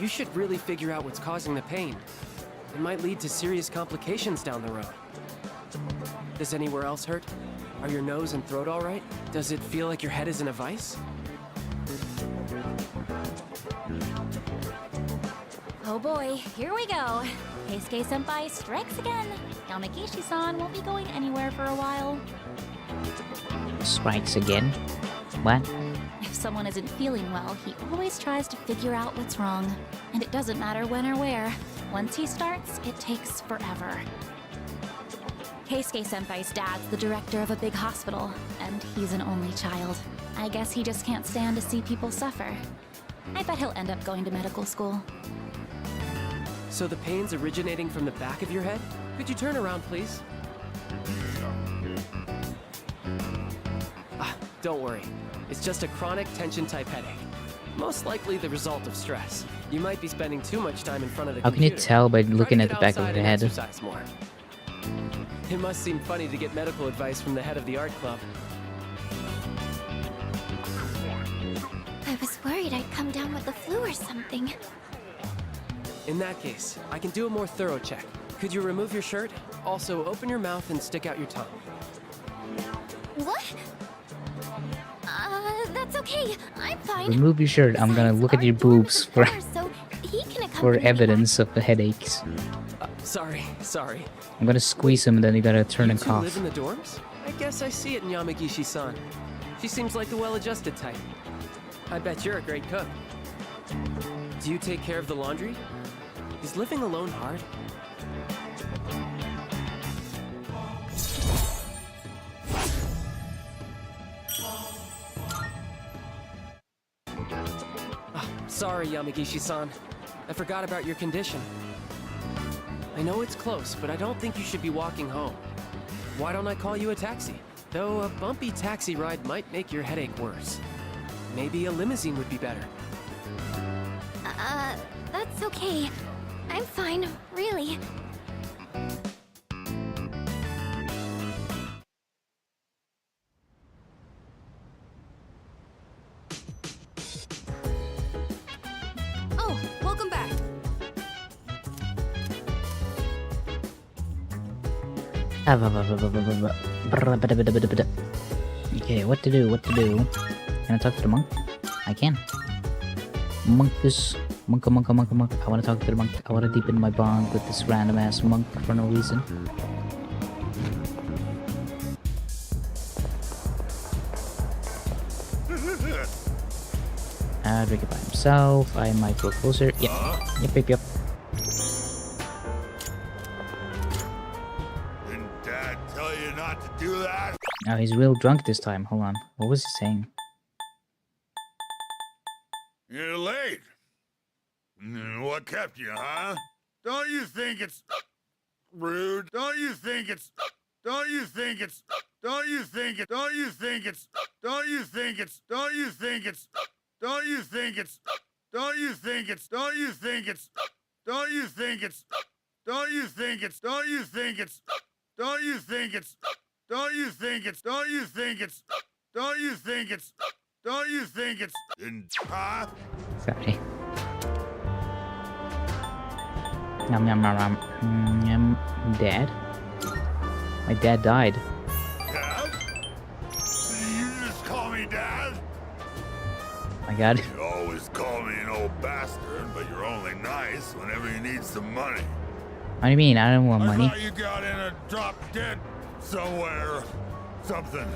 You should really figure out what's causing the pain. It might lead to serious complications down the road. Does anywhere else hurt? Are your nose and throat all right? Does it feel like your head is in a vice? Oh boy, here we go. Keisuke-senpai strikes again. Yamagishi-san won't be going anywhere for a while. Strikes again? What? If someone isn't feeling well, he always tries to figure out what's wrong. And it doesn't matter when or where. Once he starts, it takes forever. Keisuke-senpai's dad's the director of a big hospital, and he's an only child. I guess he just can't stand to see people suffer. I bet he'll end up going to medical school. So the pain's originating from the back of your head? Could you turn around, please? Don't worry. It's just a chronic tension-type headache. Most likely the result of stress. You might be spending too much time in front of the How can you computer. tell by looking Try at to the get back of outside the and head? exercise more. It must seem funny to get medical advice from the head of the art club. I was worried I'd come down with the flu or something. In that case, I can do a more thorough check. Could you remove your shirt? Also, open your mouth and stick out your tongue. What? That's okay. I'm fine. Remove your shirt. I'm gonna look at your boobs for So he can for accompany me. evidence of the headaches. Sorry. I'm gonna squeeze him and then you gotta turn You and two cough. live in the dorms? I guess I see it in Yamagishi-san. She seems like the well-adjusted type. I bet you're a great cook. Do you take care of the laundry? Is living alone hard? Sorry, Yamagishi-san. I forgot about your condition. I know it's close, but I don't think you should be walking home. Why don't I call you a taxi? Though a bumpy taxi ride might make your headache worse. Maybe a limousine would be better. That's okay. I'm fine, really. Oh, welcome back. Okay, what to do? Can I talk to the monk? I can. Monkus. Monk. I wanna talk to the monk. I wanna deepen my bond with this random ass monk for no reason. Drink it by himself. I might go closer. Yep. Didn't Dad tell you not to do that? Oh, he's real drunk this time. Hold on. What was he saying? You're late. What kept you, huh? Don't you think it's rude? Don't you think it's Huh? Sorry. Yum, yum, yum, yum. Dad? My dad died. Dad? You just call me Dad? My god. You always call me an old bastard, but you're only nice whenever you need some money. What do you mean? I don't want money. I thought you got in a drop dead somewhere. Something.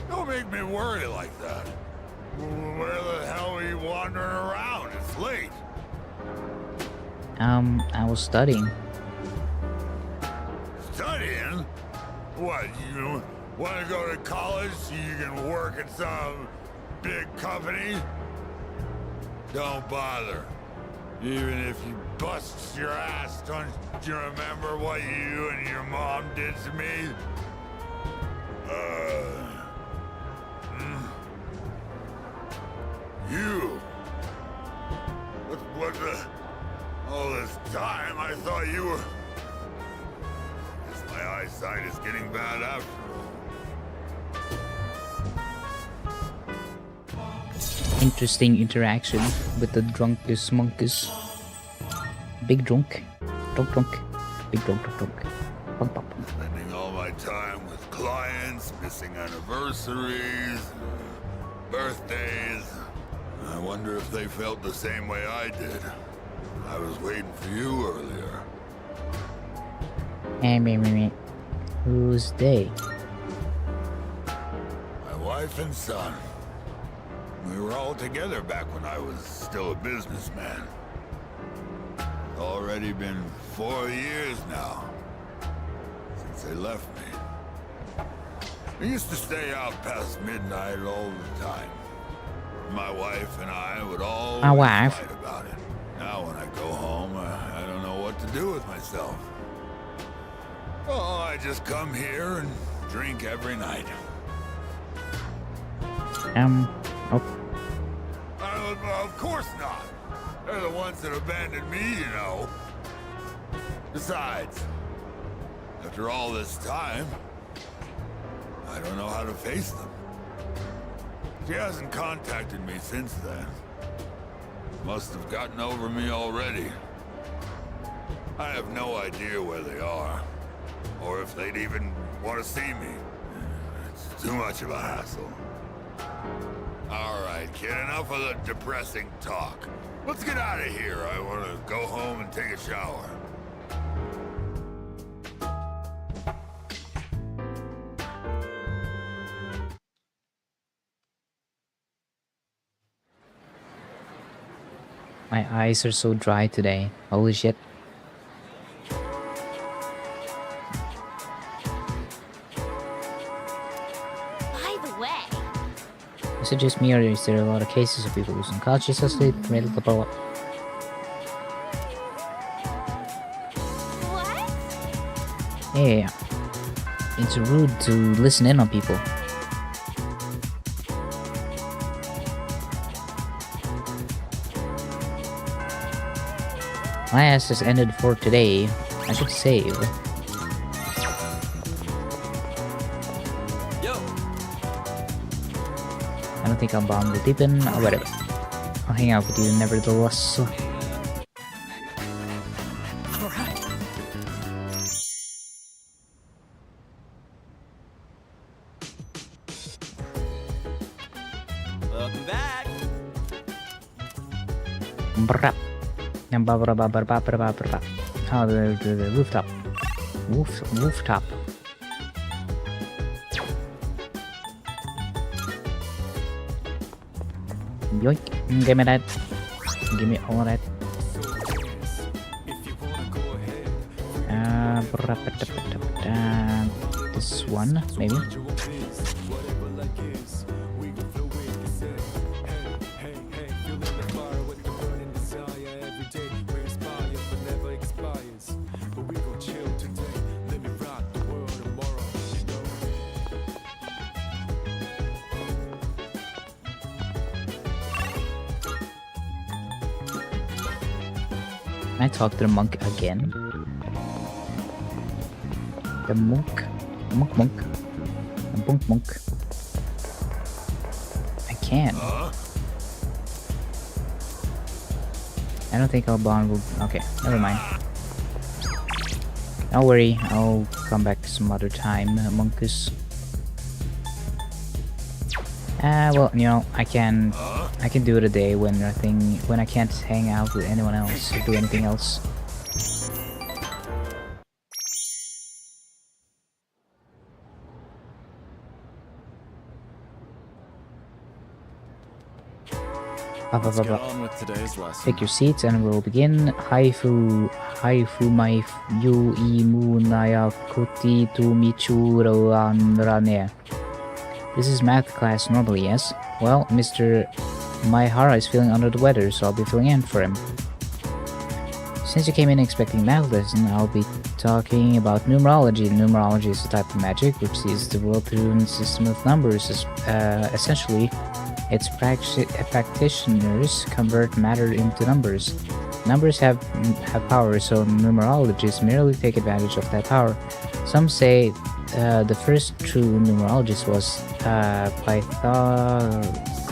Don't make me worry like that. Where the hell are you wandering around? It's late. I was studying. Studying? What, you want to go to college so you can work at some big company? Don't bother. Even if you bust your ass, don't you remember what you and your mom did to me? You? What the... All this time, I thought you were... Guess my eyesight is getting bad after all. Interesting interaction with the drunkest monkeys. Big drunk. Drunk. Big drunk. Bump. Spending all my time with clients, missing anniversaries, birthdays. I wonder if they felt the same way I did. I was waiting for you earlier. Hey, who's they? My wife and son. We were all together back when I was still a businessman. Already been 4 years now since they left me. We used to stay out past midnight all the time. My wife and I would always fight about it. Now when I go home, I don't know what to do with myself. Oh, I just come here and drink every night. Of course not. They're the ones that abandoned me, you know. Besides, after all this time, I don't know how to face them. She hasn't contacted me since then. Must have gotten over me already. I have no idea where they are, or if they'd even want to see me. It's too much of a hassle. All right, kid, enough of the depressing talk. Let's get out of here. I want to go home and take a shower. My eyes are so dry today. Holy shit. By the way, Is it just me, or is there a lot of cases of people losing consciousness? What? Yeah. It's rude to listen in on people. My ass has ended for today. I should save. Yo. I don't think I'll bomb the deep in or whatever. I'll hang out with you nevertheless. Alright. Welcome back. Brap. Oh, the rooftop. Rooftop. Yoink. Give me that. Give me all that. This one, maybe. Can I talk to the monk again? The monk. The monk. I can. I don't think our bond will... Okay, never mind. Don't worry, I'll come back some other time, Monkus. Well, you know, I can do it a day when I can't hang out with anyone else or do anything else. Let's get on with today's lesson. Take your seats and we'll begin. Haifu mai yu imu naya kuti tu michuro anrane. This is math class normally, yes? Well, Mr. Maihara is feeling under the weather, so I'll be filling in for him. Since you came in expecting math lesson, I'll be talking about numerology. Numerology is a type of magic which sees the world through a system of numbers. Essentially, its practitioners convert matter into numbers. Numbers have power, so numerologists merely take advantage of that power. Some say the first true numerologist was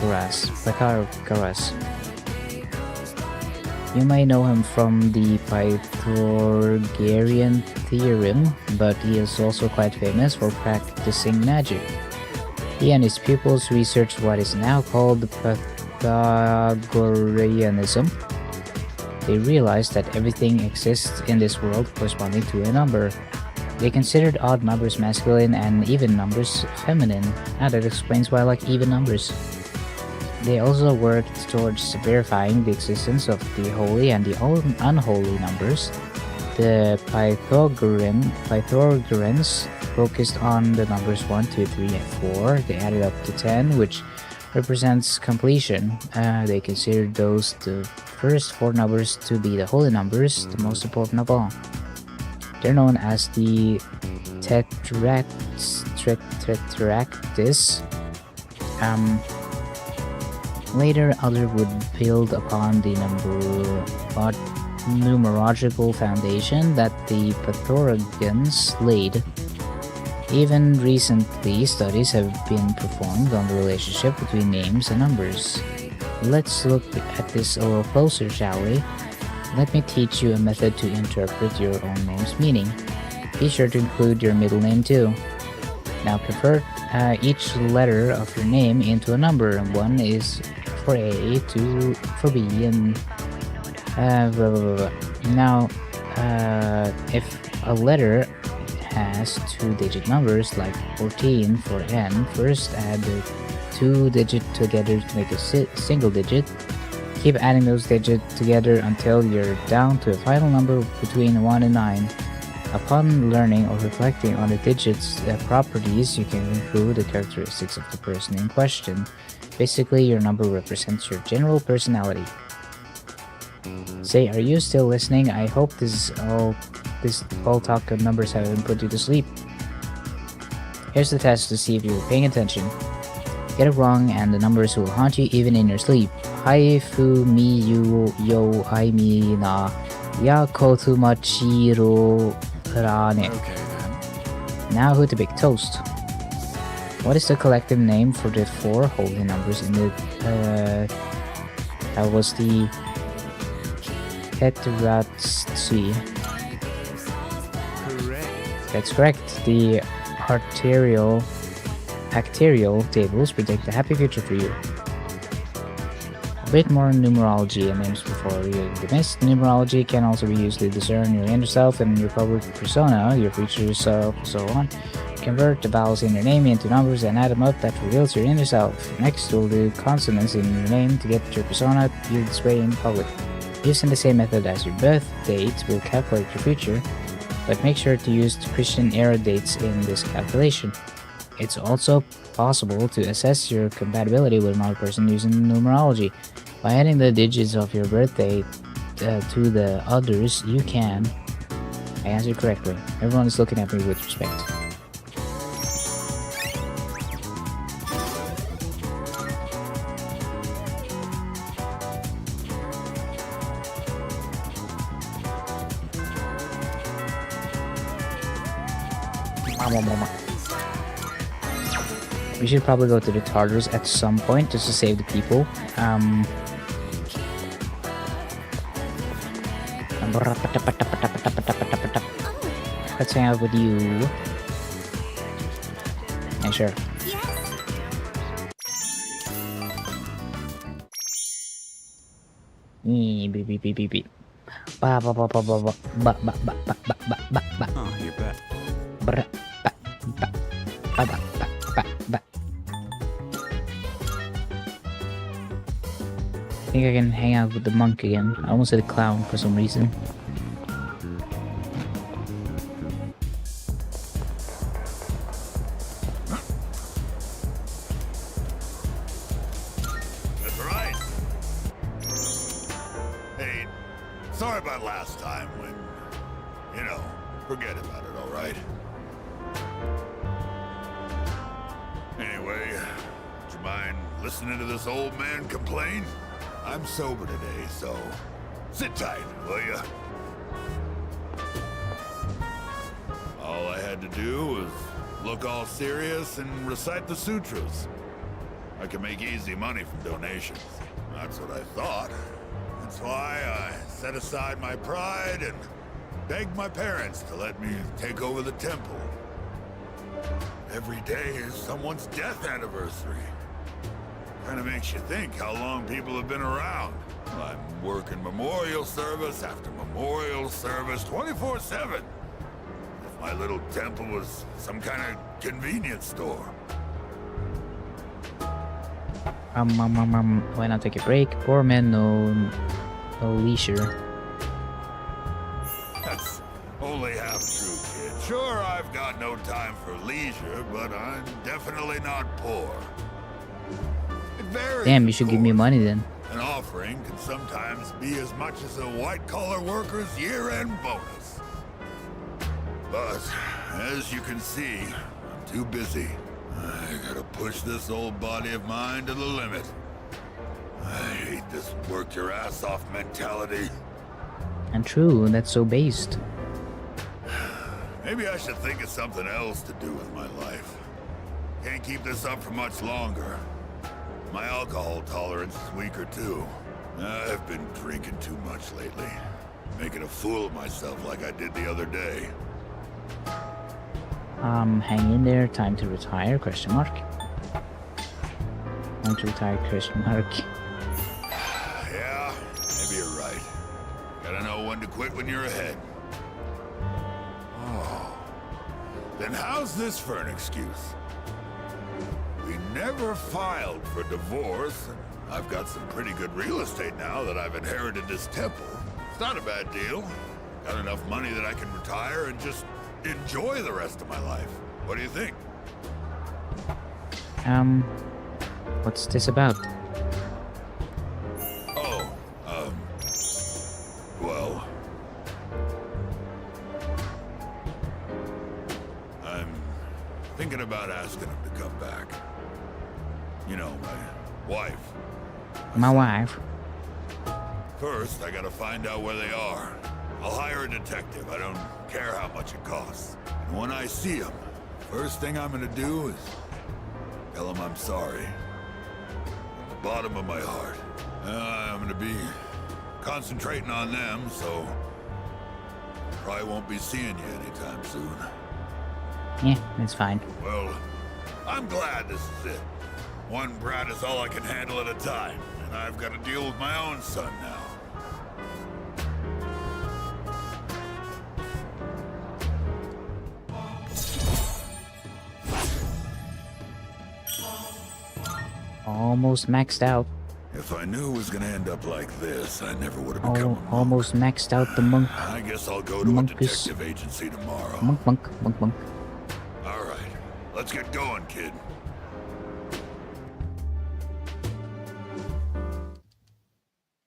Pythagoras. You may know him from the Pythagorean theorem, but he is also quite famous for practicing magic. He and his pupils researched what is now called Pythagoreanism. They realized that everything exists in this world corresponding to a number. They considered odd numbers masculine and even numbers feminine. Now that explains why I like even numbers. They also worked towards verifying the existence of the holy and the unholy numbers. The Pythagoreans focused on the numbers 1, 2, 3, and 4. They added up to 10, which represents completion. They considered those the first 4 numbers to be the holy numbers, the most important of all. They're known as the Tetractys. Later, others would build upon the numerological foundation that the Pythagoreans laid. Even recently, studies have been performed on the relationship between names and numbers. Let's look at this a little closer, shall we? Let me teach you a method to interpret your own name's meaning. Be sure to include your middle name too. Now convert each letter of your name into a number. 1 is for A, 2 for B, and blah, blah, blah, blah. Now, if a letter has 2-digit numbers like 14 for N, first add the 2 digits together to make a single digit. Keep adding those digits together until you're down to a final number between 1 and 9. Upon learning or reflecting on the digits' properties, you can improve the characteristics of the person in question. Basically, your number represents your general personality. Say, are you still listening? I hope this all talk of numbers haven't put you to sleep. Here's the test to see if you're paying attention. Get it wrong and the numbers will haunt you even in your sleep. Haifu mi yu yo ai mi na ya kotu machiro rane. Okay then. Now who to big toast? What is the collective name for the 4 holy numbers in the that was the Tetractys. Correct. That's correct. The actuarial tables predict a happy future for you. A bit more numerology and names before you missed. Numerology can also be used to discern your inner self and your public persona, your future self, and so on. Convert the vowels in your name into numbers and add them up. That reveals your inner self. Next, we'll do consonants in your name to get your persona you display in public. Using the same method as your birth date will calculate your future, but make sure to use Christian era dates in this calculation. It's also possible to assess your compatibility with another person using numerology. By adding the digits of your birthday to the others, you can... I answered correctly. Everyone is looking at me with respect. We should probably go to the Tartars at some point just to save the people. Let's hang out with you. Yeah, sure. Beep beep beep beep beep. Ba ba ba ba ba ba ba ba ba ba ba ba ba ba. Oh, you're back. Ba ba ba ba ba ba ba. I think I can hang out with the monk again. I almost said a clown for some reason. That's right. Hey, sorry about last time when, you know, forget about it, all right? Anyway, would you mind listening to this old man complain? I'm sober today, so sit tight, will ya? All I had to do was look all serious and recite the sutras. I can make easy money from donations. That's what I thought. That's why I set aside my pride and begged my parents to let me take over the temple. Every day is someone's death anniversary. Kinda makes you think how long people have been around. I'm working memorial service after memorial service 24/7. If my little temple was some kind of convenience store. Why not take a break? Poor man, no leisure. That's only half true, kid. Sure, I've got no time for leisure, but I'm definitely not poor. It varies. Damn, you should give me money then. An offering can sometimes be as much as a white-collar worker's year-end bonus. But, as you can see, I'm too busy. I gotta push this old body of mine to the limit. I hate this work-your-ass-off mentality. And true, that's so based. Maybe I should think of something else to do with my life. Can't keep this up for much longer. My alcohol tolerance is weaker too. I've been drinking too much lately. Making a fool of myself like I did the other day. Hang in there, time to retire, question mark. Time to retire, question mark. Yeah, maybe you're right. Gotta know when to quit when you're ahead. Oh. Then how's this for an excuse? We never filed for divorce, and I've got some pretty good real estate now that I've inherited this temple. It's not a bad deal. Got enough money that I can retire and just enjoy the rest of my life. What do you think? What's this about? Oh, well... I'm thinking about asking him to come back. You know, my wife. My wife. First, I gotta find out where they are. I'll hire a detective. I don't care how much it costs. And when I see him, first thing I'm gonna do is tell him I'm sorry. From the bottom of my heart. I'm gonna be concentrating on them, so probably won't be seeing you anytime soon. Yeah, it's fine. Well, I'm glad this is it. One brat is all I can handle at a time, and I've got to deal with my own son now. Almost maxed out. If I knew it was gonna end up like this, I never would have become a monk. Almost maxed out the monk. I guess I'll go to a detective agency tomorrow. Monk. All right, let's get going, kid.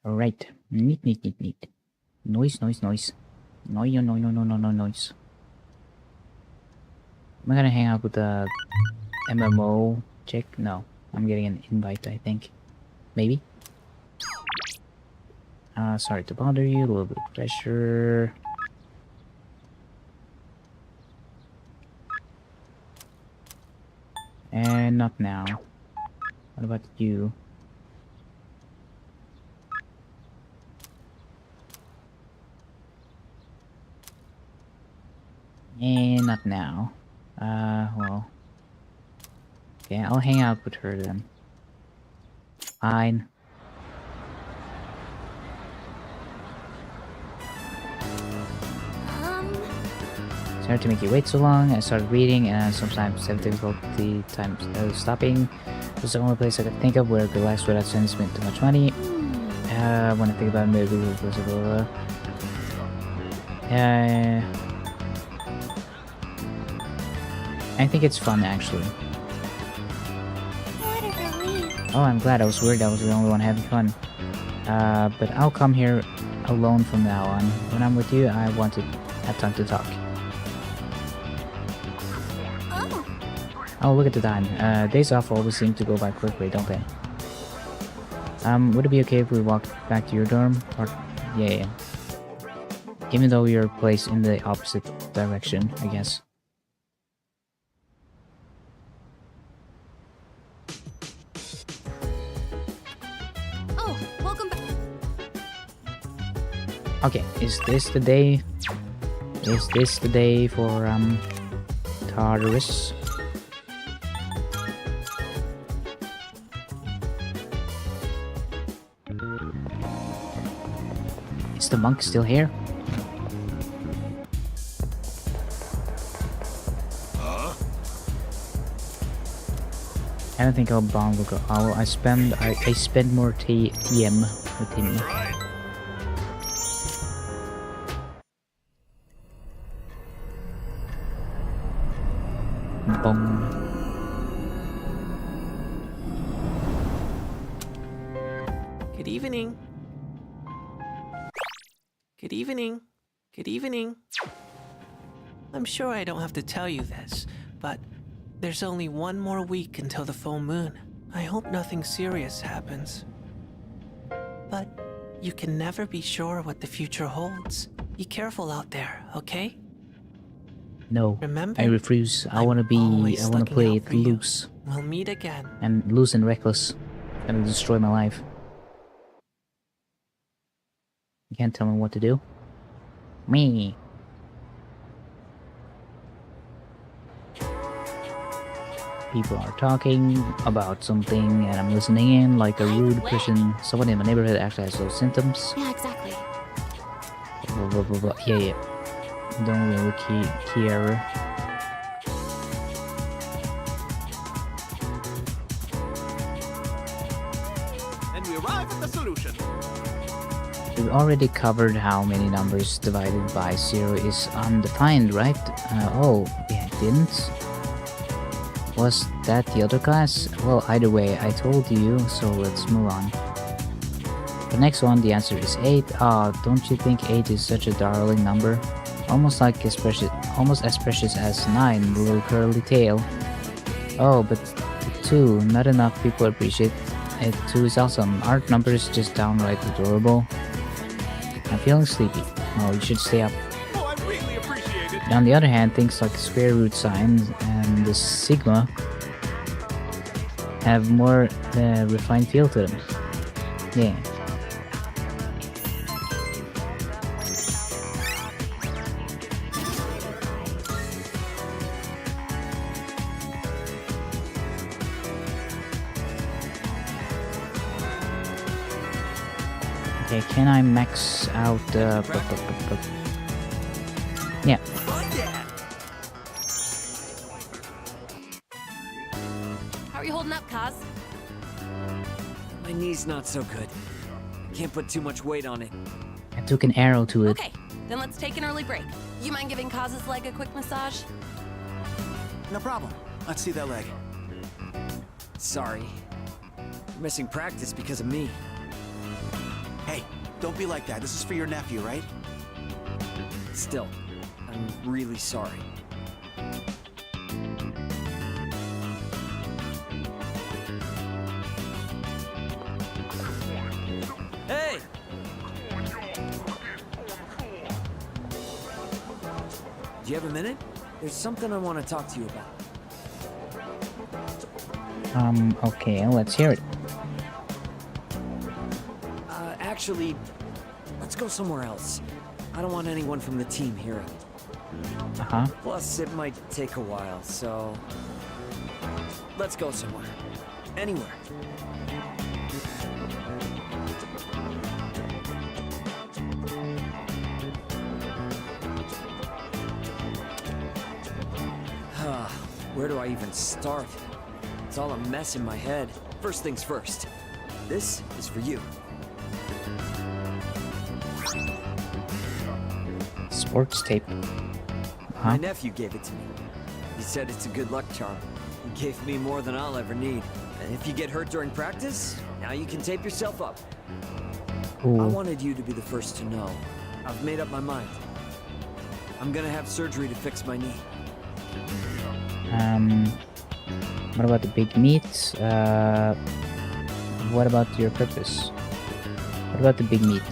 Alright. Neat. Noise. Noise. Am I gonna hang out with the MMO chick? No. I'm getting an invite, I think. Maybe? Sorry to bother you. A little bit of pressure. And not now. What about you? Not now. Well. Okay, I'll hang out with her then. Fine. Sorry to make you wait so long. I started reading and sometimes have difficulty times stopping. This is the only place I could think of where I could relax without spending too much money. When I think about it, maybe blah, blah, blah. I think it's fun actually. Oh, I'm glad. I was worried I was the only one having fun. But I'll come here alone from now on. When I'm with you, I want to have time to talk. Oh, look at the time. Days off always seem to go by quickly, don't they? Would it be okay if we walked back to your dorm? Or, yeah. Even though you're placed in the opposite direction, I guess. Oh, welcome back. Okay, is this the day? Is this the day for, Tartarus? Is the monk still here? I don't think I'll bond with I spend more TM with him. Boom. Good evening. Good evening. Good evening. I'm sure I don't have to tell you this, but there's only one more week until the full moon. I hope nothing serious happens. But you can never be sure what the future holds. Be careful out there, okay? No, Remember, I refuse. I want to play it loose. We'll meet again. And loose and reckless. Gonna destroy my life. You can't tell me what to do. Me. People are talking about something and I'm listening in like a rude person. Someone in my neighborhood actually has those symptoms. Yeah, exactly. Blah, blah, blah, blah. Yeah. Don't really care. And we arrive at the solution. We've already covered how many numbers divided by 0 is undefined, right? Oh, yeah, it didn't? Was that the other class? Well, either way, I told you, so let's move on. The next one, the answer is 8. Don't you think 8 is such a darling number? Almost as precious as 9, the little curly tail. Oh, but 2, not enough people appreciate it. 2 is awesome. Aren't numbers just downright adorable? I'm feeling sleepy. Oh, you should stay up. Oh, I really appreciate it. On the other hand, things like square root signs and the sigma have more refined feel to them. Yeah. Okay, can I max out the... Yeah. How are you holding up, Kaz? My knee's not so good. I can't put too much weight on it. I took an arrow to it. Okay, then let's take an early break. You mind giving Kaz's leg a quick massage? No problem. Let's see that leg. Sorry. You're missing practice because of me. Hey, don't be like that. This is for your nephew, right? Still, I'm really sorry. Hey! Do you have a minute? There's something I want to talk to you about. Okay, let's hear it. Actually, let's go somewhere else. I don't want anyone from the team hearing it. Uh-huh. Plus, it might take a while, so... Let's go somewhere. Anywhere. Where do I even start? It's all a mess in my head. First things first. This is for you. Sports tape. My nephew gave it to me. He said it's a good luck charm. He gave me more than I'll ever need. And if you get hurt during practice, now you can tape yourself up. Ooh. I wanted you to be the first to know. I've made up my mind. I'm gonna have surgery to fix my knee. What about the big meat? What about your purpose? What about the big meat?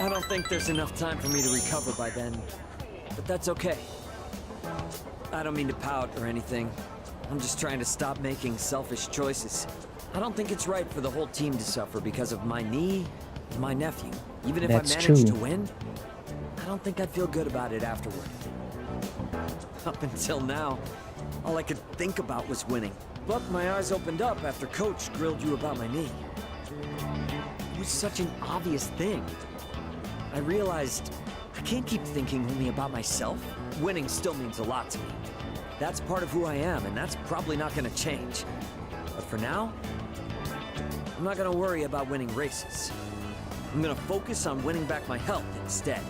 I don't think there's enough time for me to recover by then, but that's okay. I don't mean to pout or anything. I'm just trying to stop making selfish choices. I don't think it's right for the whole team to suffer because of my knee and my nephew. Even if That's I managed true. to win, I don't think I'd feel good about it afterward. Up until now, all I could think about was winning. But my eyes opened up after Coach grilled you about my knee. It was such an obvious thing. I realized I can't keep thinking only about myself. Winning still means a lot to me. That's part of who I am, and that's probably not gonna change. But for now, I'm not gonna worry about winning races. I'm gonna focus on winning back my health instead.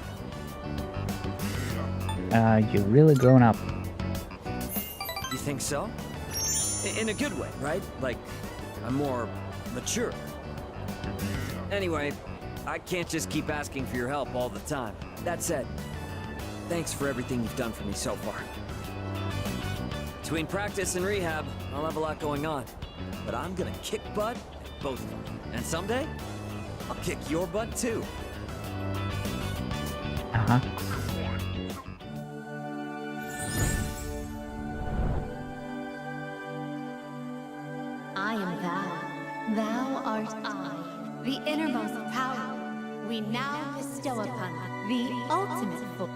You're really grown up. You think so? In a good way, right? Like, I'm more mature. Anyway, I can't just keep asking for your help all the time. That said, thanks for everything you've done for me so far. Between practice and rehab, I'll have a lot going on. But I'm gonna kick butt at both of them. And someday, I'll kick your butt too. Uh-huh. I am thou. Thou art I. The innermost power. We now bestow upon the ultimate force.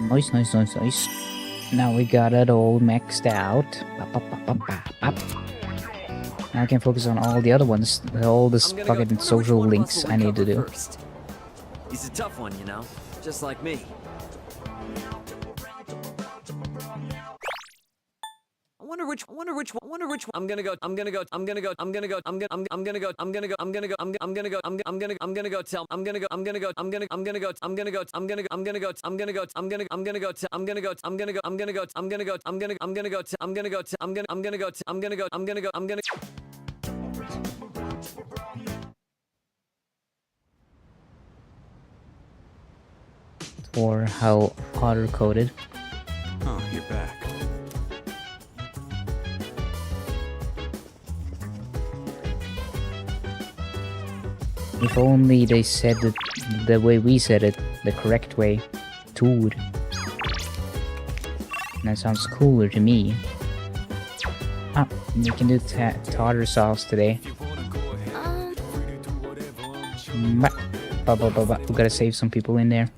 Nice, nice, nice, nice. Now we got it all maxed out. Now I can focus on all the other ones. All the fucking social links I need to do. First. He's a tough one, you know, just like me. I wonder which I'm gonna go tell Or how otter coded. Oh, you're back. If only they said it the way we said it, the correct way. Tour. That sounds cooler to me. Ah, we can do tartar sauce today. We gotta save some people in there.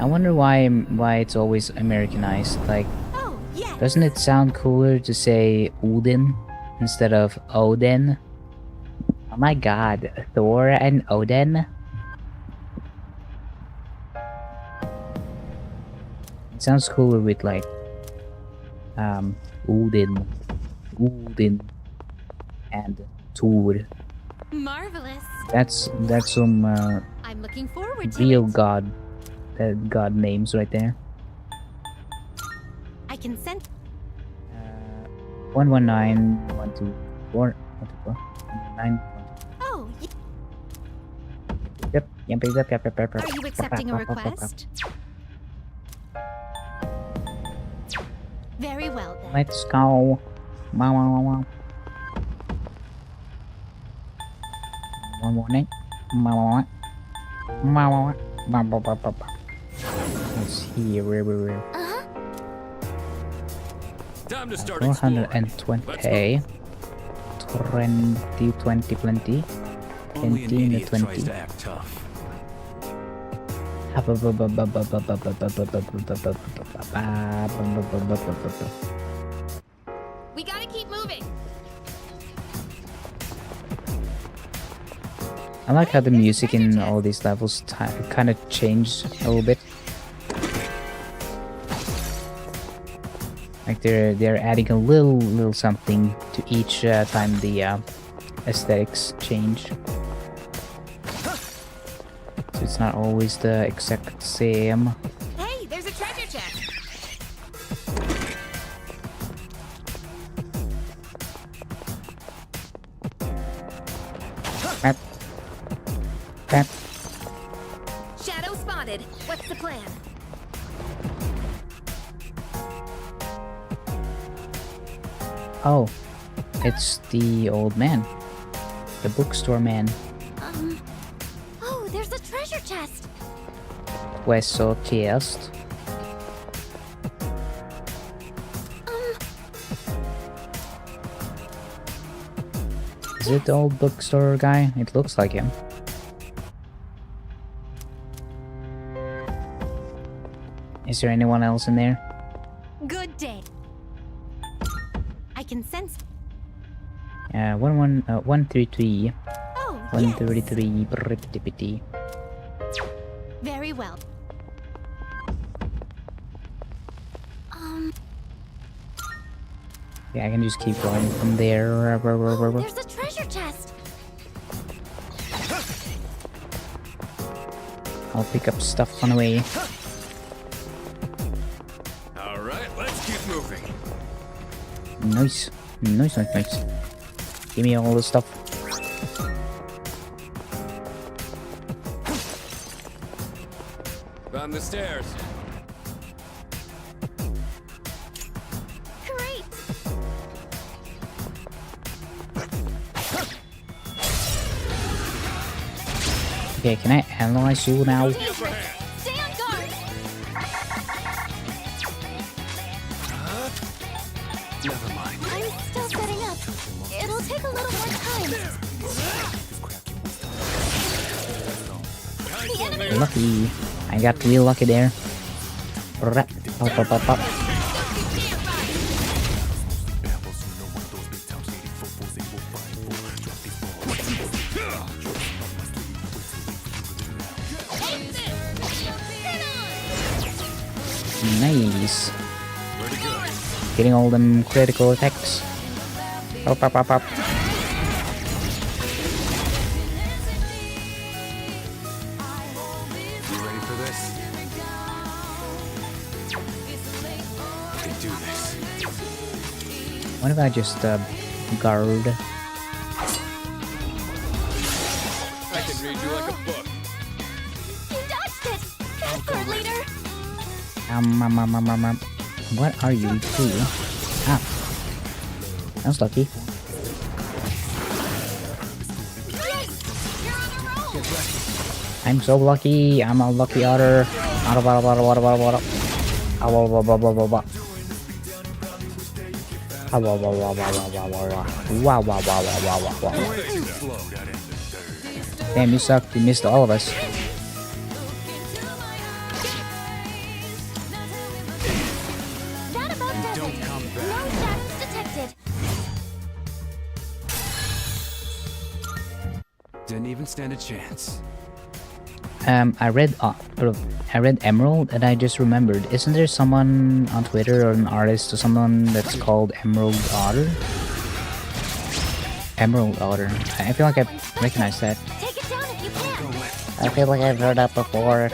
I wonder why it's always Americanized. Like, doesn't it sound cooler to say Odin instead of Odin? Oh my god, Thor and Odin? It sounds cooler with like Odin and Thor. Marvelous. That's some I'm looking forward to real it. god names right there. I can send 119 124 124 119. Oh, Yep. are you accepting a request? Very well then. Let's go. Wow, wow, wow, wow. 118. Wow, wow, wow. Wow, wow, wow. Let's see where. Time to start 420. Plenty, plenty. Only an Plenty in the idiot tries 20. to act tough. We gotta keep moving. I like how the music in all these levels kind of changed a little bit. Like they're adding a little something to each time the aesthetics change. So it's not always the exact same. Hey, there's a treasure chest. Crap. Crap. Shadow spotted. What's the plan? Oh, it's the old man. The bookstore man. Oh, there's a treasure chest. Queso chest. Is it the old bookstore guy? It looks like him. Is there anyone else in there? Good day. I can sense. 133. Oh, 133. Pretty. very well. Yeah, I can just keep going from there. There's a treasure chest. I'll pick up stuff on the way. All right, let's keep moving. Nice. Nice. Give me all the stuff. On the stairs. Great. Okay, can I analyze you now? Stay on guard. Never mind. I'm still setting up. It'll take a little more time. The enemy. Lucky. I got real lucky there. Pop. Nice. Getting all them critical attacks. Pop. You ready for this? We can do this. What if I just guard? I can read you like a book. You dodged it. Fast sword leader. What are you doing? Ah, that was lucky. I'm so lucky. I'm a lucky otter. Wow. Damn, you sucked. You missed all of us. That about does it. No shadows detected. Didn't even stand a chance. I read Emerald, and I just remembered. Isn't there someone on Twitter or an artist or someone that's called Emerald Otter? Emerald Otter. I feel like I recognize that. Take it down if you can. I feel like I've heard that before.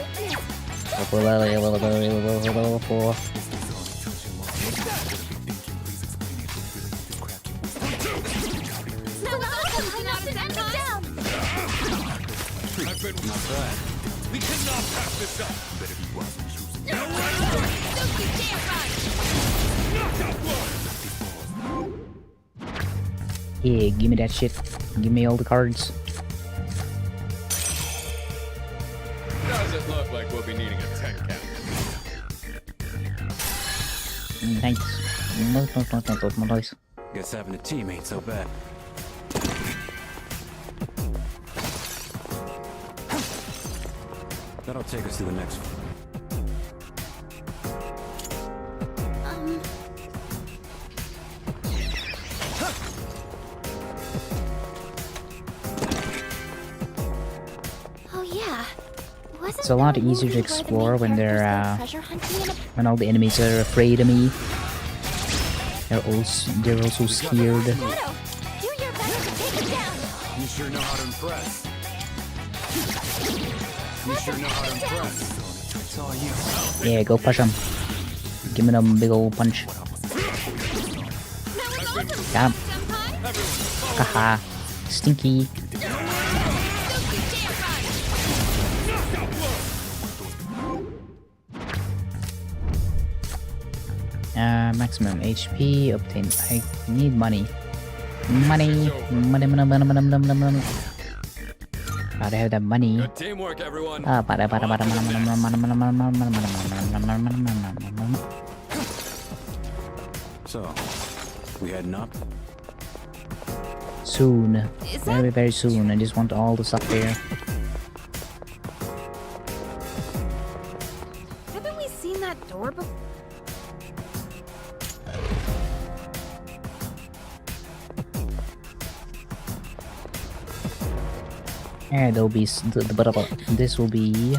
Not bad. We cannot pass this up. Yeah, give me that shit. Give me all the cards. Does it look like we'll be needing a 10 count? Thanks. No. Guess having a team ain't so bad. That'll take us to the next one. Oh yeah. It's a lot easier to explore when they're when all the enemies are afraid of me. They're also scared. You sure know how to impress. You sure know how to impress. It's all you. Yeah, go push him. Give me them big old punch. Got him. Haha. Stinky. Maximum HP obtained. I need money. Money. Gotta have that money. Good teamwork, everyone. So, we heading up? Soon. Very, very soon. I just want all the stuff there. Haven't we seen that door before? Yeah, there'll be this will be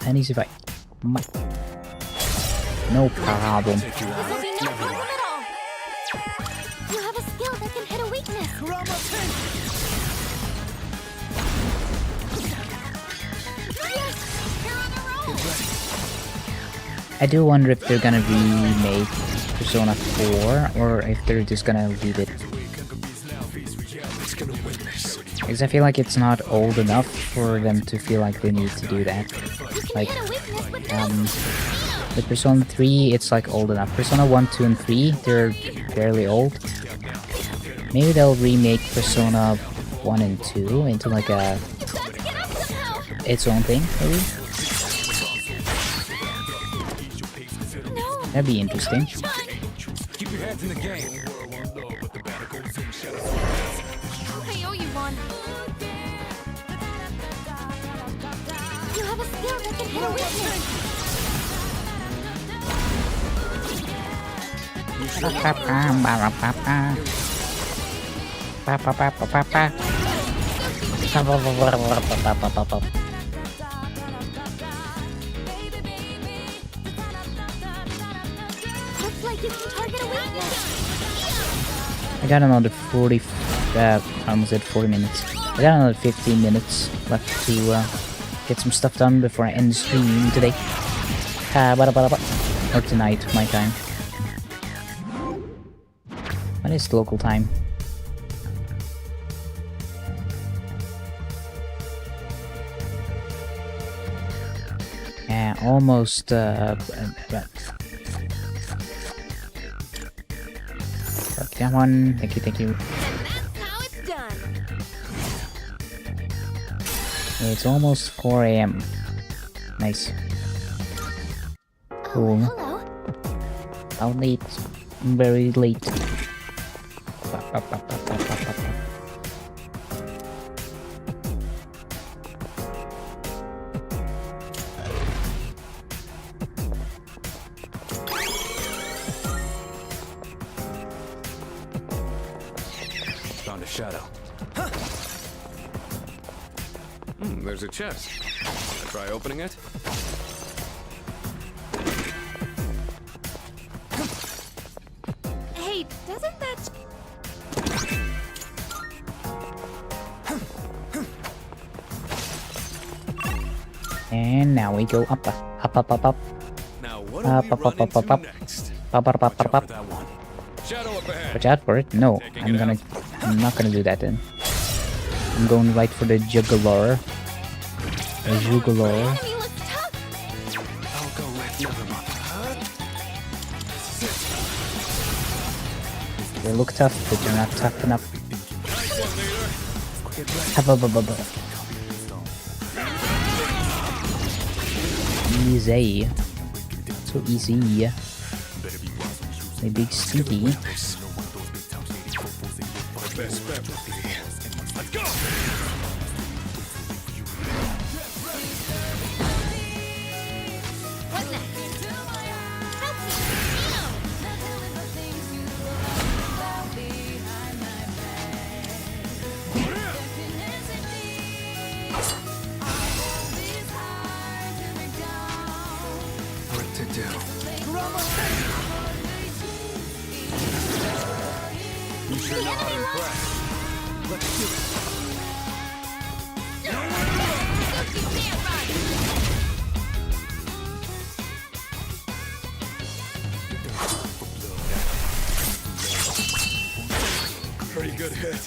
an easy fight. No problem. This will be no problem at all. You have a skill that can hit a weakness. Yes, you're on a roll. I do wonder if they're gonna remake Persona 4 or if they're just gonna leave it. Because I feel like it's not old enough for them to feel like they need to do that. Like, with Persona 3, it's like old enough. Persona 1, 2, and 3, they're fairly old. Maybe they'll remake Persona 1 and 2 into like a its own thing, maybe? That'd be interesting. Keep your heads in the game. I owe you one. You have a skill that can hit a weakness. Looks like you can target a weakness. I got another 40, I almost said 40 minutes. I got another 15 minutes left to get some stuff done before I end the stream today. Or tonight, my time. What is local time? Yeah, almost, that one. Thank you, thank you. How it's done. It's almost 4 AM. Nice. Cool. Hello. How late? Very late. Found a shadow. There's a chest. Wanna try opening it? Hey, doesn't that... And now we go up, up, up, up, up. Now what Up, up, up, up, up, up. Up, up, up, up, up. Shadow up ahead. Watch out for it. No, I'm not gonna do that then. I'm going right for the jugular. The jugular. I'll go with you. They look tough, but they're not tough enough. Up, up, up, up, up. Easy. So easy. A big Stinky. Let's go. Pretty good hit.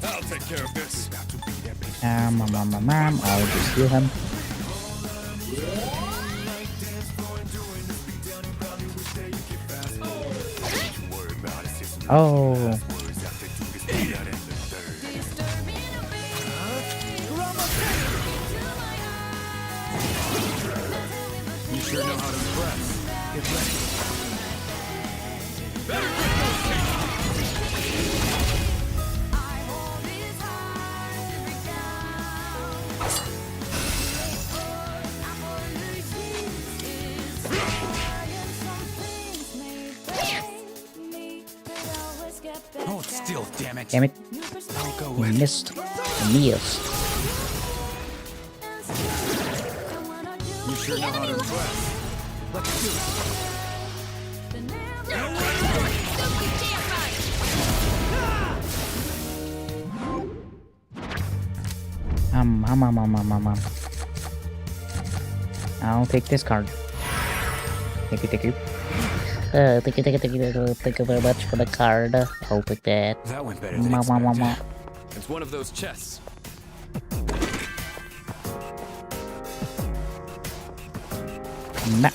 I'll take care of this. I'll just heal him. Oh. You sure know how to impress. Get ready. Hold still, damn it. Damn it. I'll go You with missed. You missed. You sure know how to impress. Let's do it. I'll take this card. Thank you, thank you. Thank you very much for the card. I'll take that. That went better than expected. It's one of those chests. Nah.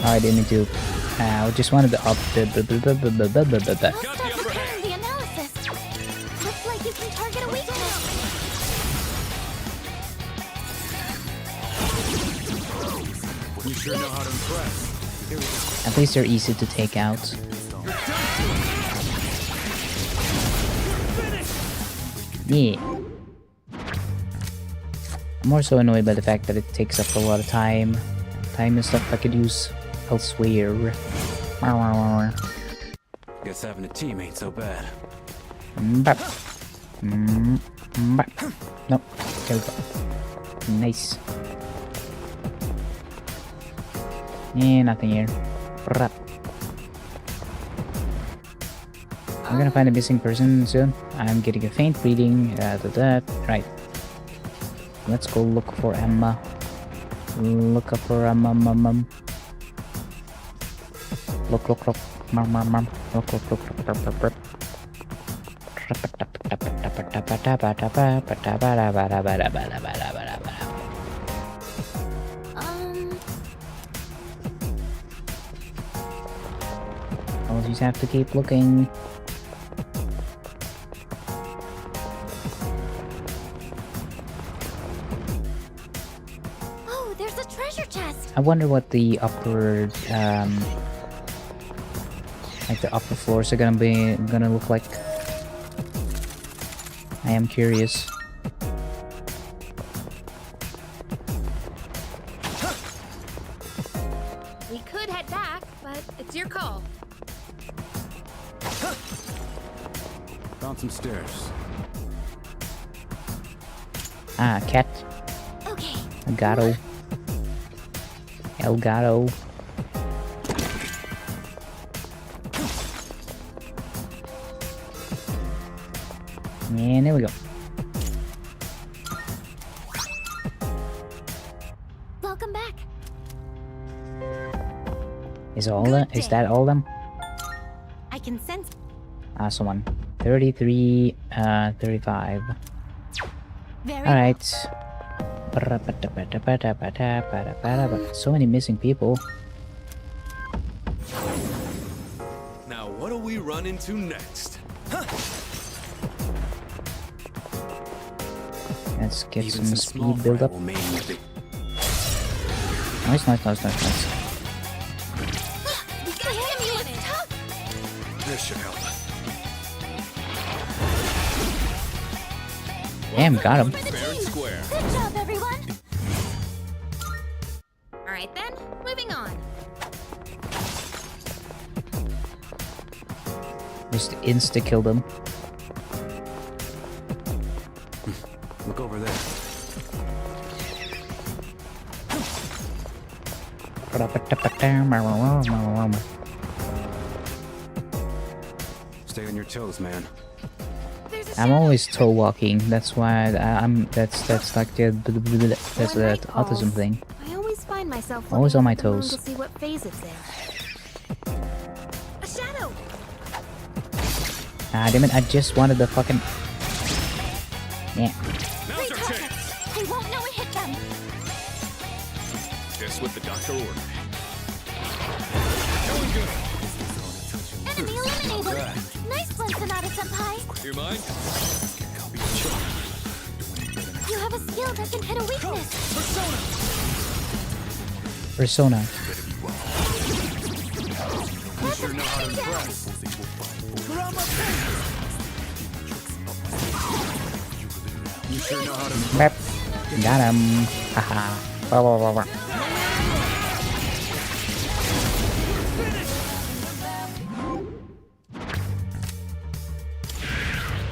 Oh, I didn't mean to. I just wanted to up the. We'll start preparing the analysis. Looks like you can target a weakness. You sure know how to impress. Here we go. At least they're easy to take out. Yeah. I'm more so annoyed by the fact that it takes up a lot of time. Time and stuff I could use elsewhere. Guess having a team ain't so bad. Bap. Bap. Nope. There we go. Nice. Yeah, nothing here. Rap. I'm gonna find a missing person soon. I'm getting a faint reading. Right. Let's go look for Emma. Look up for Emma. Look. Mum. Look. I'll just have to keep looking. Oh, there's a treasure chest. I wonder what the upper, like the upper floors are gonna look like. I am curious. We could head back, but it's your call. Found some stairs. Ah, cat. Okay. El gato. And there we go. Welcome back. Is that all of them? I can sense. Someone. 33, 35. Very Alright. So many missing people. Now, what do we run into next? Let's get some speed build up. Nice. This should help. Damn, got him. Fair and square. Good job, everyone. All right then, moving on. Just insta-killed him. Look over there. Stay on your toes, man. I'm always toe walking. That's why that's like the that's that autism thing. I always find myself Always on my looking at the moon toes. to see what phase it's in. A shadow. Ah, damn it! I just wanted the fucking. Yeah. Great target. They won't know it hit them. Just what the doctor ordered. Enemy eliminated. Nice one, Sonata Senpai. You mind? You have a skill that can hit a weakness. Persona. You sure know how to impress. You sure know how to Bep. Got him. Haha. Blah, blah, blah, blah.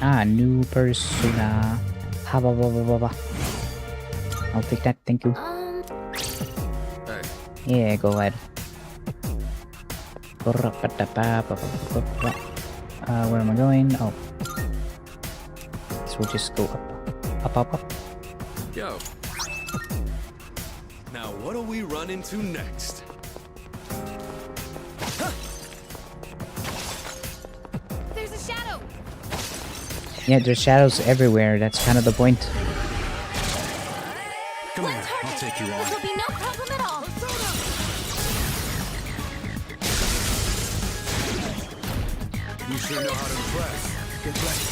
Ah, new persona. Ha, blah, blah, blah, blah, blah. I'll take that, thank you. Hey. Yeah, go ahead. Where am I going? Oh. So we'll just go up. Up, up, up. Yo. Now what'll we run into next? There's a shadow. Yeah, there's shadows everywhere. That's kind of the point. Come here, I'll take you This on. will be no problem at all. You sure know how to impress. Get ready.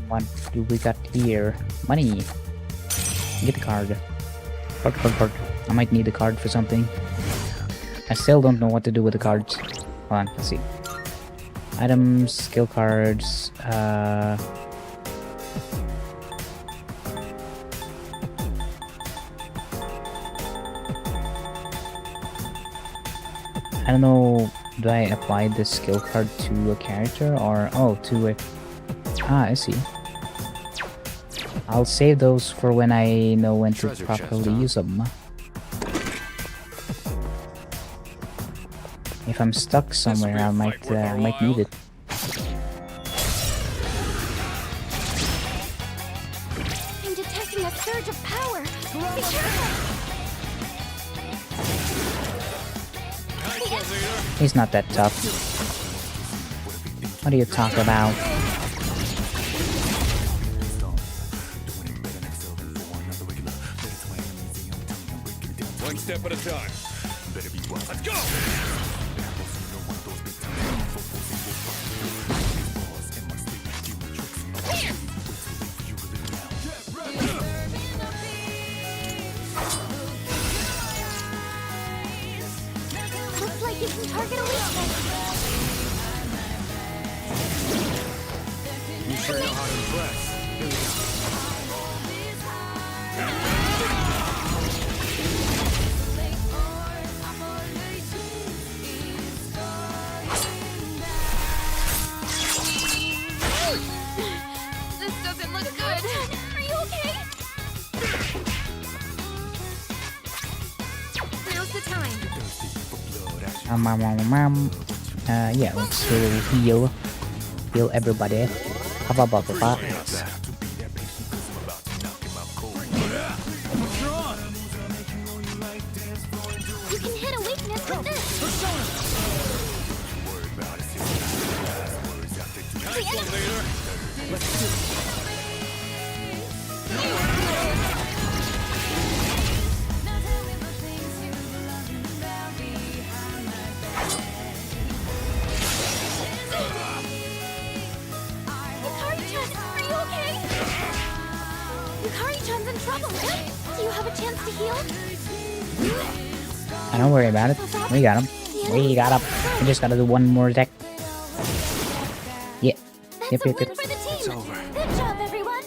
What do we got here? Money. Get the card. Card. I might need the card for something. I still don't know what to do with the cards. Hold on, let's see. Items, skill cards, I don't know, do I apply this skill card to a character or to a... Ah, I see. I'll save those for when I know when to Treasure properly chest, huh? use them. If I'm stuck somewhere, I might need it. I'm detecting a surge of power. Be careful. He's not that tough. What do you talk about? One step at a time. Let's go! Looks like you can target a weakness. You sure know how to impress. Here we go. This doesn't look good. Are you okay? Now's the time. Yeah, let's heal everybody. How about that? You can hit a weakness with this. Nice one, leader. Let's do it. Yukari-chan, are you okay? Yukari-chan's in trouble. Do you have a chance to heal? Don't worry about it. We got him. We got him. We just gotta do one more attack. Yeah. Yep. For the team. It's over. Good job, everyone.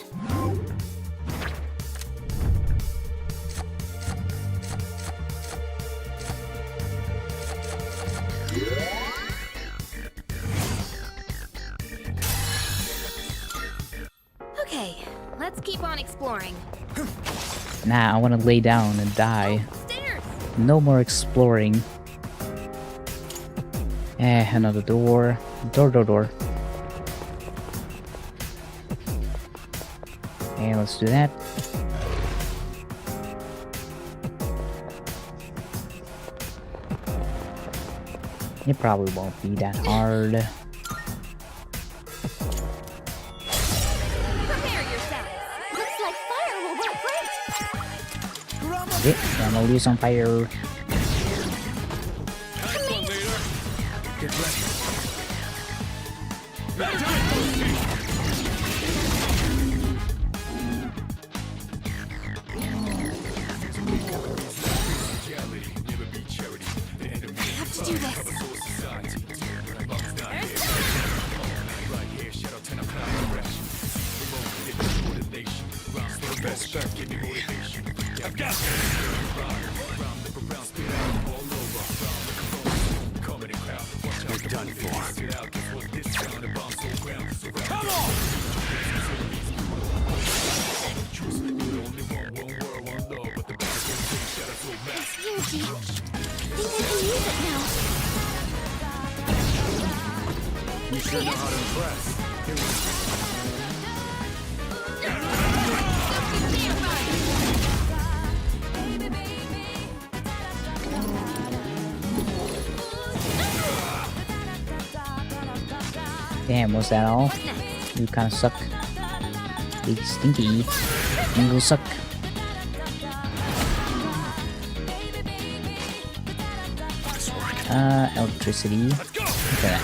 Okay, let's keep on exploring. Nah, I want to lay down and die. Stairs! No more exploring. Another door. Door. Okay, let's do that. It probably won't be that hard. Prepare yourselves. Looks like fire will work great. Okay, I'm gonna use some fire. Get ready. I have to do this. We're done for. Come on! It's huge. I think I can use it now. You sure know how to impress. Here we go. Damn, was that all? You kind of suck. Big Stinky. You will suck. Electricity. Look at that.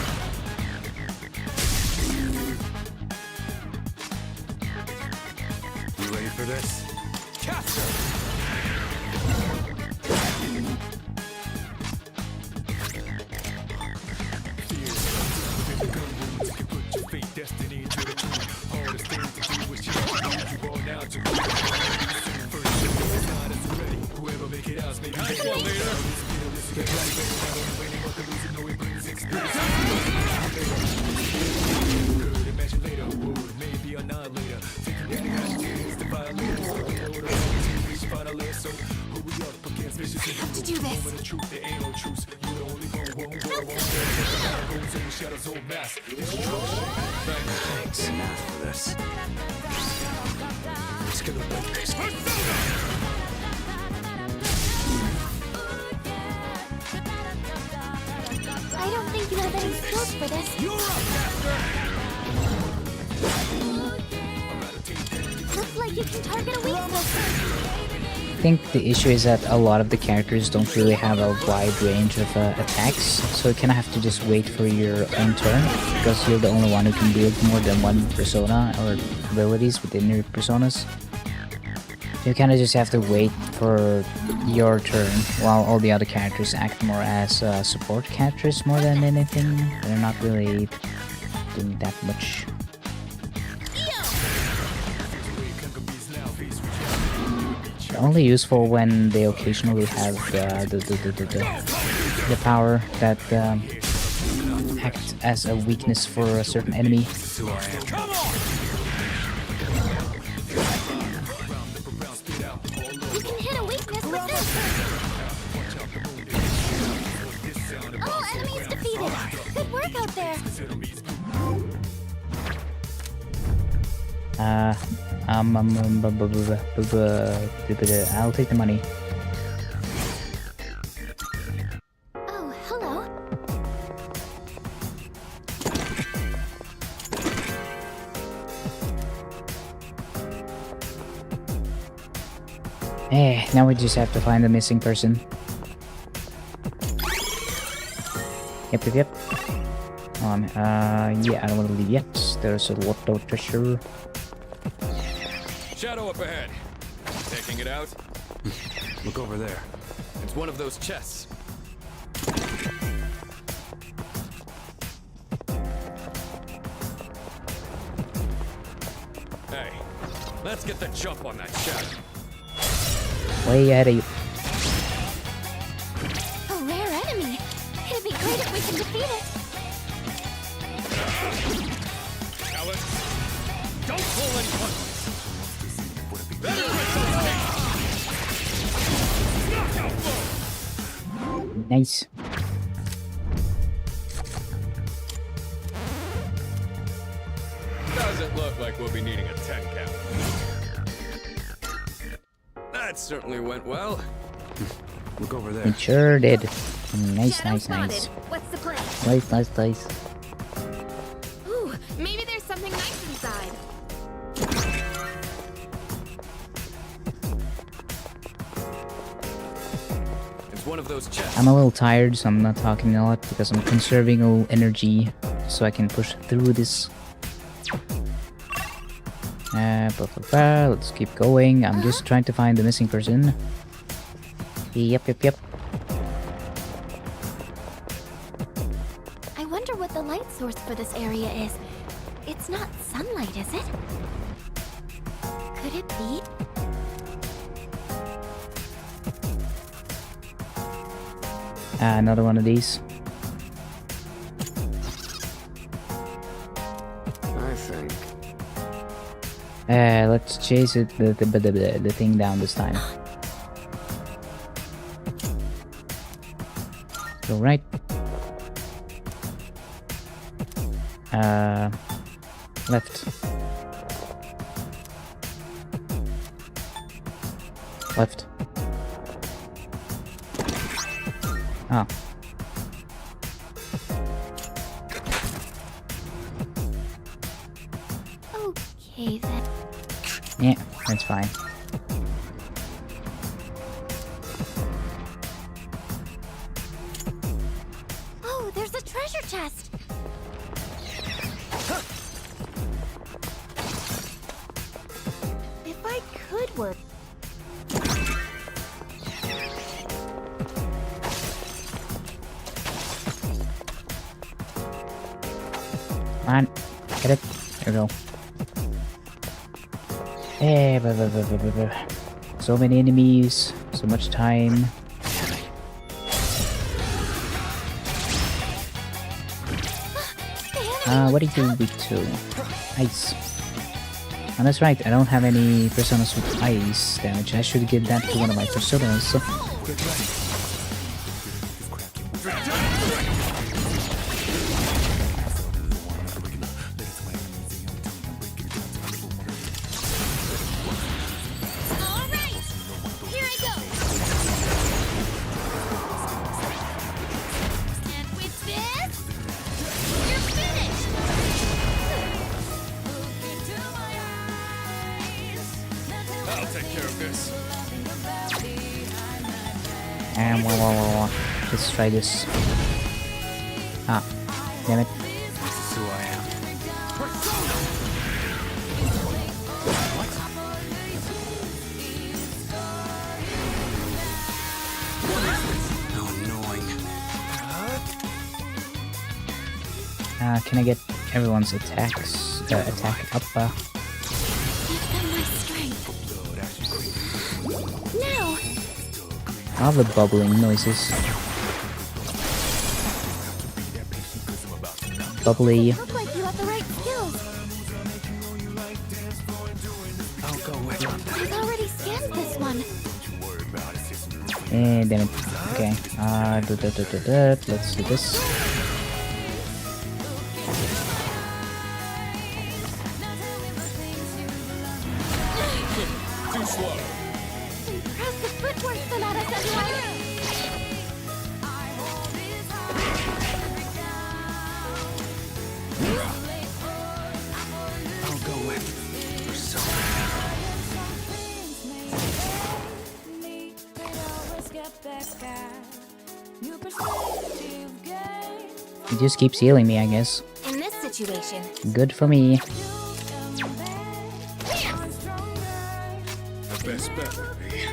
You ready for this? Thanks enough for this. It's gonna work this. I don't think you have any skills for this. You're up, Master! Looks like you can target a weakness. I think the issue is that a lot of the characters don't really have a wide range of attacks, so you kind of have to just wait for your own turn, because you're the only one who can wield more than one persona or abilities within your personas. You kind of just have to wait for your turn, while all the other characters act more as support characters more than anything. They're not really doing that much. They're only useful when they occasionally have the power that acts as a weakness for a certain enemy. Come on! You can hit a weakness with this. Oh, enemies defeated. Good work out there. I'll take the money. Oh, hello. Now we just have to find the missing person. Yep. Yeah, I don't want to leave yet. There's a lot of treasure. Shadow up ahead. Taking it out? Look over there. It's one of those chests. Hey, let's get the jump on that shadow. Way ahead of you. A rare enemy. It'd be great if we can defeat it. Alex, Don't pull any punches. Nice. Doesn't look like we'll be needing a 10 count. That certainly went well. Look over there. It sure did. Nice, nice, nice. What's the plan? Nice, nice, nice. Ooh, maybe there's something nice inside. It's one of those chests. I'm a little tired, so I'm not talking a lot because I'm conserving a little energy so I can push through this. Let's keep going. I'm just trying to find the missing person. Yep. I wonder what the light source for this area is. It's not sunlight, is it? Could it be? Another one of these. I think. Let's chase it the thing down this time. Go right. Left. Left. Oh. Okay then. Yeah, that's fine. Oh, there's a treasure chest. If I could work. Come on, get it. There we go. Hey, so many enemies, so much time. What are you weak to? Ice. Oh, that's right, I don't have any personas with ice damage. I should give that to one of my personas. I'll take care of this. And let's try this. Ah, damn it. This is who I am. How annoying. Can I get everyone's attacks? Attack up. Now. All the bubbling noises. Bubbly. Look like you have the right skills. I'll go with you. I've already scanned this one. And damn it. Okay. Let's do this. Too slow. Impressive footwork, Sonata Samurai. I'll go with He just keeps healing me, I guess. In this situation, Good for me. The best bet would be.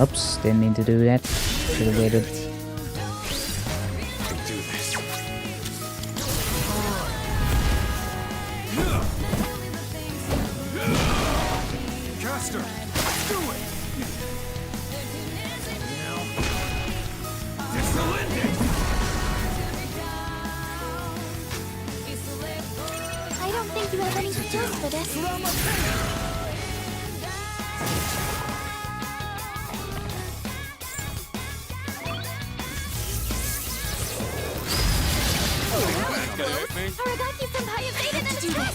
Oops, didn't mean to do that. Should have waited. I can do this. Caster, do it! Now. I don't don't think you have any skills for this. Aragaki-senpai evaded an attack!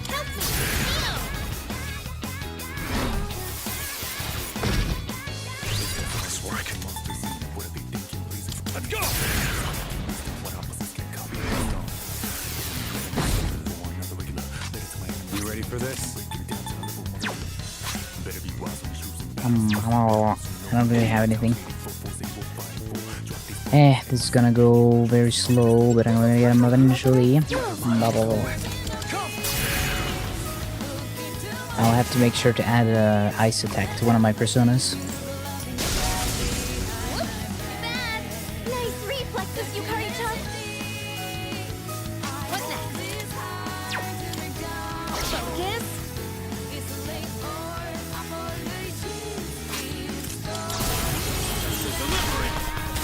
Help me! I swore I can monster see what are they thinking, please. Let's go! You ready for this? I don't really have anything. This is gonna go very slow, but I'm gonna get him eventually. I'll have to make sure to add an ice attack to one of my personas. Nice reflexes, Yukari-chan! What's next? Focus!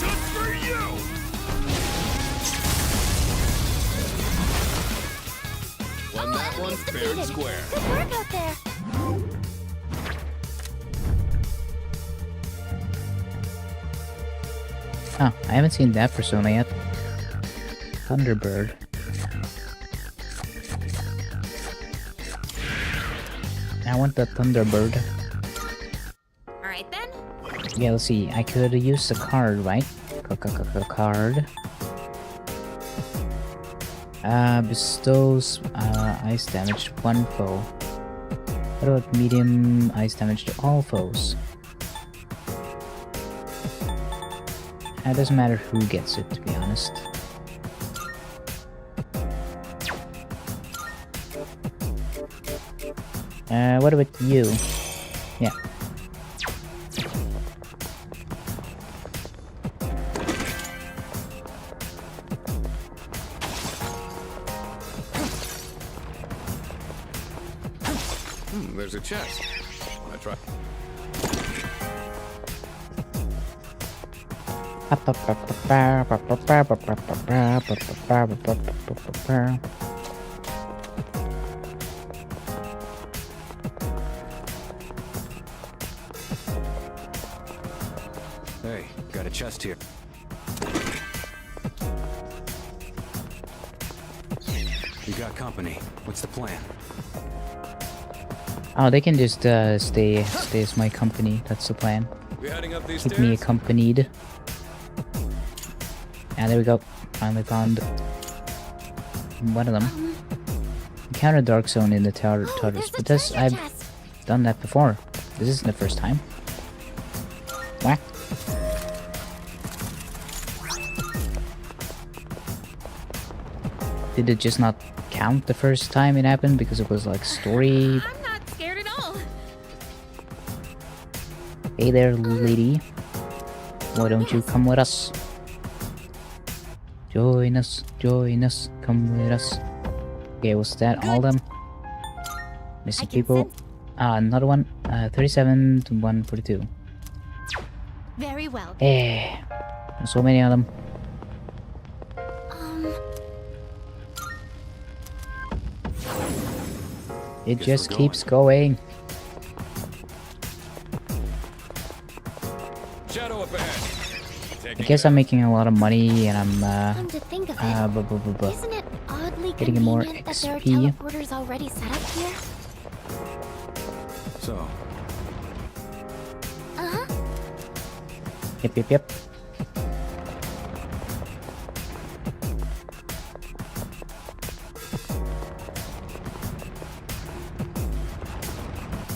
Just for you! Won that one fair and square. Good work out there! Oh, I haven't seen that persona yet. Thunderbird. I want the Thunderbird. Alright then. Yeah, let's see. I could use the card, right? Card. Bestows ice damage to one foe. What about medium ice damage to all foes? It doesn't matter who gets it, to be honest. What about you? Yeah. There's a chest. Wanna try? Hey, got a chest here. You got company. What's the plan? Oh, they can just stay as my company. That's the plan. We heading up these Keep me stairs? accompanied. And there we go. Finally found one of them. Encounter Dark Zone in the Tower, but this I've done that before. This isn't the first time. Whack. Did it just not count the first time it happened because it was like story? I'm not scared at all. Hey there, lady. Why don't you come with us? Join us, come with us. Okay, was that all of them? Missing people. Another one. 37 to 142. Very well. Eh, there's so many of them. It just keeps going. Shadow up ahead. I guess I'm making a lot of money and I'm Come to think of it, isn't it oddly getting more convenient that there are XP. teleporters already set up here? So, Uh-huh. Yep.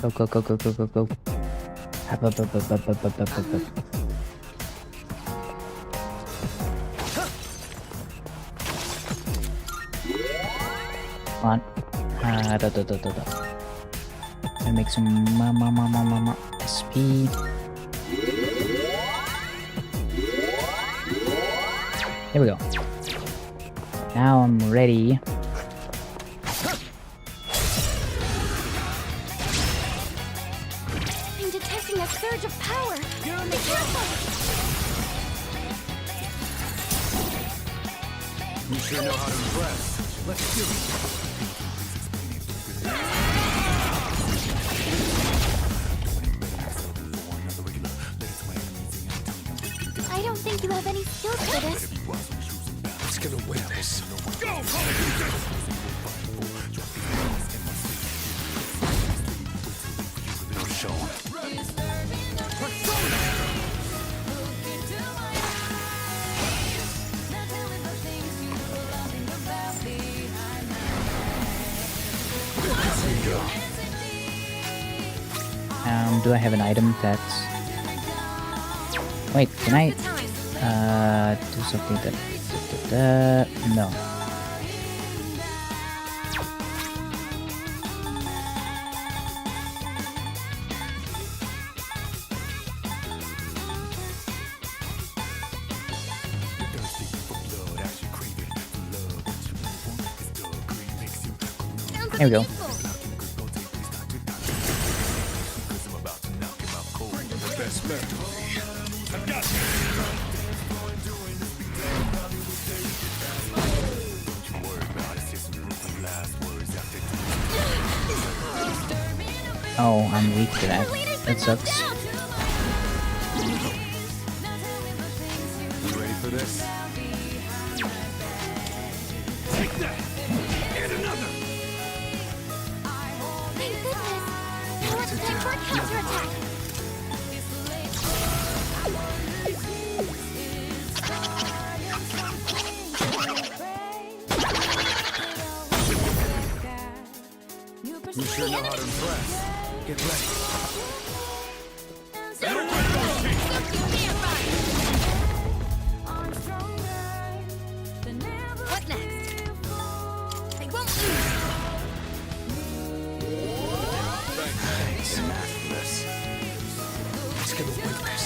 Go. Up. Come on. I make some SP. Here we go. Now I'm ready. I'm detecting a surge of power. Be careful! You sure know how to impress. Let's do it. I don't think you have any skills for this. Who's gonna win this? Go, No show. Do I have an item that's... Wait, can I do something that... No. There we go. Oh, I'm weak to that. That sucks. You ready for this? Take that! And another! Thank goodness! Now it's time for a counterattack! You sure know how to impress. Get ready. What next? They won't lose! Thanks. This. Who's gonna win this?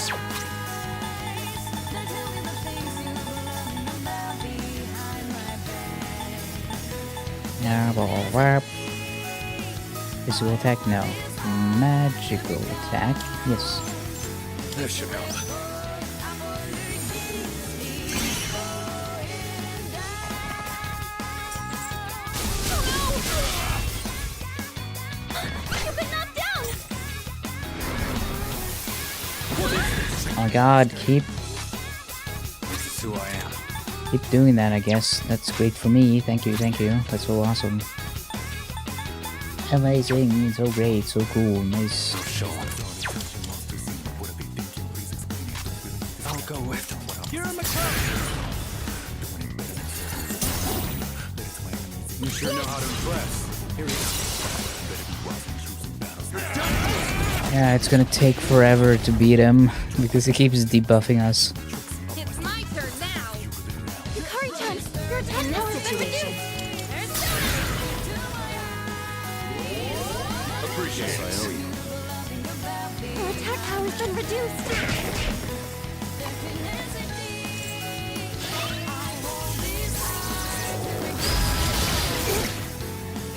Physical attack? No. Magical attack? Yes. This should help. Oh my god, keep This is who I am. keep doing that, I guess. That's great for me. Thank you, thank you. That's so awesome. Amazing, so great, so cool, nice. I'll go with. You're a You sure know how to impress. Here we go. Yeah, it's gonna take forever to beat him because he keeps debuffing us. It's my turn now! Yukari-chan, your attack power has been reduced! Appreciate it. Your attack power has been reduced!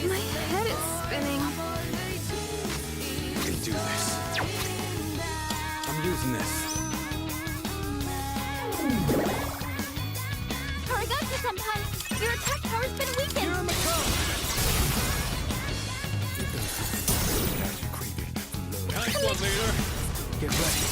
My head is spinning. You can do this. I'm using this. Aragaki-senpai, your attack power has been weakened! Nice one, leader. Get ready.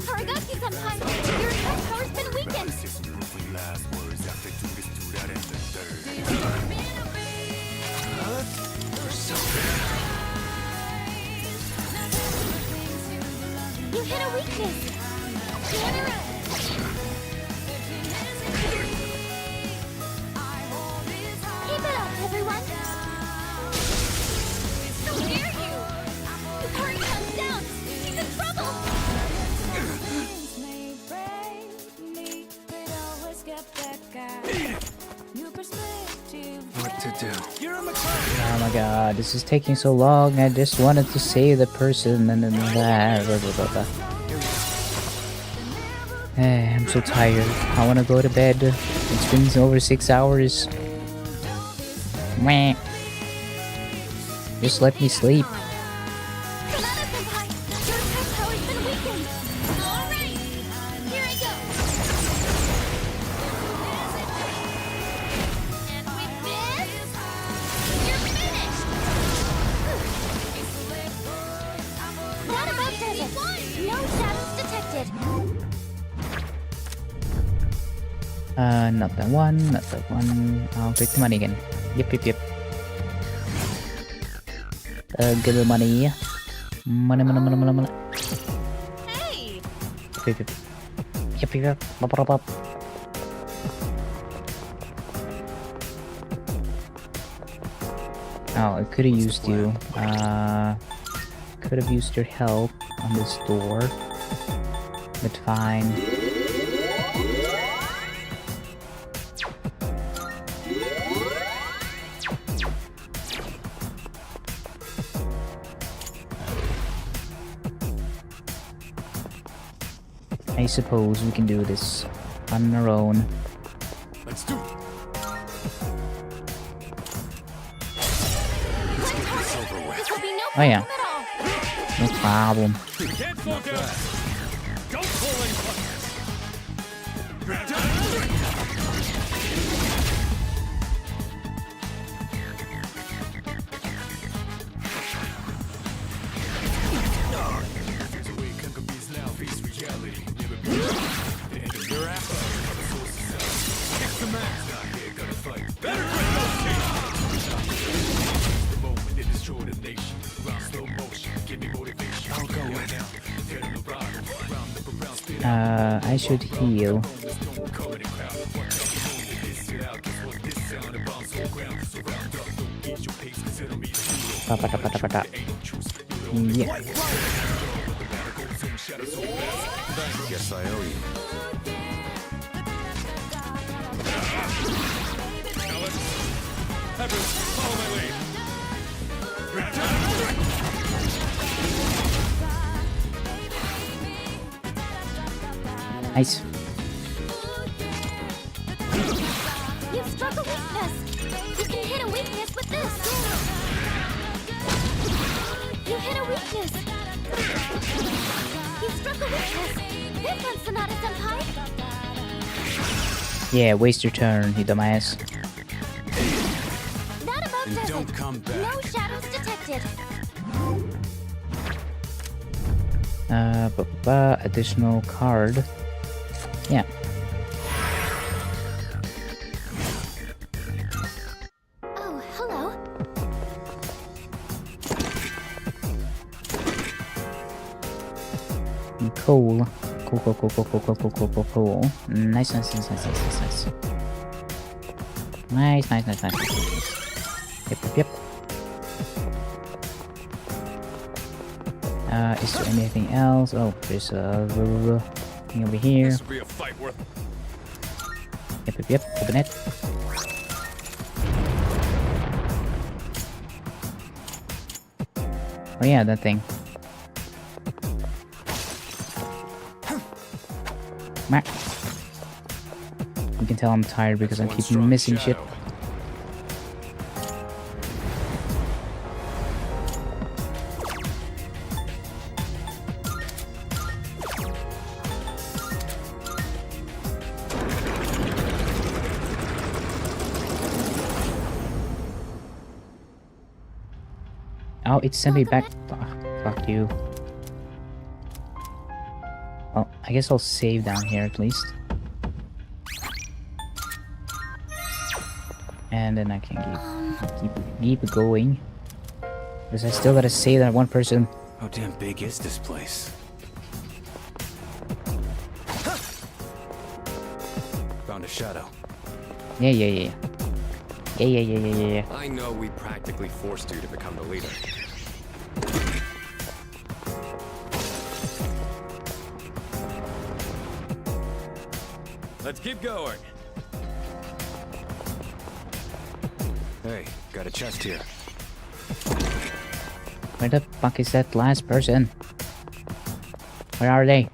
Aragaki-senpai, your attack power has been weakened! You hit a weakness! Counter it! Keep it up, everyone! How dare you! Yukari comes down! She's in trouble! What to do? Oh my god, this is taking so long. I just wanted to save the person and then that. Blah, blah, blah, blah. Hey, I'm so tired. I wanna go to bed. It's been over 6 hours. Meh. Just let me sleep. Sonata-senpai, your attack power's been weakened. Alright, here I go. And with this, you're finished. That about does it. No shadows detected. Not that one, not that one. I'll take the money again. Yep. Get the money. Money. Hey! Yep. Bop. Oh, I could have used you. Could have used your help on this door. But fine. I suppose we can do this on our own. Let's do it. This will be no Oh yeah, problem at all. no problem. Can't fall down. Don't pull any I should heal. Yeah. Guess I owe you. Follow my lead. Nice. You've struck a weakness. You can hit a weakness with this. You hit a weakness. You struck a weakness. This one, Sonata-senpai. Yeah, waste your turn, you dumbass. That about And does don't it. come back. No shadows detected. Additional card. Yeah. Oh, hello. Cool. Nice. Nice. Yep. Is there anything else? Oh, there's a thing over here. This will be a fight worth. Yep. Open it. Oh yeah, that thing. Meh. You can tell I'm tired because I keep missing shit. Oh, it sent me back. Fuck you. Well, I guess I'll save down here at least. And then I can keep going. Because I still gotta save that one person. How damn big is this place? Found a shadow. Yeah. I know we practically forced you to become the leader. Let's keep going. Hey, got a chest here. Where the fuck is that last person? Where are they?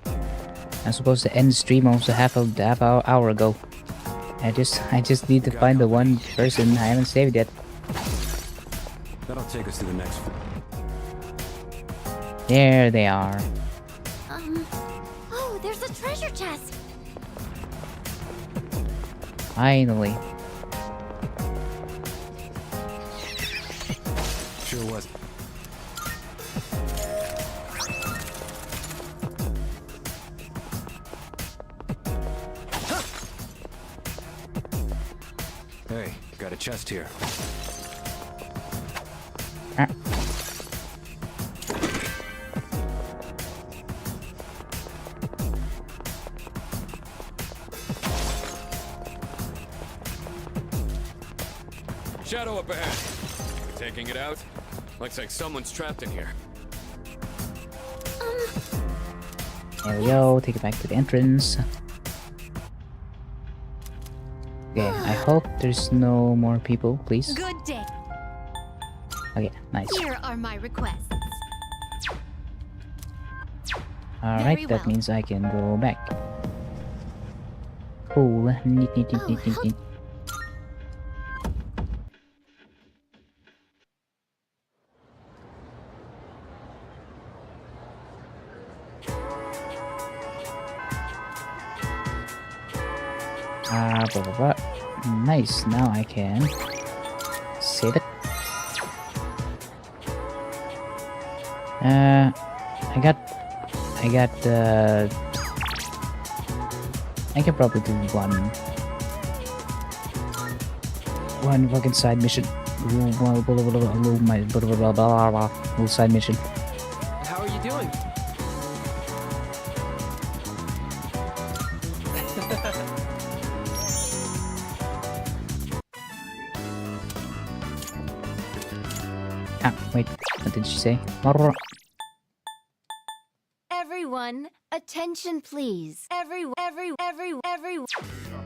I'm supposed to end the stream almost a half hour ago. I just need to find the one person I haven't saved yet. That'll take us to the next. There they are. Oh, there's a treasure chest. Finally. Sure was. Hey, got a chest here. Ah. Shadow up ahead. We taking it out? Looks like someone's trapped in here. There we go. Take it back to the entrance. Okay, I hope there's no more people, please. Good day. Okay, nice. Here are my requests. Alright, Very that well. means I can go back. Cool. Neat, neat, neat, neat, neat, neat. Blah, blah, blah. Nice, now I can save it. I can probably do one fucking side mission. Little side mission. How are you doing? Ah, wait, what did she say? Everyone, attention please. Everyone.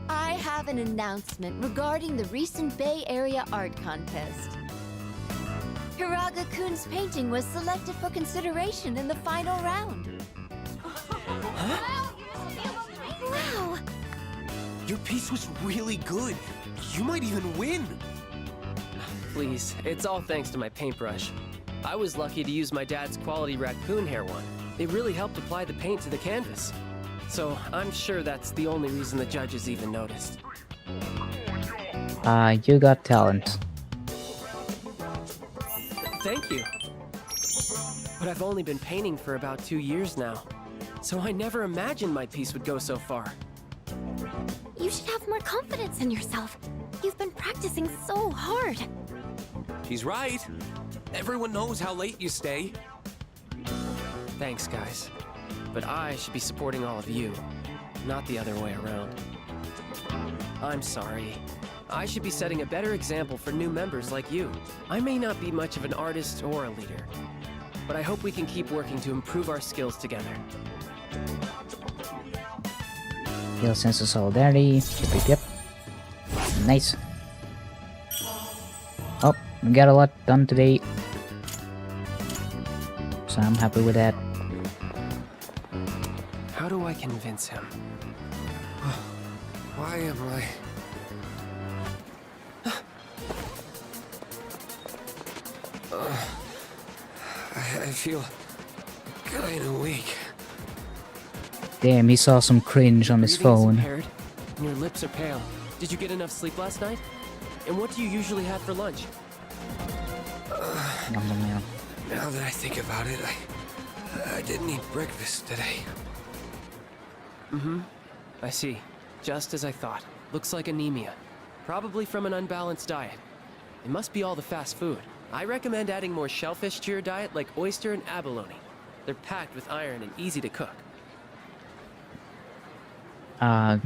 I have an announcement regarding the recent Bay Area art contest. Hiraga-kun's painting was selected for consideration in the final round. Wow! Your piece was really good. You might even win. Please, it's all thanks to my paintbrush. I was lucky to use my dad's quality raccoon hair one. It really helped apply the paint to the canvas. So I'm sure that's the only reason the judges even noticed. You got talent. Thank you. But I've only been painting for about 2 years now. So I never imagined my piece would go so far. You should have more confidence in yourself. You've been practicing so hard. He's right. Everyone knows how late you stay. Thanks, guys. But I should be supporting all of you, not the other way around. I'm sorry. I should be setting a better example for new members like you. I may not be much of an artist or a leader, but I hope we can keep working to improve our skills together. Feel sense of solidarity. Yep. Nice. Oh, we got a lot done today. So I'm happy with that. How do I convince him? Why am I... I feel kinda weak. Damn, he saw some cringe on his Breathing is phone. impaired, and your lips are pale. Did you get enough sleep last night? And what do you usually have for lunch? Now that I think about it, I didn't eat breakfast today. Mm-hmm. I see. Just as I thought. Looks like anemia. Probably from an unbalanced diet. It must be all the fast food. I recommend adding more shellfish to your diet, like oyster and abalone. They're packed with iron and easy to cook.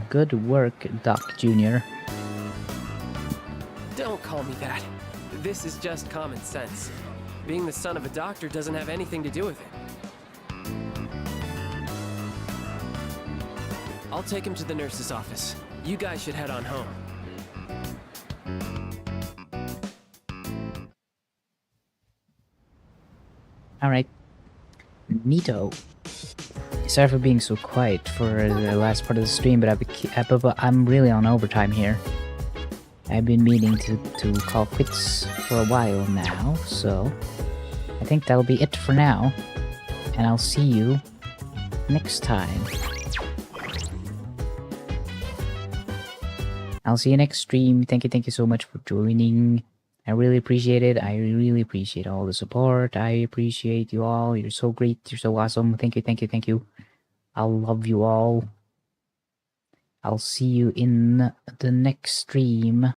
Good work, Doc Jr. Don't call me that. This is just common sense. Being the son of a doctor doesn't have anything to do with it. I'll take him to the nurse's office. You guys should head on home. Alright. Neato. Sorry for being so quiet for the last part of the stream, but I'm really on overtime here. I've been meaning to call quits for a while now, so I think that'll be it for now. And I'll see you next time. I'll see you next stream. Thank you so much for joining. I really appreciate it. I really appreciate all the support. I appreciate you all. You're so great. You're so awesome. Thank you. I love you all. I'll see you in the next stream.